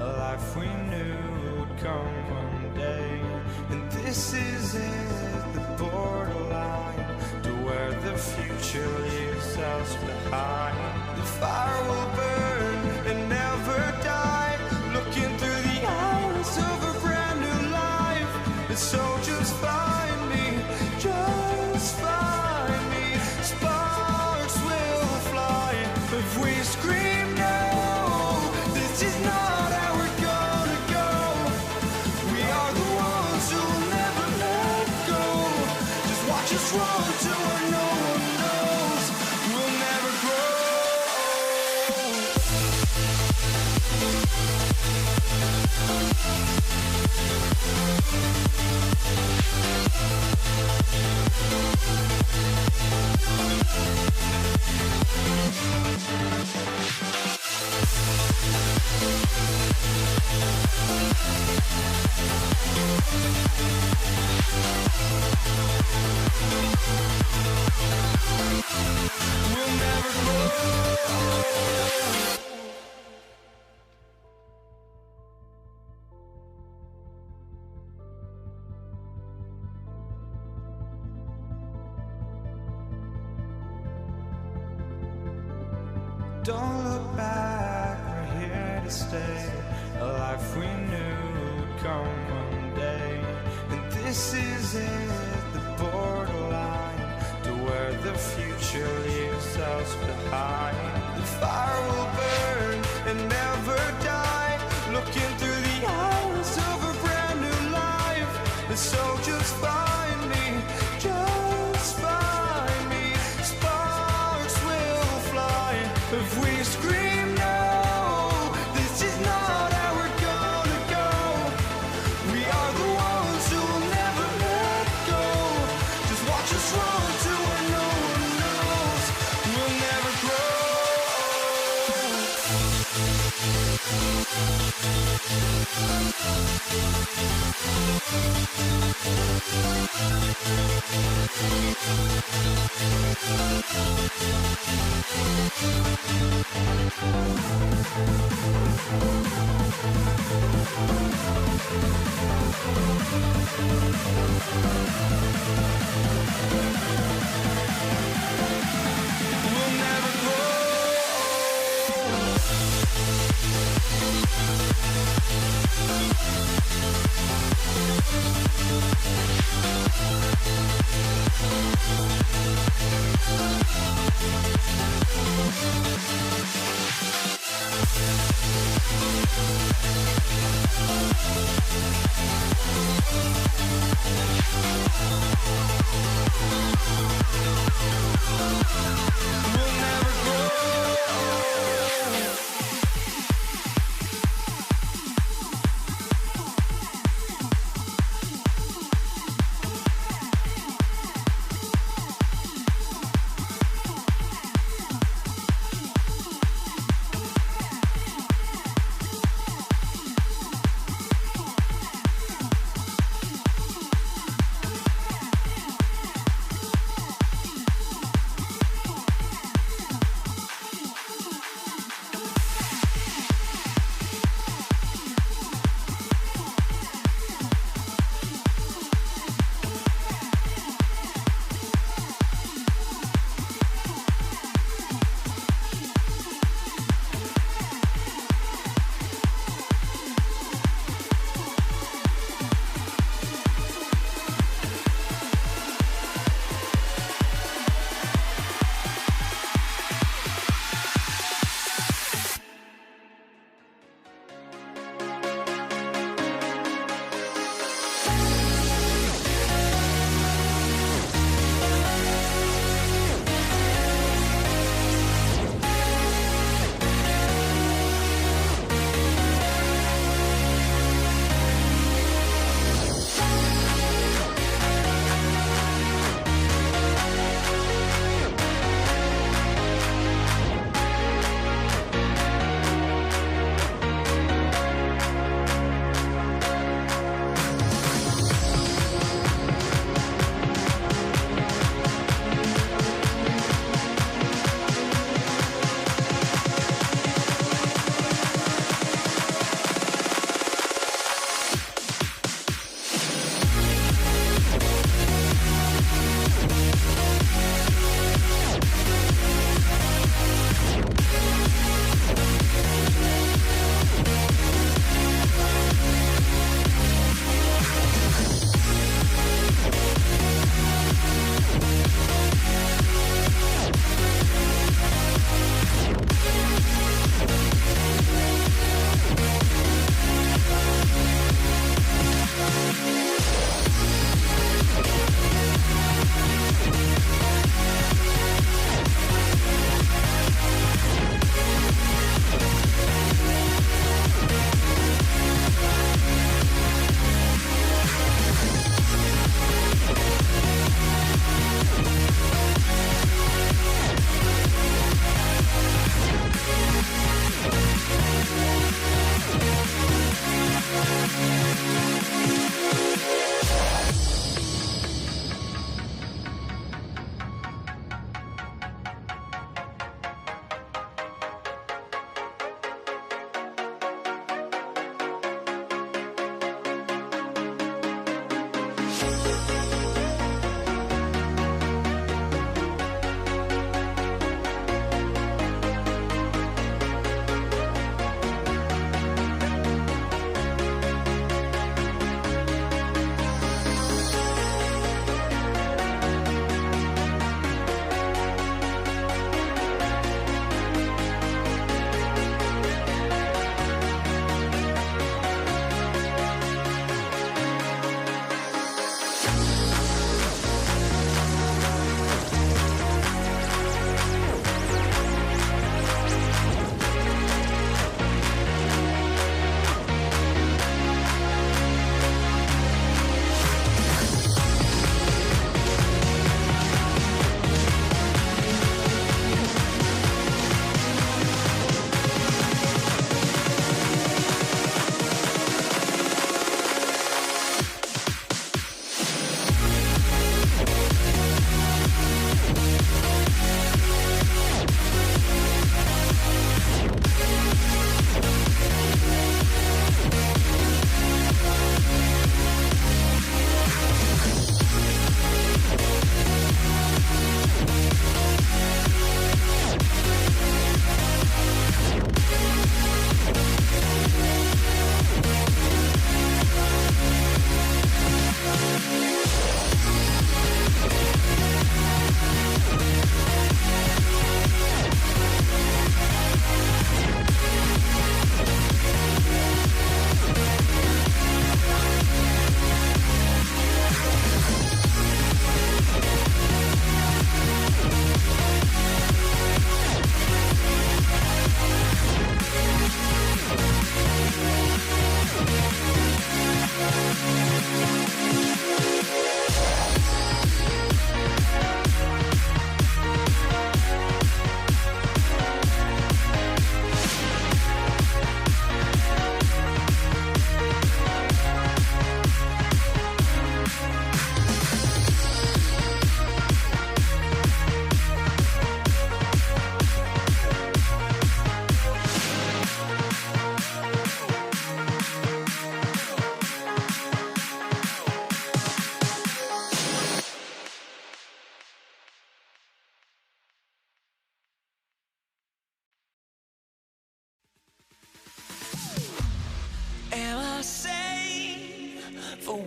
A life we knew would come one day. And this is it, the borderline to where the future leaves us behind. The fire will burn and never die, looking through the eyes of a brand new life. And so just find me, just find me. Sparks will fly if we scream no. This is not how we're gonna go. We are the ones who will never let go. Just watch us run to where no one knows. We'll never grow. We'll never grow. Don't look back, we're here to stay. A life we knew would come one day. And this is it, the borderline to where the future leaves us behind. The fire will burn and never die, looking through the eyes of a brand new life. And so just find me, just find me. Sparks will fly if we scream no. This is not how we're gonna go. We are the ones who will never let go. Just watch us run to where no one knows. We'll never grow. We'll never grow. We'll never grow.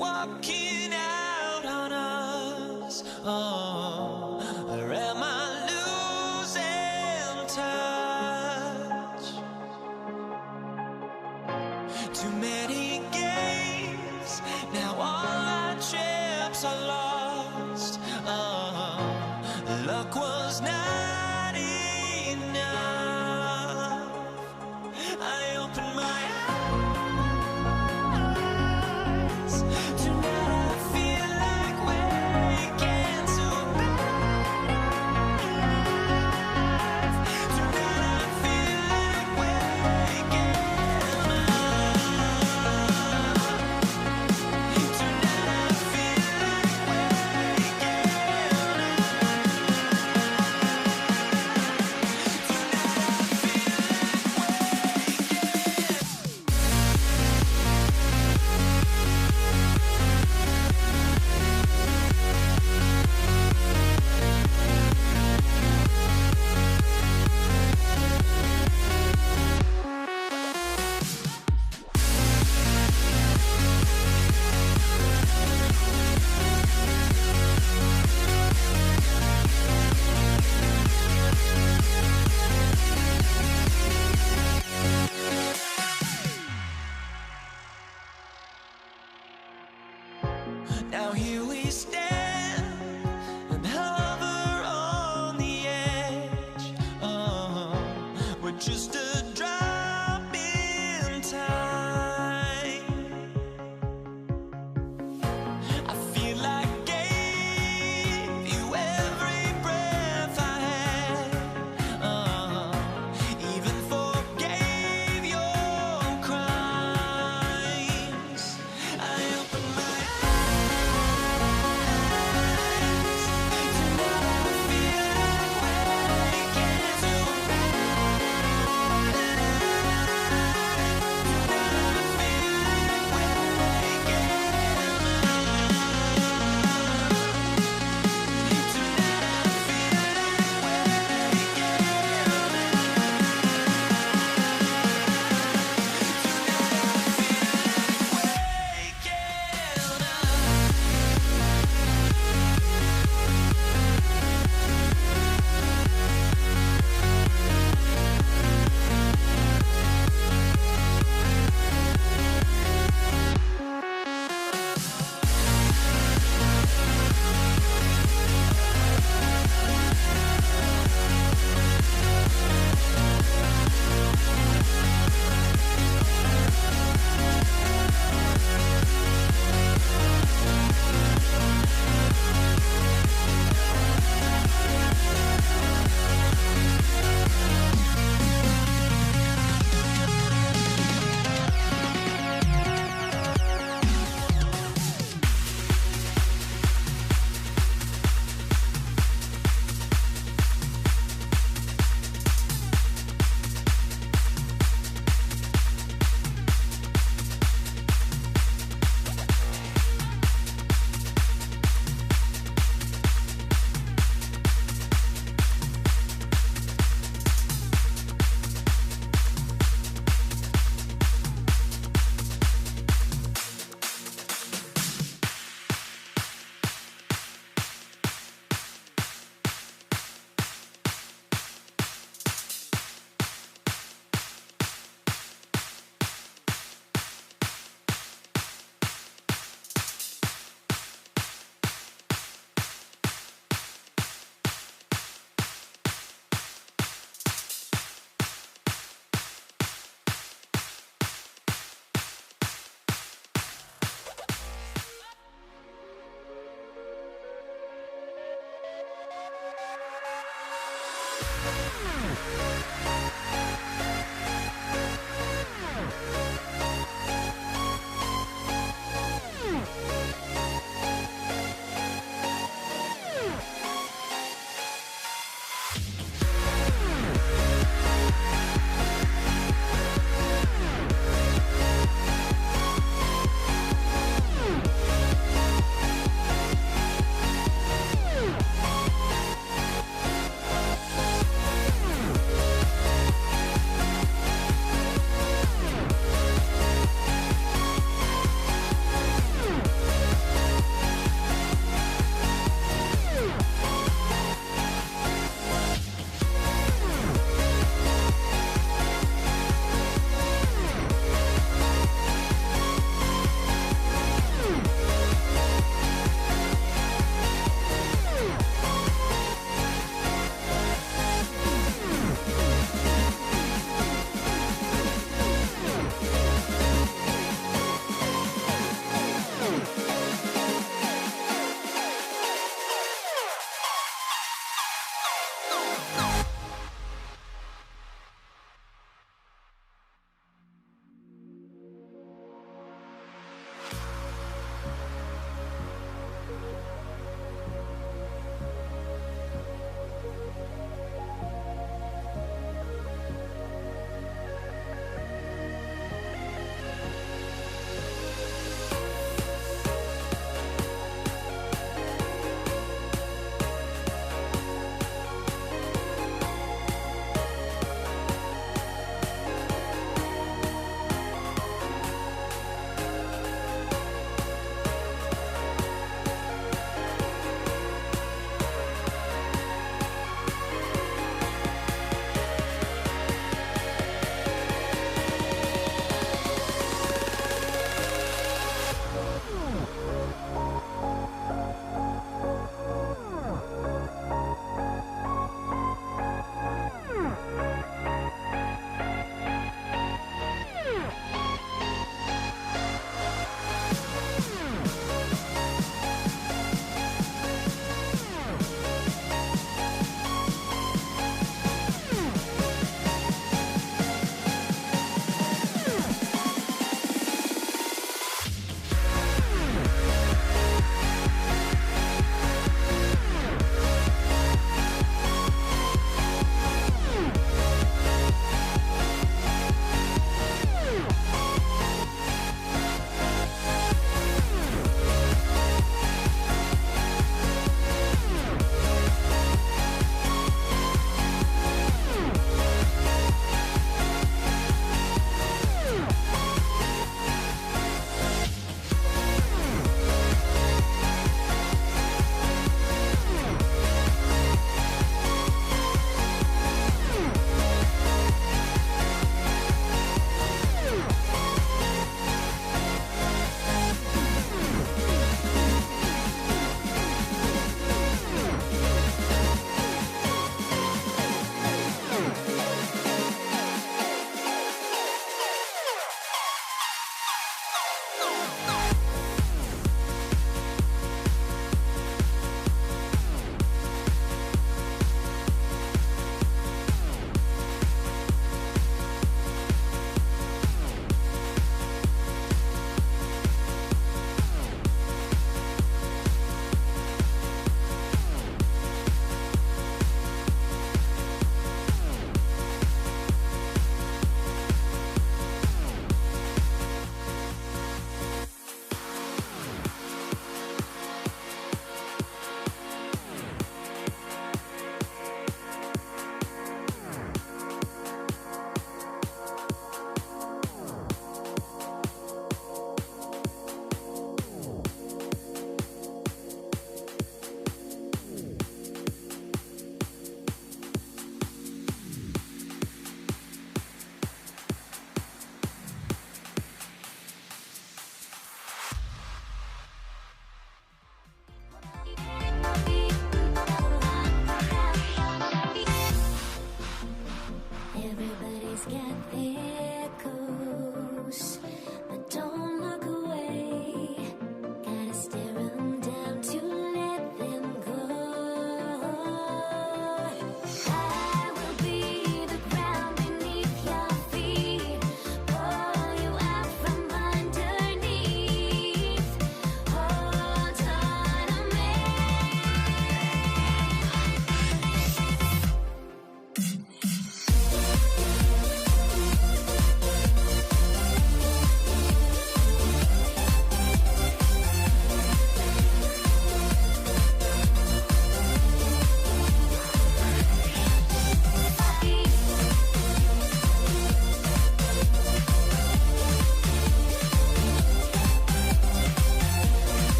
walking out on us? Oh, or am I losing touch? Too many games, now all our chips are lost. Oh, luck was not enough. I opened my eyes. Tonight I feel like waking to life. Tonight I feel like waking up. Tonight I feel like waking Now here we stand and hover on the edge. Oh, we're just a drop in time. I feel like I gave you every breath I had. Oh, even forgave your crimes. I opened my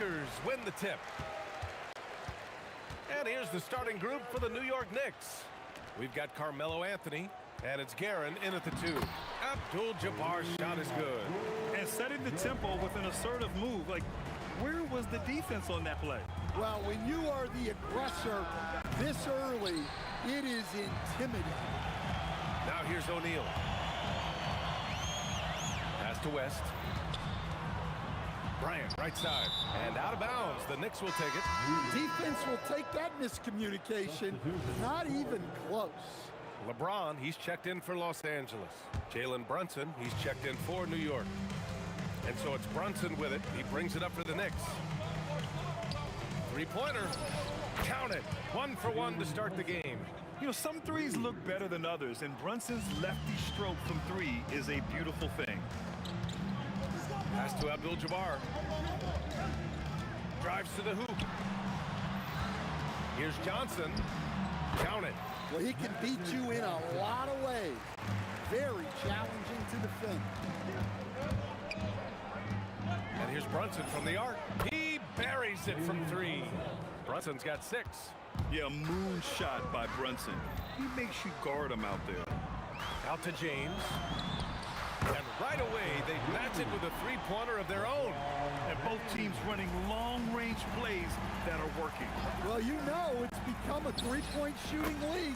Lakers win the tip. And here's the starting group for the New York Knicks. We've got Carmelo Anthony, and it's Guerin in at the 2. Abdul-Jabbar's shot is good. And setting the tempo with an assertive move. Like, where was the defense on that play? Well, when you are the aggressor this early, it is intimidating. Now here's O'Neal. Pass to West. Bryant, right side, and out of bounds. The Knicks will take it. Defense will take that miscommunication. Not even close. LeBron, he's checked in for Los Angeles. Jalen Brunson, he's checked in for New York. And so it's Brunson with it. He brings it up for the Knicks. Three-pointer. Count it. 1 for 1 to start the game. You know, some threes look better than others, and Brunson's lefty stroke from 3 is a beautiful thing. Pass to Abdul-Jabbar. Drives to the hoop. Here's Johnson. Count it. Well, he can beat you in a lot of ways. Very challenging to defend. And here's Brunson from the arc. He buries it from 3. Brunson's got 6. Yeah, moonshot by Brunson. He makes you guard him out there. Out to James. And right away, they match it with a three-pointer of their own. And both teams running long-range plays that are working. Well, you know it's become a three-point shooting league.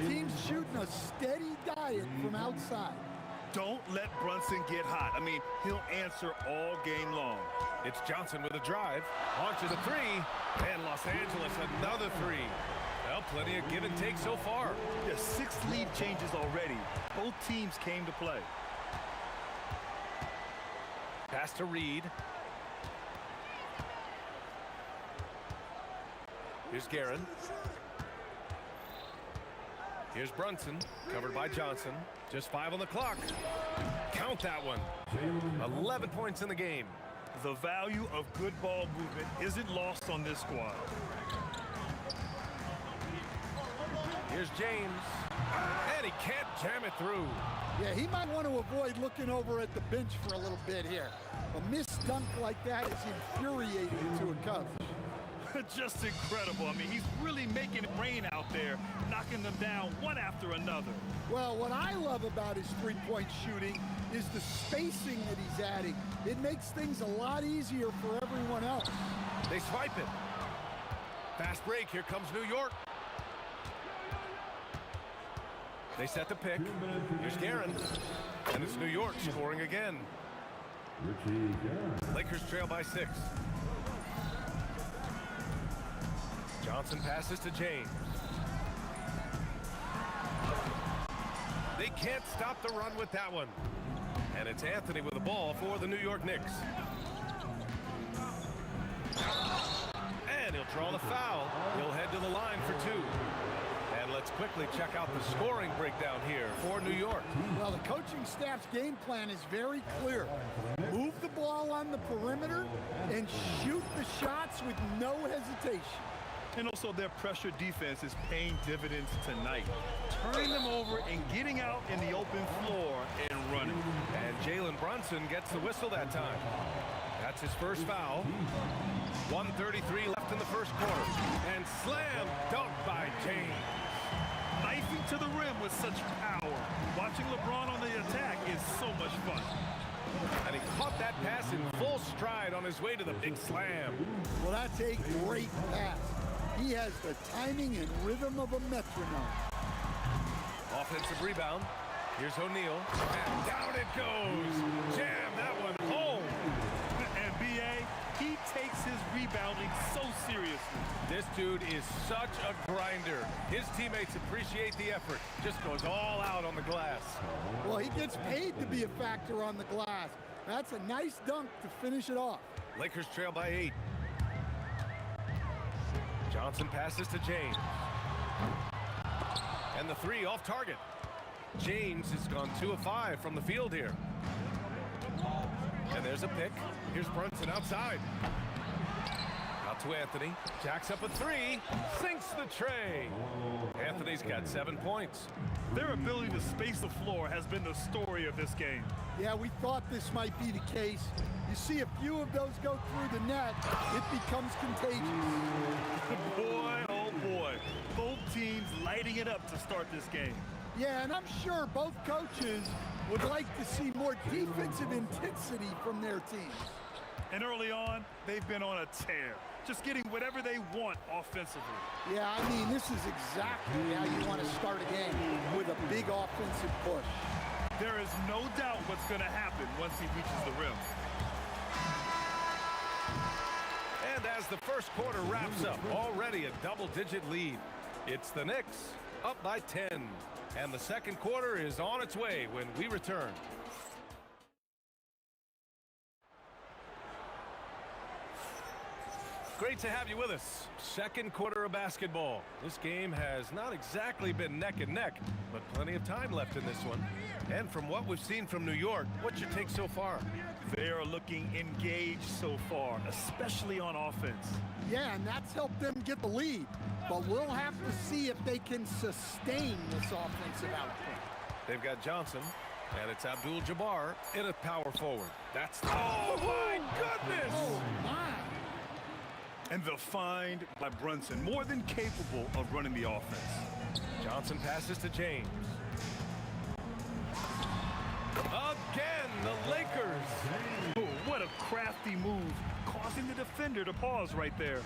Teams shooting a steady diet from outside. Don't let Brunson get hot. I mean, he'll answer all game long. It's Johnson with a drive. Launches a three. And Los Angeles another three. Well, plenty of give and take so far. Yeah, 6 lead changes already. Both teams came to play. Pass to Reed. Here's Guerin. Here's Brunson, covered by Johnson. Just 5 on the clock. Count that one. 11 points in the game. The value of good ball movement isn't lost on this squad. Here's James. And he can't jam it through. Yeah, he might want to avoid looking over at the bench for a little bit here. A missed dunk like that is infuriating to a coach. Just incredible. I mean, he's really making it rain out there, knocking them down one after another. Well, what I love about his three-point shooting is the spacing that he's adding. It makes things a lot easier for everyone else. They swipe it. Fast break. Here comes New York. They set the pick. Here's Guerin. And it's New York scoring again. Lakers trail by 6. Johnson passes to James. They can't stop the run with that one. And it's Anthony with the ball for the New York Knicks. And he'll draw the foul. He'll head to the line for 2. And let's quickly check out the scoring breakdown here for New York. Well, the coaching staff's game plan is very clear. Move the ball on the perimeter and shoot the shots with no hesitation. And also their pressure defense is paying dividends tonight. Turning them over and getting out in the open floor and running. And Jalen Brunson gets the whistle that time. That's his first foul. 1:33 left in the first quarter. And slam dunk by James. Knifing to the rim with such power. Watching LeBron on the attack is so much fun. And he caught that pass in full stride on his way to the big slam. Well, that's a great pass. He has the timing and rhythm of a metronome. Offensive rebound. Here's O'Neal. And down it goes. Jam that one home. And B.A., he takes his rebounding so seriously. This dude is such a grinder. His teammates appreciate the effort. Just goes all out on the glass. Well, he gets paid to be a factor on the glass. That's a nice dunk to finish it off. Lakers trail by 8. Johnson passes to James. And the 3 off target. James has gone 2 of 5 from the field here. And there's a pick. Here's Brunson outside. Out to Anthony. Jacks up a 3. Sinks the tray. Anthony's got 7 points. Their ability to space the floor has been the story of this game. Yeah, we thought this might be the case. You see a few of those go through the net, it becomes contagious. Boy, oh boy. Both teams lighting it up to start this game. Yeah, and I'm sure both coaches would like to see more defensive intensity from their teams. And early on, they've been on a tear, just getting whatever they want offensively. Yeah, I mean, this is exactly how you want to start a game, with a big offensive push. There is no doubt what's going to happen once he reaches the rim. And as the first quarter wraps up, already a double-digit lead. It's the Knicks up by 10. And the second quarter is on its way when we return. Great to have you with us. Second quarter of basketball. This game has not exactly been neck and neck, but plenty of time left in this one. And from what we've seen from New York, what's your take so far? They are looking engaged so far, especially on offense. Yeah, and that's helped them get the lead. But we'll have to see if they can sustain this offensive output. They've got Johnson, and it's Abdul-Jabbar in a power forward. That's... Oh, my goodness! Oh, my. And the find by Brunson, more than capable of running the offense. Johnson passes to James. defender to pause right there.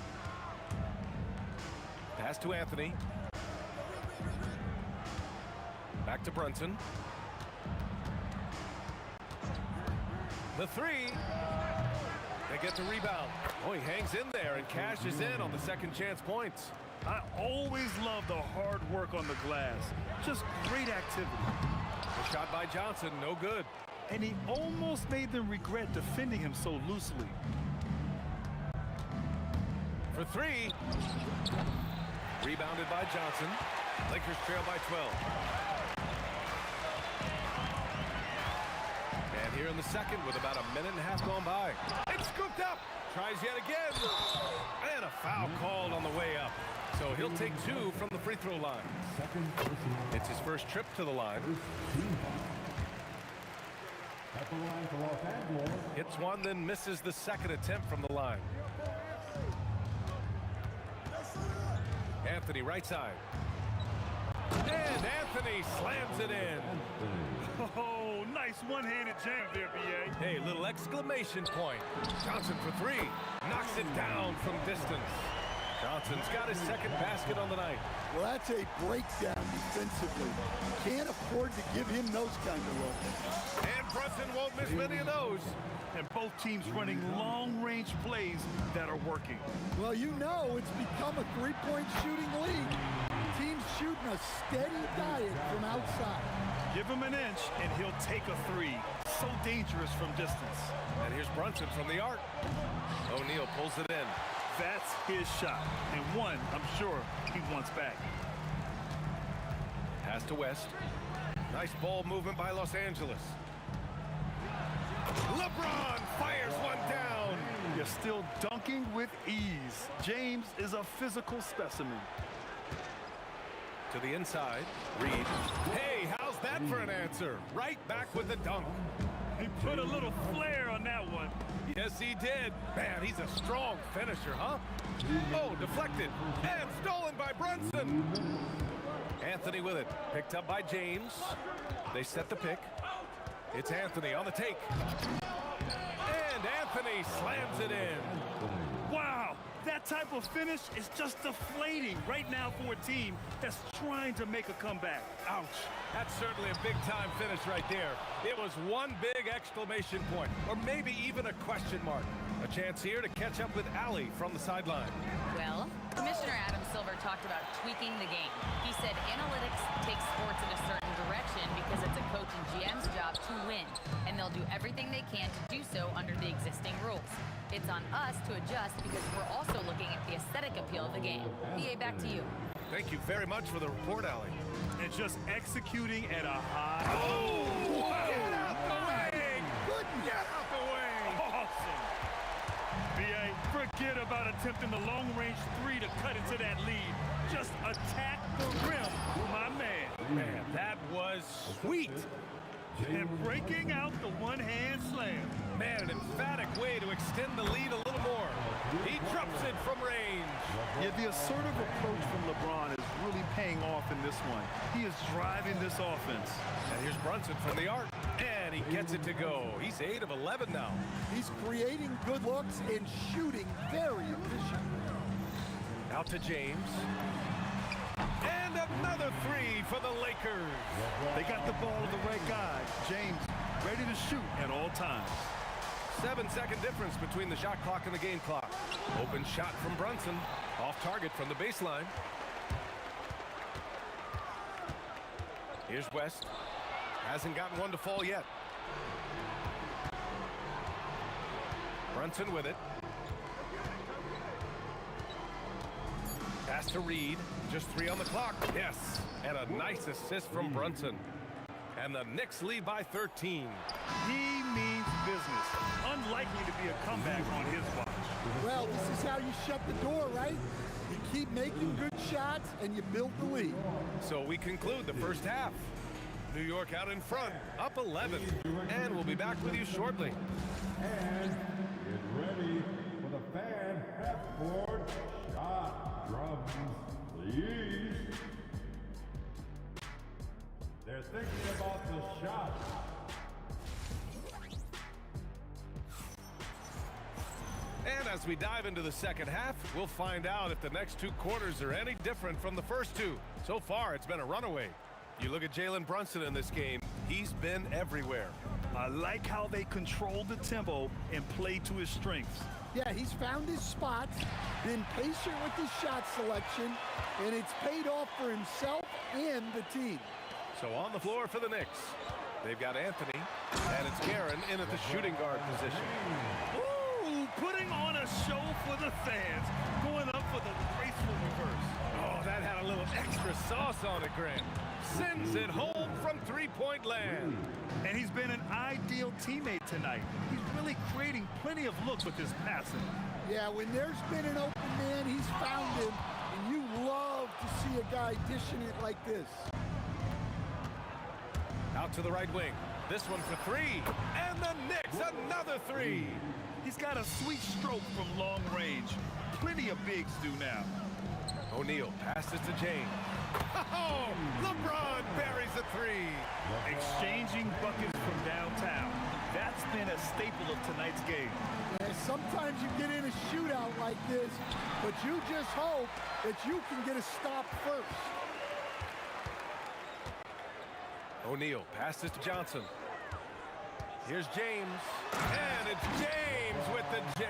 Pass to Anthony. Back to Brunson. The three. They get the rebound. Oh, he hangs in there and cashes in on the second chance points. I always love the hard work on the glass. Just great activity. The shot by Johnson, no good. And he almost made them regret defending him so loosely. For three. Rebounded by Johnson. Lakers trail by 12. And here in the second with about a minute and a half gone by. It's scooped up. Tries yet again. And a foul called on the way up. So he'll take two from the free throw line. It's his first trip to the line. At the line for Los Angeles. Hits one, then misses the second attempt from the line. Anthony right side. And Anthony slams it in. Oh, nice one-handed jam there, B.A. Hey, little exclamation point. Johnson for three. Knocks it down from distance. Johnson's got his second basket on the night. Well, that's a breakdown defensively. Can't afford to give him those kind of looks. And Brunson won't miss many of those. And both teams running long-range plays that are working. Well, you know it's become a three-point shooting league. Teams shooting a steady diet from outside. Give him an inch, and he'll take a three. So dangerous from distance. And here's Brunson from the arc. O'Neal pulls it in. That's his shot, and one I'm sure he wants back. Pass to West. Nice ball movement by Los Angeles. LeBron fires one down. You're still dunking with ease. James is a physical specimen. To the inside, Reed. Hey, how's that for an answer? Right back with the dunk. He put a little flair on that one. Yes, he did. Man, he's a strong finisher, huh? Oh, deflected. And stolen by Brunson. Anthony with it. Picked up by James. They set the pick. It's Anthony on the take. And Anthony slams it in. Wow, that type of finish is just deflating right now for a team that's trying to make a comeback. Ouch. That's certainly a big-time finish right there. It was one big exclamation point, or maybe even a question mark. A chance here to catch up with Allie from the sideline. Well, Commissioner Adam Silver talked about tweaking the game. He said analytics takes sports in a certain direction because it's a coach and GM's job to win, and they'll do everything they can to do so under the existing rules. It's on us to adjust because we're also looking at the aesthetic appeal of the game. BA, back to you. Thank you very much for the report, Allie. And just executing at a high... Oh! Get out the way! Get out the way! Awesome! BA, forget about attempting the long-range three to cut into that lead. Just attack the rim, my man. Man, that was sweet. And breaking out the one-hand slam. Man, an emphatic way to extend the lead a little more. He drops it from range. Yeah, the assertive approach from LeBron is really paying off in this one. He is driving this offense. And here's Brunson from the arc. And he gets it to go. He's 8 of 11 now. He's creating good looks and shooting very efficient. Out to James. And another three for the Lakers. They got the ball to the right guy. James ready to shoot at all times. 7-second difference between the shot clock and the game clock. Open shot from Brunson. Off target from the baseline. Here's West. Hasn't gotten one to fall yet. Brunson with it. Pass to Reed. Just 3 on the clock. Yes. And a nice assist from Brunson. And the Knicks lead by 13. He means business. Unlikely to be a comeback on his watch. Well, this is how you shut the door, right? You keep making good shots and you build the lead. So we conclude the first half. New York out in front, up 11. And we'll be back with you shortly. And get ready for the fan half-court shot. Drums, please. They're thinking about the shot. And As we dive into the second half, we'll find out if the next two quarters are any different from the first two. So far, it's been a runaway. You look at Jalen Brunson in this game, he's been everywhere. I like how they control the tempo and play to his strengths. Yeah, he's found his spots, been patient with his shot selection, and it's paid off for himself and the team. So on the floor for the Knicks, they've got Anthony, and it's Karen in at the shooting guard position. Ooh, putting on a show for the fans, going up for the graceful reverse. Oh, that had a little extra sauce on it, Grant. Sends it home from three-point land. And he's been an ideal teammate tonight. He's really creating plenty of looks with his passing. Yeah, when there's been an open man, he's found him, and you love to see a guy dishing it like this. Out to the right wing. This one for three. And the Knicks, another three. He's got a sweet stroke from long range. Plenty of bigs do now. O'Neal passes to James. Oh, LeBron buries a three. Exchanging buckets from downtown. That's been a staple of tonight's game. Yeah, sometimes you get in a shootout like this, but you just hope that you can get a stop first. O'Neal passes to Johnson. Here's James. And it's James with the jam.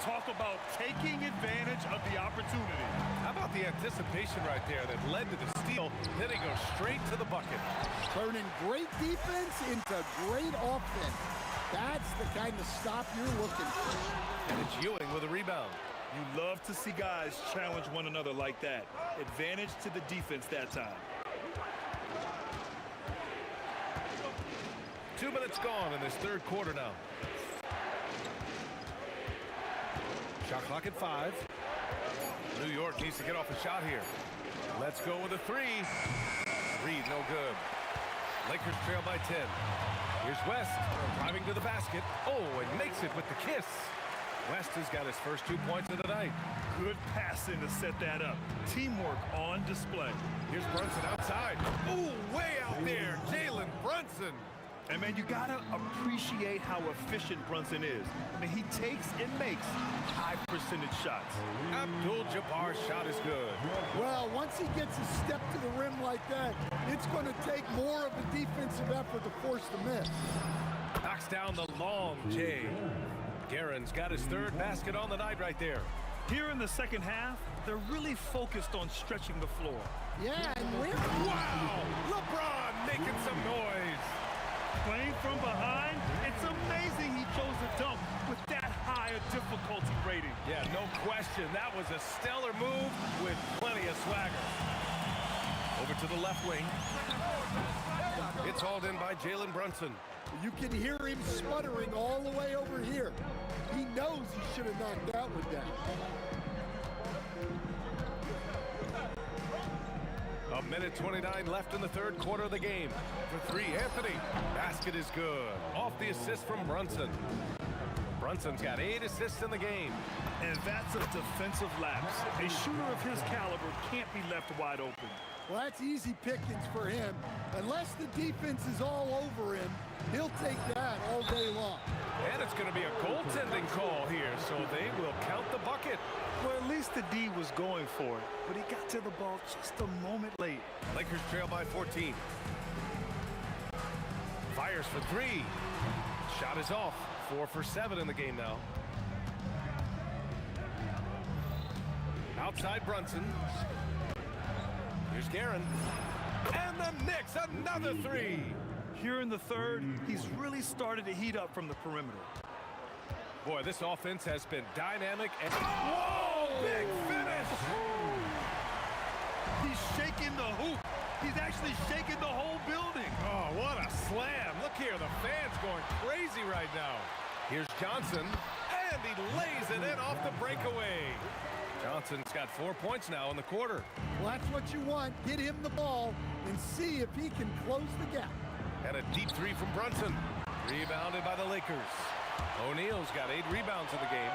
Talk about taking advantage of the opportunity. How about the anticipation right there that led to the steal? Then he goes straight to the bucket. Turning great defense into great offense. That's the kind of stop you're looking for. And it's Ewing with a rebound. You love to see guys challenge one another like that. Advantage to the defense that time. 2 minutes gone in this third quarter now. Shot clock at 5. New York needs to get off a shot here. Let's go with a three. Reed, no good. Lakers trail by 10. Here's West driving to the basket. Oh, and makes it with the kiss. West has got his first 2 points of the night. Good passing to set that up. Teamwork on display. Here's Brunson outside. Ooh, way out there. Jalen Brunson. And, man, you got to appreciate how efficient Brunson is. I mean, he takes and makes high-percentage shots. Abdul-Jabbar's shot is good. Well, once he gets a step to the rim like that, it's going to take more of a defensive effort to force the miss. Knocks down the long J. Guerin's got his third basket on the night right there. Here in the second half, they're really focused on stretching the floor. Yeah, and wow! LeBron making some noise. Playing from behind, it's amazing he chose to dunk with that high a difficulty rating. Yeah, no question. That was a stellar move with plenty of swagger. Over to the left wing. It's hauled in by Jalen Brunson. You can hear him sputtering all the way over here. He knows he should have knocked that one down. A minute 29 left in the third quarter of the game. For three, Anthony. Basket is good. Off the assist from Brunson. Brunson's got 8 assists in the game. And that's a defensive lapse. A shooter of his caliber can't be left wide open. Well, that's easy pickings for him. Unless the defense is all over him, he'll take that all day long. And it's going to be a goaltending call here, so they will count the bucket. Well, at least the D was going for it, but he got to the ball just a moment late. Lakers trail by 14. Fires for 3. Shot is off. 4 for 7 in the game now. Outside Brunson. Here's Guerin. And the Knicks, another 3. Here in the third, he's really started to heat up from the perimeter. Boy, this offense has been dynamic and... Whoa! Big finish! He's shaking the hoop. He's actually shaking the whole building. Oh, what a slam. Look here, the fans going crazy right now. Here's Johnson, and he lays it in off the breakaway. Johnson's got 4 points now in the quarter. Well, that's what you want. Get him the ball and see if he can close the gap. And a deep 3 from Brunson. Rebounded by the Lakers. O'Neal's got 8 rebounds in the game.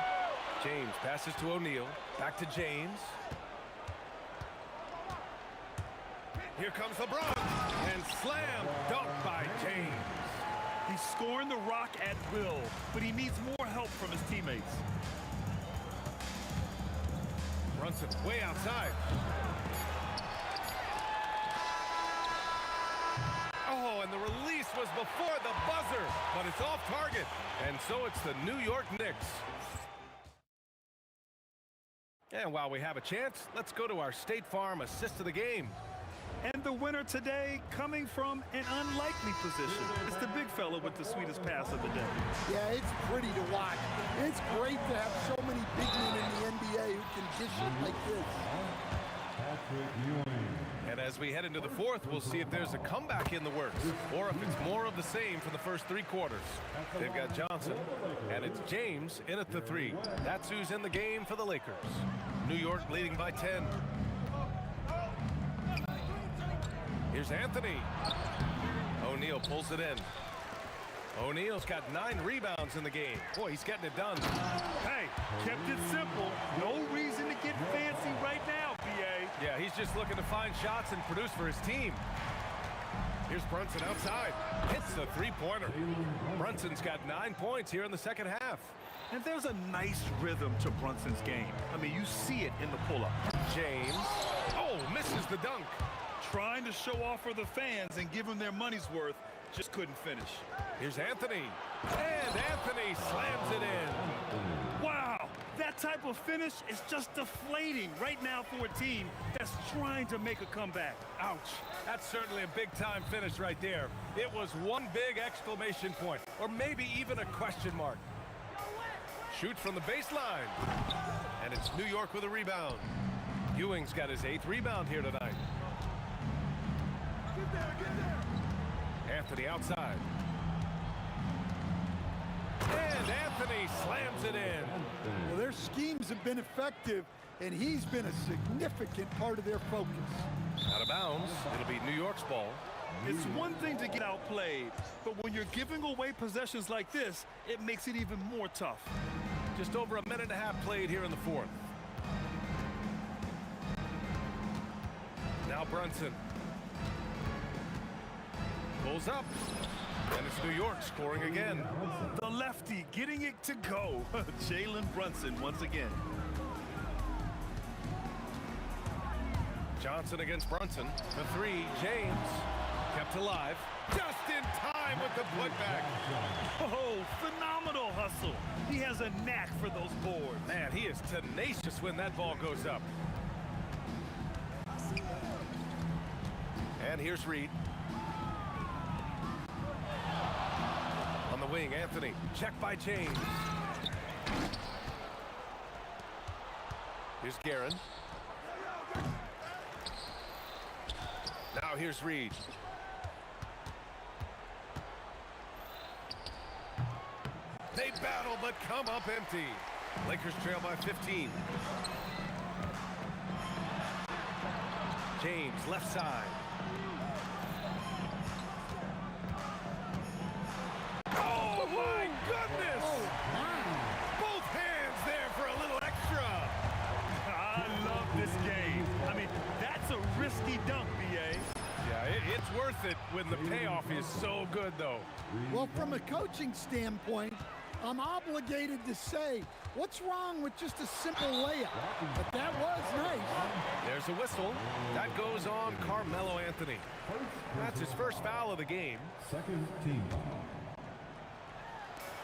James passes to O'Neal. Back to James. Here comes LeBron. And slam dunk by James. He's scoring the rock at will, but he needs more help from his teammates. Brunson way outside. Oh, and the release was before the buzzer, but it's off target. And so it's the New York Knicks. And while we have a chance, let's go to our State Farm assist of the game. And the winner today coming from an unlikely position. It's the big fella with the sweetest pass of the day. Yeah, it's pretty to watch. It's great to have so many big men in the NBA who can dish it like this. And as we head into the fourth, we'll see if there's a comeback in the works or if it's more of the same for the first three quarters. They've got Johnson, and it's James in at the three. That's who's in the game for the Lakers. New York leading by 10. Here's Anthony. O'Neal pulls it in. O'Neal's got 9 rebounds in the game. Boy, he's getting it done. Hey, kept it simple. No reason to get fancy right now, BA. Yeah, he's just looking to find shots and produce for his team. Here's Brunson outside. Hits the three-pointer. Brunson's got 9 points here in the second half. And there's a nice rhythm to Brunson's game. I mean, you see it in the pull-up. James. Oh, misses the dunk. Trying to show off for the fans and give them their money's worth. Just couldn't finish. Here's Anthony. And Anthony slams it in. Wow, that type of finish is just deflating right now for a team that's trying to make a comeback. Ouch. That's certainly a big-time finish right there. It was one big exclamation point, or maybe even a question mark. Shoots from the baseline. And it's New York with a rebound. Ewing's got his 8th rebound here tonight. Get there. Anthony outside. And Anthony slams it in. Well, their schemes have been effective, and he's been a significant part of their focus. Out of bounds. It'll be New York's ball. It's one thing to get outplayed, but when you're giving away possessions like this, it makes it even more tough. Just over a minute and a half played here in the fourth. Now Brunson. Pulls up. And it's New York scoring again. The lefty getting it to go. Jalen Brunson once again. Johnson against Brunson. The three, James. Kept alive. Just in time with the putback. Oh, phenomenal hustle. He has a knack for those boards. Man, he is tenacious when that ball goes up. And here's Reed. On the wing, Anthony. Check by James. Here's Guerin. Now here's Reed. They battle but come up empty. Lakers trail by 15. James left side. Oh my goodness! Both hands there for a little extra. I love this game. I mean, that's a risky dunk, BA. Yeah, it's worth it when the payoff is so good, though. Well, from a coaching standpoint, I'm obligated to say, what's wrong with just a simple layup? But that was nice. There's a whistle. That goes on Carmelo Anthony. That's his first foul of the game. Second team foul.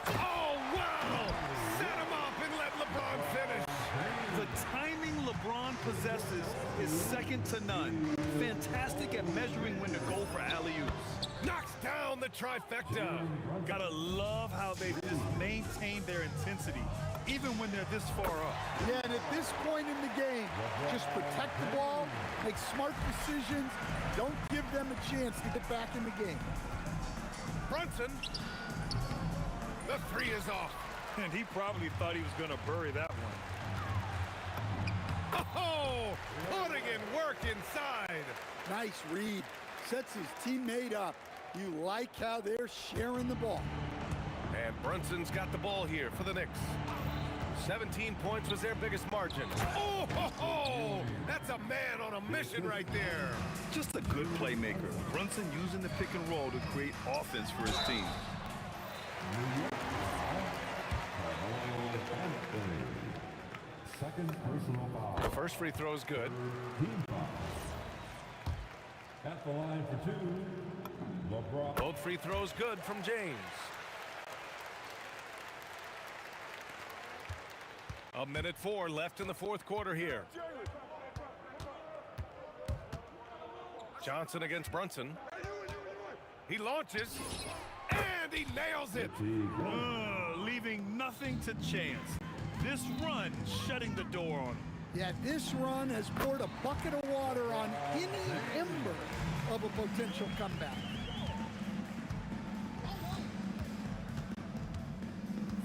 Oh, wow! Set him up and let LeBron finish. The timing LeBron possesses is second to none. Fantastic at measuring when to go for alley-oops. Knocks down the trifecta. Gotta love how they've just maintained their intensity, even when they're this far up. Yeah, and at this point in the game, just protect the ball, make smart decisions, don't give them a chance to get back in the game. Brunson. The three is off. And he probably thought he was going to bury that one. Oh, putting in work inside. Nice read. Sets his teammate up. You like how they're sharing the ball. And Brunson's got the ball here for the Knicks. 17 points was their biggest margin. Oh, ho, ho! That's a man on a mission right there. Just a good playmaker. Brunson using the pick and roll to create offense for his team. New York foul, Anthony. Second personal foul. The first free throw is good. Team foul. At the line for two, LeBron. Both free throws good from James. A minute 4 left in the fourth quarter here. Johnson against Brunson. He launches, and he nails it. Leaving nothing to chance. This run shutting the door on him. Yeah, this run has poured a bucket of water on any ember of a potential comeback.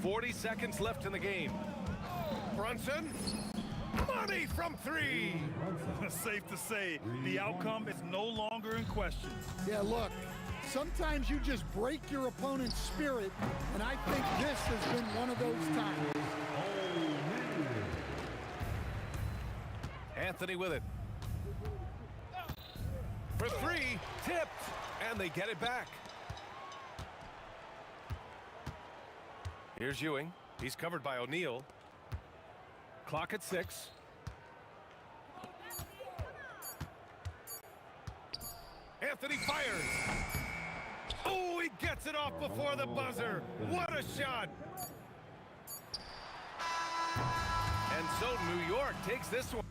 40 seconds left in the game. Brunson, money from 3. Safe to say, the outcome is no longer in question. Yeah, look, sometimes you just break your opponent's spirit, and I think this has been one of those times. Anthony with it. For 3, tipped, and they get it back. Here's Ewing. He's covered by O'Neal. Clock at 6. Anthony fires. Oh, he gets it off before the buzzer. What a shot. And so New York takes this one.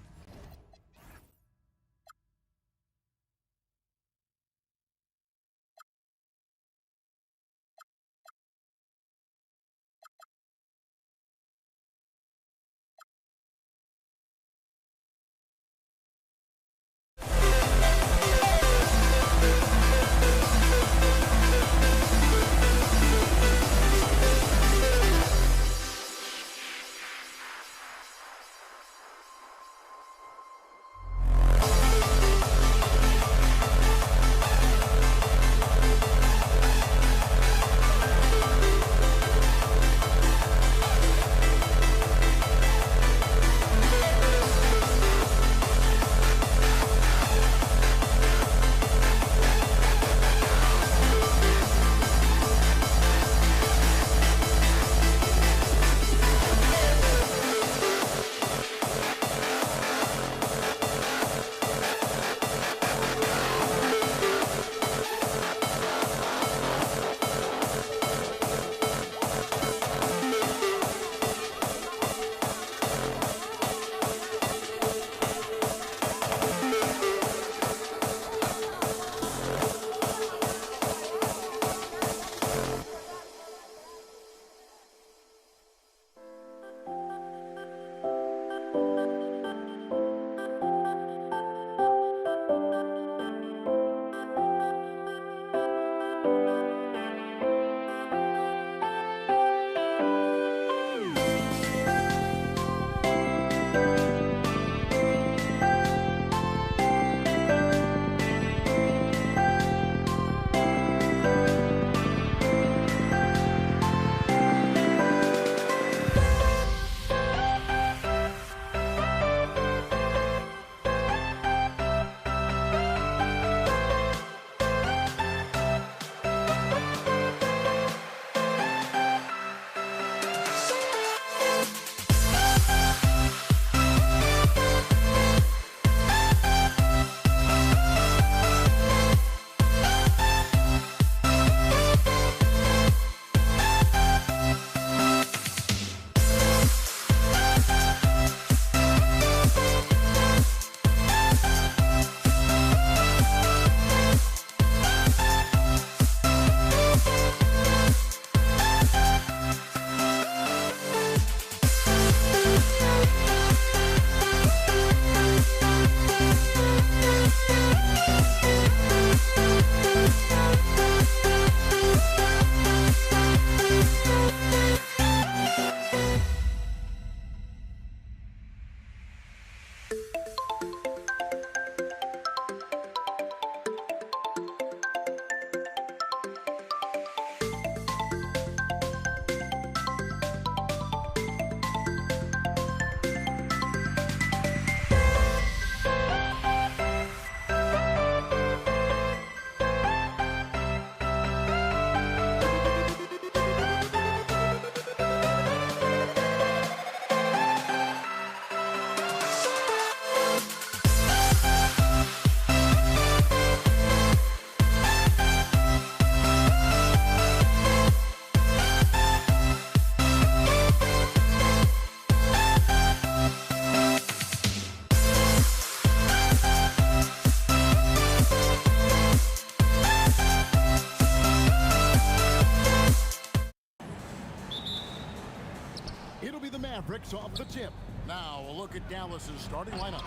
Mavericks off the tip. Now a look at Dallas's starting lineup.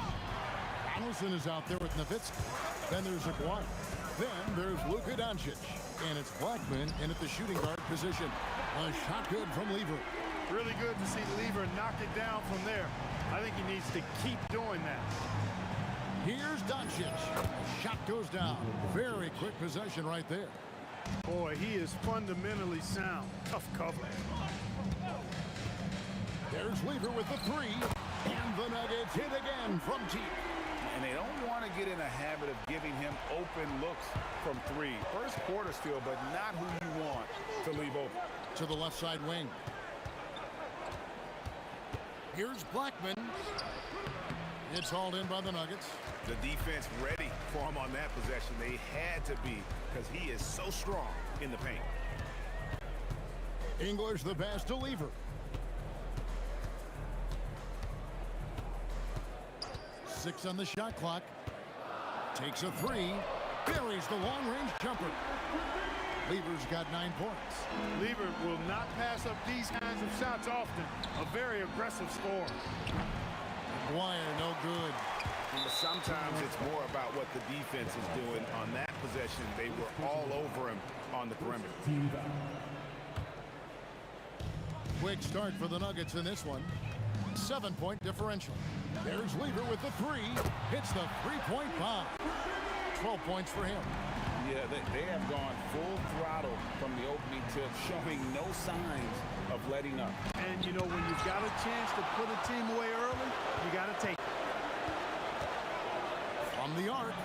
Donaldson is out there with Nowitzki. Then there's Aguirre. Then there's Luka Doncic. And it's Blackman in at the shooting guard position. A shot good from Lever. Really good to see Lever knock it down from there. I think he needs to keep doing that. Here's Doncic. Shot goes down. Very quick possession right there. Boy, he is fundamentally sound. Tough cover. There's Lever with the three. And the Nuggets hit again from deep. And they don't want to get in a habit of giving him open looks from three. First quarter still, but not who you want to leave open. To the left side wing. Here's Blackman. It's hauled in by the Nuggets. The defense ready for him on that possession. They had to be, because he is so strong in the paint. English the pass to Lever. Six on the shot clock. Takes a three. Buries the long-range jumper. Lever's got 9 points. Lever will not pass up these kinds of shots often. A very aggressive scorer. Dwyer, no good. But sometimes it's more about what the defense is doing. On that possession, they were all over him on the perimeter. Quick start for the Nuggets in this one. 7-point differential. There's Lever with the three. Hits the three-point bomb. 12 points for him. Yeah, they have gone full throttle from the opening tip, showing no signs of letting up. And, you know, when you've got a chance to put a team away early, you got to take it. From the arc.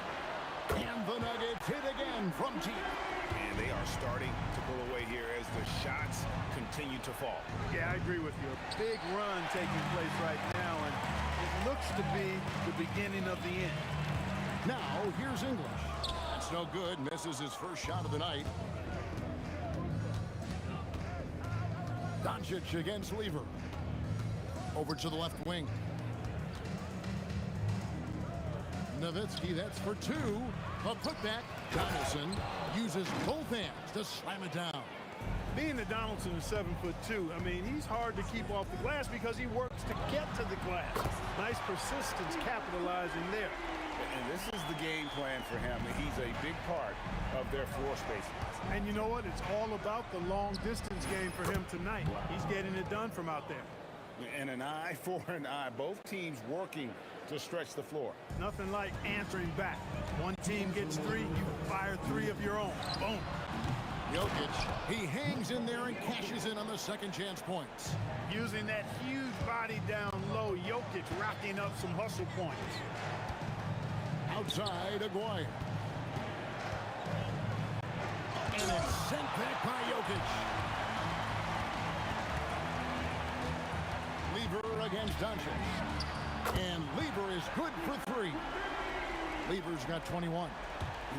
And the Nuggets hit again from deep. And they are starting to pull away here as the shots continue to fall. Yeah, I agree with you. A big run taking place right now, and it looks to be the beginning of the end. Now, here's English. That's no good. Misses his first shot of the night. Doncic against Lever. Over to the left wing. Nowitzki, that's for two. A putback. Donaldson uses both hands to slam it down. Being that Donaldson is 7'2", I mean, he's hard to keep off the glass because he works to get to the glass. Nice persistence capitalizing there. And this is the game plan for him. He's a big part of their floor spacing. And you know what? It's all about the long distance game for him tonight. He's getting it done from out there. And an eye for an eye. Both teams working to stretch the floor. Nothing like answering back. One team gets three, you fire three of your own. Boom. Jokic, he hangs in there and cashes in on the second chance points. Using that huge body down low, Jokic racking up some hustle points. Outside, Aguirre. And it's sent back by Jokic. Lever against Doncic. And Lever is good for three. Lever's got 21.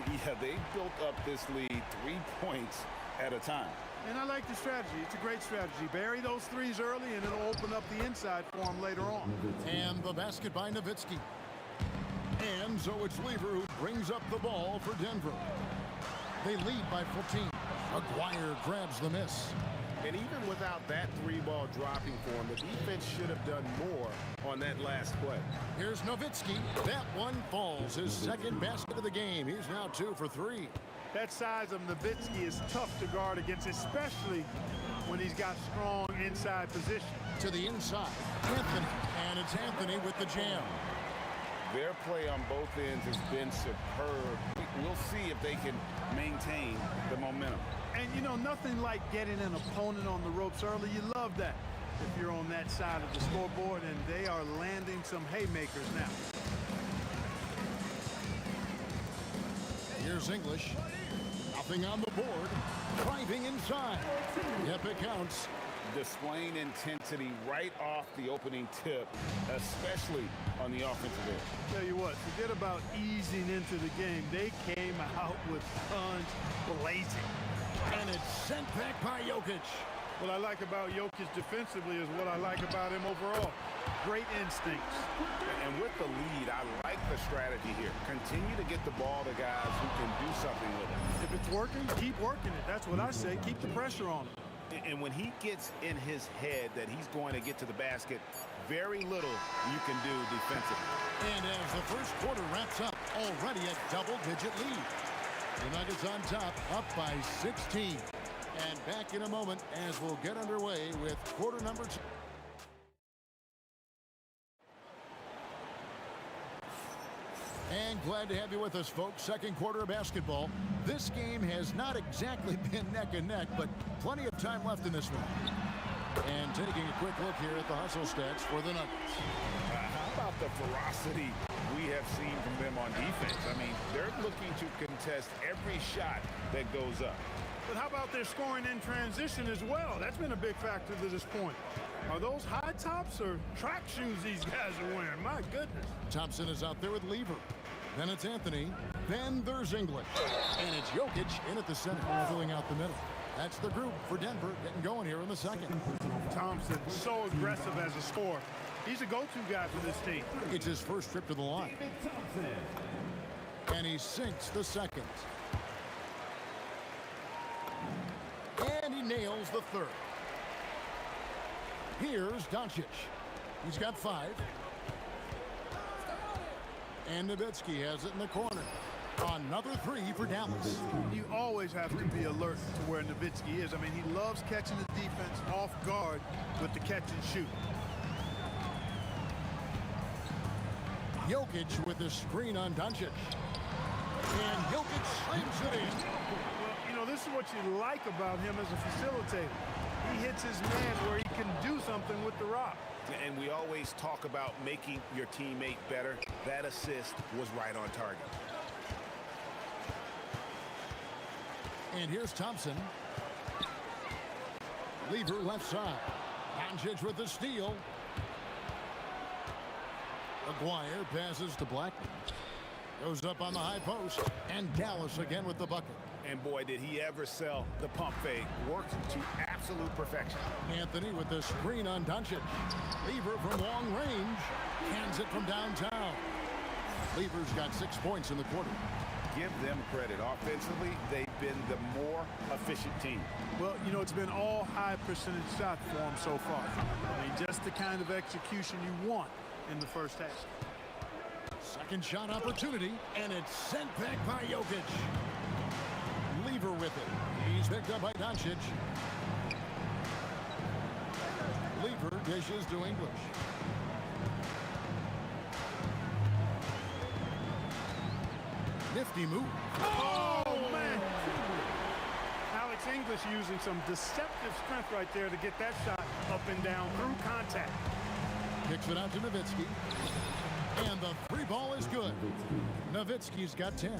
Yeah, they built up this lead 3 points at a time. And I like the strategy. It's a great strategy. Bury those threes early, and it'll open up the inside for him later on. And the basket by Nowitzki. And so it's Lever who brings up the ball for Denver. They lead by 14. Aguirre grabs the miss. And even without that three ball dropping for him, the defense should have done more on that last play. Here's Nowitzki. That one falls. His second basket of the game. He's now 2 for 3. That size of Nowitzki is tough to guard against, especially when he's got strong inside position. To the inside, Anthony. And it's Anthony with the jam. Their play on both ends has been superb. We'll see if they can maintain the momentum. And, you know, nothing like getting an opponent on the ropes early. You love that if you're on that side of the scoreboard, and they are landing some haymakers now. Here's English. Nothing on the board. Driving inside. Yep, it counts. Displaying intensity right off the opening tip, especially on the offensive end. Tell you what, forget about easing into the game. They came out with guns blazing. And it's sent back by Jokic. What I like about Jokic defensively is what I like about him overall. Great instincts. And with the lead, I like the strategy here. Continue to get the ball to guys who can do something with it. If it's working, keep working it. That's what I say. Keep the pressure on him. And when he gets in his head that he's going to get to the basket, very little you can do defensively. And as the first quarter wraps up, already a double-digit lead. The Nuggets on top, up by 16. And back in a moment as we'll get underway with quarter number 2. And glad to have you with us, folks. Second quarter of basketball. This game has not exactly been neck and neck, but plenty of time left in this one. And taking a quick look here at the hustle stats for the Nuggets. How about the ferocity we have seen from them on defense? I mean, they're looking to contest every shot that goes up. But how about their scoring in transition as well? That's been a big factor to this point. Are those high tops or track shoes these guys are wearing? My goodness. Thompson is out there with Lever. Then it's Anthony. Then there's English. And it's Jokic in at the center, filling out the middle. That's the group for Denver getting going here in the second. Thompson, so aggressive as a scorer. He's a go-to guy for this team. It's his first trip to the line. And he sinks the second. And he nails the third. Here's Doncic. He's got 5. And Nowitzki has it in the corner. Another 3 for Dallas. You always have to be alert to where Nowitzki is. I mean, he loves catching the defense off guard with the catch and shoot. Jokic with the screen on Doncic. And Jokic slams it in. Well, you know, this is what you like about him as a facilitator. He hits his man where he can do something with the rock. And we always talk about making your teammate better. That assist was right on target. And here's Thompson. Lever left side. Doncic with the steal. Aguirre passes to Blackman. Goes up on the high post. And Dallas again with the bucket. And boy, did he ever sell the pump fake. Worked to absolute perfection. Anthony with the screen on Doncic. Lever from long range. Hands it from downtown. Lever's got 6 points in the quarter. Give them credit. Offensively, they've been the more efficient team. Well, you know, it's been all high percentage shots for them so far. I mean, just the kind of execution you want in the first half. Second shot opportunity, and it's sent back by Jokic. Lever with it. He's picked up by Doncic. Lever dishes to English. Nifty move. Oh, man. Alex English using some deceptive strength right there to get that shot up and down through contact. Kicks it out to Nowitzki. And the 3 ball is good. Nowitzki's got 10.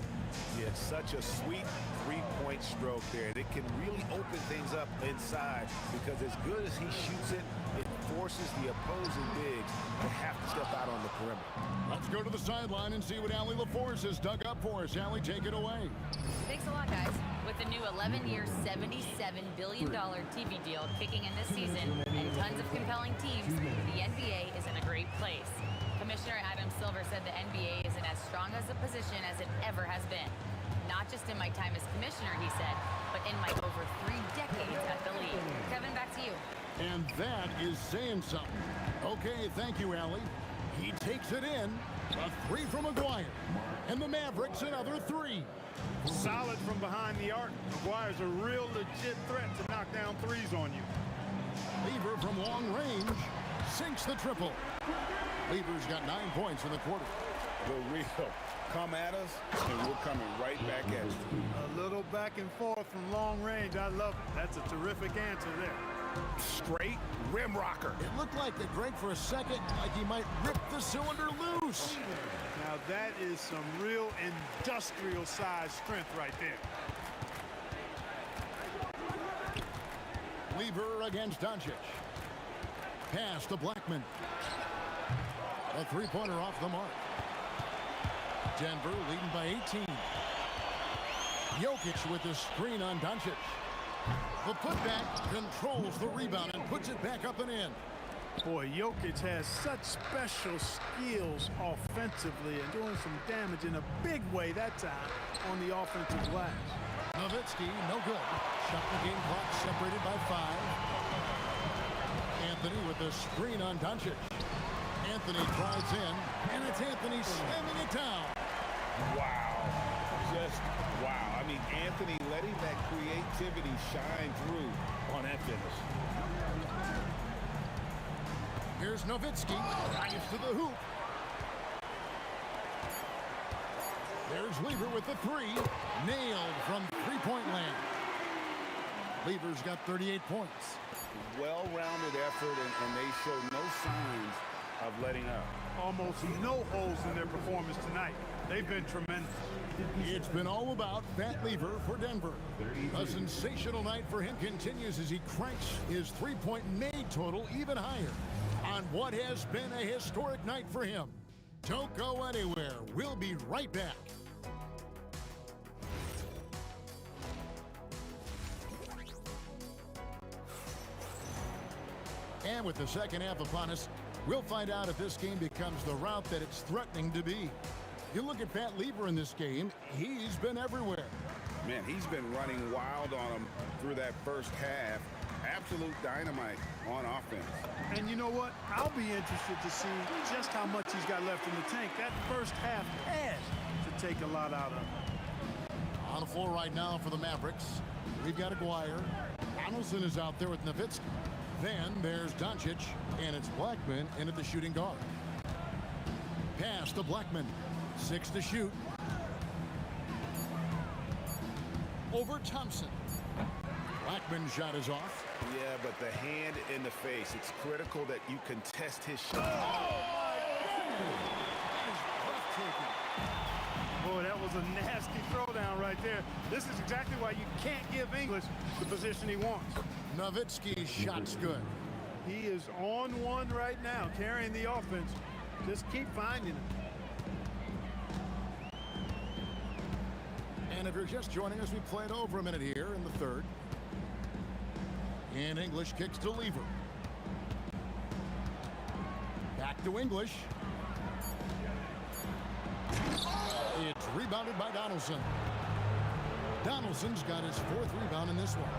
Yeah, such a sweet three-point stroke there. And it can really open things up inside because as good as he shoots it, it forces the opposing bigs to have to step out on the perimeter. Let's go to the sideline and see what Allie LaForce has dug up for us. Allie, take it away. Thanks a lot, guys. With the new 11-year, $77 billion TV deal kicking in this season and tons of compelling teams, the NBA is in a great place. Commissioner Adam Silver said the NBA is in as strong as a position as it ever has been. Not just in my time as commissioner, he said, but in my over 3 decades at the league. Kevin, back to you. And that is saying something. Okay, thank you, Allie. He takes it in. A 3 from Aguirre. And the Mavericks another 3. Solid from behind the arc. Aguirre's a real legit threat to knock down threes on you. Lever from long range sinks the triple. Lever's got 9 points in the quarter. The real come at us, and we're coming right back at you. A little back and forth from long range. I love it. That's a terrific answer there. Straight rim rocker. It looked like it, Greg, for a second, like he might rip the cylinder loose. Now that is some real industrial size strength right there. Lever against Doncic. Pass to Blackman. A 3-pointer off the mark. Denver leading by 18. Jokic with the screen on Doncic. The putback controls the rebound and puts it back up and in. Boy, Jokic has such special skills offensively and doing some damage in a big way that time on the offensive glass. Nowitzki, no good. Shot the game clock separated by 5. Anthony with the screen on Doncic. Anthony drives in, and it's Anthony slamming it down. Wow. Just wow. I mean, Anthony letting that creativity shine through on that finish. Here's Nowitzki. Drives to the hoop. There's Lever with the 3. Nailed from three-point land. Lever's got 38 points. Well-rounded effort, and they show no signs of letting up. Almost no holes in their performance tonight. They've been tremendous. It's been all about Pat Lever for Denver. A sensational night for him continues as he cranks his three-point made total even higher on what has been a historic night for him. Don't go anywhere. We'll be right back. And with the second half upon us, we'll find out if this game becomes the route that it's threatening to be. You look at Pat Lever in this game, he's been everywhere. Man, he's been running wild on him through that first half. Absolute dynamite on offense. And you know what? I'll be interested to see just how much he's got left in the tank. That first half has to take a lot out of him. On the floor right now for the Mavericks, we've got Aguirre. Donaldson is out there with Nowitzki. Then there's Doncic, and it's Blackman in at the shooting guard. Pass to Blackman. 6 to shoot. Over Thompson. Blackman's shot is off. Yeah, but the hand in the face. It's critical that you contest his shot. Boy, that was a nasty throwdown right there. This is exactly why you can't give English the position he wants. Nowitzki's shot's good. He is on one right now, carrying the offense. Just keep finding him. And if you're just joining us, we played over a minute here in the third. And English kicks to Lever. Back to English. It's rebounded by Donaldson. Donaldson's got his 4th rebound in this one.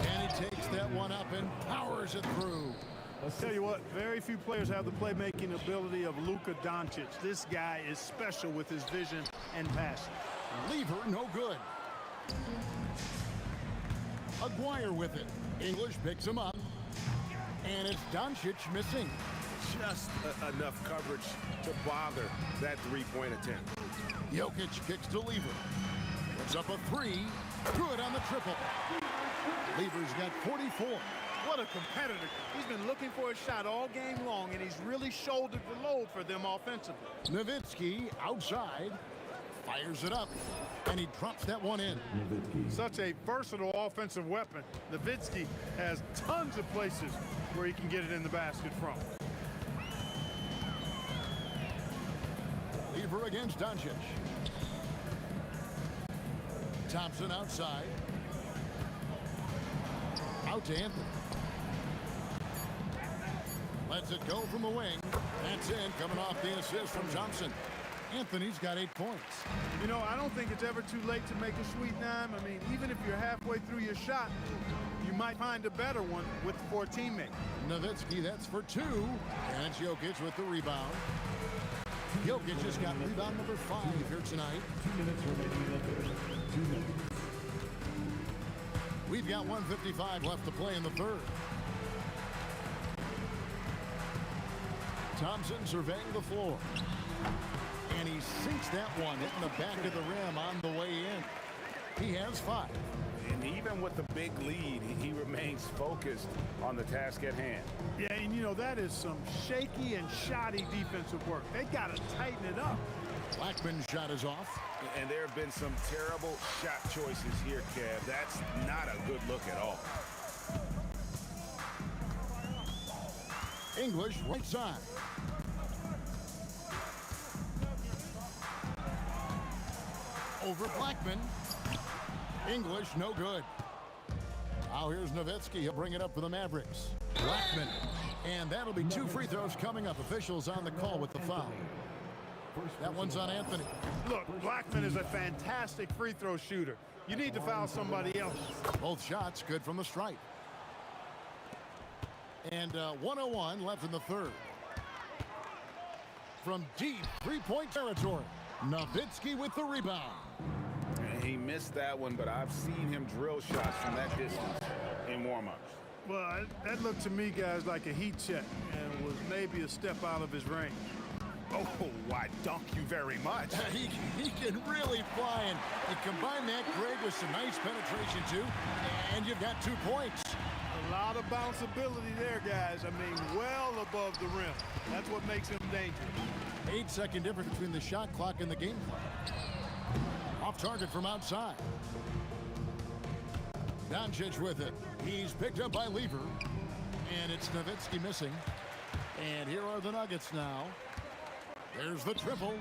And he takes that one up and powers it through. I'll tell you what, very few players have the playmaking ability of Luka Doncic. This guy is special with his vision and passion. Lever, no good. Aguirre with it. English picks him up. And it's Doncic missing. Just enough coverage to bother that three-point attempt. Jokic kicks to Lever. Puts up a 3. Good on the triple. Lever's got 44. What a competitor. He's been looking for a shot all game long, and he's really shouldered the load for them offensively. Nowitzki outside. Fires it up. And he drops that one in. Such a versatile offensive weapon. Nowitzki has tons of places where he can get it in the basket from. Lever against Doncic. Thompson outside. Out to Anthony. Lets it go from the wing. That's in, coming off the assist from Thompson. Anthony's got 8 points. You know, I don't think it's ever too late to make a sweet dime. I mean, even if you're halfway through your shot, you might find a better one for a teammate. Nowitzki, that's for 2. And it's Jokic with the rebound. Jokic has got rebound number 5 here tonight. 2 minutes remaining in the third. 2 minutes. We've got 1:55 left to play in the third. Thompson surveying the floor. And he sinks that one, hitting the back of the rim on the way in. He has 5. And even with the big lead, he remains focused on the task at hand. Yeah, and you know, that is some shaky and shoddy defensive work. They got to tighten it up. Blackman's shot is off. And there have been some terrible shot choices here, Kev. That's not a good look at all. English right side. Over Blackman. English, no good. Now here's Nowitzki. He'll bring it up for the Mavericks. Blackman. And that'll be 2 free throws coming up. Officials on the call with the foul. That one's on Anthony. Look, Blackman is a fantastic free throw shooter. You need to foul somebody else. Both shots good from the stripe. And 1:01 left in the third. From deep three-point territory, Nowitzki with the rebound. And he missed that one, but I've seen him drill shots from that distance in warm-ups. Well, that looked to me, guys, like a heat check and was maybe a step out of his range. Oh, why, dunk you very much. he can really fly, and combine that, Greg, with some nice penetration, too, and you've got 2 points. A lot of bounceability there, guys. I mean, well above the rim. That's what makes him dangerous. 8-second difference between the shot clock and the game clock. Off target from outside. Doncic with it. He's picked up by Lever. And it's Nowitzki missing. And here are the Nuggets now. There's the triple.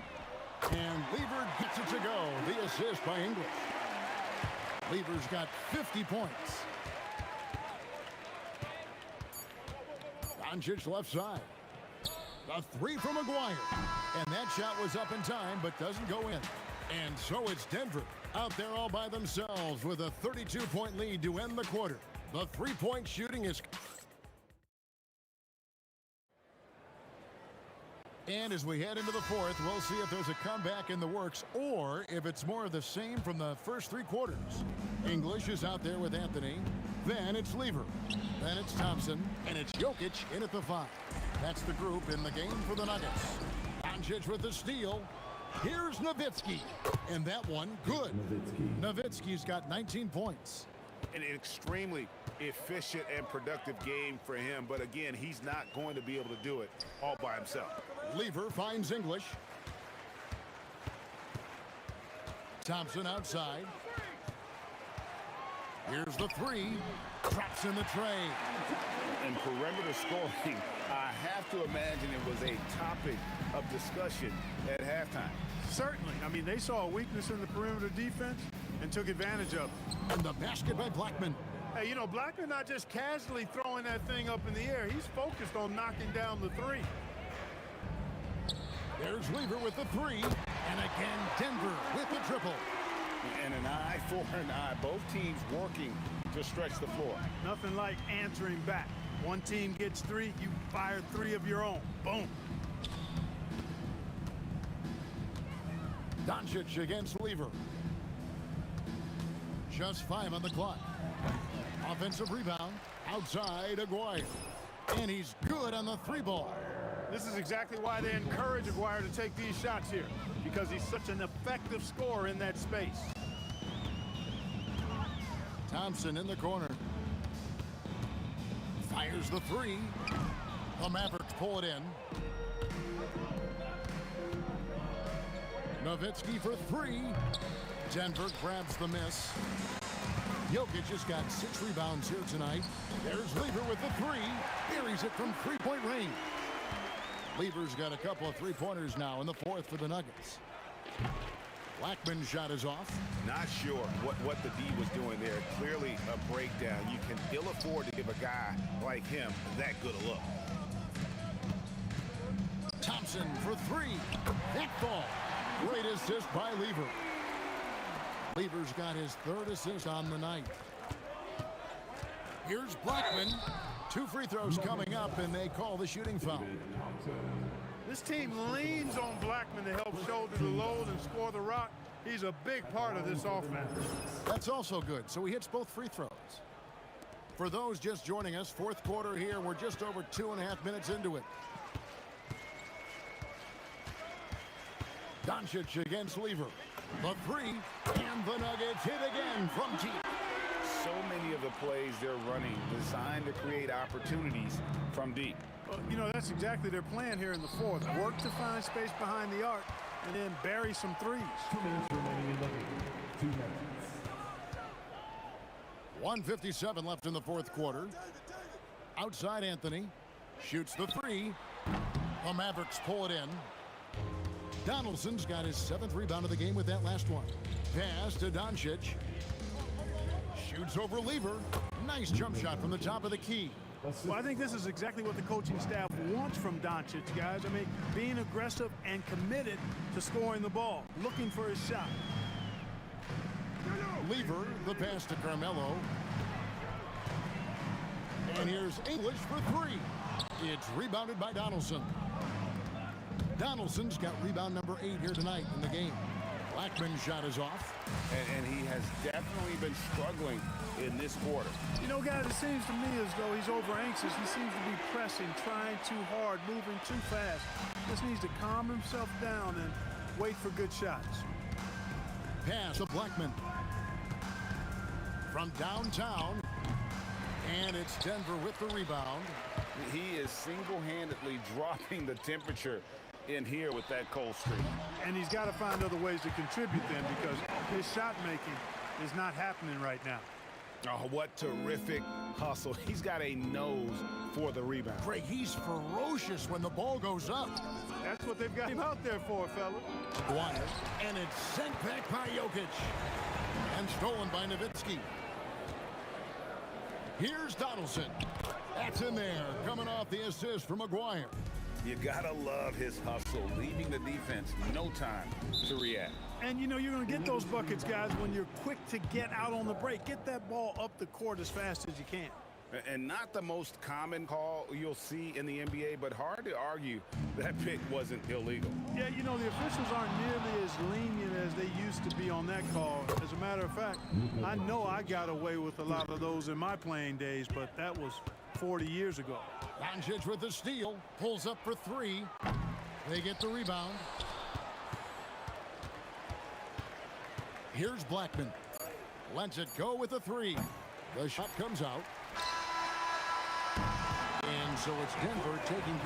And Lever gets it to go. The assist by English. Lever's got 50 points. Doncic left side. The three from McGuire. And that shot was up in time, but doesn't go in. And so it's Denver out there all by themselves with a 32-point lead to end the quarter. The three-point shooting is... And as we head into the fourth, we'll see if there's a comeback in the works or if it's more of the same from the first 3 quarters. English is out there with Anthony. Then it's Lever. Then it's Thompson. And it's Jokic in at the 5. That's the group in the game for the Nuggets. Doncic with the steal. Here's Nowitzki. And that one, good. Nowitzki's got 19 points. An extremely efficient and productive game for him. But again, he's not going to be able to do it all by himself. Lever finds English. Thompson outside. Here's the 3. Drops in the tray. And perimeter scoring, I have to imagine it was a topic of discussion at halftime. Certainly. I mean, they saw a weakness in the perimeter defense and took advantage of it. And the basket by Blackman. Hey, you know, Blackman not just casually throwing that thing up in the air. He's focused on knocking down the 3. There's Lever with the 3. And again, Denver with the triple. And an eye for an eye. Both teams working to stretch the floor. Nothing like answering back. One team gets 3, you fire 3 of your own. Boom. Doncic against Lever. Just 5 on the clock. Offensive rebound. Outside, Aguirre. And he's good on the 3 ball. This is exactly why they encourage Aguirre to take these shots here, because he's such an effective scorer in that space. Thompson in the corner. Fires the 3. The Mavericks pull it in. Nowitzki for 3. Denver grabs the miss. Jokic has got 6 rebounds here tonight. There's Lever with the 3. Buries it from 3-point range. Lever's got a couple of 3-pointers now in the fourth for the Nuggets. Blackman's shot is off. Not sure what the D was doing there. Clearly a breakdown. You can ill afford to give a guy like him that good a look. Thompson for 3. That ball. Great assist by Lever. Lever's got his 3rd assist on the night. Here's Blackman. 2 free throws coming up, and they call the shooting foul. This team leans on Blackman to help shoulder the load and score the rock. He's a big part of this offense. That's also good, so he hits both free throws. For those just joining us, 4th quarter here. We're just over 2.5 minutes into it. Doncic against Lever. The 3, and the Nuggets hit again from deep. So many of the plays they're running designed to create opportunities from deep. Well, you know, that's exactly their plan here in the fourth. Work to find space behind the arc and then bury some 3s. 2 minutes remaining in the game. 2 minutes. 1:57 left in the 4th quarter. Outside Anthony. Shoots the 3. The Mavericks pull it in. Donaldson's got his 7th rebound of the game with that last one. Pass to Doncic. Shoots over Lever. Nice jump shot from the top of the key. Well, I think this is exactly what the coaching staff wants from Doncic, guys. I mean, being aggressive and committed to scoring the ball, looking for his shot. Lever, the pass to Carmelo. And here's English for three. It's rebounded by Donaldson. Donaldson's got rebound number 8 here tonight in the game. Blackman's shot is off. And he has definitely been struggling in this quarter. You know, guys, it seems to me as though he's over anxious. He seems to be pressing, trying too hard, moving too fast. Just needs to calm himself down and wait for good shots. Pass to Blackman. From downtown. And it's Denver with the rebound. He is single-handedly dropping the temperature in here with that cold streak. And he's got to find other ways to contribute then, because his shot making is not happening right now. Oh, what terrific hustle. He's got a nose for the rebound. Craig, he's ferocious when the ball goes up. That's what they've got him out there for, fella. Maguire, and it's sent back by Jokic. And stolen by Nowitzki. Here's Donaldson. That's in there, coming off the assist from Maguire. You gotta love his hustle, leaving the defense no time to react. And you know you're going to get those buckets, guys, when you're quick to get out on the break. Get that ball up the court as fast as you can. And not the most common call you'll see in the NBA, but hard to argue that pick wasn't illegal. Yeah, you know, the officials aren't nearly as lenient as they used to be on that call. As a matter of fact, I know I got away with a lot of those in my playing days, but that was 40 years ago. Doncic with the steal, pulls up for 3. They get the rebound. Here's Blackman. Lets it go with a 3. The shot comes out. And so it's Denver taking...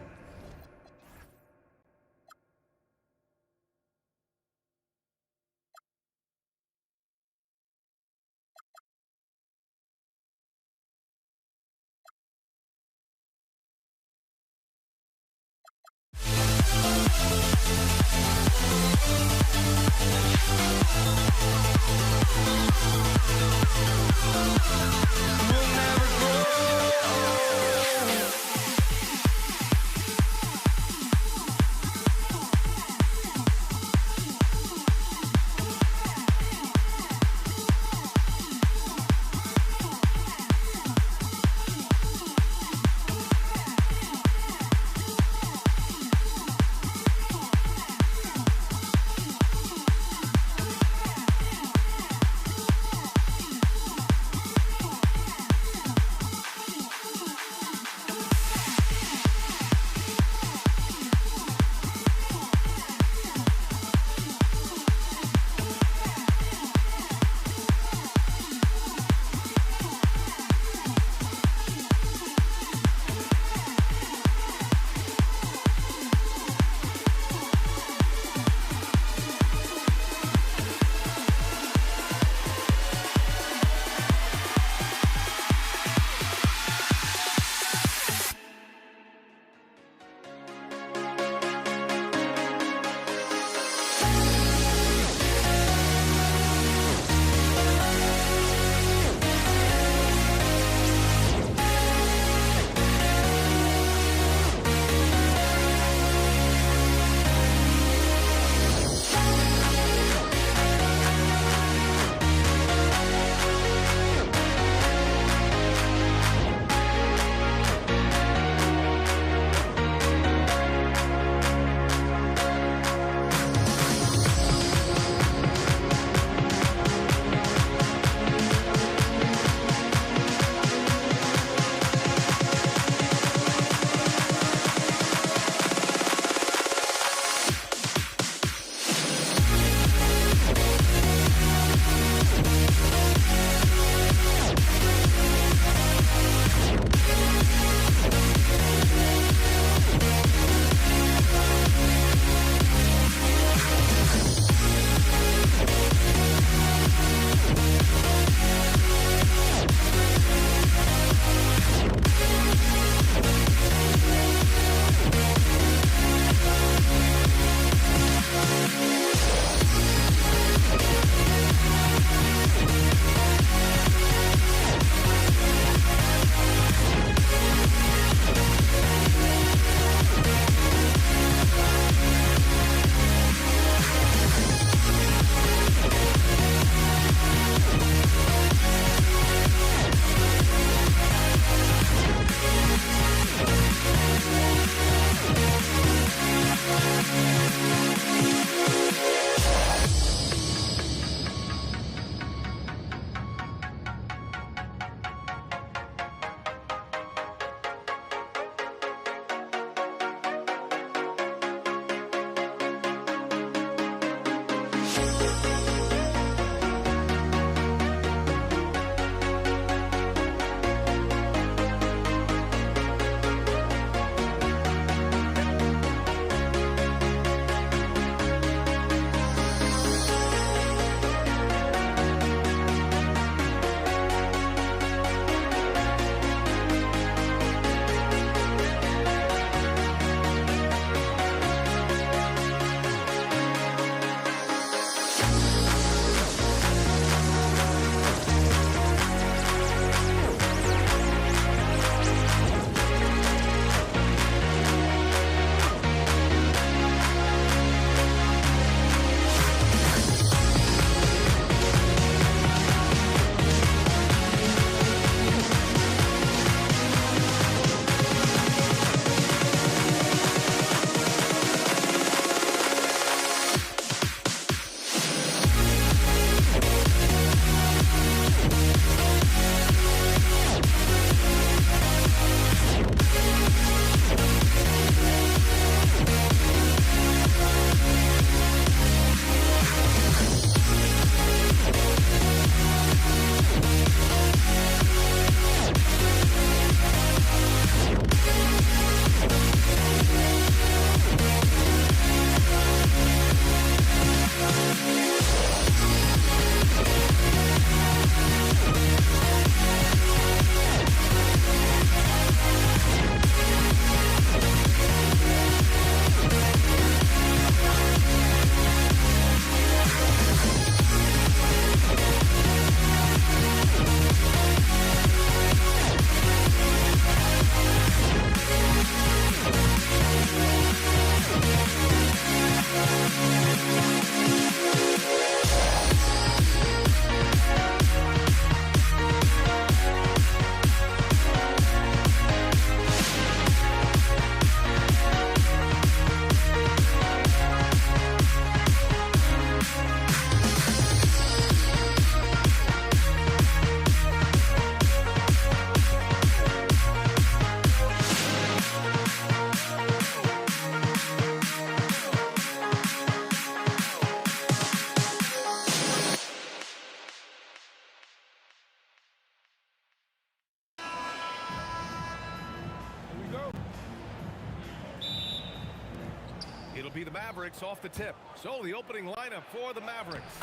It'll be the Mavericks off the tip. So the opening lineup for the Mavericks.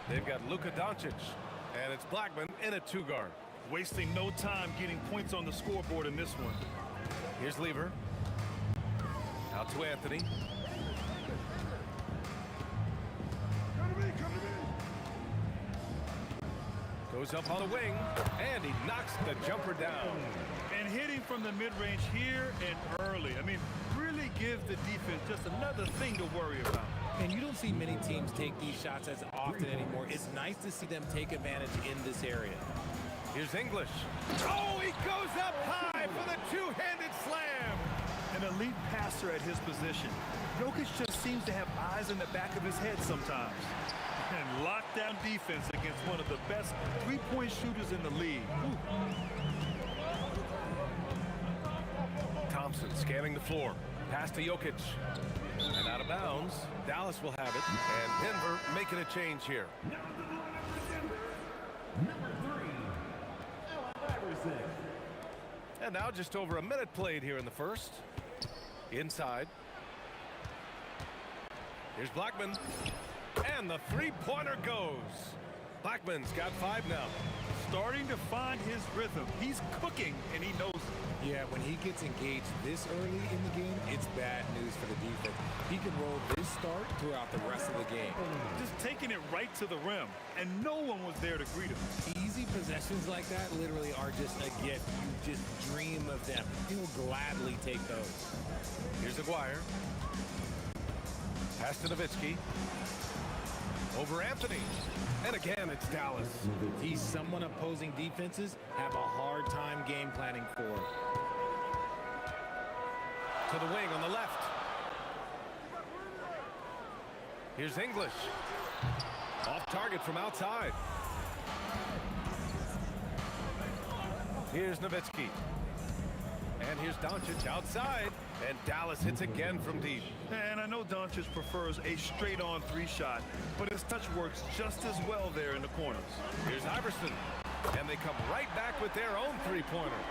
They've got Luka Doncic, and it's Blackman in at 2 guard. Wasting no time getting points on the scoreboard in this one. Here's Lever. Out to Anthony. Goes up on the wing, and he knocks the jumper down. And hitting from the mid-range here and early. I mean, really gives the defense just another thing to worry about. And you don't see many teams take these shots as often anymore. It's nice to see them take advantage in this area. Here's English. Oh, he goes up high for the two-handed slam. An elite passer at his position. Jokic just seems to have eyes in the back of his head sometimes. And lockdown defense against one of the best three-point shooters in the league. Ooh. Thompson scanning the floor. Pass to Jokic. And out of bounds. Dallas will have it. And Denver making a change here. And now just over a minute played here in the first. Inside. Here's Blackman. And the three-pointer goes. Blackman's got 5 now. Starting to find his rhythm. He's cooking, and he knows it. Yeah, when he gets engaged this early in the game, it's bad news for the defense. He can roll this start throughout the rest of the game. Just taking it right to the rim, and no one was there to greet him. Easy possessions like that literally are just a gift. You just dream of them. He'll gladly take those. Here's Aguirre. Pass to Nowitzki. Over Anthony. And again, it's Dallas. He's someone opposing defenses have a hard time game planning for. To the wing on the left. Here's English. Off target from outside. Here's Nowitzki. And here's Doncic outside. And Dallas hits again from deep. And I know Doncic prefers a straight-on 3-shot, but his touch works just as well there in the corners. Here's Iverson. And they come right back with their own three-pointer.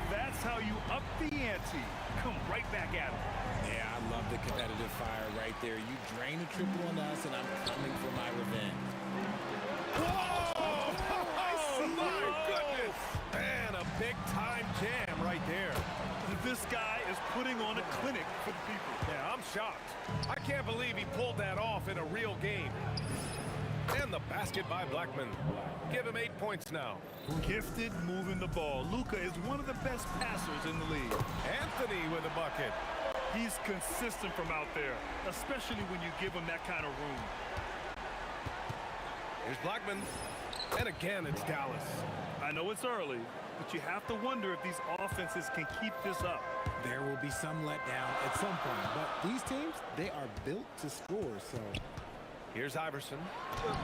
That's how you up the ante. Come right back at him. Yeah, I love the competitive fire right there. You drain a triple on us, and I'm coming for my revenge. Whoa! Oh, my goodness! And a big-time jam right there. This guy is putting on a clinic for the people. Yeah, I'm shocked. I can't believe he pulled that off in a real game. And the basket by Blackman. Give him 8 points now. Gifted moving the ball. Luka is one of the best passers in the league. Anthony with a bucket. He's consistent from out there, especially when you give him that kind of room. Here's Blackman. And again, it's Dallas. I know it's early, but you have to wonder if these offenses can keep this up. There will be some letdown at some point, but these teams, they are built to score, so. Here's Iverson.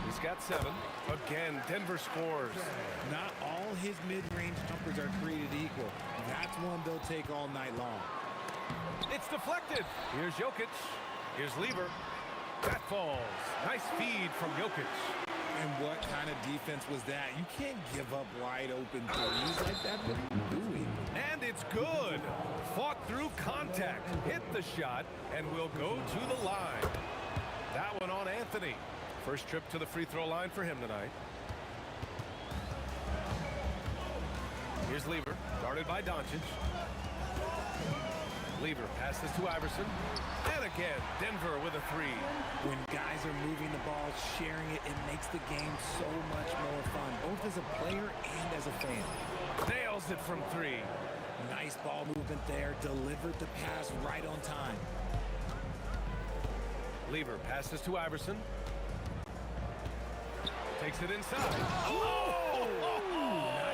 He's got 7. Again, Denver scores. Not all his mid-range jumpers are created equal. That's one they'll take all night long. It's deflected. Here's Jokic. Here's Lever. That falls. Nice feed from Jokic. And what kind of defense was that? You can't give up wide open threes like that. What are you doing? And it's good. Fought through contact. Hit the shot and will go to the line. That one on Anthony. First trip to the free throw line for him tonight. Here's Lever. Guarded by Doncic. Lever passes to Iverson. And again, Denver with a 3. When guys are moving the ball, sharing it, it makes the game so much more fun, both as a player and as a fan. Nails it from 3. Nice ball movement there. Delivered the pass right on time. Lever passes to Iverson. Takes it inside. Oh!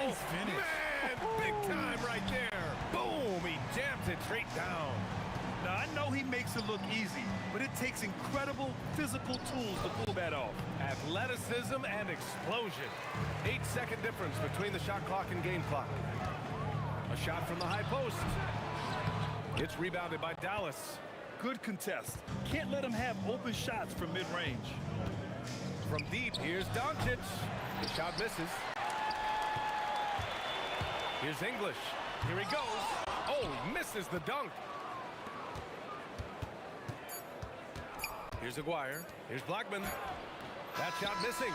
Nice finish. Man, big time right there. Boom, he jams it straight down. Now, I know he makes it look easy, but it takes incredible physical tools to pull that off. Athleticism and explosion. 8-second difference between the shot clock and game clock. A shot from the high post. It's rebounded by Dallas. Good contest. Can't let him have open shots from mid-range. From deep, here's Doncic. The shot misses. Here's English. Here he goes. Oh, he misses the dunk. Here's Aguirre. Here's Blackman. That shot missing.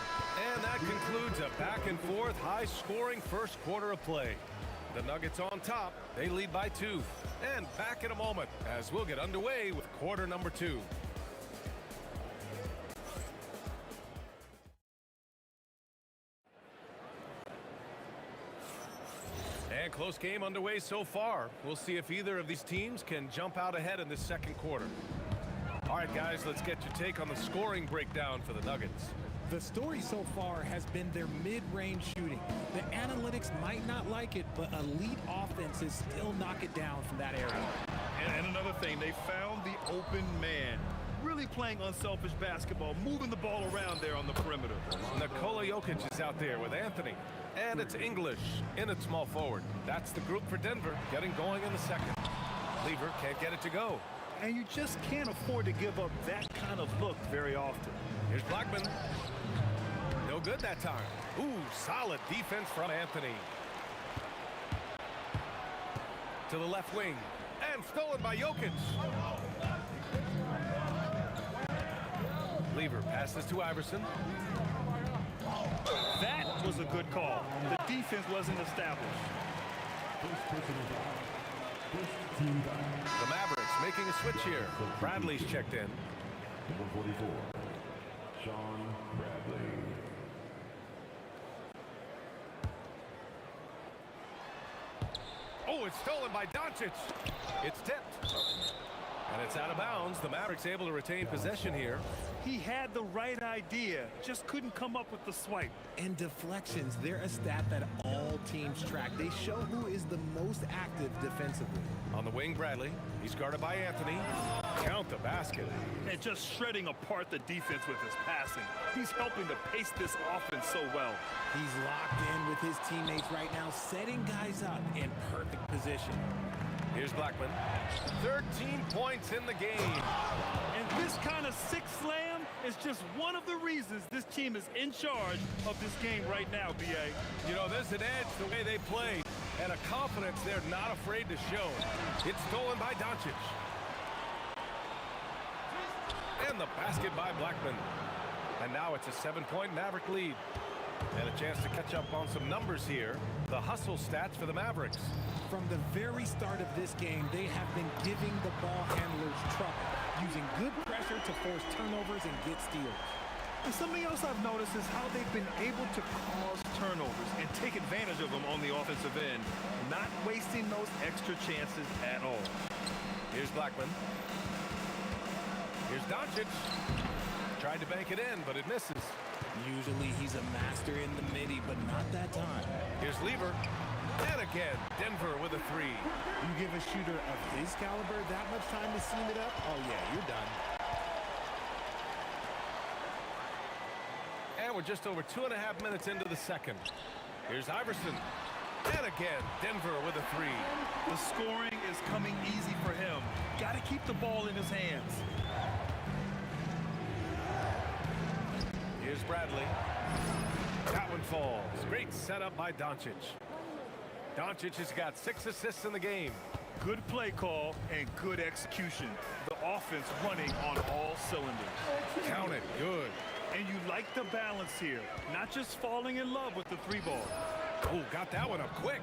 And that concludes a back-and-forth, high-scoring first quarter of play. The Nuggets on top. They lead by 2. And back in a moment as we'll get underway with quarter number 2. And close game underway so far. We'll see if either of these teams can jump out ahead in this second quarter. All right, guys, let's get your take on the scoring breakdown for the Nuggets. The story so far has been their mid-range shooting. The analytics might not like it, but elite offenses still knock it down from that area. And another thing, they found the open man. Really playing unselfish basketball, moving the ball around there on the perimeter. Nikola Jokic is out there with Anthony. And it's English in at small forward. That's the group for Denver, getting going in the second. Lever can't get it to go. And you just can't afford to give up that kind of look very often. Here's Blackman. No good that time. Ooh, solid defense from Anthony. To the left wing. And stolen by Jokic. Lever passes to Iverson. That was a good call. The defense wasn't established. The Mavericks making a switch here. Bradley's checked in. Number 44, Sean Bradley. Oh, it's stolen by Doncic. It's tipped. And it's out of bounds. The Mavericks able to retain possession here. He had the right idea, just couldn't come up with the swipe. And deflections, they're a stat that all teams track. They show who is the most active defensively. On the wing, Bradley. He's guarded by Anthony. Count the basket. And just shredding apart the defense with his passing. He's helping to pace this offense so well. He's locked in with his teammates right now, setting guys up in perfect position. Here's Blackman. 13 points in the game. And this kind of six slam is just one of the reasons this team is in charge of this game right now, B.A. You know, there's an edge the way they play and a confidence they're not afraid to show. It's stolen by Doncic. And the basket by Blackman. And now it's a 7-point Maverick lead. And a chance to catch up on some numbers here. The hustle stats for the Mavericks. From the very start of this game, they have been giving the ball handlers trouble, using good pressure to force turnovers and get steals. And something else I've noticed is how they've been able to cause turnovers and take advantage of them on the offensive end, not wasting those extra chances at all. Here's Blackman. Here's Doncic. Tried to bank it in, but it misses. Usually he's a master in the midi, but not that time. Here's Lever. And again, Denver with a 3. You give a shooter of his caliber that much time to seam it up? Oh, yeah, you're done. And we're just over 2.5 minutes into the second. Here's Iverson. And again, Denver with a 3. The scoring is coming easy for him. Got to keep the ball in his hands. Here's Bradley. That one falls. Great setup by Doncic. Doncic has got 6 assists in the game. Good play call and good execution. The offense running on all cylinders. Count it. Good. And you like the balance here. Not just falling in love with the 3-ball. Oh, got that one up quick.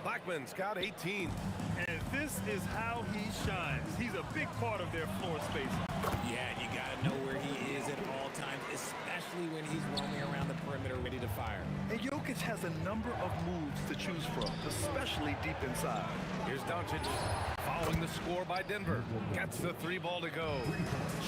Blackman's got 18. And this is how he shines. He's a big part of their floor space. Yeah, you got to know where he is at all times, especially when he's roaming around the perimeter ready to fire. And Jokic has a number of moves to choose from, especially deep inside. Here's Doncic following the score by Denver. Gets the 3-ball to go.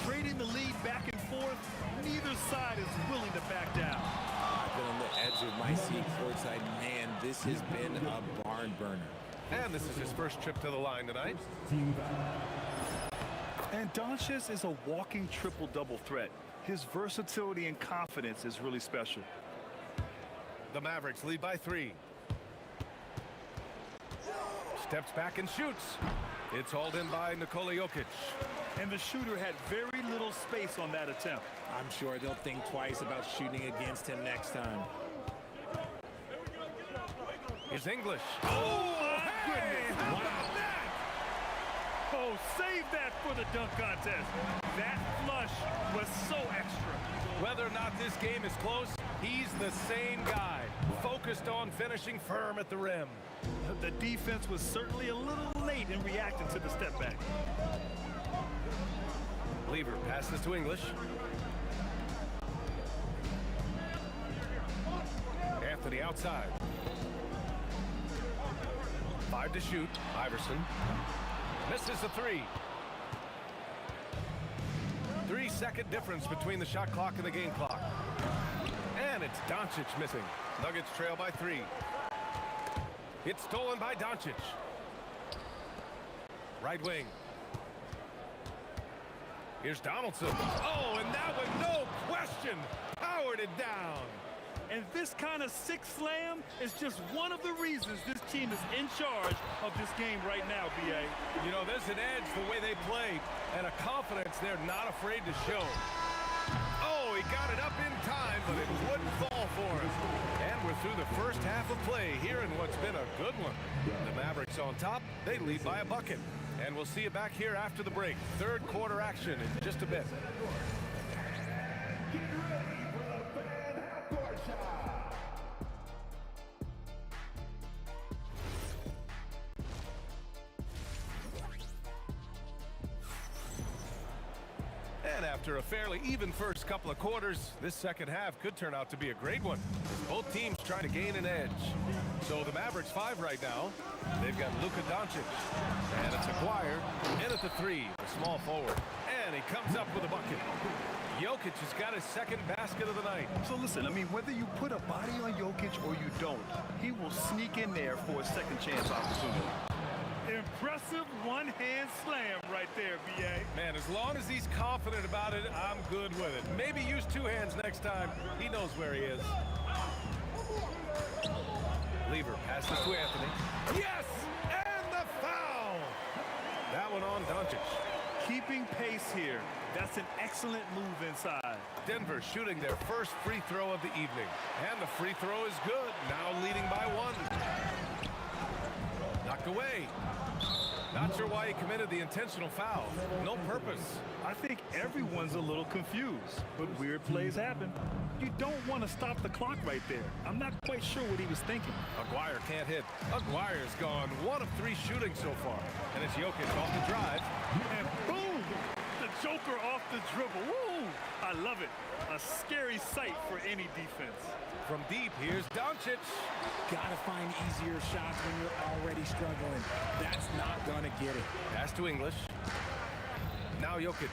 Trading the lead back and forth, neither side is willing to back down. I've been on the edge of my seat courtside. Man, this has been a barn burner. And this is his first trip to the line tonight. And Doncic is a walking triple-double threat. His versatility and confidence is really special. The Mavericks lead by 3. Steps back and shoots. It's hauled in by Nikola Jokic. And the shooter had very little space on that attempt. I'm sure they'll think twice about shooting against him next time. Here's English. Oh, hey! How about that? Oh, save that for the dunk contest. That flush was so extra. Whether or not this game is close, he's the same guy, focused on finishing firm at the rim. The defense was certainly a little late in reacting to the step back. Lever passes to English. Anthony outside. 5 to shoot. Iverson misses the 3. 3-second difference between the shot clock and the game clock. And it's Doncic missing. Nuggets trail by 3. It's stolen by Doncic. Right wing. Here's Donaldson. Oh, and that one, no question, powered it down. And this kind of six slam is just one of the reasons this team is in charge of this game right now, B.A. You know, there's an edge the way they play and a confidence they're not afraid to show. Oh, he got it up in time, but it wouldn't fall for him. And we're through the first half of play here in what's been a good one. The Mavericks on top, they lead by a bucket. And we'll see you back here after the break. Third quarter action in just a bit. And after a fairly even first couple of quarters, this second half could turn out to be a great one. Both teams trying to gain an edge. So the Mavericks 5 right now. They've got Luka Doncic. And it's Aguirre in at the 3, the small forward. And he comes up with a bucket. Jokic has got his second basket of the night. So listen, I mean, whether you put a body on Jokic or you don't, he will sneak in there for a second chance opportunity. Impressive one-hand slam right there, B.A. Man, as long as he's confident about it, I'm good with it. Maybe use 2 hands next time. He knows where he is. Lever passes to Anthony. Yes! And the foul! That one on Doncic. Keeping pace here. That's an excellent move inside. Denver shooting their first free throw of the evening. And the free throw is good. Now leading by 1. Knocked away. Not sure why he committed the intentional foul. No purpose. I think everyone's a little confused, but weird plays happen. You don't want to stop the clock right there. I'm not quite sure what he was thinking. Aguirre can't hit. Aguirre's gone 1 of 3 shooting so far. And it's Jokic off the drive. And boom! The Joker off the dribble. Woo! I love it. A scary sight for any defense. From deep, here's Doncic. Gotta find easier shots when you're already struggling. That's not gonna get it. Pass to English. Now Jokic.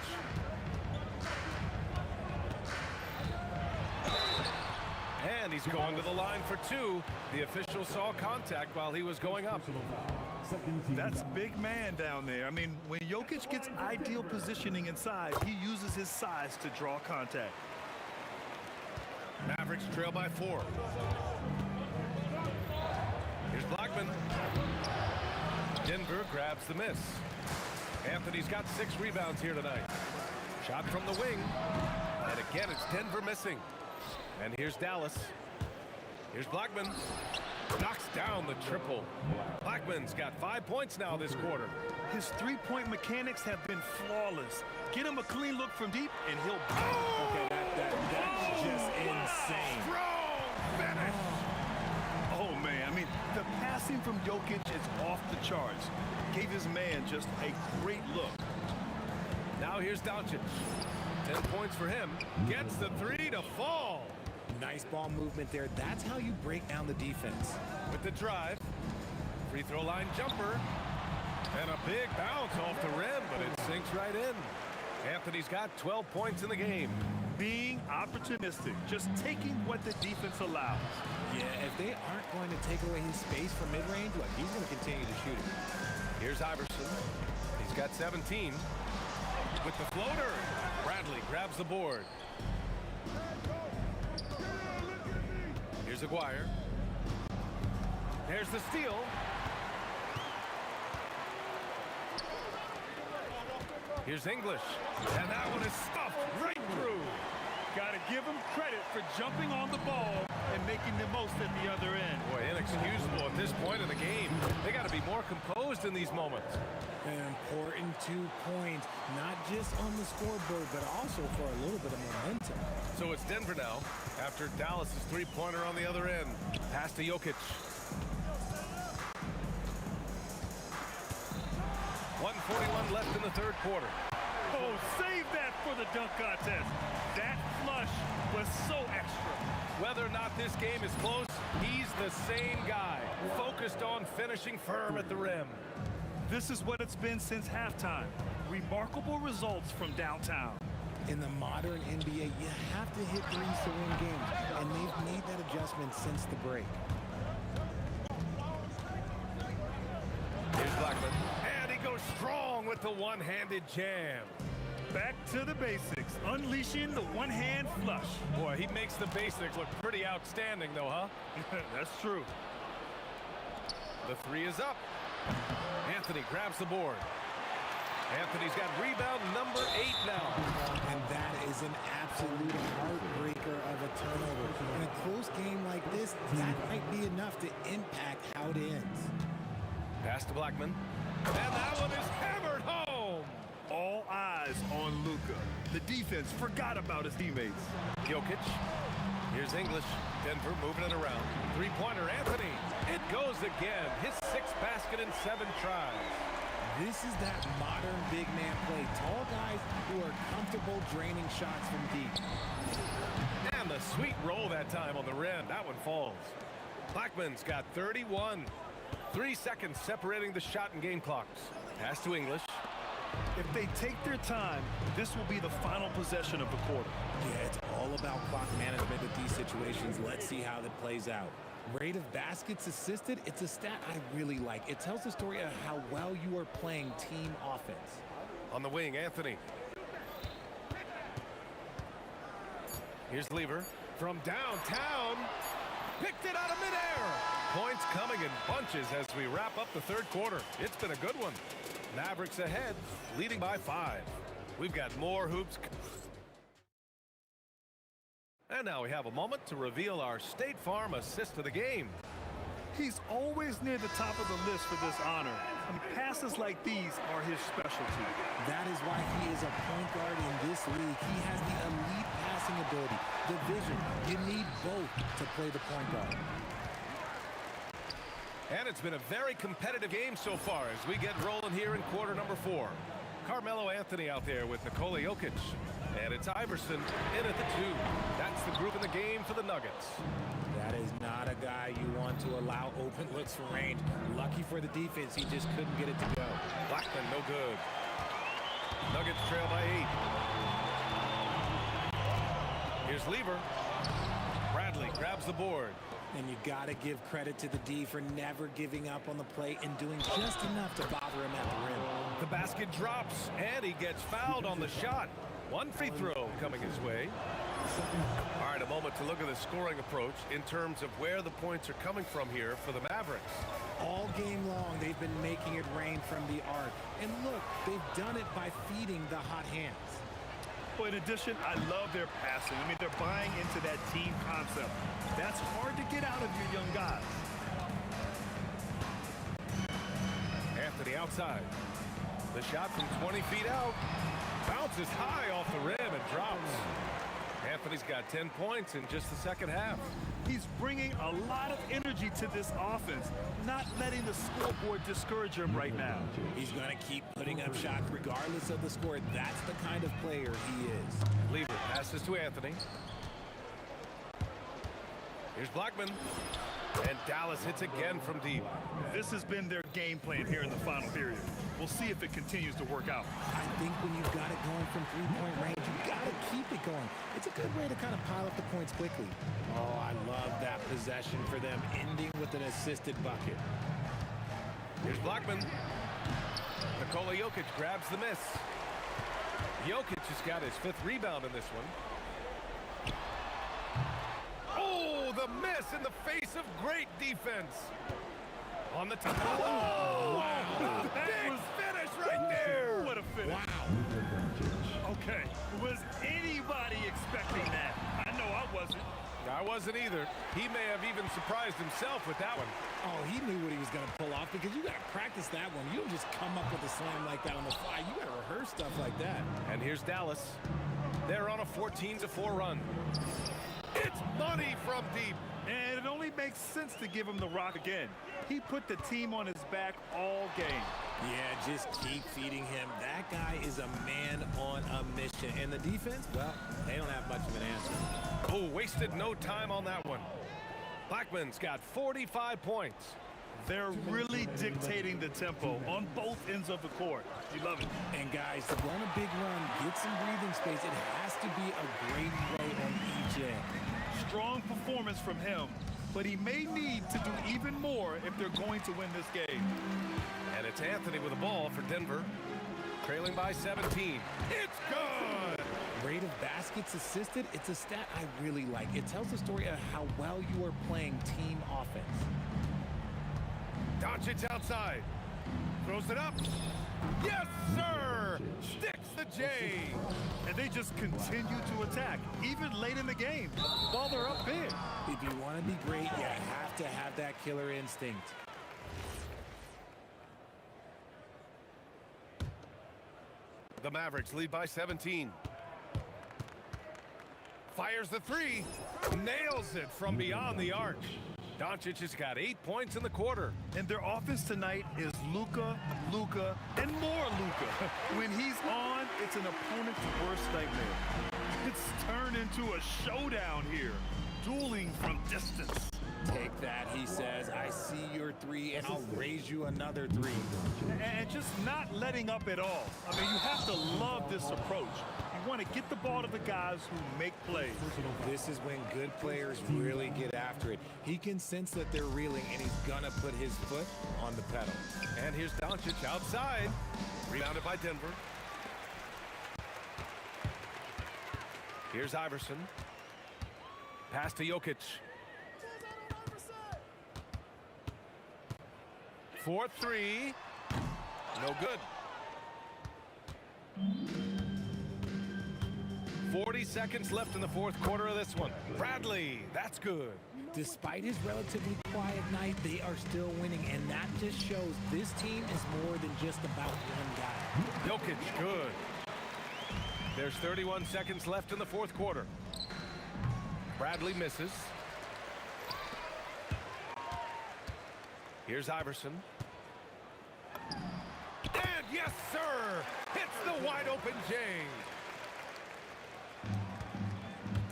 And he's going to the line for 2. The official saw contact while he was going up. That's big man down there. I mean, when Jokic gets ideal positioning inside, he uses his size to draw contact. Mavericks trail by 4. Here's Blackman. Denver grabs the miss. Anthony's got 6 rebounds here tonight. Shot from the wing. And again, it's Denver missing. And here's Dallas. Here's Blackman. Knocks down the triple. Blackman's got 5 points now this quarter. His three-point mechanics have been flawless. Get him a clean look from deep, and he'll... Okay, that's just insane. Strong finish. Oh, man. I mean, the passing from Jokic is off the charts. Gave his man just a great look. Now here's Doncic. 10 points for him. Gets the 3 to fall. Nice ball movement there. That's how you break down the defense. With the drive. Free throw line jumper. And a big bounce off the rim, but it sinks right in. Anthony's got 12 points in the game. Being opportunistic. Just taking what the defense allows. Yeah, if they aren't going to take away his space from mid-range, look, he's going to continue to shoot it. Here's Iverson. He's got 17. With the floater. Bradley grabs the board. Here's Aguirre. There's the steal. Here's English. And that one is stuffed right through. Got to give him credit for jumping on the ball and making the most at the other end. Boy, inexcusable at this point in the game. They got to be more more composed in these moments. An important 2 points, not just on the scoreboard, but also for a little bit of momentum. So it's Denver now, after Dallas' three-pointer on the other end. Pass to Jokic. 1:41 left in the third quarter. Oh, save that for the dunk contest. That flush was so extra. Whether or not this game is close, he's the same guy, focused on finishing firm at the rim. This is what it's been since halftime. Remarkable results from downtown. In the modern NBA, you have to hit threes to win games, and they've made that adjustment since the break. Here's Blackman, and he goes strong with the one-handed jam. Back to the basics, unleashing the one-hand flush. Boy, he makes the basics look pretty outstanding, though, huh? That's true. The three is up. Anthony grabs the board. Anthony's got rebound number 8 now. And that is an absolute heartbreaker of a turnover. In a close game like this, that might be enough to impact how it ends. Pass to Blackman. And that one is hammered home. All eyes on Luka. The defense forgot about his teammates. Jokic. Here's English. Denver moving it around. Three-pointer, Anthony. It goes again. His 6th basket in 7 tries. This is that modern big man play. Tall guys who are comfortable draining shots from deep. And the sweet roll that time on the rim. That one falls. Blackman's got 31. 3 seconds separating the shot and game clocks. Pass to English. If they take their time, this will be the final possession of the quarter. Yeah, it's all about clock management with these situations. Let's see how that plays out. Rate of baskets assisted, it's a stat I really like. It tells the story of how well you are playing team offense. On the wing, Anthony. Here's Lever from downtown. Picked it out of midair. Points coming in bunches as we wrap up the third quarter. It's been a good one. Mavericks ahead, leading by 5. We've got more hoops. And now we have a moment to reveal our State Farm assist of the game. He's always near the top of the list for this honor. And passes like these are his specialty. That is why he is a point guard in this league. He has the elite passing ability, the vision. You need both to play the point guard. And it's been a very competitive game so far as we get rolling here in quarter number 4. Carmelo Anthony out there with Nikola Jokic. And it's Iverson in at the 2. That's the group in the game for the Nuggets. That is not a guy you want to allow open looks for range. Lucky for the defense, he just couldn't get it to go. Blackman, no good. Nuggets trail by 8. Here's Lever. Bradley grabs the board. And you got to give credit to the D for never giving up on the play and doing just enough to bother him at the rim. The basket drops, and he gets fouled on the shot. One free throw coming his way. All right, a moment to look at the scoring approach in terms of where the points are coming from here for the Mavericks. All game long, they've been making it rain from the arc. And look, they've done it by feeding the hot hands. But in addition, I love their passing. I mean, they're buying into that team concept. That's hard to get out of your young guys. Anthony outside. The shot from 20 feet out. Bounces high off the rim and drops. Anthony's got 10 points in just the second half. He's bringing a lot of energy to this offense, not letting the scoreboard discourage him right now. He's going to keep putting up shots regardless of the score. That's the kind of player he is. Lever passes to Anthony. Here's Blackman. And Dallas hits again from deep. This has been their game plan here in the final period. We'll see if it continues to work out. I think when you've got it going from three-point range, you've got to keep it going. It's a good way to kind of pile up the points quickly. Oh, I love that possession for them, ending with an assisted bucket. Here's Blackman. Nikola Jokic grabs the miss. Jokic has got his 5th rebound in this one. Oh, the miss in the face of great defense. On the top. Oh, wow. Big finish right there. What a finish. Wow. Okay, was anybody expecting that? I know I wasn't. I wasn't either. He may have even surprised himself with that one. Oh, he knew what he was going to pull off. because you got to practice that one. You don't just come up with a slam like that on the fly. You got to rehearse stuff like that. And here's Dallas. They're on a 14-4 run. It's money from deep. And it only makes sense to give him the rock again. He put the team on his back all game. Yeah, just keep feeding him. That guy is a man on a mission. And the defense, well, they don't have much of an answer. Oh, wasted no time on that one. Blackman's got 45 points. They're really dictating the tempo on both ends of the court. You love it. And guys, to run a big run, get some breathing space, it has to be a great play on each end. Strong performance from him, but he may need to do even more if they're going to win this game. And it's Anthony with the ball for Denver. Trailing by 17. It's good! Rate of baskets assisted, it's a stat I really like. It tells the story of how well you are playing team offense. Doncic outside. Throws it up. Yes, sir! Sticks the J. And they just continue to attack, even late in the game, while they're up big. If you want to be great, you have to have that killer instinct. The Mavericks lead by 17. Fires the three. Nails it from beyond the arc. Doncic has got 8 points in the quarter. And their offense tonight is Luka, and more Luka. When he's on, it's an opponent's worst nightmare. It's turned into a showdown here. Dueling from distance. Take that, he says. I see your three, and I'll raise you another three. And just not letting up at all. I mean, you have to love this approach. You want to get the ball to the guys who make plays. This is when good players really get after it. He can sense that they're reeling, and he's going to put his foot on the pedal. And here's Doncic outside. Rebounded by Denver. Here's Iverson. Pass to Jokic. 4-3. No good. 40 seconds left in the fourth quarter of this one. Bradley, that's good. Despite his relatively quiet night, they are still winning, and that just shows this team is more than just about one guy. Jokic, good. There's 31 seconds left in the fourth quarter. Bradley misses. Here's Iverson. And yes, sir! Hits the wide open J.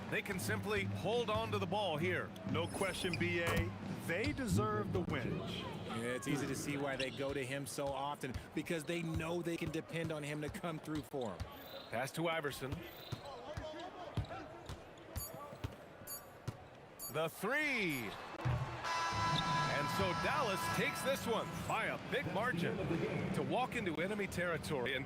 They can simply hold on to the ball here. No question, B.A. They deserve the win. Yeah, it's easy to see why they go to him so often, because they know they can depend on him to come through for them. Pass to Iverson. The three. And so Dallas takes this one by a big margin to walk into enemy territory. And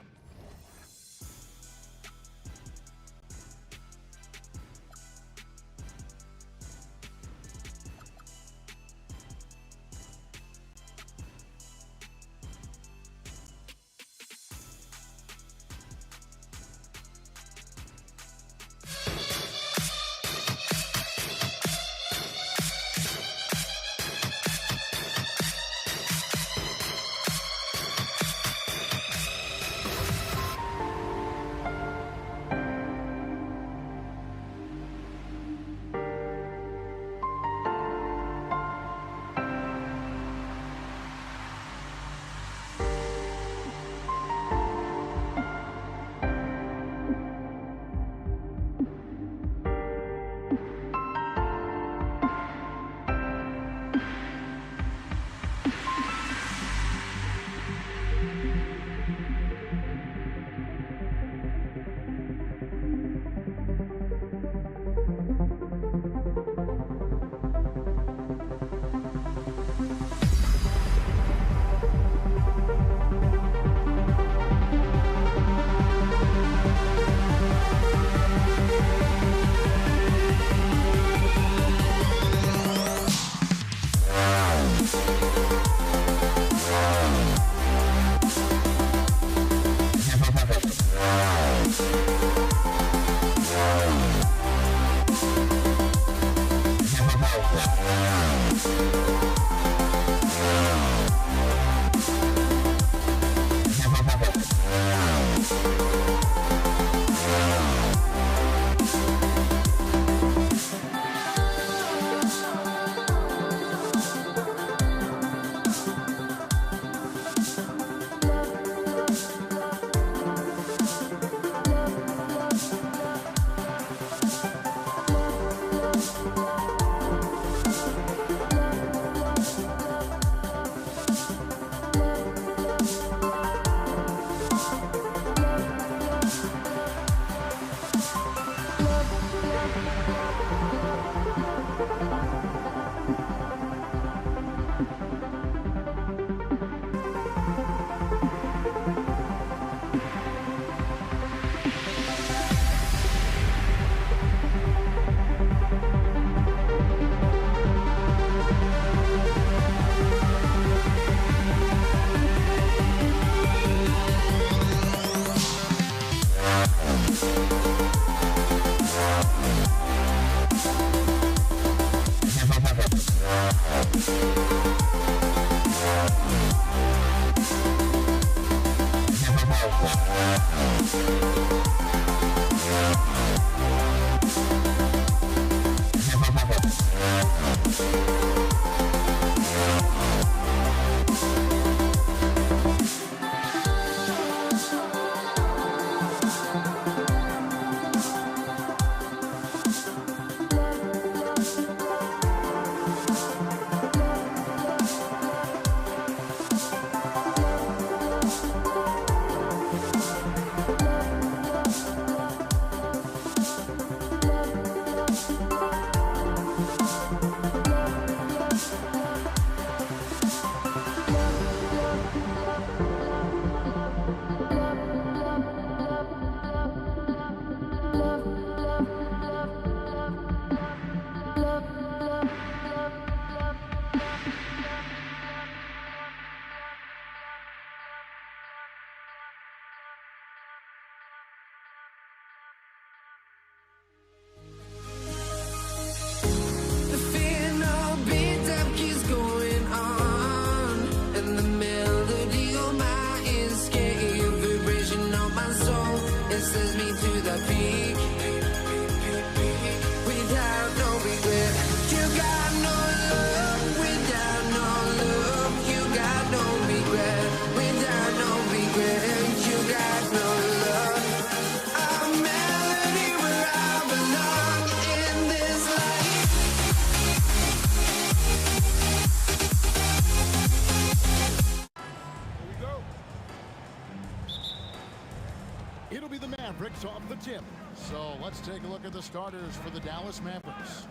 It'll be the Mavericks off the tip. So let's take a look at the starters for the Dallas Mavericks.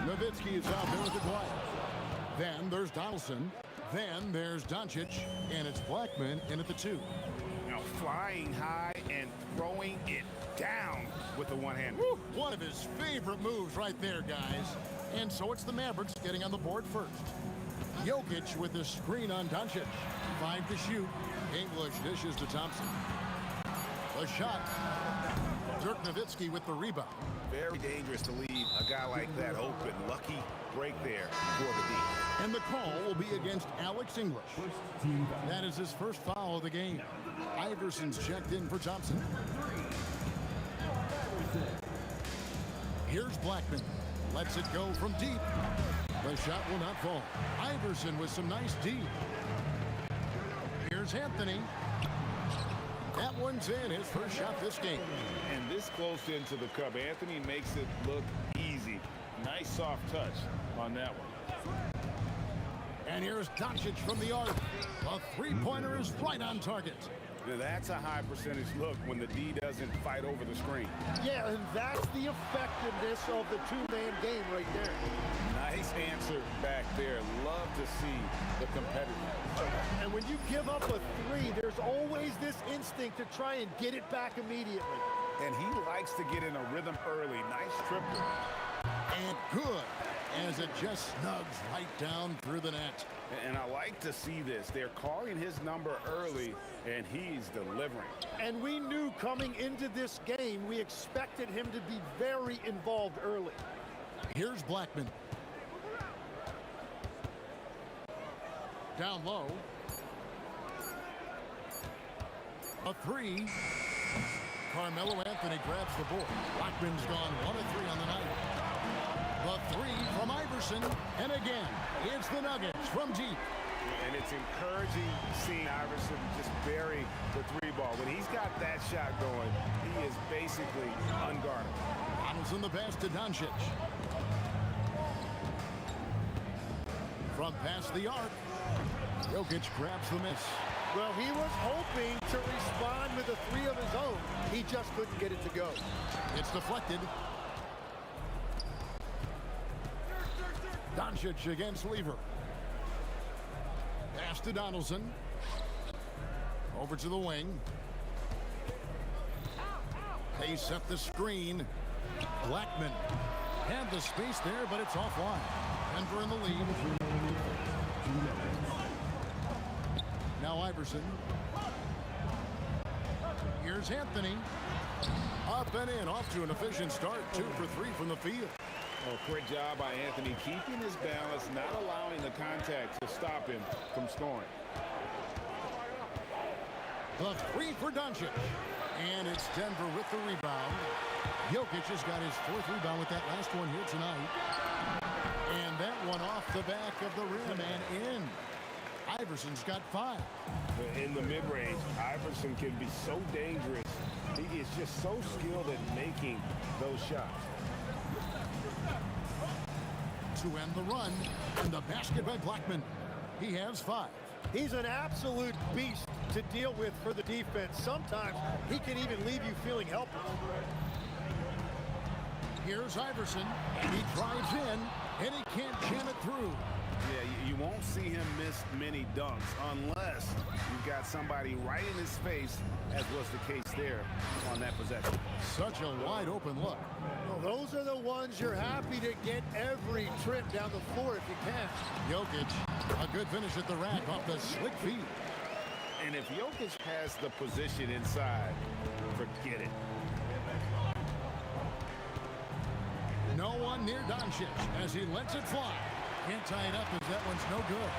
Nowitzki is out there with the Quiet. Then there's Donaldson. Then there's Doncic. And it's Blackman in at the 2. Now flying high and throwing it down with the one hand. Woo, one of his favorite moves right there, guys. And so it's the Mavericks getting on the board first. Jokic with the screen on Doncic. 5 to shoot. English dishes to Thompson. The shot. Dirk Nowitzki with the rebound. Very dangerous to leave a guy like that open. Lucky break there for the D. And the call will be against Alex English. That is his first foul of the game. Iverson's checked in for Thompson. Here's Blackman. Lets it go from deep. The shot will not fall. Iverson with some nice D. Here's Anthony. That one's in, his first shot this game. And this close into the cup, Anthony makes it look easy. Nice soft touch on that one. And here's Doncic from the arc. A three-pointer is right on target. Now that's a high percentage look when the D doesn't fight over the screen. Yeah, and that's the effectiveness of the two-man game right there. Nice answer back there. Love to see the competitiveness. And when you give up a 3, there's always this instinct to try and get it back immediately. And he likes to get in a rhythm early. Nice triple. And good, as it just snugs right down through the net. And I like to see this. They're calling his number early, and he's delivering. And we knew coming into this game, we expected him to be very involved early. Here's Blackman. Down low. A 3. Carmelo Anthony grabs the board. Blackman's gone 1 of 3 on the night. The 3 from Iverson. And again, it's the Nuggets from deep. And it's encouraging seeing Iverson just bury the 3 ball. When he's got that shot going, he is basically unguarded. Donaldson the pass to Doncic. From past the arc, Jokic grabs the miss. Well, he was hoping to respond with a 3 of his own. He just couldn't get it to go. It's deflected. Doncic against Lever. Pass to Donaldson. Over to the wing. They set the screen. Blackman had the space there, but it's offline. Denver in the lead. Now Iverson. Here's Anthony. Up and in, off to an efficient start. 2 for 3 from the field. Oh, great job by Anthony, keeping his balance, not allowing the contact to stop him from scoring. The 3 for Doncic. And it's Denver with the rebound. Jokic has got his 4th rebound with that last one here tonight. And that one off the back of the rim and in. Iverson's got 5. In the mid-range, Iverson can be so dangerous. He is just so skilled at making those shots. To end the run, and the basket by Blackman. He has 5. He's an absolute beast to deal with for the defense. Sometimes he can even leave you feeling helpless. Here's Iverson, and he drives in, and he can't jam it through. Yeah, you won't see him miss many dunks unless you've got somebody right in his face, as was the case there on that possession. Such a wide open look. Well, those are the ones you're happy to get every trip down the floor if you can. Jokic, a good finish at the rack off the slick feed. And if Jokic has the position inside, forget it. No one near Doncic as he lets it fly. Can't tie it up as that one's no good.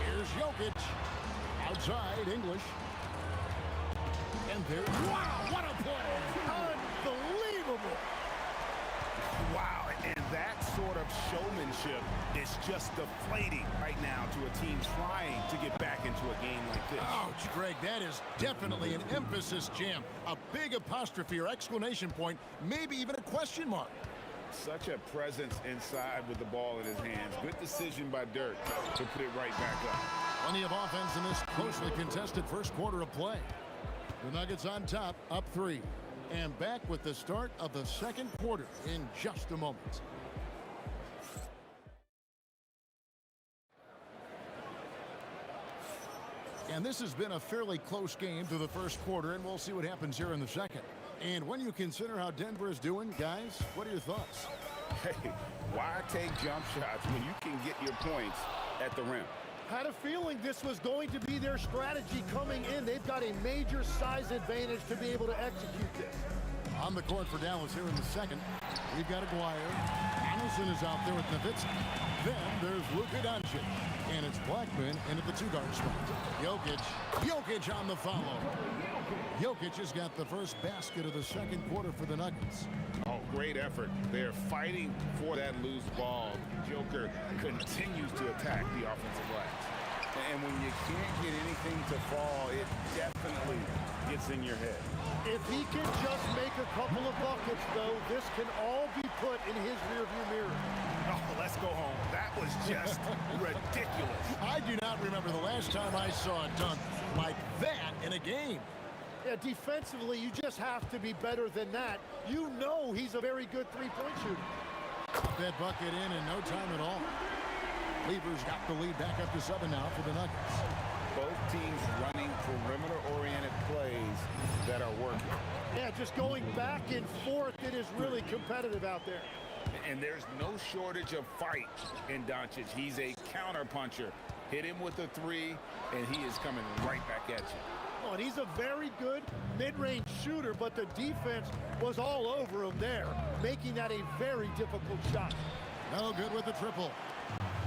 Here's Jokic. Outside, English. And there, wow, what a play! Unbelievable! Wow, and that sort of showmanship is just deflating right now to a team trying to get back into a game like this. Ouch, Greg, that is definitely an emphasis jam. A big apostrophe or exclamation point, maybe even a question mark. Such a presence inside with the ball in his hands. Good decision by Dirk to put it right back up. Plenty of offense in this closely contested first quarter of play. The Nuggets on top, up 3. And back with the start of the second quarter in just a moment. And this has been a fairly close game to the first quarter, and we'll see what happens here in the second. And when you consider how Denver is doing, guys, what are your thoughts? Hey, why take jump shots when you can get your points at the rim? Had a feeling this was going to be their strategy coming in. They've got a major size advantage to be able to execute this. On the court for Dallas here in the second, we've got Aguirre. Anderson is out there with Nowitzki. Then there's Luka Doncic. And it's Blackman in at the 2-guard spot. Jokic on the follow. Jokic has got the first basket of the second quarter for the Nuggets. Oh, great effort. They're fighting for that loose ball. Joker continues to attack the offensive glass. And when you can't get anything to fall, it definitely gets in your head. If he can just make a couple of buckets, though, this can all be put in his rearview mirror. Oh, let's go home. That was just ridiculous. I do not remember the last time I saw a dunk like that in a game. Yeah, defensively, you just have to be better than that. You know he's a very good three-point shooter. Put that bucket in no time at all. Lever's got the lead back up to 7 now for the Nuggets. Both teams running perimeter-oriented plays that are working. Yeah, just going back and forth, it is really competitive out there. And there's no shortage of fight in Doncic. He's a counter-puncher. Hit him with a 3, and he is coming right back at you. Oh, and he's a very good mid-range shooter, but the defense was all over him there, making that a very difficult shot. No good with the triple.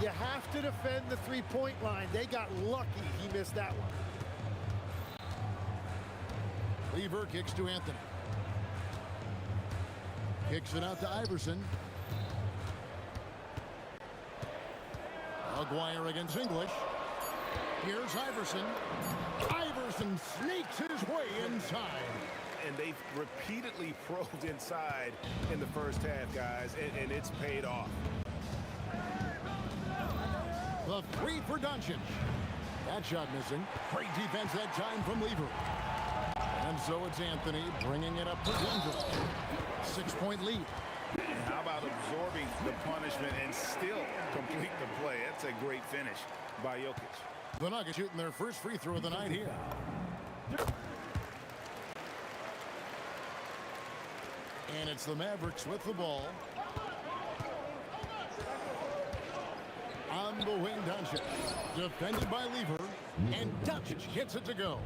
You have to defend the three-point line. They got lucky he missed that one. Lever kicks to Anthony. Kicks it out to Iverson. Aguirre against English. Here's Iverson. Iverson sneaks his way inside. And they've repeatedly probed inside in the first half, guys, and it's paid off. The 3 for Doncic. That shot missing. Great defense that time from Lever. And so it's Anthony bringing it up for Denver. 6-point lead. And how about absorbing the punishment and still complete the play? That's a great finish by Jokic. The Nuggets shooting their first free throw of the night here. And it's the Mavericks with the ball. On the wing, Doncic. Defended by Lever. And Doncic gets it to go.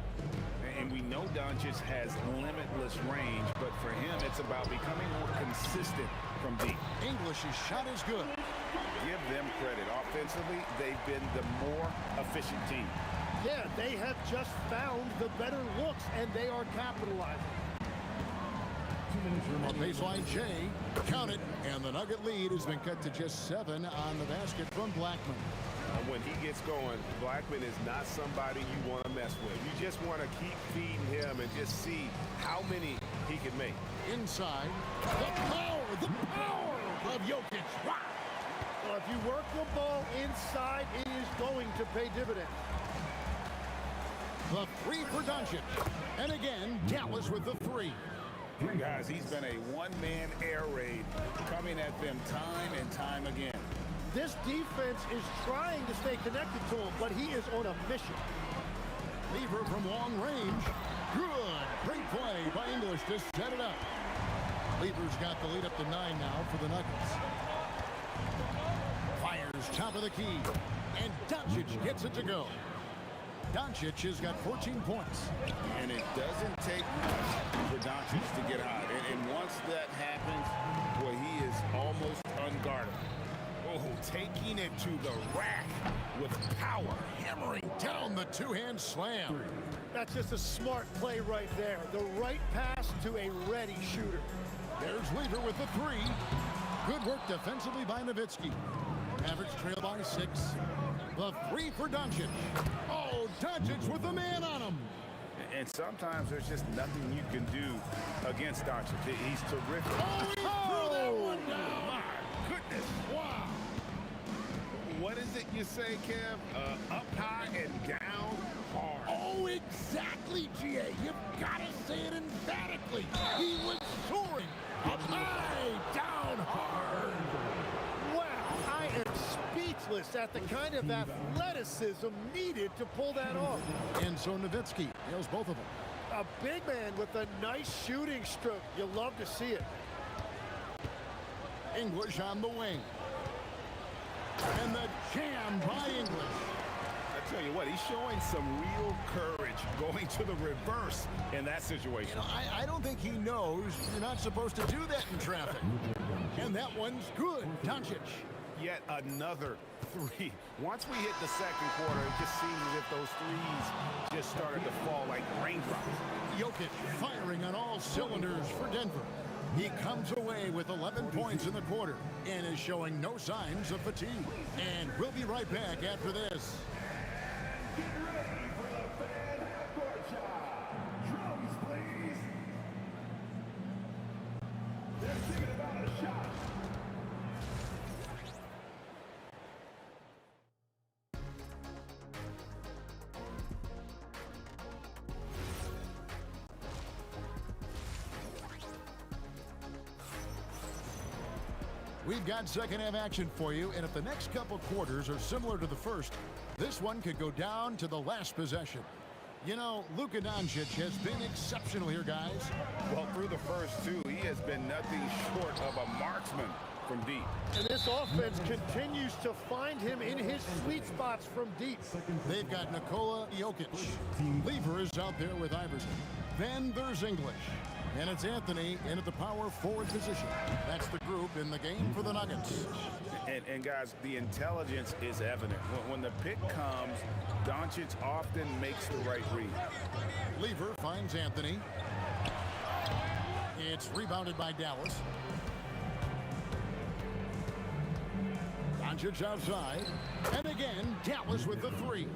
And we know Doncic has limitless range, but for him, it's about becoming more consistent from deep. English's shot is good. Give them credit. Offensively, they've been the more efficient team. Yeah, they have just found the better looks, and they are capitalizing. On baseline, Jay, count it, and the Nugget lead has been cut to just 7 on the basket from Blackman. When he gets going, Blackman is not somebody you want to mess with. You just want to keep feeding him and just see how many he can make. Inside, the power of Jokic. Well, if you work the ball inside, it is going to pay dividends. The 3 for Doncic. And again, Dallas with the 3. Guys, he's been a one-man air raid coming at them time and time again. This defense is trying to stay connected to him, but he is on a mission. Lever from long range. Good. Great play by English to set it up. Lever's got the lead up to 9 now for the Nuggets. Fires top of the key. And Doncic gets it to go. Doncic has got 14 points. And it doesn't take much for Doncic to get hot. And once that happens, well, he is almost unguardable. Oh, taking it to the rack with power, hammering down the two-hand slam. That's just a smart play right there. The right pass to a ready shooter. There's Lever with the 3. Good work defensively by Nowitzki. Mavericks trail by 6. The 3 for Doncic. Oh, Doncic with the man on him. And sometimes there's just nothing you can do against Doncic. He's terrific. Oh, he threw that one down. My goodness. Wow. What is it you say, Kev? Up high and down hard. Oh, exactly Really, GA, you've got to say it emphatically. He was soaring up high, down hard. Wow, I am speechless at the kind of athleticism needed to pull that off. And so Nowitzki nails both of them. A big man with a nice shooting stroke. You love to see it. English on the wing. And the jam by English. I tell you what, he's showing some real courage going to the reverse in that situation. You know, I don't think he knows you're not supposed to do that in traffic. And that one's good. Doncic. Yet another three. Once we hit the second quarter, it just seems as if those threes just started to fall like raindrops. Jokic firing on all cylinders for Denver. He comes away with 11 points in the quarter and is showing no signs of fatigue. And we'll be right back after this. Get ready for the fan court shot. Drums, please. They're thinking about a shot. We've got second half action for you, and if the next couple quarters are similar to the first, this one could go down to the last possession. You know, Luka Doncic has been exceptional here, guys. Well, through the first two, he has been nothing short of a marksman from deep. And this offense continues to find him in his sweet spots from deep. They've got Nikola Jokic. Lever is out there with Iverson. Then there's English. And it's Anthony in at the power forward position. That's the group in the game for the Nuggets. And guys, the intelligence is evident. When the pick comes, Doncic often makes the right read. Lever finds Anthony. It's rebounded by Dallas. Doncic outside. And again, Dallas with the three.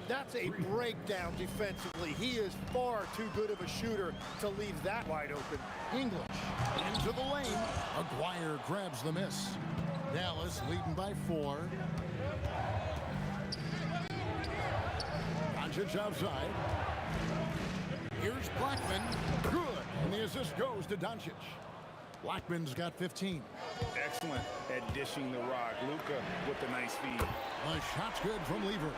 That's a breakdown defensively. He is far too good of a shooter to leave that wide open. English into the lane. Aguirre grabs the miss. Dallas leading by 4. Doncic outside. Here's Blackman. Good. And the assist goes to Doncic. Blackman's got 15. Excellent at dishing the rock. Luka with the nice feed. The shot's good from Lever.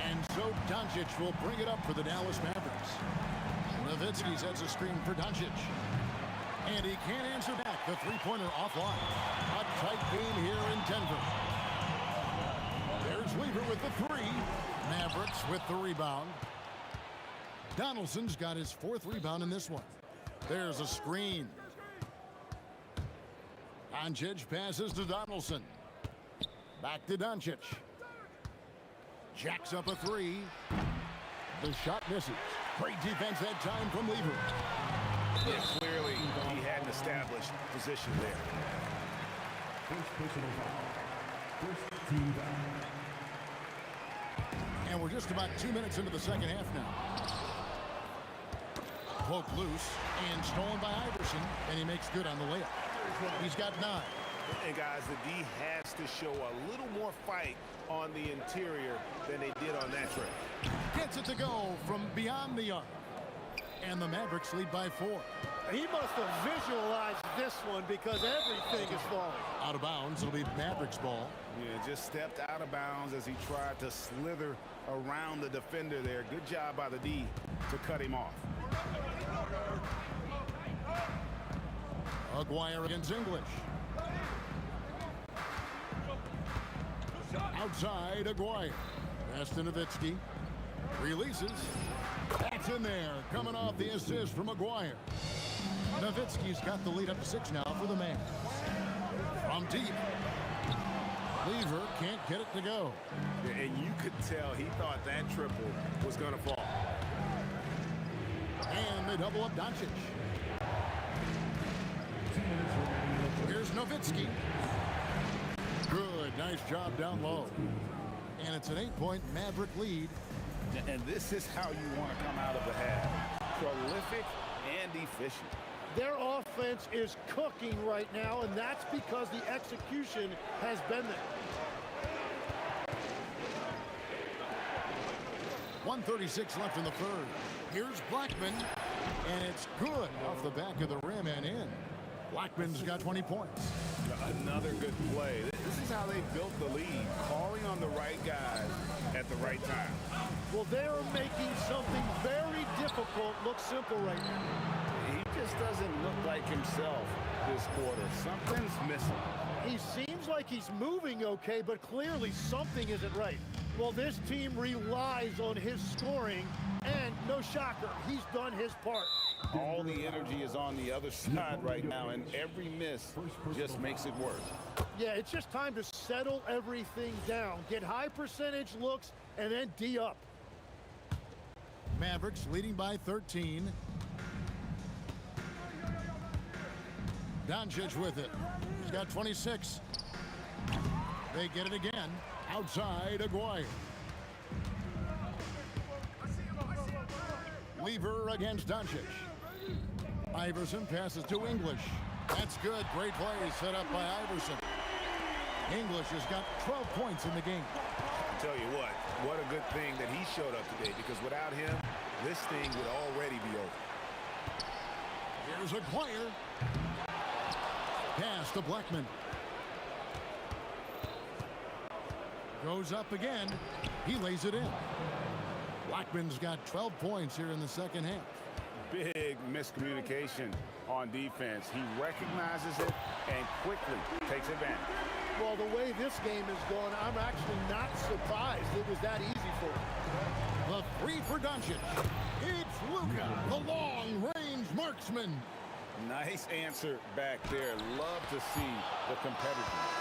And so Doncic will bring it up for the Dallas Mavericks. Nowitzki sets a screen for Doncic. And he can't answer back. The three-pointer offline. A tight game here in Denver. There's Lever with the three. Mavericks with the rebound. Donaldson's got his 4th rebound in this one. There's a screen. Doncic passes to Donaldson. Back to Doncic. Jacks up a 3. The shot misses. Great defense that time from Lever. Yeah, clearly, he had an established position there. First personal foul. First team foul. And we're just about 2 minutes into the second half now. Poke loose and stolen by Iverson, and he makes good on the layup. He's got 9. And guys, the D has to show a little more fight on the interior than they did on that trip. Gets it to go from beyond the arc. And the Mavericks lead by 4. He must have visualized this one because everything is falling. Out of bounds, it'll be Mavericks ball. Yeah, just stepped out of bounds as he tried to slither around the defender there. Good job by the D to cut him off. Aguirre against English. Outside, Aguirre. Pass to Nowitzki. Releases. That's in there. Coming off the assist from Aguirre. Nowitzki's got the lead up to 6 now for the man. From deep. Lever can't get it to go. And you could tell he thought that triple was going to fall. And they double up Doncic. Here's Nowitzki. Good, nice job down low. And it's an 8-point Maverick lead. And this is how you want to come out of the half. Prolific and efficient. Their offense is cooking right now, and that's because the execution has been there. 1:36 left in the third. Here's Blackman, and it's good off the back of the rim and in. Blackman's got 20 points. Another good play. This is how they built the lead, calling on the right guys at the right time. Well, they're making something very difficult look simple right now. He just doesn't look like himself this quarter. Something's missing. He seems like he's moving okay, but clearly something isn't right. Well, this team relies on his scoring, and no shocker, he's done his part. All the energy is on the other side right now, and every miss just makes it worse. Yeah, it's just time to settle everything down. Get high percentage looks, and then D up. Mavericks leading by 13. Doncic with it. He's got 26. They get it again. Outside, Aguirre. Lever against Doncic. Iverson passes to English. That's good. Great play set up by Iverson. English has got 12 points in the game. I tell you what a good thing that he showed up today, because without him, this thing would already be over. Here's Aguirre. Pass to Blackman. Goes up again. He lays it in. Blackman's got 12 points here in the second half. Big miscommunication on defense. He recognizes it and quickly takes advantage. Well, the way this game is going, I'm actually not surprised it was that easy for him. The three for Doncic. It's Luka, the long-range marksman. Nice answer back there. Love to see the competitiveness.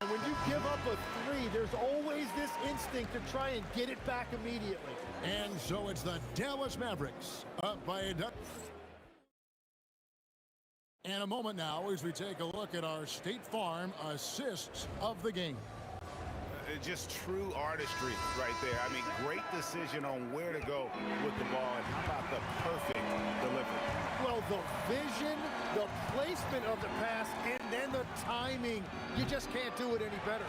And when you give up a three, there's always this instinct to try and get it back immediately. And so it's the Dallas Mavericks up by a duck. And a moment now as we take a look at our State Farm assists of the game. Just true artistry right there. I mean, great decision on where to go with the ball, and how about the perfect delivery? Well, the vision, the placement of the pass, and then the timing. You just can't do it any better.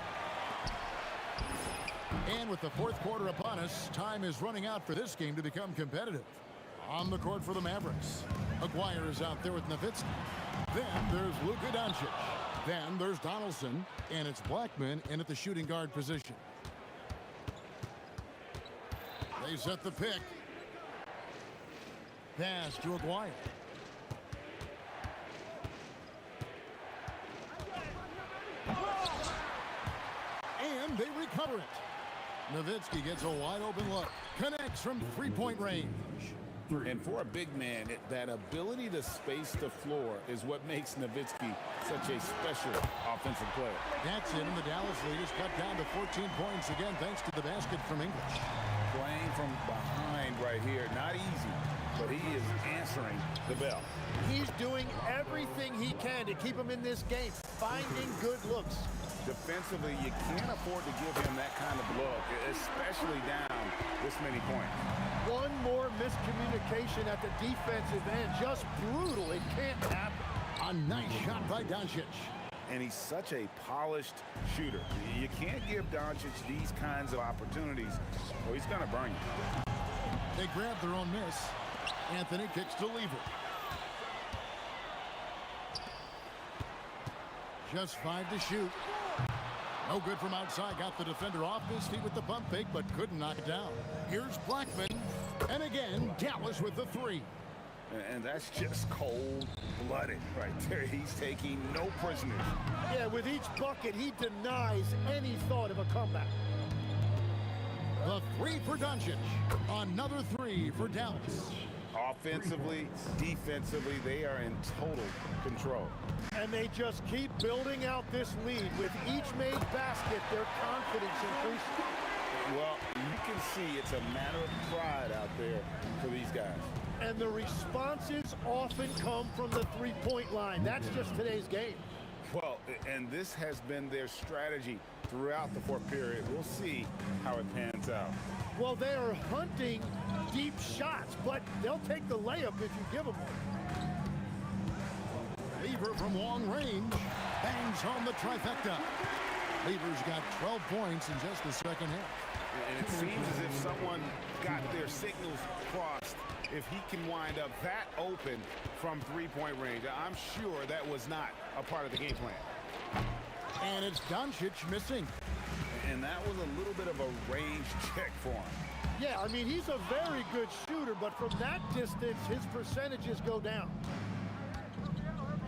And with the fourth quarter upon us, time is running out for this game to become competitive. On the court for the Mavericks, Aguirre is out there with Nowitzki. Then there's Luka Doncic. Then there's Donaldson, and it's Blackman in at the shooting guard position. They set the pick. Pass to Aguirre. And they recover it. Nowitzki gets a wide open look. Connects from three-point range. And for a big man, that ability to space the floor is what makes Nowitzki such a special offensive player. That's it, and the Dallas lead is cut down to 14 points again thanks to the basket from English. Playing from behind right here, not easy, but he is answering the bell. He's doing everything he can to keep him in this game, finding good looks. Defensively, you can't afford to give him that kind of look, especially down this many points. One more miscommunication at the defensive end. Just brutal. It can't happen. A nice shot by Doncic. And he's such a polished shooter. You can't give Doncic these kinds of opportunities, or he's going to burn you. They grab their own miss. Anthony kicks to Lever. Just 5 to shoot. No good from outside. Got the defender off his feet with the pump fake, but couldn't knock it down. Here's Blackman. And again, Dallas with the three. And that's just cold-blooded right there. He's taking no prisoners. Yeah, with each bucket, he denies any thought of a comeback. The three for Doncic. Another three for Dallas. Offensively, defensively, they are in total control. And they just keep building out this lead. With each made basket, their confidence increases. Well, you can see it's a matter of pride out there for these guys. And the responses often come from the three-point line. That's just today's game. Well, and this has been their strategy throughout the fourth period. We'll see how it pans out. Well, they are hunting deep shots, but they'll take the layup if you give them one. Lever from long range bangs home the trifecta. Lever's got 12 points in just the second half. And it seems as if someone got their signals crossed. If he can wind up that open from three-point range, I'm sure that was not a part of the game plan. And it's Doncic missing. And that was a little bit of a range check for him. Yeah, I mean, he's a very good shooter, but from that distance, his percentages go down.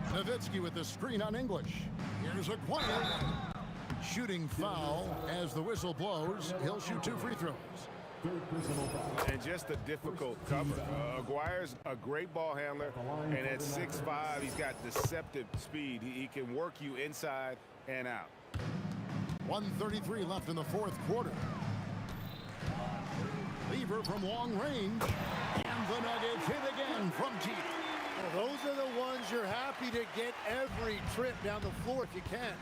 Nowitzki with the screen on English. Here's a quiet shooting foul as the whistle blows. He'll shoot 2 free throws. And just a difficult cover. Aguirre's a great ball handler, and at 6'5", he's got deceptive speed. He can work you inside and out. 1:33 left in the fourth quarter. Lever from long range, and the Nuggets hit again from deep. Well, those are the ones you're happy to get every trip down the floor if you can.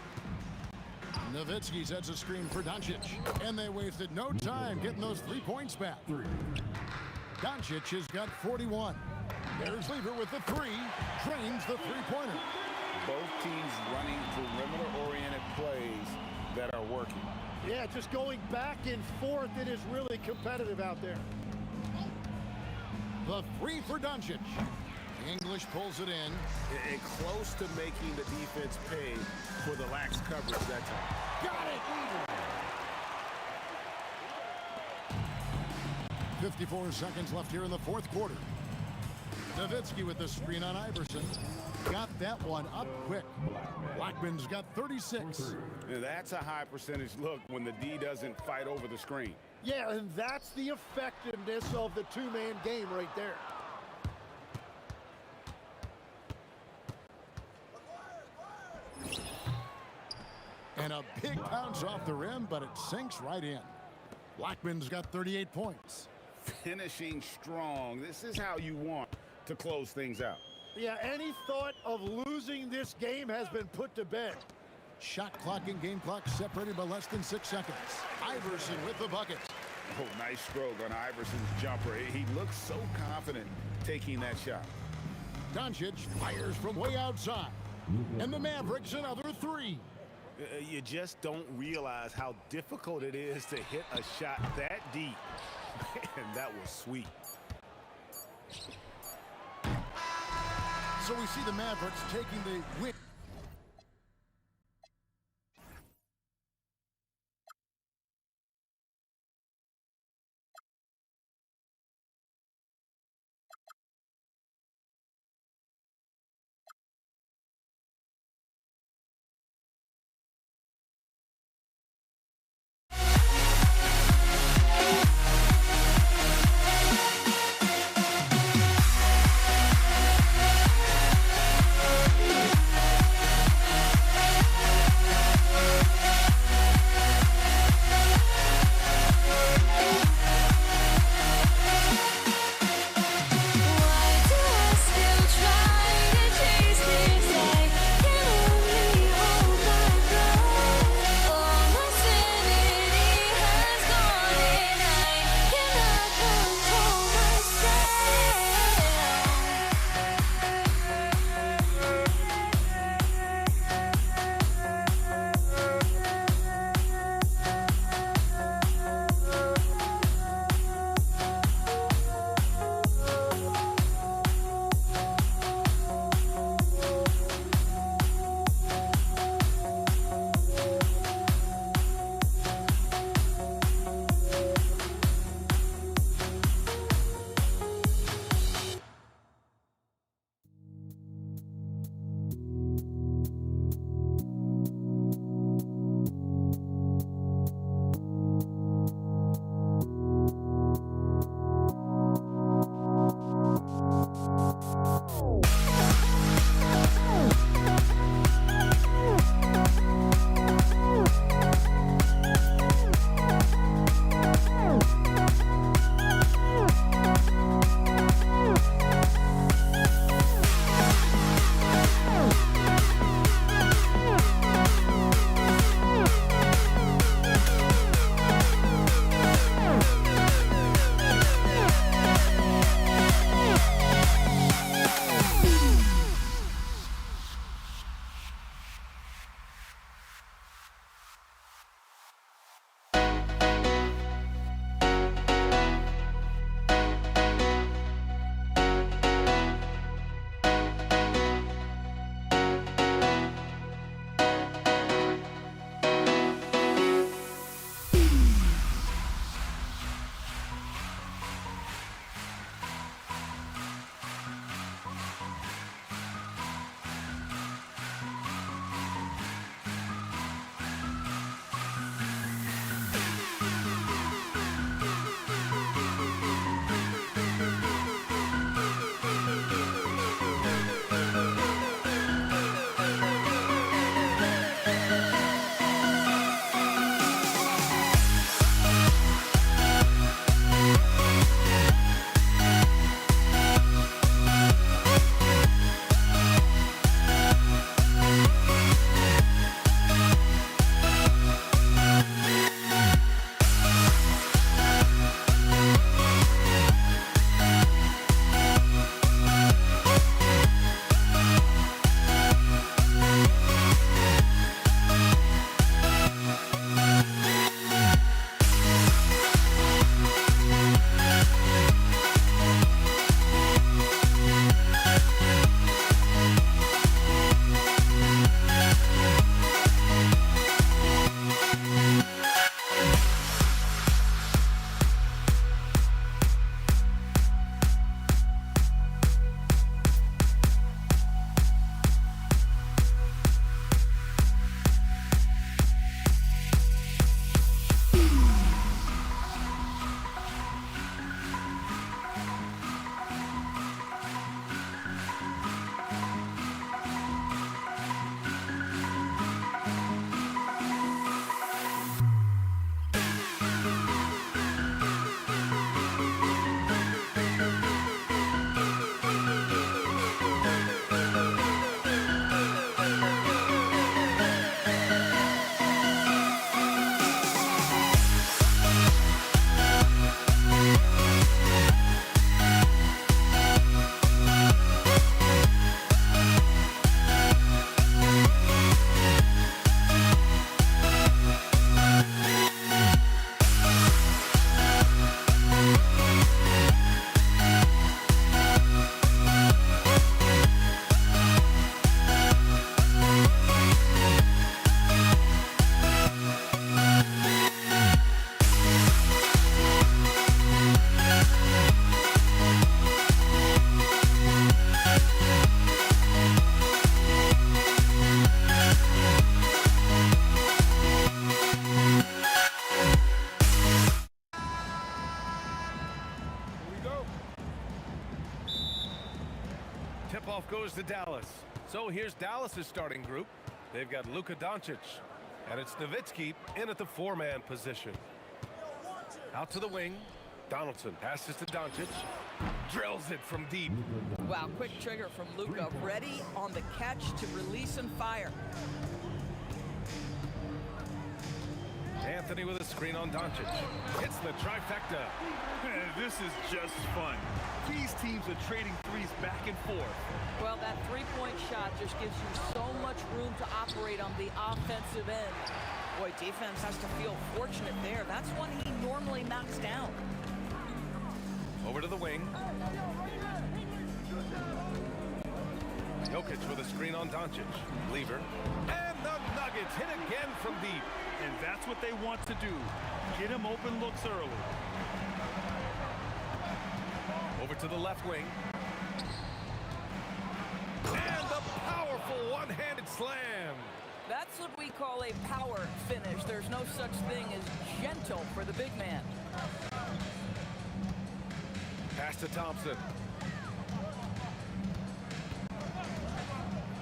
Nowitzki sets a screen for Doncic, and they wasted no time getting those 3 points back. Doncic has got 41. There's Lever with the 3, drains the three-pointer. Both teams running perimeter-oriented plays that are working. Yeah, just going back and forth, it is really competitive out there. The 3 for Doncic. English pulls it in. And close to making the defense pay for the lax coverage that time. Got it! 54 seconds left here in the fourth quarter. Nowitzki with the screen on Iverson. Got that one up quick. Blackman's got 36. That's a high percentage look when the D doesn't fight over the screen. Yeah, and that's the effectiveness of the two-man game right there. And a big bounce off the rim, but it sinks right in. Blackman's got 38 points. Finishing strong. This is how you want to close things out. Yeah, any thought of losing this game has been put to bed. Shot clock and game clock separated by less than 6 seconds. Iverson with the bucket. Oh, nice stroke on Iverson's jumper. He looks so confident taking that shot. Doncic fires from way outside. And the Mavericks another 3. You just don't realize how difficult it is to hit a shot that deep. Man, that was sweet. So we see the Mavericks taking the win. tip-off goes to Dallas. So here's Dallas's starting group. They've got Luka Doncic, and it's Nowitzki in at the four-man position. Out to the wing. Donaldson passes to Doncic. Drills it from deep. Wow, quick trigger from Luka. Ready on the catch to release and fire. Anthony with a screen on Doncic. Hits the trifecta. This is just fun. These teams are trading threes back and forth. Well, that three-point shot just gives you so much room to operate on the offensive end. Boy, defense has to feel fortunate there. That's one he normally knocks down. Over to the wing. Jokic with a screen on Doncic. Lever. And the Nuggets hit again from deep. And that's what they want to do. Get him open looks early. Over to the left wing. And the powerful one-handed slam. That's what we call a power finish. There's no such thing as gentle for the big man. Pass to Thompson.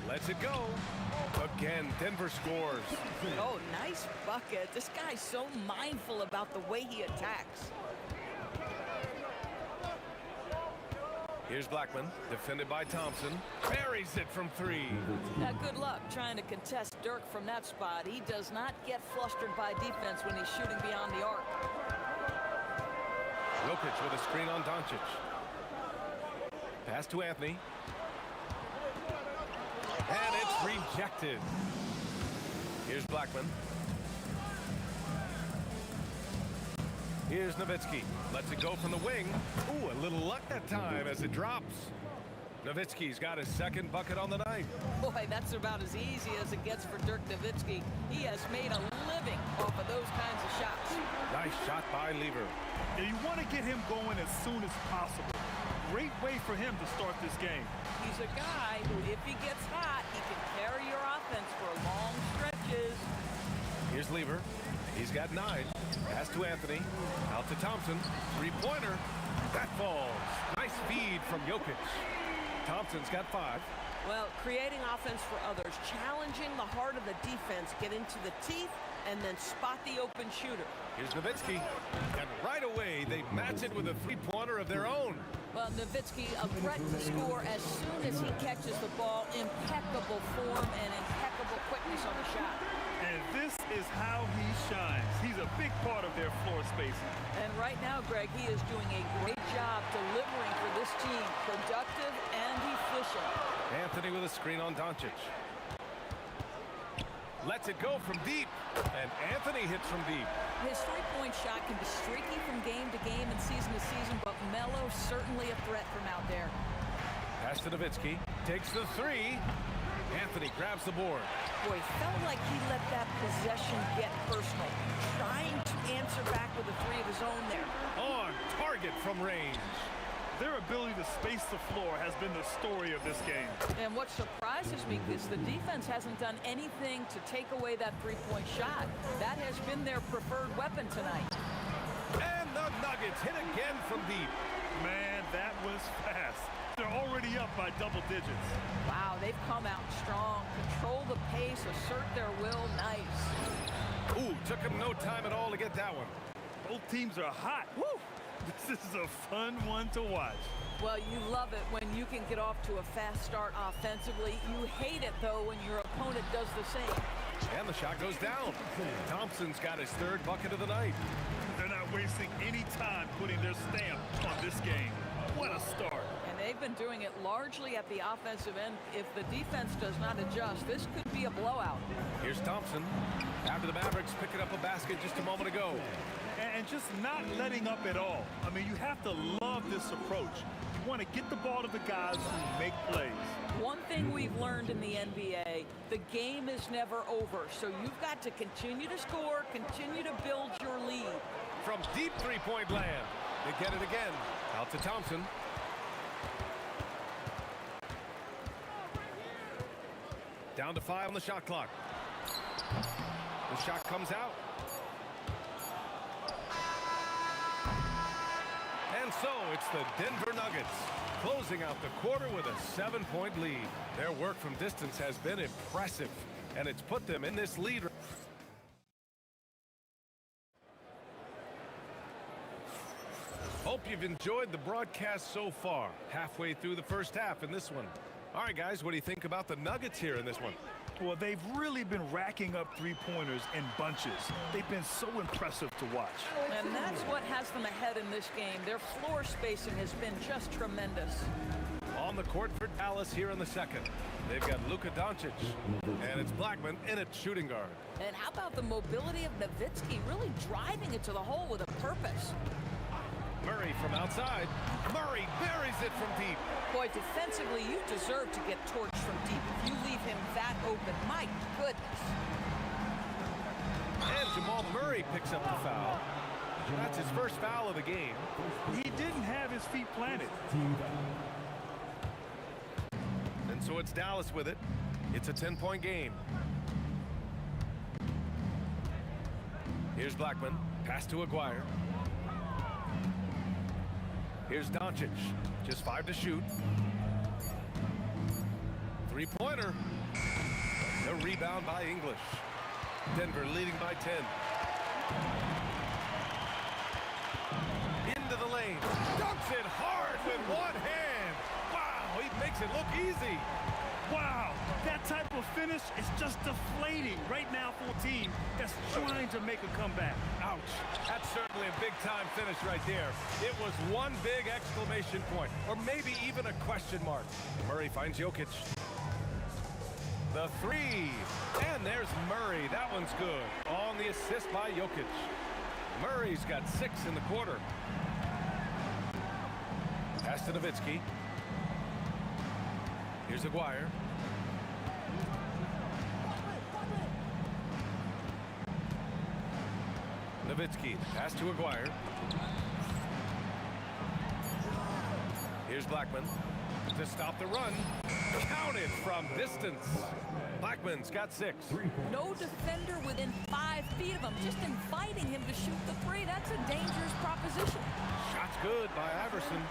Lets it go. Again, Denver scores. Oh, nice bucket. This guy's so mindful about the way he attacks. Here's Blackman, defended by Thompson. Buries it from three. Now, good luck trying to contest Dirk from that spot. He does not get flustered by defense when he's shooting beyond the arc. Jokic with a screen on Doncic. Pass to Anthony. And it's rejected. Here's Blackman. Here's Nowitzki. Lets it go from the wing. Ooh, a little luck that time as it drops. Nowitzki's got his second bucket on the night. Boy, that's about as easy as it gets for Dirk Nowitzki. He has made a living off of those kinds of shots. Nice shot by Lever. Now you want to get him going as soon as possible. Great way for him to start this game. He's a guy who, if he gets hot, he can carry your offense for long stretches. Here's Lever. He's got 9. Pass to Anthony. Out to Thompson. Three-pointer. That falls. Nice feed from Jokic. Thompson's got 5. Well, creating offense for others, challenging the heart of the defense, get into the teeth, and then spot the open shooter. Here's Nowitzki. And right away, they match it with a three-pointer of their own. Well, Nowitzki, a threat to score as soon as he catches the ball. Impeccable form and impeccable quickness on the shot. And this is how he shines. He's a big part of their floor spacing. And right now, Greg, he is doing a great job delivering for this team. Productive and efficient. Anthony with a screen on Doncic. Lets it go from deep. And Anthony hits from deep. His three-point shot can be streaky from game to game and season to season, but Melo's certainly a threat from out there. Pass to Nowitzki. Takes the 3. Anthony grabs the board. Boy, felt like he let that possession get personal. Trying to answer back with a 3 of his own there. On target from range. Their ability to space the floor has been the story of this game. And what surprises me is the defense hasn't done anything to take away that three-point shot. That has been their preferred weapon tonight. And the Nuggets hit again from deep. Man, that was fast. They're already up by double digits. Wow, they've come out strong. Control the pace, assert their will. Nice. Ooh, took him no time at all to get that one. Both teams are hot. Woo! This is a fun one to watch. Well, you love it when you can get off to a fast start offensively. You hate it, though, when your opponent does the same. And the shot goes down. Thompson's got his 3rd bucket of the night. They're not wasting any time putting their stamp on this game. What a start. And they've been doing it largely at the offensive end. If the defense does not adjust, this could be a blowout. Here's Thompson. After the Mavericks picking up a basket just a moment ago. And just not letting up at all. I mean, you have to love this approach. You want to get the ball to the guys who make plays. One thing we've learned in the NBA, the game is never over. So you've got to continue to score, continue to build your lead. From deep three-point land. They get it again. Out to Thompson. Down to 5 on the shot clock. The shot comes out. And so it's It's the Denver Nuggets closing out the quarter with a 7-point lead. Their work from distance has been impressive, and it's put them in this lead. Hope you've enjoyed the broadcast so far. Halfway through the first half in this one. All right, guys, what do you think about the Nuggets here in this one? Well, they've really been racking up three-pointers in bunches. They've been so impressive to watch. And that's what has them ahead in this game. Their floor spacing has been just tremendous. On the court for Dallas here in the second. They've got Luka Doncic, and it's Blackman in at shooting guard. And how about the mobility of Nowitzki, really driving it to the hole with a purpose. Murray from outside. Murray buries it from deep. Boy, defensively, you deserve to get torched from deep. If you leave him that open, my goodness. And Jamal Murray picks up the foul. That's his first foul of the game. He didn't have his feet planted. And so it's Dallas with it. It's a 10-point game. Here's Blackman. Pass to Aguirre. Here's Doncic. Just 5 to shoot. Three-pointer. The rebound by English. Denver leading by 10. Into the lane. Dunks it hard with one hand. Wow, he makes it look easy. Wow, that type of finish is just deflating right now for a team that's trying to make a comeback. Ouch. That's certainly a big-time finish right there. It was one big exclamation point, or maybe even a question mark. Murray finds Jokic. The three. And there's Murray. That one's good. On the assist by Jokic. Murray's got 6 in the quarter. Pass to Nowitzki. Here's Aguirre. Nowitzki, pass to Aguirre. Here's Blackman to stop the run. Counted from distance. Blackman's got 6. No defender within 5 feet of him, just inviting him to shoot the three. That's a dangerous proposition. Shot's good by Iverson.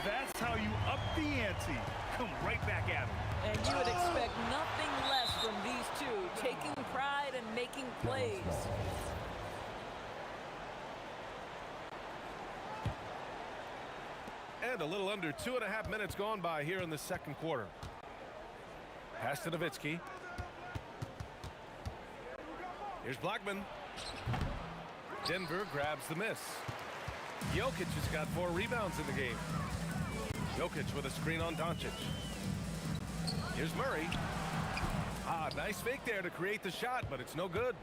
That's how you up the ante. Come right back at him. And you would expect nothing less from these two, taking pride and making plays. And a little under 2.5 minutes gone by here in the second quarter. Pass to Nowitzki. Here's Blackman. Denver grabs the miss. Jokic has got 4 rebounds in the game. Jokic with a screen on Doncic. Here's Murray. Nice fake there to create the shot, but it's no good.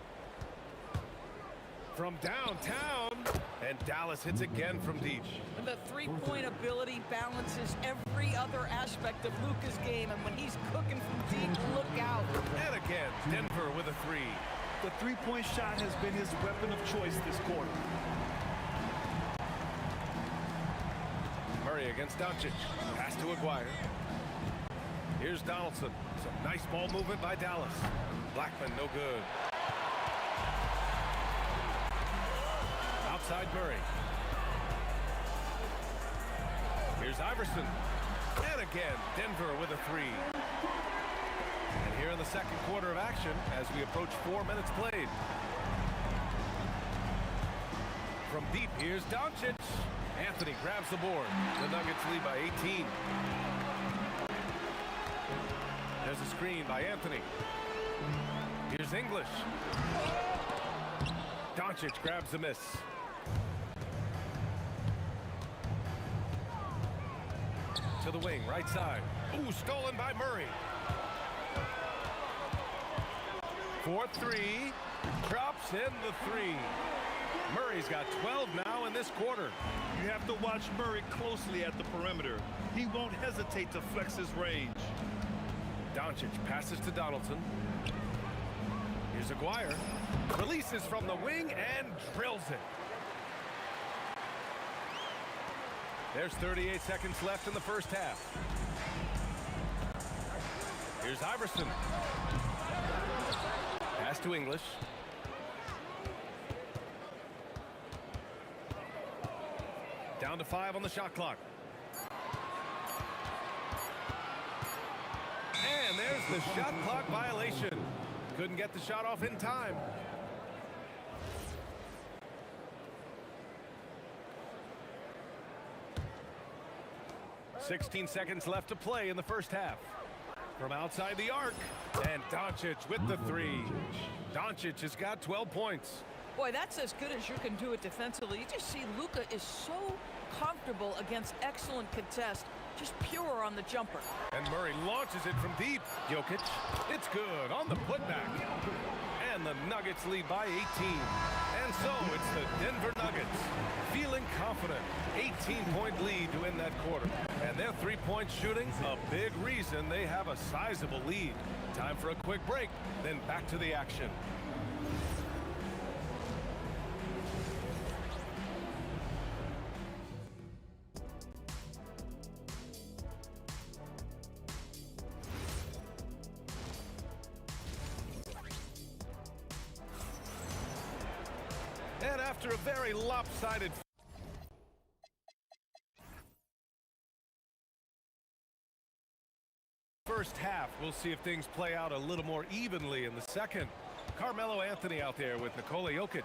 From downtown, and Dallas hits again from deep. And the three-point ability balances every other aspect of Luka's game, and when he's cooking from deep, look out. And again, Denver with a 3. The three-point shot has been his weapon of choice this quarter. Murray against Doncic. Pass to Aguirre. Here's Donaldson. Some nice ball movement by Dallas. Blackman, no good. Outside Murray. Here's Iverson. And again, Denver with a 3. And here in the second quarter of action, as we approach 4 minutes played. From deep, here's Doncic. Anthony grabs the board. The Nuggets lead by 18. There's a screen by Anthony. Here's English. Doncic grabs the miss. To the wing, right side. Ooh, stolen by Murray. 4-3. Drops in the 3. Murray's got 12 now in this quarter. You have to watch Murray closely at the perimeter. He won't hesitate to flex his range. Doncic passes to Donaldson. Here's Aguirre. Releases from the wing and drills it. There's 38 seconds left in the first half. Here's Iverson. Pass to English. Down to 5 on the shot clock. And there's the shot clock violation. Couldn't get the shot off in time. "16 seconds left to play in the first half. From outside the arc, and Doncic with the 3. Doncic has got 12 points. Boy, that's as good as you can do it defensively. You just see Luka is so comfortable against excellent contest. Just pure on the jumper. And Murray launches it from deep. Jokic, it's good on the putback. And the Nuggets lead by 18. And so it's the Denver Nuggets feeling confident. 18-point lead to end that quarter. And their three-point shooting, a big reason they have a sizable lead. Time for a quick break, then back to the action. And after a very lopsided first half, we'll see if things play out a little more evenly in the second. Carmelo Anthony out there with Nikola Jokic.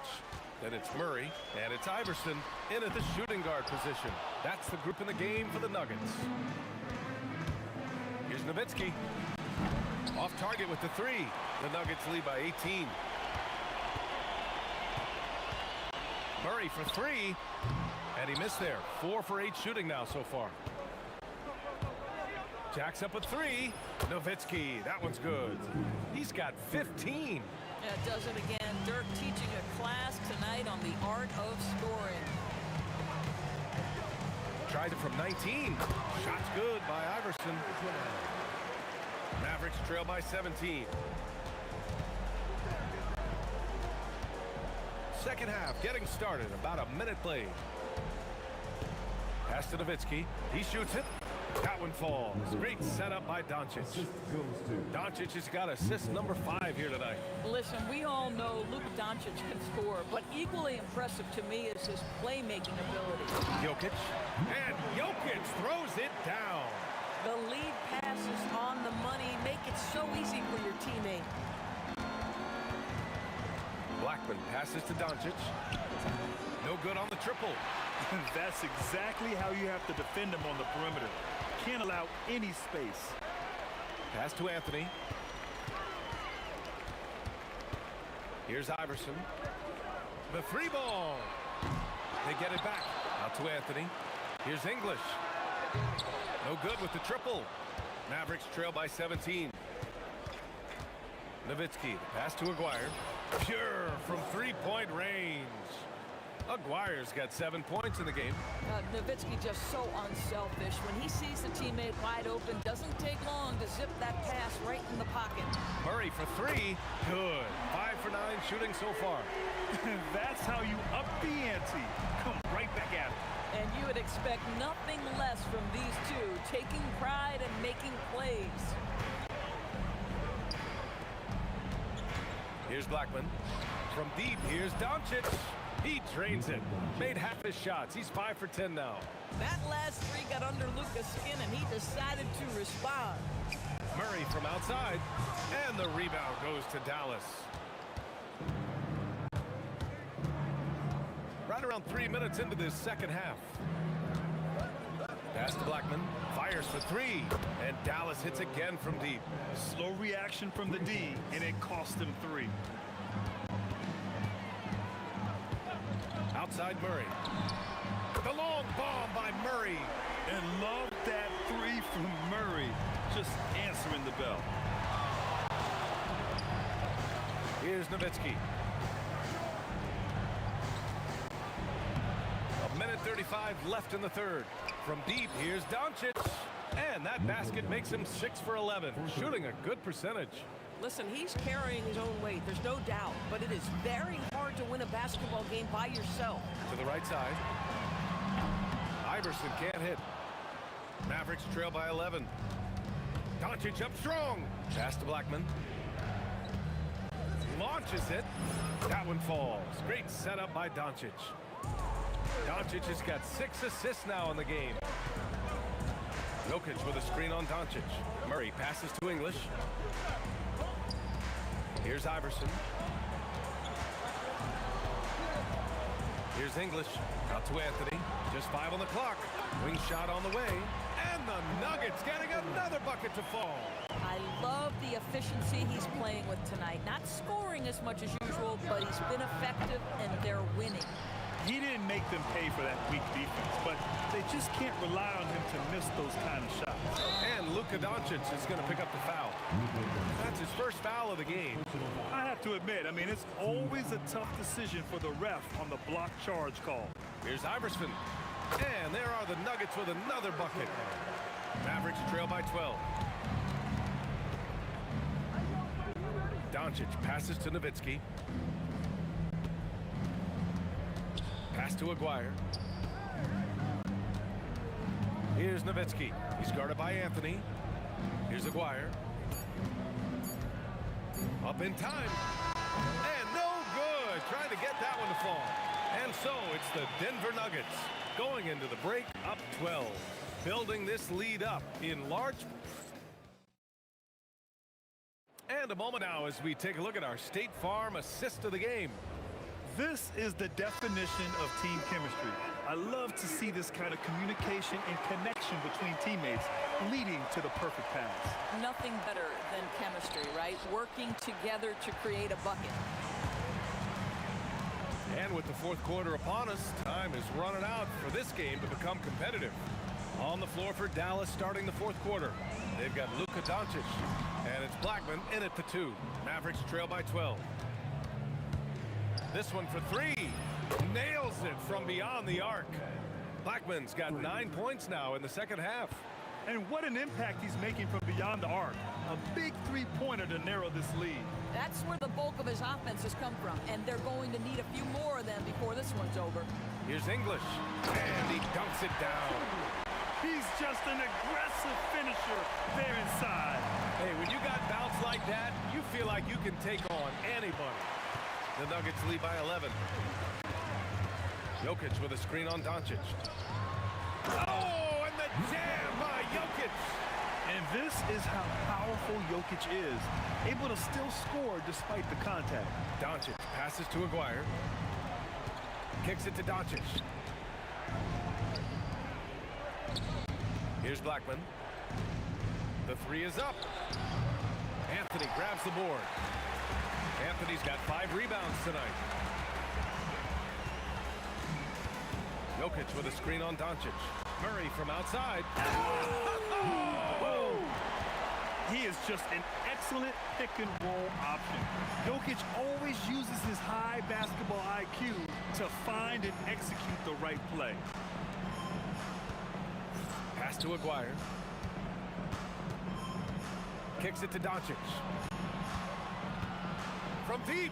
Then it's Murray, and it's Iverson in at the shooting guard position. That's the group in the game for the Nuggets. Here's Nowitzki. Off target with the 3. The Nuggets lead by 18. Murray for 3, and he missed there. 4 for 8 shooting now so far. Jacks up with 3. Nowitzki, that one's good. He's got 15. Yeah, does it again. Dirk teaching a class tonight on the art of scoring. Tries it from 19. Shot's good by Iverson. Mavericks trail by 17. Second half getting started, about a minute played. Pass to Nowitzki. He shoots it. That one falls. Great setup by Doncic. Doncic has got assist number 5 here tonight. Listen, we all know Luka Doncic can score, but equally impressive to me is his playmaking ability. Jokic. And Jokic throws it down. The lead pass is on the money. Make it so easy for your teammate. Blackman passes to Doncic. No good on the triple. That's exactly how you have to defend him on the perimeter. Can't allow any space. Pass to Anthony. Here's Iverson. The 3 ball. They get it back. Out to Anthony. Here's English. No good with the triple. Mavericks trail by 17. Nowitzki, the pass to Aguirre. Pure from 3-point range. Aguirre's got 7 points in the game. Nowitzki just so unselfish. When he sees the teammate wide open, doesn't take long to zip that pass right in the pocket. Murray for 3. Good. 5 for 9 shooting so far. That's how you up the ante. Come right back at it. And you would expect nothing less from these two, taking pride and making plays. Here's Blackman. From deep, here's Doncic. He drains it. Made half his shots. He's 5 for 10 now. That last 3 got under Luka's skin, and he decided to respond. Murray from outside. And the rebound goes to Dallas. Right around 3 minutes into this second half. Pass to Blackman. Fires for 3. And Dallas hits again from deep. Slow reaction from the D, and it cost him 3. Outside Murray. The long bomb by Murray. And love that 3 from Murray. Just answering the bell. Here's Nowitzki. 1:35 left in the third. From deep, here's Doncic. And that basket makes him 6 for 11, shooting a good percentage. Listen, he's carrying his own weight, there's no doubt, but it is very hard to win a basketball game by yourself. To the right side. Iverson can't hit. Mavericks trail by 11. Doncic up strong. Pass to Blackman. Launches it. That one falls. Great setup by Doncic. Doncic has got 6 assists now in the game. Jokic with a screen on Doncic. Murray passes to English. Here's Iverson. Here's English. Out to Anthony. Just 5 on the clock. Wing shot on the way. And the Nuggets getting another bucket to fall. I love the efficiency he's playing with tonight. Not scoring as much as usual, but he's been effective and they're winning. He didn't make them pay for that weak defense, but they just can't rely on him to miss those kind of shots. And Luka Doncic is going to pick up the foul. That's his first foul of the game. I have to admit, I mean, it's always a tough decision for the ref on the block charge call. Here's Iverson. And there are the Nuggets with another bucket. Mavericks trail by 12. Doncic passes to Nowitzki. Pass to Aguirre. Here's Nowitzki. He's guarded by Anthony. Here's Aguirre. Up in time. And no good. Trying to get that one to fall. And so it's the Denver Nuggets going into the break up 12. Building this lead up in large. And a moment now as we take a look at our State Farm assist of the game. This is the definition of team chemistry. I love to see this kind of communication and connection between teammates leading to the perfect pass. Nothing better than chemistry, right? Working together to create a bucket. And with the fourth quarter upon us, time is running out for this game to become competitive. On the floor for Dallas starting the fourth quarter. They've got Luka Doncic, and it's Blackman in at the 2. Mavericks trail by 12. This one for 3. Nails it from beyond the arc. Blackman's got 9 points now in the second half. And what an impact he's making from beyond the arc. A big three-pointer to narrow this lead. That's where the bulk of his offense has come from, and they're going to need a few more of them before this one's over. Here's English, and he dunks it down. He's just an aggressive finisher there inside. Hey, when you got bounce like that, you feel like you can take on anybody. The Nuggets lead by 11. Jokic with a screen on Doncic. Oh, and the jam by Jokic. And this is how powerful Jokic is. Able to still score despite the contact. Doncic passes to Aguirre. Kicks it to Doncic. Here's Blackman. The 3 is up. Anthony grabs the board. Anthony's got 5 rebounds tonight. Jokic with a screen on Doncic. Murray from outside. Oh! He is just an excellent pick-and-roll option. Jokic always uses his high basketball IQ to find and execute the right play. Pass to Aguirre. Kicks it to Doncic. From deep,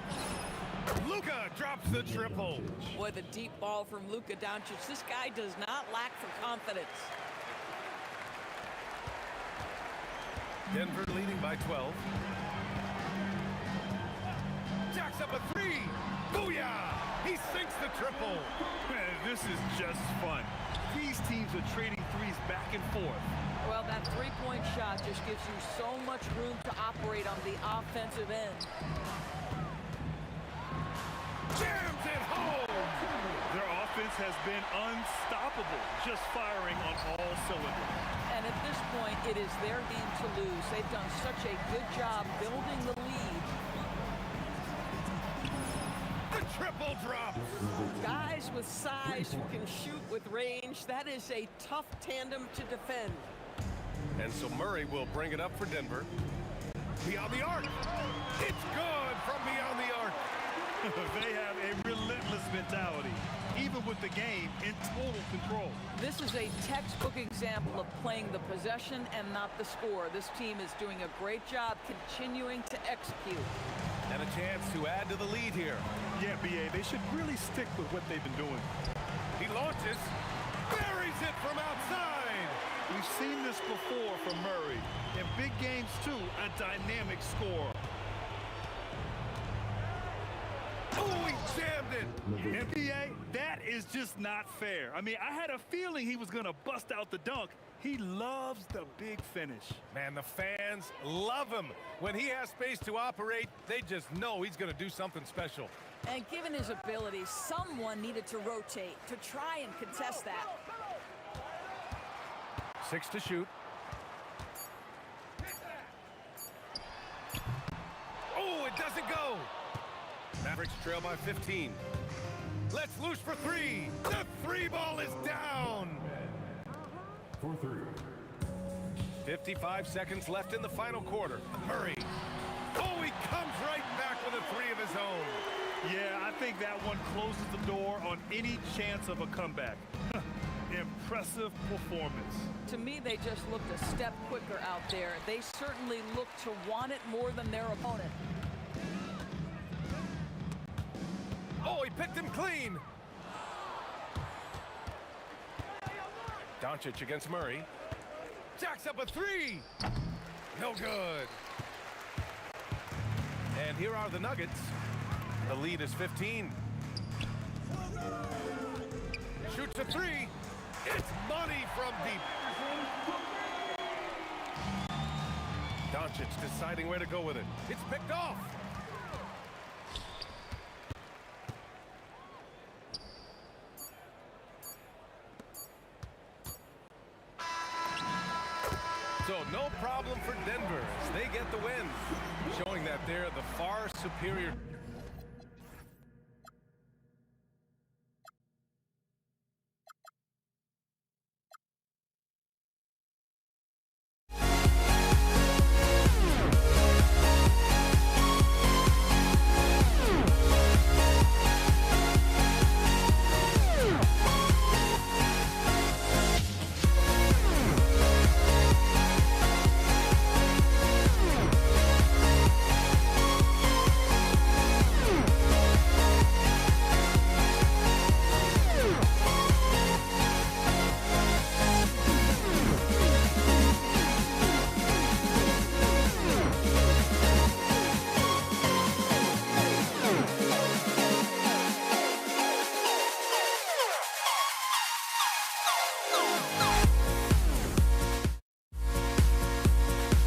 Luka drops the triple. Boy, the deep ball from Luka Doncic. This guy does not lack for confidence. Denver leading by 12. Jacks up a 3. Booyah! He sinks the triple. Man, this is just fun. These teams are trading threes back and forth. Well, that three-point shot just gives you so much room to operate on the offensive end. Jams it home! Their offense has been unstoppable, just firing on all cylinders. And at this point, it is their game to lose. They've done such a good job building the lead. The triple drops! Guys with size who can shoot with range, that is a tough tandem to defend. And so Murray will bring it up for Denver. Beyond the arc! It's good from beyond the arc! They have a relentless mentality, even with the game in total control. This is a textbook example of playing the possession and not the score. This team is doing a great job continuing to execute. And a chance to add to the lead here. Yeah, BA, they should really stick with what they've been doing. He launches, buries it from outside. We've seen this before from Murray. In big games, too, a dynamic scorer. Oh, he jammed it. NBA, that is just not fair. I mean, I had a feeling he was going to bust out the dunk. He loves the big finish. Man, the fans love him. When he has space to operate, they just know he's going to do something special. And given his abilities, someone needed to rotate to try and contest that. 6 to shoot. Oh, it doesn't go. Mavericks trail by 15. Let's loose for 3. The 3 ball is down. For 3. 55 seconds left in the final quarter. Murray. Oh, he comes right back with a 3 of his own. Yeah, I think that one closes the door on any chance of a comeback. Impressive performance. To me, they just looked a step quicker out there. They certainly looked to want it more than their opponent. Oh, he picked him clean. Doncic against Murray. Jacks up a 3. No good. And here are the Nuggets. The lead is 15. Shoots a 3. It's money from deep. Doncic deciding where to go with it. It's picked off. So no problem for Denver as they get the win, showing that they're the far superior